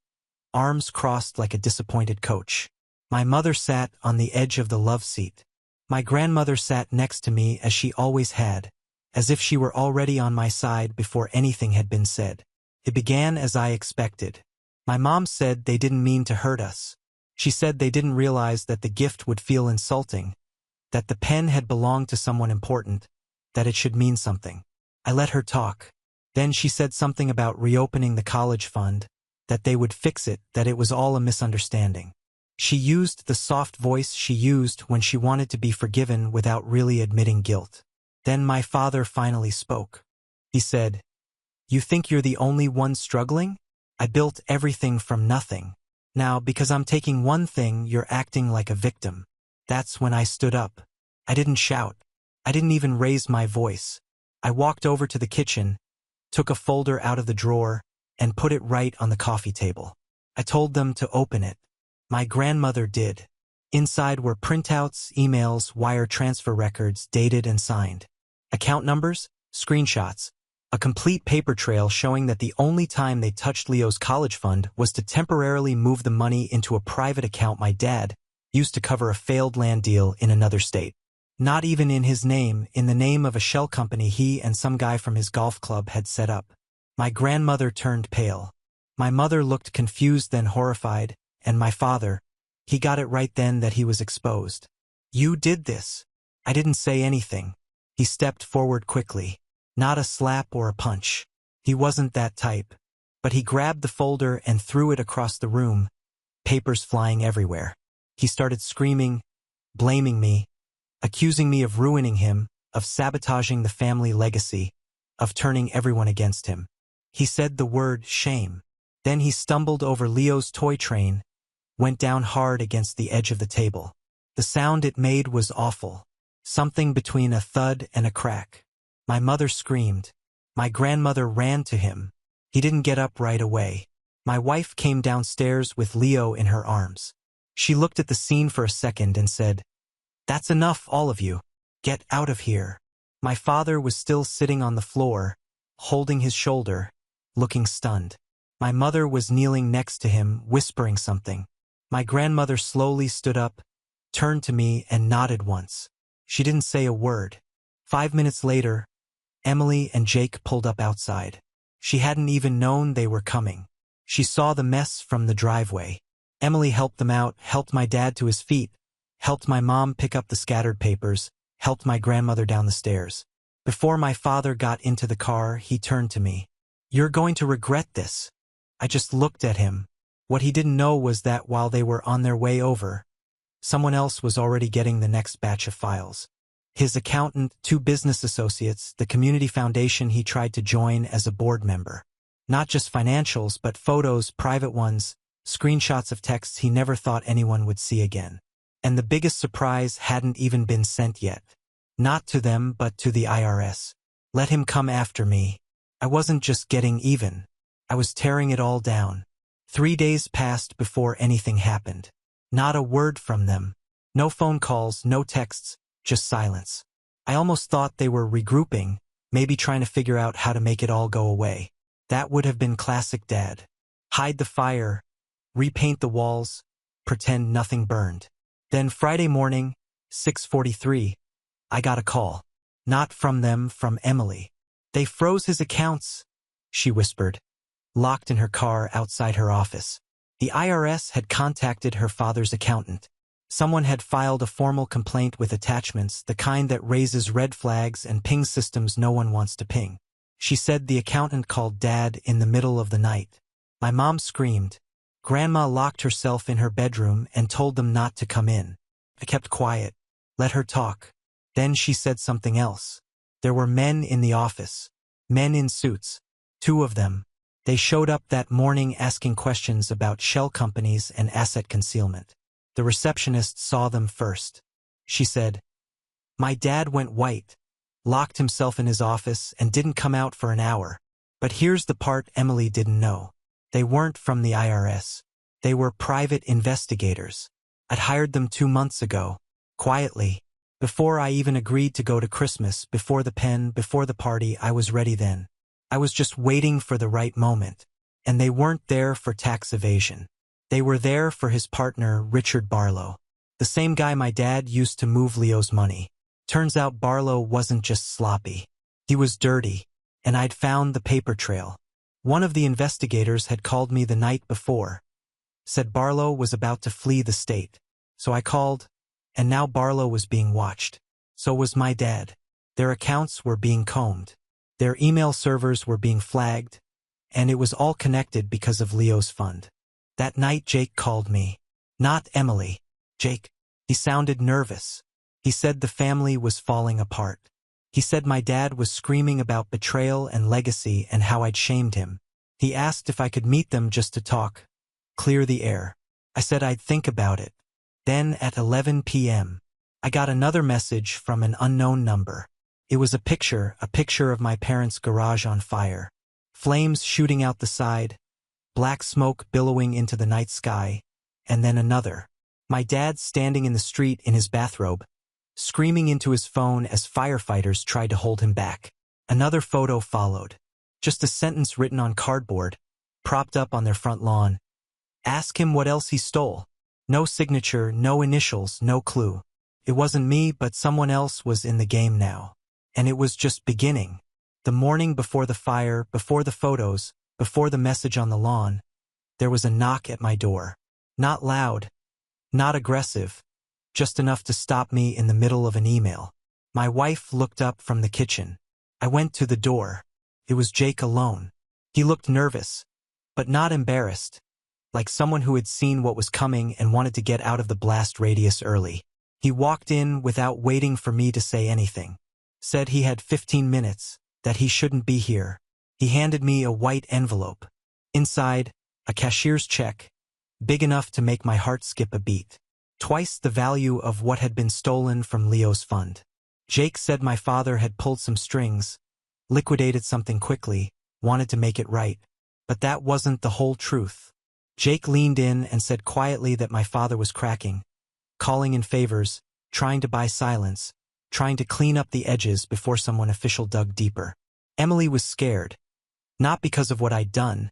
arms crossed like a disappointed coach. My mother sat on the edge of the love seat. My grandmother sat next to me as she always had, as if she were already on my side before anything had been said. It began as I expected. My mom said they didn't mean to hurt us. She said they didn't realize that the gift would feel insulting, that the pen had belonged to someone important, that it should mean something. I let her talk. Then she said something about reopening the college fund, that they would fix it, that it was all a misunderstanding. She used the soft voice she used when she wanted to be forgiven without really admitting guilt. Then my father finally spoke. He said, "You think you're the only one struggling? I built everything from nothing. Now, because I'm taking one thing, you're acting like a victim." That's when I stood up. I didn't shout. I didn't even raise my voice. I walked over to the kitchen, took a folder out of the drawer, and put it right on the coffee table. I told them to open it. My grandmother did. Inside were printouts, emails, wire transfer records, dated and signed. Account numbers, screenshots, a complete paper trail showing that the only time they touched Leo's college fund was to temporarily move the money into a private account my dad used to cover a failed land deal in another state. Not even in his name, in the name of a shell company he and some guy from his golf club had set up. My grandmother turned pale. My mother looked confused then horrified, and my father, he got it right then that he was exposed. "You did this." I didn't say anything. He stepped forward quickly. Not a slap or a punch. He wasn't that type. But he grabbed the folder and threw it across the room, papers flying everywhere. He started screaming, blaming me, accusing me of ruining him, of sabotaging the family legacy, of turning everyone against him. He said the word shame. Then he stumbled over Leo's toy train, went down hard against the edge of the table. The sound it made was awful, something between a thud and a crack. My mother screamed. My grandmother ran to him. He didn't get up right away. My wife came downstairs with Leo in her arms. She looked at the scene for a second and said, "That's enough, all of you. Get out of here." My father was still sitting on the floor, holding his shoulder, looking stunned. My mother was kneeling next to him, whispering something. My grandmother slowly stood up, turned to me and nodded once. She didn't say a word. 5 minutes later, Emily and Jake pulled up outside. She hadn't even known they were coming. She saw the mess from the driveway. Emily helped them out, helped my dad to his feet, helped my mom pick up the scattered papers, helped my grandmother down the stairs. Before my father got into the car, he turned to me. "You're going to regret this." I just looked at him. What he didn't know was that while they were on their way over, someone else was already getting the next batch of files. His accountant, 2 business associates, the community foundation he tried to join as a board member. Not just financials, but photos, private ones, screenshots of texts he never thought anyone would see again. And the biggest surprise hadn't even been sent yet. Not to them, but to the IRS. Let him come after me. I wasn't just getting even. I was tearing it all down. 3 days passed before anything happened. Not a word from them. No phone calls, no texts, just silence. I almost thought they were regrouping, maybe trying to figure out how to make it all go away. That would have been classic Dad. Hide the fire, repaint the walls, pretend nothing burned. Then Friday morning, 6:43, I got a call. Not from them, from Emily. "They froze his accounts," she whispered, locked in her car outside her office. The IRS had contacted her father's accountant. Someone had filed a formal complaint with attachments, the kind that raises red flags and pings systems no one wants to ping. She said the accountant called Dad in the middle of the night. My mom screamed. Grandma locked herself in her bedroom and told them not to come in. I kept quiet, let her talk. Then she said something else. There were men in the office. Men in suits. 2 of them. They showed up that morning asking questions about shell companies and asset concealment. The receptionist saw them first. She said, "My dad went white, locked himself in his office and didn't come out for an hour." But here's the part Emily didn't know. They weren't from the IRS. They were private investigators. I'd hired them 2 months ago, quietly. Before I even agreed to go to Christmas, before the pen, before the party, I was ready then. I was just waiting for the right moment. And they weren't there for tax evasion. They were there for his partner, Richard Barlow. The same guy my dad used to move Leo's money. Turns out Barlow wasn't just sloppy. He was dirty. And I'd found the paper trail. One of the investigators had called me the night before. Said Barlow was about to flee the state. So I called, and now Barlow was being watched. So was my dad. Their accounts were being combed. Their email servers were being flagged. And it was all connected because of Leo's fund. That night Jake called me. Not Emily. Jake. He sounded nervous. He said the family was falling apart. He said my dad was screaming about betrayal and legacy and how I'd shamed him. He asked if I could meet them just to talk, clear the air. I said I'd think about it. Then at 11 p.m., I got another message from an unknown number. It was a picture of my parents' garage on fire. Flames shooting out the side, black smoke billowing into the night sky, and then another. My dad standing in the street in his bathrobe, screaming into his phone as firefighters tried to hold him back. Another photo followed. Just a sentence written on cardboard, propped up on their front lawn. Ask him what else he stole. No signature, no initials, no clue. It wasn't me, but someone else was in the game now. And it was just beginning. The morning before the fire, before the photos, before the message on the lawn, there was a knock at my door. Not loud, not aggressive, just enough to stop me in the middle of an email. My wife looked up from the kitchen. I went to the door. It was Jake alone. He looked nervous, but not embarrassed, like someone who had seen what was coming and wanted to get out of the blast radius early. He walked in without waiting for me to say anything. Said he had 15 minutes, that he shouldn't be here. He handed me a white envelope. Inside, a cashier's check, big enough to make my heart skip a beat. Twice the value of what had been stolen from Leo's fund. Jake said my father had pulled some strings, liquidated something quickly, wanted to make it right. But that wasn't the whole truth. Jake leaned in and said quietly that my father was cracking, calling in favors, trying to buy silence, trying to clean up the edges before someone official dug deeper. Emily was scared, not because of what I'd done,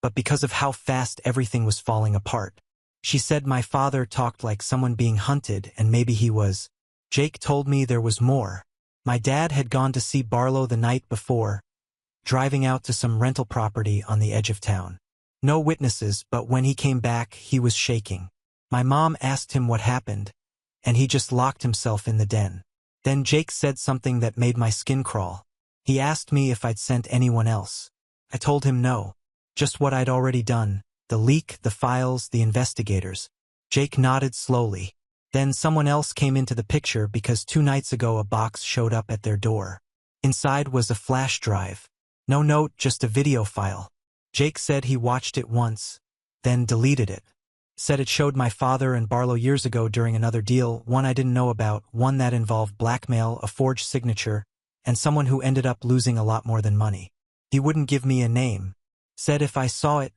but because of how fast everything was falling apart. She said my father talked like someone being hunted, and maybe he was. Jake told me there was more. My dad had gone to see Barlow the night before, driving out to some rental property on the edge of town. No witnesses, but when he came back, he was shaking. My mom asked him what happened, and he just locked himself in the den. Then Jake said something that made my skin crawl. He asked me if I'd sent anyone else. I told him no, just what I'd already done, the leak, the files, the investigators. Jake nodded slowly. Then someone else came into the picture because 2 nights ago a box showed up at their door. Inside was a flash drive. No note, just a video file. Jake said he watched it once, then deleted it. Said it showed my father and Barlow years ago during another deal, one I didn't know about, one that involved blackmail, a forged signature, and someone who ended up losing a lot more than money. He wouldn't give me a name. Said if I saw it,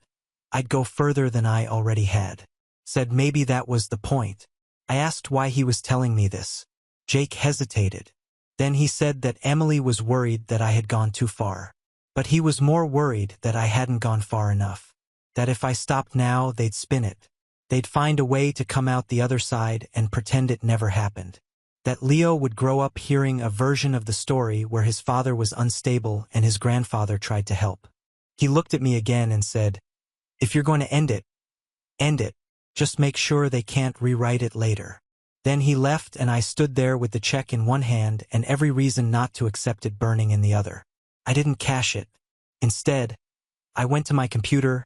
I'd go further than I already had. Said maybe that was the point. I asked why he was telling me this. Jake hesitated. Then he said that Emily was worried that I had gone too far. But he was more worried that I hadn't gone far enough. That if I stopped now, they'd spin it. They'd find a way to come out the other side and pretend it never happened. That Leo would grow up hearing a version of the story where his father was unstable and his grandfather tried to help. He looked at me again and said, "If you're going to end it, end it. Just make sure they can't rewrite it later." Then he left and I stood there with the check in one hand and every reason not to accept it burning in the other. I didn't cash it. Instead, I went to my computer,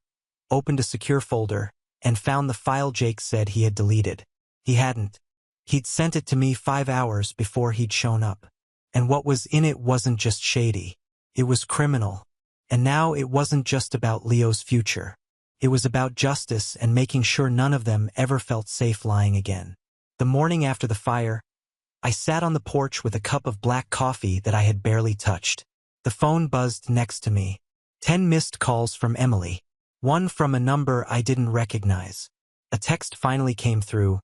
opened a secure folder, and found the file Jake said he had deleted. He hadn't. He'd sent it to me 5 hours before he'd shown up. And what was in it wasn't just shady. It was criminal. And now it wasn't just about Leo's future. It was about justice and making sure none of them ever felt safe lying again. The morning after the fire, I sat on the porch with a cup of black coffee that I had barely touched. The phone buzzed next to me. 10 missed calls from Emily. One from a number I didn't recognize. A text finally came through.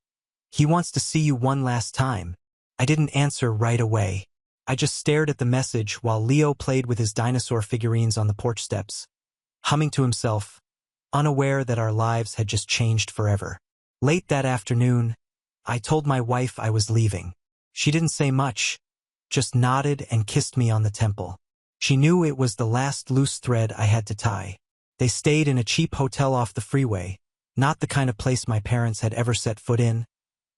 "He wants to see you one last time." I didn't answer right away. I just stared at the message while Leo played with his dinosaur figurines on the porch steps, humming to himself, unaware that our lives had just changed forever. Late that afternoon, I told my wife I was leaving. She didn't say much, just nodded and kissed me on the temple. She knew it was the last loose thread I had to tie. They stayed in a cheap hotel off the freeway, not the kind of place my parents had ever set foot in,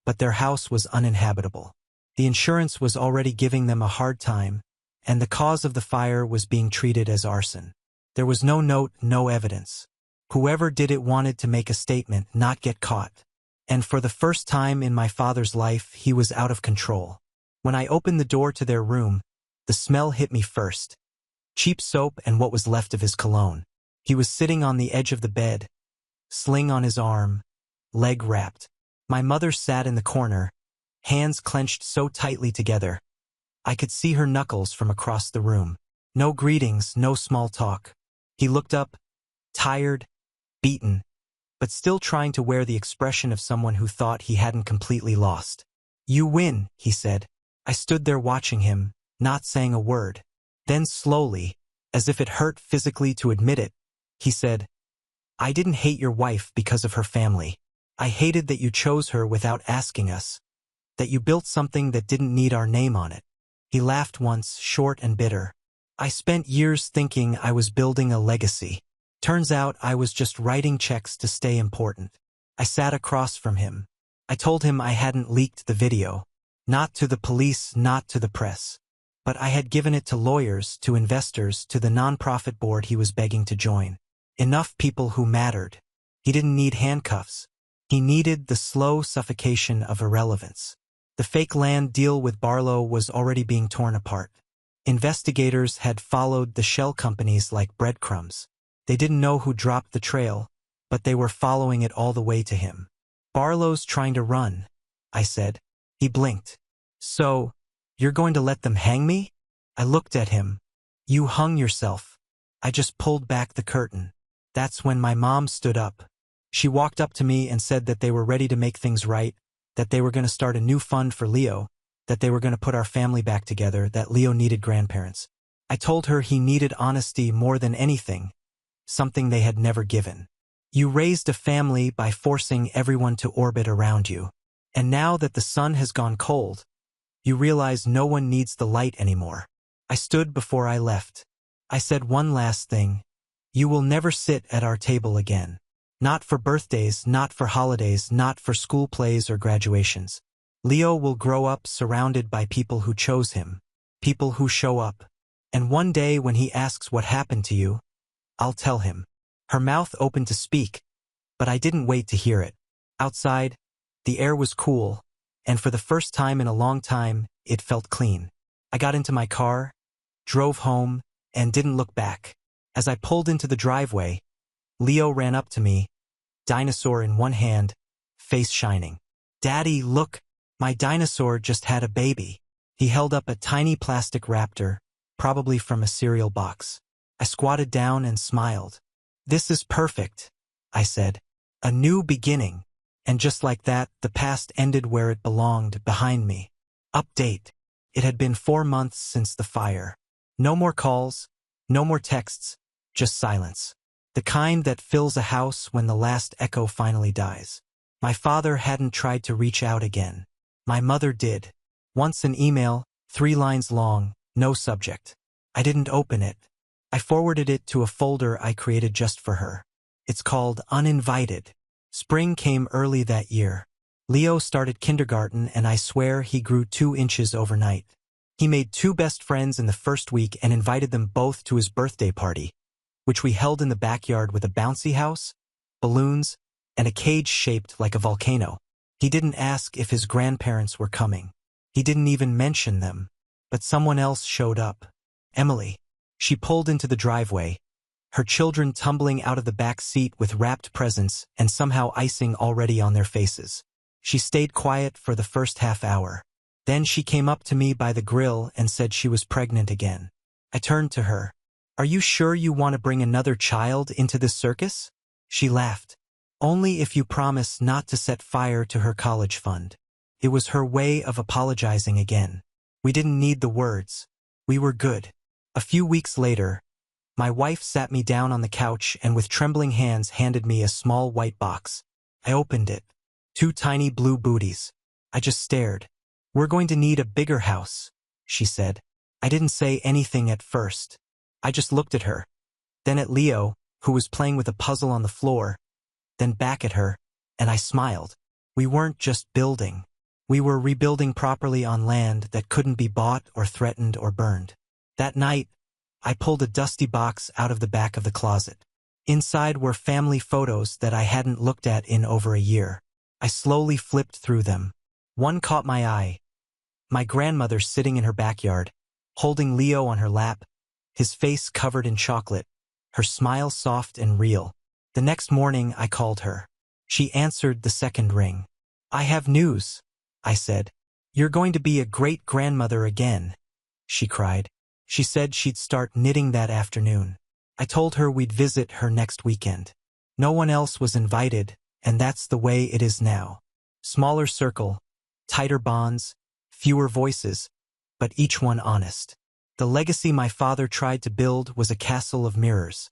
but their house was uninhabitable. The insurance was already giving them a hard time, and the cause of the fire was being treated as arson. There was no note, no evidence. Whoever did it wanted to make a statement, not get caught. And for the first time in my father's life, he was out of control. When I opened the door to their room, the smell hit me first. Cheap soap and what was left of his cologne. He was sitting on the edge of the bed, sling on his arm, leg wrapped. My mother sat in the corner, hands clenched so tightly together. I could see her knuckles from across the room. No greetings, no small talk. He looked up, tired, beaten, but still trying to wear the expression of someone who thought he hadn't completely lost. "You win," he said. I stood there watching him, not saying a word. Then slowly, as if it hurt physically to admit it, he said, "I didn't hate your wife because of her family. I hated that you chose her without asking us, that you built something that didn't need our name on it. He laughed once, short and bitter. I spent years thinking I was building a legacy. Turns out I was just writing checks to stay important. I sat across from him. I told him I hadn't leaked the video. Not to the police, not to the press. But I had given it to lawyers, to investors, to the nonprofit board he was begging to join. Enough people who mattered. He didn't need handcuffs. He needed the slow suffocation of irrelevance. The fake land deal with Barlow was already being torn apart. Investigators had followed the shell companies like breadcrumbs. They didn't know who dropped the trail, but they were following it all the way to him. Barlow's trying to run, I said. He blinked. So, you're going to let them hang me? I looked at him. You hung yourself. I just pulled back the curtain. That's when my mom stood up. She walked up to me and said that they were ready to make things right, that they were going to start a new fund for Leo, that they were going to put our family back together, that Leo needed grandparents. I told her he needed honesty more than anything, something they had never given. You raised a family by forcing everyone to orbit around you. And now that the sun has gone cold, you realize no one needs the light anymore. I stood before I left. I said one last thing. You will never sit at our table again. Not for birthdays, not for holidays, not for school plays or graduations. Leo will grow up surrounded by people who chose him, people who show up. And one day when he asks what happened to you, I'll tell him. Her mouth opened to speak, but I didn't wait to hear it. Outside, the air was cool, and for the first time in a long time, it felt clean. I got into my car, drove home, and didn't look back. As I pulled into the driveway, Leo ran up to me, dinosaur in one hand, face shining. Daddy, look, my dinosaur just had a baby. He held up a tiny plastic raptor, probably from a cereal box. I squatted down and smiled. This is perfect, I said. A new beginning. And just like that, the past ended where it belonged, behind me. Update. It had been 4 months since the fire. No more calls, no more texts, just silence. The kind that fills a house when the last echo finally dies. My father hadn't tried to reach out again. My mother did. Once an email, 3 lines long, no subject. I didn't open it. I forwarded it to a folder I created just for her. It's called Uninvited. Spring came early that year. Leo started kindergarten and I swear he grew 2 inches overnight. He made 2 best friends in the first week and invited them both to his birthday party, which we held in the backyard with a bouncy house, balloons, and a cage shaped like a volcano. He didn't ask if his grandparents were coming. He didn't even mention them. But someone else showed up. Emily. She pulled into the driveway, her children tumbling out of the back seat with wrapped presents and somehow icing already on their faces. She stayed quiet for the first half hour. Then she came up to me by the grill and said she was pregnant again. I turned to her. Are you sure you want to bring another child into this circus? She laughed. Only if you promise not to set fire to her college fund. It was her way of apologizing again. We didn't need the words. We were good. A few weeks later, my wife sat me down on the couch and with trembling hands handed me a small white box. I opened it. 2 tiny blue booties. I just stared. We're going to need a bigger house, she said. I didn't say anything at first. I just looked at her, then at Leo, who was playing with a puzzle on the floor, then back at her, and I smiled. We weren't just building. We were rebuilding properly on land that couldn't be bought or threatened or burned. That night, I pulled a dusty box out of the back of the closet. Inside were family photos that I hadn't looked at in over a year. I slowly flipped through them. One caught my eye. My grandmother sitting in her backyard, holding Leo on her lap, his face covered in chocolate, her smile soft and real. The next morning I called her. She answered the second ring. I have news, I said. You're going to be a great-grandmother again, she cried. She said she'd start knitting that afternoon. I told her we'd visit her next weekend. No one else was invited, and that's the way it is now. Smaller circle, tighter bonds, fewer voices, but each one honest. The legacy my father tried to build was a castle of mirrors.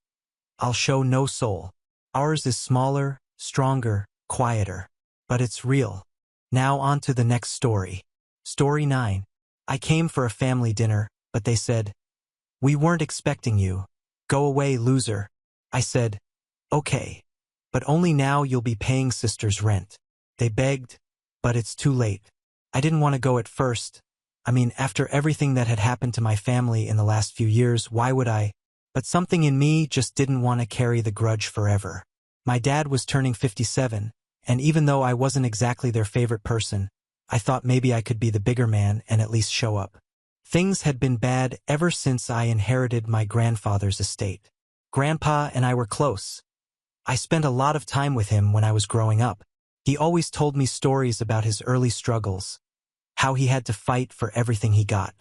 I'll show no soul. Ours is smaller, stronger, quieter. but it's real. Now on to the next story. Story 9. I came for a family dinner, but they said, "We weren't expecting you. Go away, loser." I said, "Okay. But only now you'll be paying sister's rent." They begged, but it's too late. I didn't want to go at first. I mean, after everything that had happened to my family in the last few years, why would I? But something in me just didn't want to carry the grudge forever. My dad was turning 57, and even though I wasn't exactly their favorite person, I thought maybe I could be the bigger man and at least show up. Things had been bad ever since I inherited my grandfather's estate. Grandpa and I were close. I spent a lot of time with him when I was growing up. He always told me stories about his early struggles, how he had to fight for everything he got.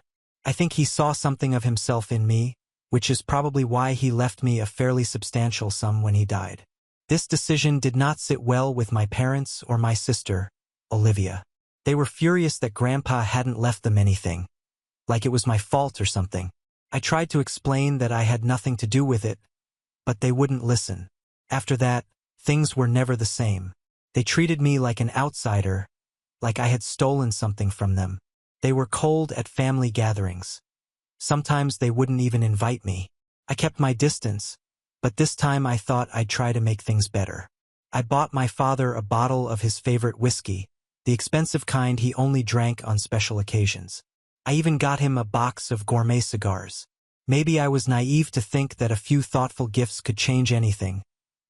I think he saw something of himself in me, which is probably why he left me a fairly substantial sum when he died. This decision did not sit well with my parents or my sister, Olivia. They were furious that Grandpa hadn't left them anything, like it was my fault or something. I tried to explain that I had nothing to do with it, but they wouldn't listen. After that, things were never the same. They treated me like an outsider, like I had stolen something from them. They were cold at family gatherings. Sometimes they wouldn't even invite me. I kept my distance, but this time I thought I'd try to make things better. I bought my father a bottle of his favorite whiskey, the expensive kind he only drank on special occasions. I even got him a box of gourmet cigars. Maybe I was naive to think that a few thoughtful gifts could change anything,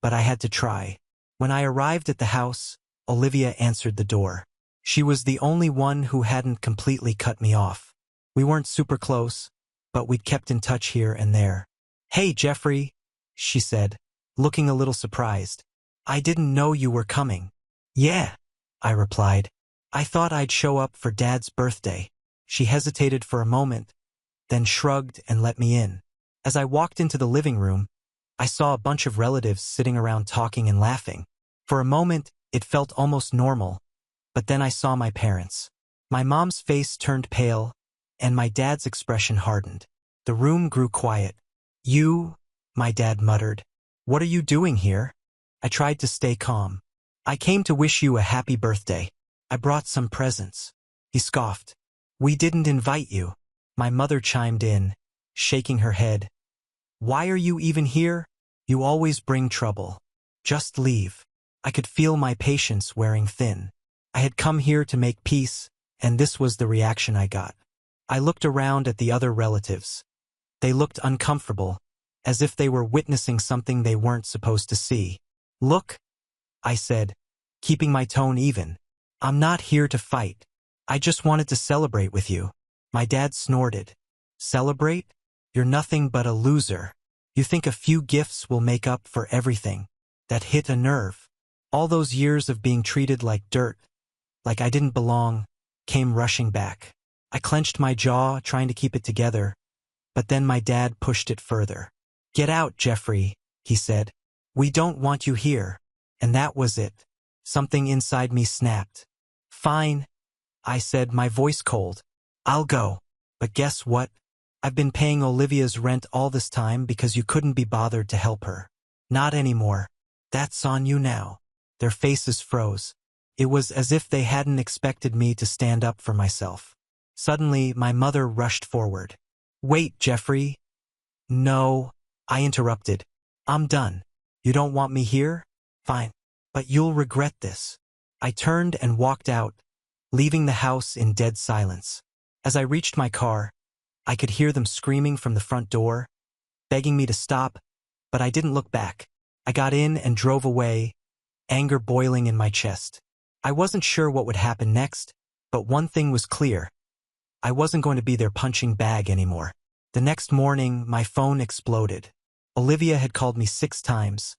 but I had to try. When I arrived at the house, Olivia answered the door. She was the only one who hadn't completely cut me off. We weren't super close, but we'd kept in touch here and there. "Hey, Jeffrey," she said, looking a little surprised. "I didn't know you were coming." "Yeah," I replied. "I thought I'd show up for Dad's birthday." She hesitated for a moment, then shrugged and let me in. As I walked into the living room, I saw a bunch of relatives sitting around talking and laughing. For a moment, it felt almost normal, but then I saw my parents. My mom's face turned pale, and my dad's expression hardened. The room grew quiet. "You," my dad muttered. "What are you doing here?" I tried to stay calm. "I came to wish you a happy birthday. I brought some presents." He scoffed. "We didn't invite you." My mother chimed in, shaking her head. "Why are you even here? You always bring trouble. Just leave." I could feel my patience wearing thin. I had come here to make peace, and this was the reaction I got. I looked around at the other relatives. They looked uncomfortable, as if they were witnessing something they weren't supposed to see. "Look," I said, keeping my tone even. "I'm not here to fight. I just wanted to celebrate with you." My dad snorted. "Celebrate? You're nothing but a loser. You think a few gifts will make up for everything." That hit a nerve. All those years of being treated like dirt, like I didn't belong, came rushing back. I clenched my jaw, trying to keep it together, but then my dad pushed it further. "Get out, Jeffrey," he said. "We don't want you here." And that was it. Something inside me snapped. "Fine," I said, my voice cold. "I'll go. But guess what? I've been paying Olivia's rent all this time because you couldn't be bothered to help her. Not anymore. That's on you now." Their faces froze. It was as if they hadn't expected me to stand up for myself. Suddenly, my mother rushed forward. "Wait, Jeffrey." "No," I interrupted. "I'm done. You don't want me here? Fine. But you'll regret this." I turned and walked out, leaving the house in dead silence. As I reached my car, I could hear them screaming from the front door, begging me to stop, but I didn't look back. I got in and drove away, anger boiling in my chest. I wasn't sure what would happen next, but one thing was clear. I wasn't going to be their punching bag anymore. The next morning, my phone exploded. Olivia had called me 6 times,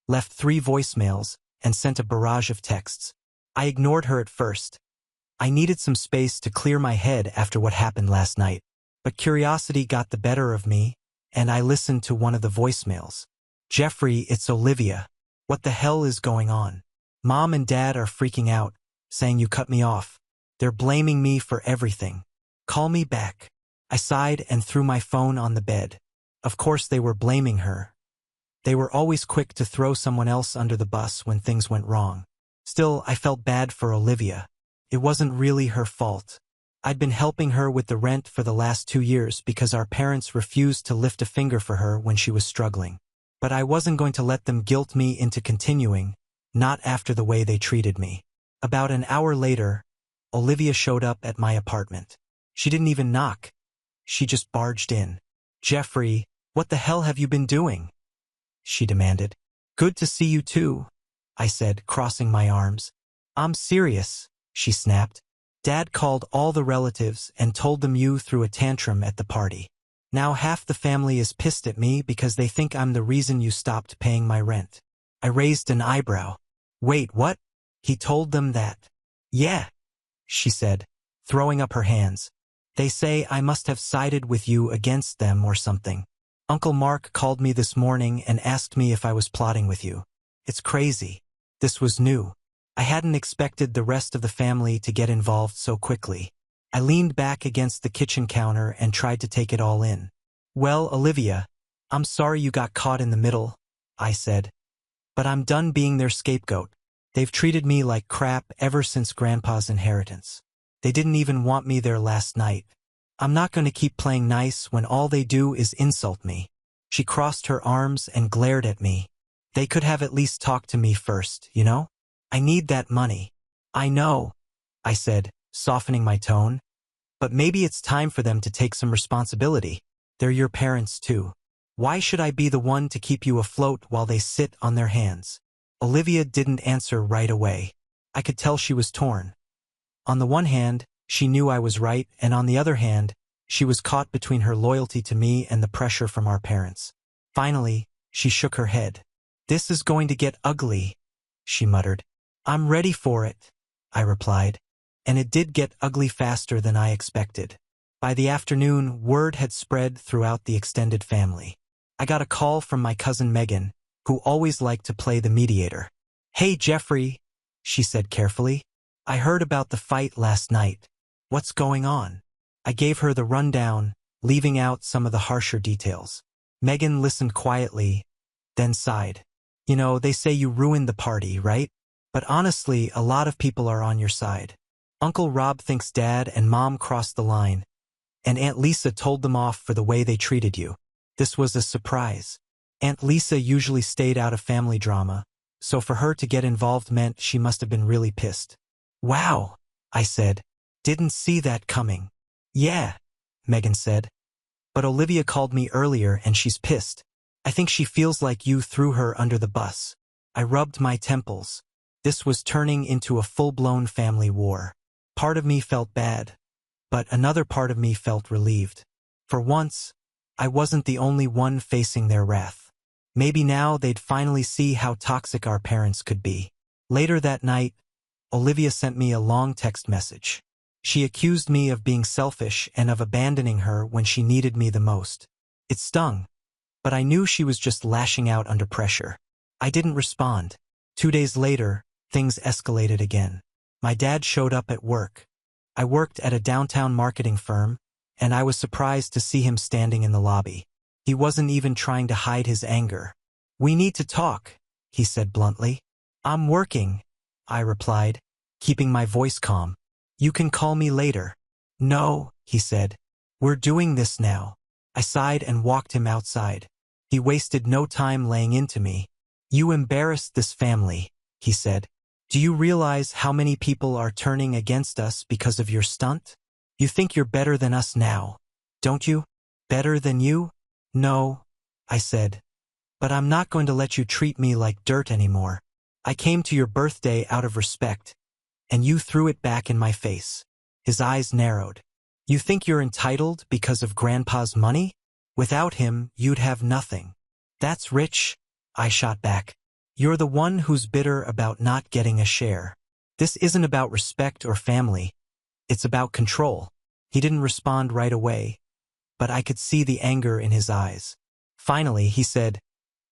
left 3 voicemails, and sent a barrage of texts. I ignored her at first. I needed some space to clear my head after what happened last night. But curiosity got the better of me, and I listened to one of the voicemails. "Jeffrey, it's Olivia. What the hell is going on? Mom and Dad are freaking out, saying you cut me off. They're blaming me for everything. Call me back." I sighed and threw my phone on the bed. Of course they were blaming her. They were always quick to throw someone else under the bus when things went wrong. Still, I felt bad for Olivia. It wasn't really her fault. I'd been helping her with the rent for the last 2 years because our parents refused to lift a finger for her when she was struggling. But I wasn't going to let them guilt me into continuing, not after the way they treated me. About an hour later, Olivia showed up at my apartment. She didn't even knock. She just barged in. "Jeffrey, what the hell have you been doing?" she demanded. "Good to see you too," I said, crossing my arms. "I'm serious," she snapped. "Dad called all the relatives and told them you threw a tantrum at the party. Now half the family is pissed at me because they think I'm the reason you stopped paying my rent." I raised an eyebrow. "Wait, what? He told them that?" "Yeah," she said, throwing up her hands. "They say I must have sided with you against them or something. Uncle Mark called me this morning and asked me if I was plotting with you. It's crazy." This was new. I hadn't expected the rest of the family to get involved so quickly. I leaned back against the kitchen counter and tried to take it all in. "Well, Olivia, I'm sorry you got caught in the middle," I said. "But I'm done being their scapegoat. They've treated me like crap ever since Grandpa's inheritance. They didn't even want me there last night. I'm not going to keep playing nice when all they do is insult me." She crossed her arms and glared at me. "They could have at least talked to me first, you know? I need that money." "I know," I said, softening my tone. "But maybe it's time for them to take some responsibility. They're your parents too. Why should I be the one to keep you afloat while they sit on their hands?" Olivia didn't answer right away. I could tell she was torn. On the one hand, she knew I was right, and on the other hand, she was caught between her loyalty to me and the pressure from our parents. Finally, she shook her head. "This is going to get ugly," she muttered. "I'm ready for it," I replied. And it did get ugly faster than I expected. By the afternoon, word had spread throughout the extended family. I got a call from my cousin Megan, who always liked to play the mediator. "Hey, Jeffrey," she said carefully. "I heard about the fight last night. What's going on?" I gave her the rundown, leaving out some of the harsher details. Megan listened quietly, then sighed. "You know, they say you ruined the party, right? But honestly, a lot of people are on your side. Uncle Rob thinks Dad and Mom crossed the line, and Aunt Lisa told them off for the way they treated you. This was a surprise. Aunt Lisa usually stayed out of family drama, so for her to get involved meant she must have been really pissed." "Wow," I said. "Didn't see that coming." "Yeah," Megan said. "But Olivia called me earlier and she's pissed. I think she feels like you threw her under the bus." I rubbed my temples. This was turning into a full-blown family war. Part of me felt bad, but another part of me felt relieved. For once, I wasn't the only one facing their wrath. Maybe now they'd finally see how toxic our parents could be. Later that night, Olivia sent me a long text message. She accused me of being selfish and of abandoning her when she needed me the most. It stung, but I knew she was just lashing out under pressure. I didn't respond. 2 days later, things escalated again. My dad showed up at work. I worked at a downtown marketing firm, and I was surprised to see him standing in the lobby. He wasn't even trying to hide his anger. "We need to talk," he said bluntly. "I'm working," I replied, keeping my voice calm. "You can call me later." "No," he said. "We're doing this now." I sighed and walked him outside. He wasted no time laying into me. "You embarrassed this family," he said. "Do you realize how many people are turning against us because of your stunt? You think you're better than us now, don't you?" "Better than you?" "No," I said. "But I'm not going to let you treat me like dirt anymore. I came to your birthday out of respect, and you threw it back in my face." His eyes narrowed. "You think you're entitled because of Grandpa's money? Without him, you'd have nothing." "That's rich," I shot back. "You're the one who's bitter about not getting a share. This isn't about respect or family. It's about control." He didn't respond right away, but I could see the anger in his eyes. Finally, he said,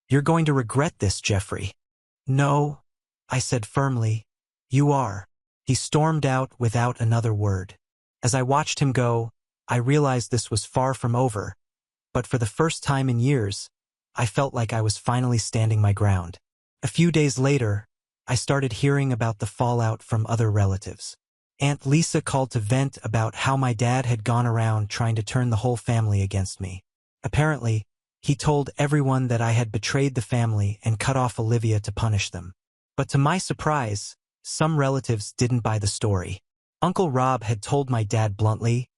"You're going to regret this, Jeffrey." "No," I said firmly. "You are." He stormed out without another word. As I watched him go, I realized this was far from over, but for the first time in years, I felt like I was finally standing my ground. A few days later, I started hearing about the fallout from other relatives. Aunt Lisa called to vent about how my dad had gone around trying to turn the whole family against me. Apparently, he told everyone that I had betrayed the family and cut off Olivia to punish them. But to my surprise, some relatives didn't buy the story. Uncle Rob had told my dad bluntly,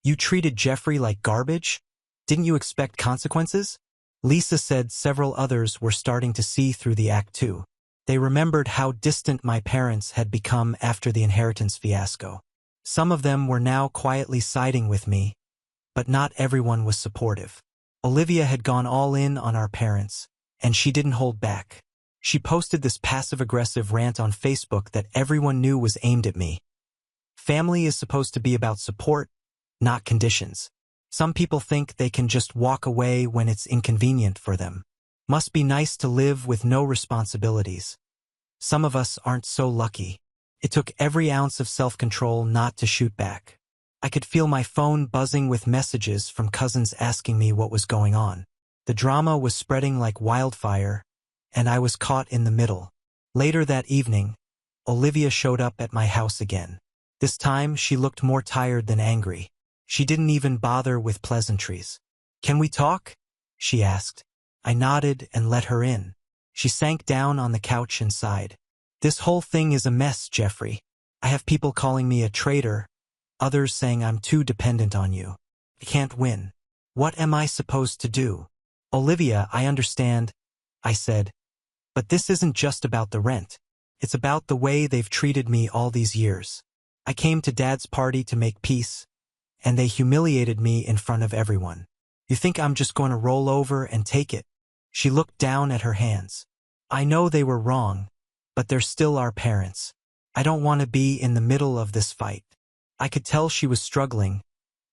"You treated Jeffrey like garbage? Didn't you expect consequences?" Lisa said several others were starting to see through the act too. They remembered how distant my parents had become after the inheritance fiasco. Some of them were now quietly siding with me, but not everyone was supportive. Olivia had gone all in on our parents, and she didn't hold back. She posted this passive-aggressive rant on Facebook that everyone knew was aimed at me. Family is supposed to be about support, not conditions. Some people think they can just walk away when it's inconvenient for them. Must be nice to live with no responsibilities. Some of us aren't so lucky. It took every ounce of self-control not to shoot back. I could feel my phone buzzing with messages from cousins asking me what was going on. The drama was spreading like wildfire, and I was caught in the middle. Later that evening, Olivia showed up at my house again. This time, she looked more tired than angry. She didn't even bother with pleasantries. "Can we talk?" she asked. I nodded and let her in. She sank down on the couch and sighed. "This whole thing is a mess, Jeffrey. I have people calling me a traitor, others saying I'm too dependent on you. I can't win. What am I supposed to do?" "Olivia, I understand," I said, "but this isn't just about the rent. It's about the way they've treated me all these years. I came to Dad's party to make peace, and they humiliated me in front of everyone. You think I'm just going to roll over and take it?" She looked down at her hands. "I know they were wrong, but they're still our parents. I don't want to be in the middle of this fight." I could tell she was struggling,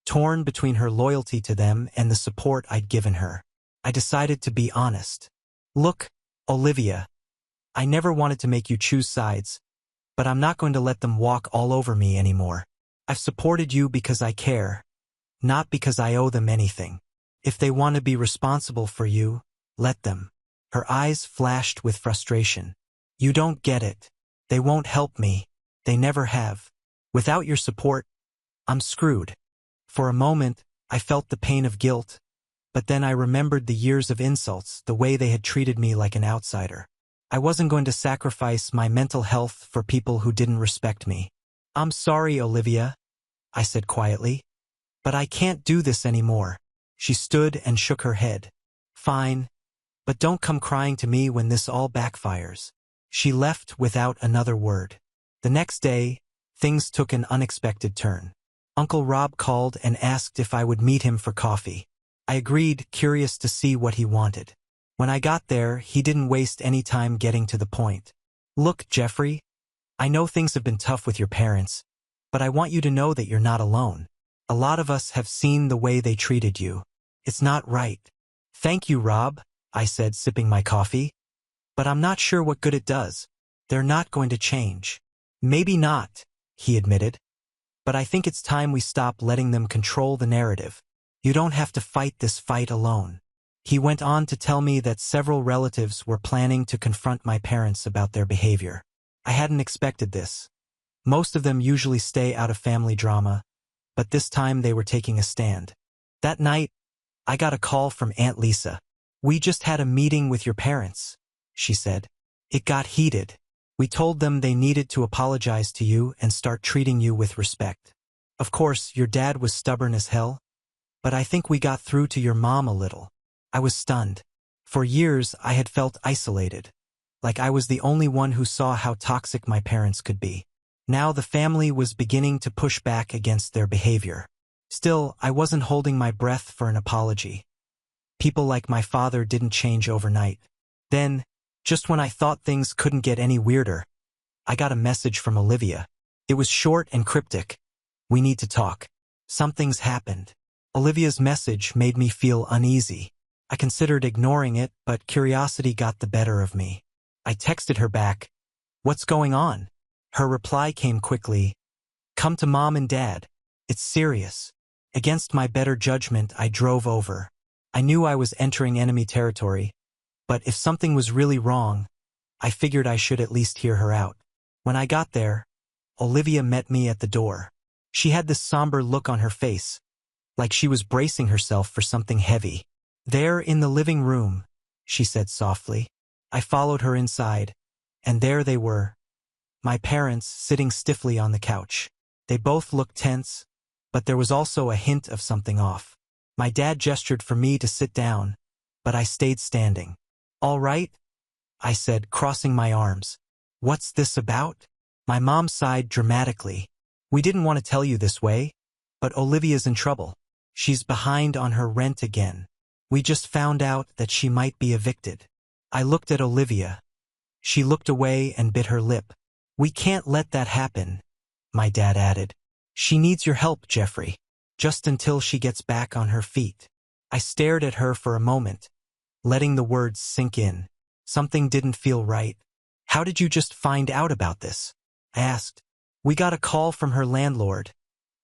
torn between her loyalty to them and the support I'd given her. I decided to be honest. "Look, Olivia, I never wanted to make you choose sides, but I'm not going to let them walk all over me anymore. I've supported you because I care, not because I owe them anything. If they want to be responsible for you, let them." Her eyes flashed with frustration. "You don't get it. They won't help me. They never have. Without your support, I'm screwed." For a moment, I felt the pain of guilt, but then I remembered the years of insults, the way they had treated me like an outsider. I wasn't going to sacrifice my mental health for people who didn't respect me. "I'm sorry, Olivia," I said quietly, "but I can't do this anymore." She stood and shook her head. "Fine, but don't come crying to me when this all backfires." She left without another word. The next day, things took an unexpected turn. Uncle Rob called and asked if I would meet him for coffee. I agreed, curious to see what he wanted. When I got there, he didn't waste any time getting to the point. "Look, Jeffrey, I know things have been tough with your parents, but I want you to know that you're not alone. A lot of us have seen the way they treated you. It's not right." "Thank you, Rob," I said, sipping my coffee. "But I'm not sure what good it does. They're not going to change." "Maybe not," he admitted. "But I think it's time we stop letting them control the narrative. You don't have to fight this fight alone." He went on to tell me that several relatives were planning to confront my parents about their behavior. I hadn't expected this. Most of them usually stay out of family drama, but this time they were taking a stand. That night, I got a call from Aunt Lisa. "We just had a meeting with your parents," she said. "It got heated. We told them they needed to apologize to you and start treating you with respect. Of course, your dad was stubborn as hell, but I think we got through to your mom a little." I was stunned. For years, I had felt isolated, like I was the only one who saw how toxic my parents could be. Now the family was beginning to push back against their behavior. Still, I wasn't holding my breath for an apology. People like my father didn't change overnight. Then, just when I thought things couldn't get any weirder, I got a message from Olivia. It was short and cryptic. "We need to talk. Something's happened." Olivia's message made me feel uneasy. I considered ignoring it, but curiosity got the better of me. I texted her back, "What's going on?" Her reply came quickly, "Come to Mom and Dad. It's serious." Against my better judgment, I drove over. I knew I was entering enemy territory, but if something was really wrong, I figured I should at least hear her out. When I got there, Olivia met me at the door. She had this somber look on her face, like she was bracing herself for something heavy. "There in the living room," she said softly. I followed her inside, and there they were, my parents sitting stiffly on the couch. They both looked tense, but there was also a hint of something off. My dad gestured for me to sit down, but I stayed standing. "All right," I said, crossing my arms. "What's this about?" My mom sighed dramatically. "We didn't want to tell you this way, but Olivia's in trouble. She's behind on her rent again. We just found out that she might be evicted." I looked at Olivia. She looked away and bit her lip. "We can't let that happen," my dad added. "She needs your help, Jeffrey, just until she gets back on her feet." I stared at her for a moment, letting the words sink in. Something didn't feel right. "How did you just find out about this?" I asked. "We got a call from her landlord,"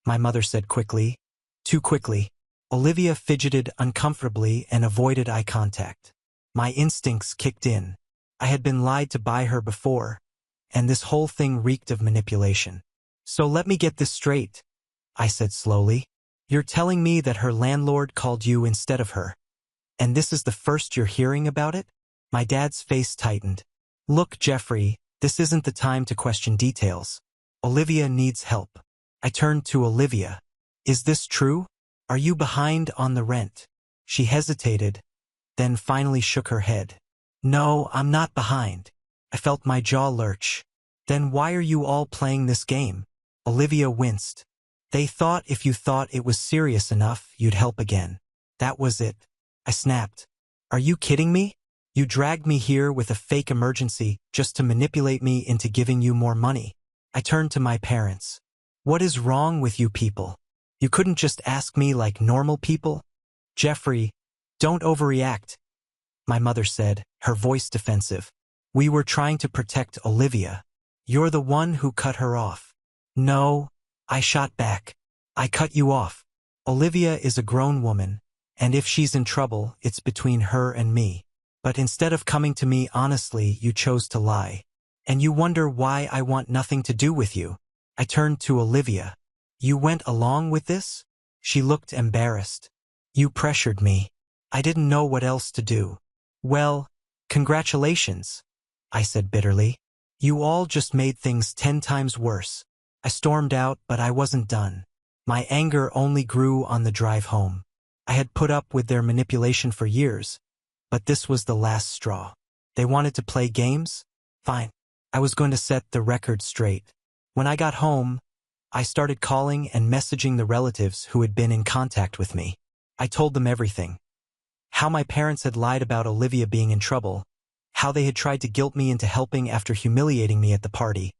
my mother said quickly. Too quickly. Olivia fidgeted uncomfortably and avoided eye contact. My instincts kicked in. I had been lied to by her before, and this whole thing reeked of manipulation. "So let me get this straight," I said slowly. "You're telling me that her landlord called you instead of her, and this is the first you're hearing about it?" My dad's face tightened. "Look, Jeffrey, this isn't the time to question details. Olivia needs help." I turned to Olivia. "Is this true? Are you behind on the rent?" She hesitated, then finally shook her head. "No, I'm not behind." I felt my jaw lurch. "Then why are you all playing this game?" Olivia winced. "They thought if you thought it was serious enough, you'd help again. That was it." I snapped. "Are you kidding me? You dragged me here with a fake emergency just to manipulate me into giving you more money." I turned to my parents. "What is wrong with you people? You couldn't just ask me like normal people?" "Jeffrey, don't overreact," my mother said, her voice defensive. "We were trying to protect Olivia. You're the one who cut her off." "No," I shot back. "I cut you off. Olivia is a grown woman, and if she's in trouble, it's between her and me. But instead of coming to me honestly, you chose to lie. And you wonder why I want nothing to do with you." I turned to Olivia. "You went along with this?" She looked embarrassed. "You pressured me. I didn't know what else to do." "Well, congratulations," I said bitterly. "You all just made things 10 times worse." I stormed out, but I wasn't done. My anger only grew on the drive home. I had put up with their manipulation for years, but this was the last straw. They wanted to play games? Fine. I was going to set the record straight. When I got home, I started calling and messaging the relatives who had been in contact with me. I told them everything. How my parents had lied about Olivia being in trouble, how they had tried to guilt me into helping after humiliating me at the party,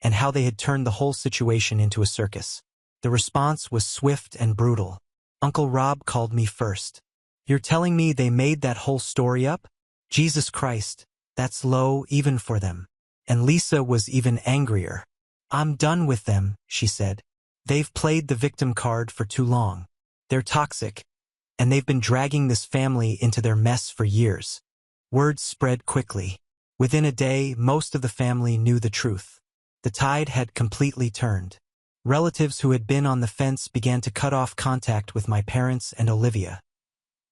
and how they had turned the whole situation into a circus. The response was swift and brutal. Uncle Rob called me first. "You're telling me they made that whole story up? Jesus Christ, that's low even for them." And Lisa was even angrier. "I'm done with them," she said. "They've played the victim card for too long. They're toxic, and they've been dragging this family into their mess for years." Word spread quickly. Within a day, most of the family knew the truth. The tide had completely turned. Relatives who had been on the fence began to cut off contact with my parents and Olivia.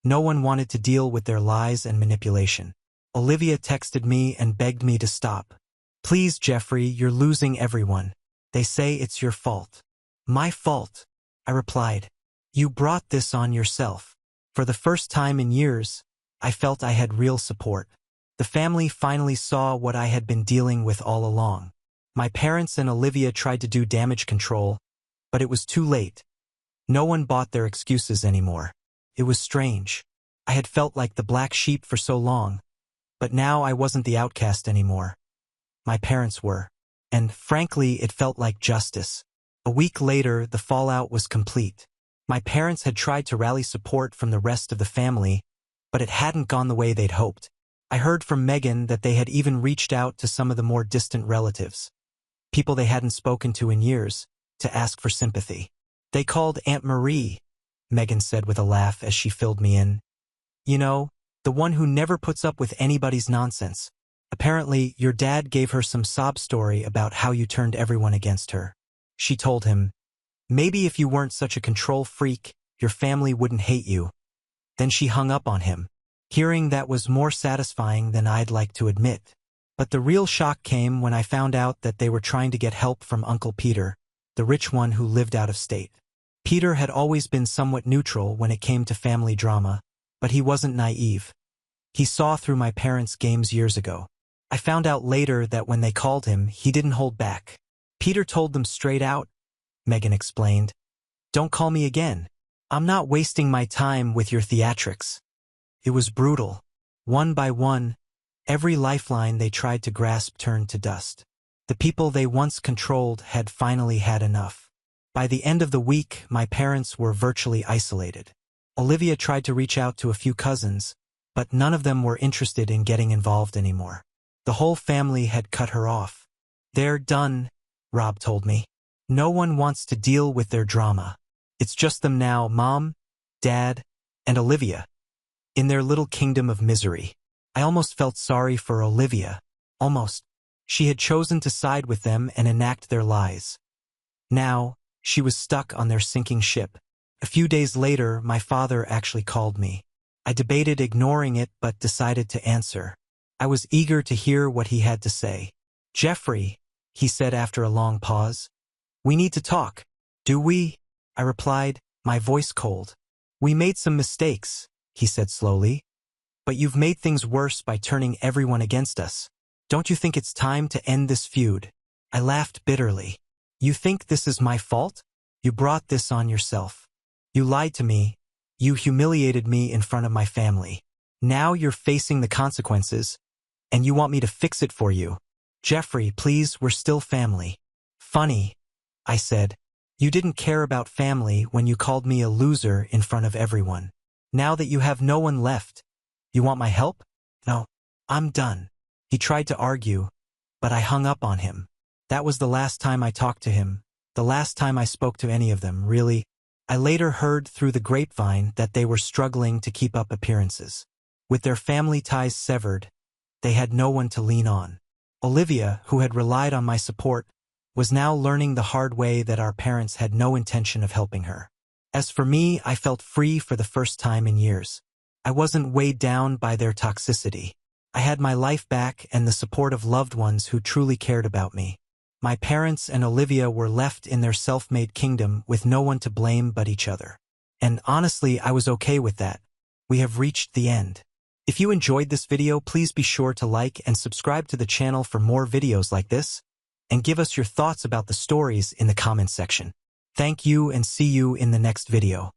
No one wanted to deal with their lies and manipulation. Olivia texted me and begged me to stop. "Please, Jeffrey, you're losing everyone. They say it's your fault." "My fault," I replied. "You brought this on yourself." For the first time in years, I felt I had real support. The family finally saw what I had been dealing with all along. My parents and Olivia tried to do damage control, but it was too late. No one bought their excuses anymore. It was strange. I had felt like the black sheep for so long, but now I wasn't the outcast anymore. My parents were. And frankly, it felt like justice. A week later, the fallout was complete. My parents had tried to rally support from the rest of the family, but it hadn't gone the way they'd hoped. I heard from Megan that they had even reached out to some of the more distant relatives, people they hadn't spoken to in years, to ask for sympathy. "They called Aunt Marie," Megan said with a laugh as she filled me in. "You know, the one who never puts up with anybody's nonsense. Apparently, your dad gave her some sob story about how you turned everyone against her. She told him, maybe if you weren't such a control freak, your family wouldn't hate you. Then she hung up on him. Hearing that was more satisfying than I'd like to admit. But the real shock came when I found out that they were trying to get help from Uncle Peter, the rich one who lived out of state. Peter had always been somewhat neutral when it came to family drama, but he wasn't naive. He saw through my parents' games years ago. I found out later that when they called him, he didn't hold back. Peter told them straight out, Megan explained, don't call me again. I'm not wasting my time with your theatrics. It was brutal. One by one, every lifeline they tried to grasp turned to dust. The people they once controlled had finally had enough. By the end of the week, my parents were virtually isolated. Olivia tried to reach out to a few cousins, but none of them were interested in getting involved anymore. The whole family had cut her off. They're done, Rob told me. No one wants to deal with their drama. It's just them now, Mom, Dad, and Olivia. In their little kingdom of misery. I almost felt sorry for Olivia. Almost. She had chosen to side with them and enact their lies. Now, she was stuck on their sinking ship. A few days later, my father actually called me. I debated ignoring it but decided to answer. I was eager to hear what he had to say. Jeffrey, he said after a long pause. We need to talk. Do we? I replied, my voice cold. We made some mistakes, he said slowly. But you've made things worse by turning everyone against us. Don't you think it's time to end this feud? I laughed bitterly. You think this is my fault? You brought this on yourself. You lied to me. You humiliated me in front of my family. Now you're facing the consequences, and you want me to fix it for you. Jeffrey, please, we're still family. Funny, I said. You didn't care about family when you called me a loser in front of everyone. Now that you have no one left, you want my help? No, I'm done. He tried to argue, but I hung up on him. That was the last time I talked to him, the last time I spoke to any of them, really. I later heard through the grapevine that they were struggling to keep up appearances. With their family ties severed, they had no one to lean on. Olivia, who had relied on my support, was now learning the hard way that our parents had no intention of helping her. As for me, I felt free for the first time in years. I wasn't weighed down by their toxicity. I had my life back and the support of loved ones who truly cared about me. My parents and Olivia were left in their self-made kingdom with no one to blame but each other. And honestly, I was okay with that. We have reached the end. If you enjoyed this video, please be sure to like and subscribe to the channel for more videos like this, and give us your thoughts about the stories in the comments section. Thank you and see you in the next video.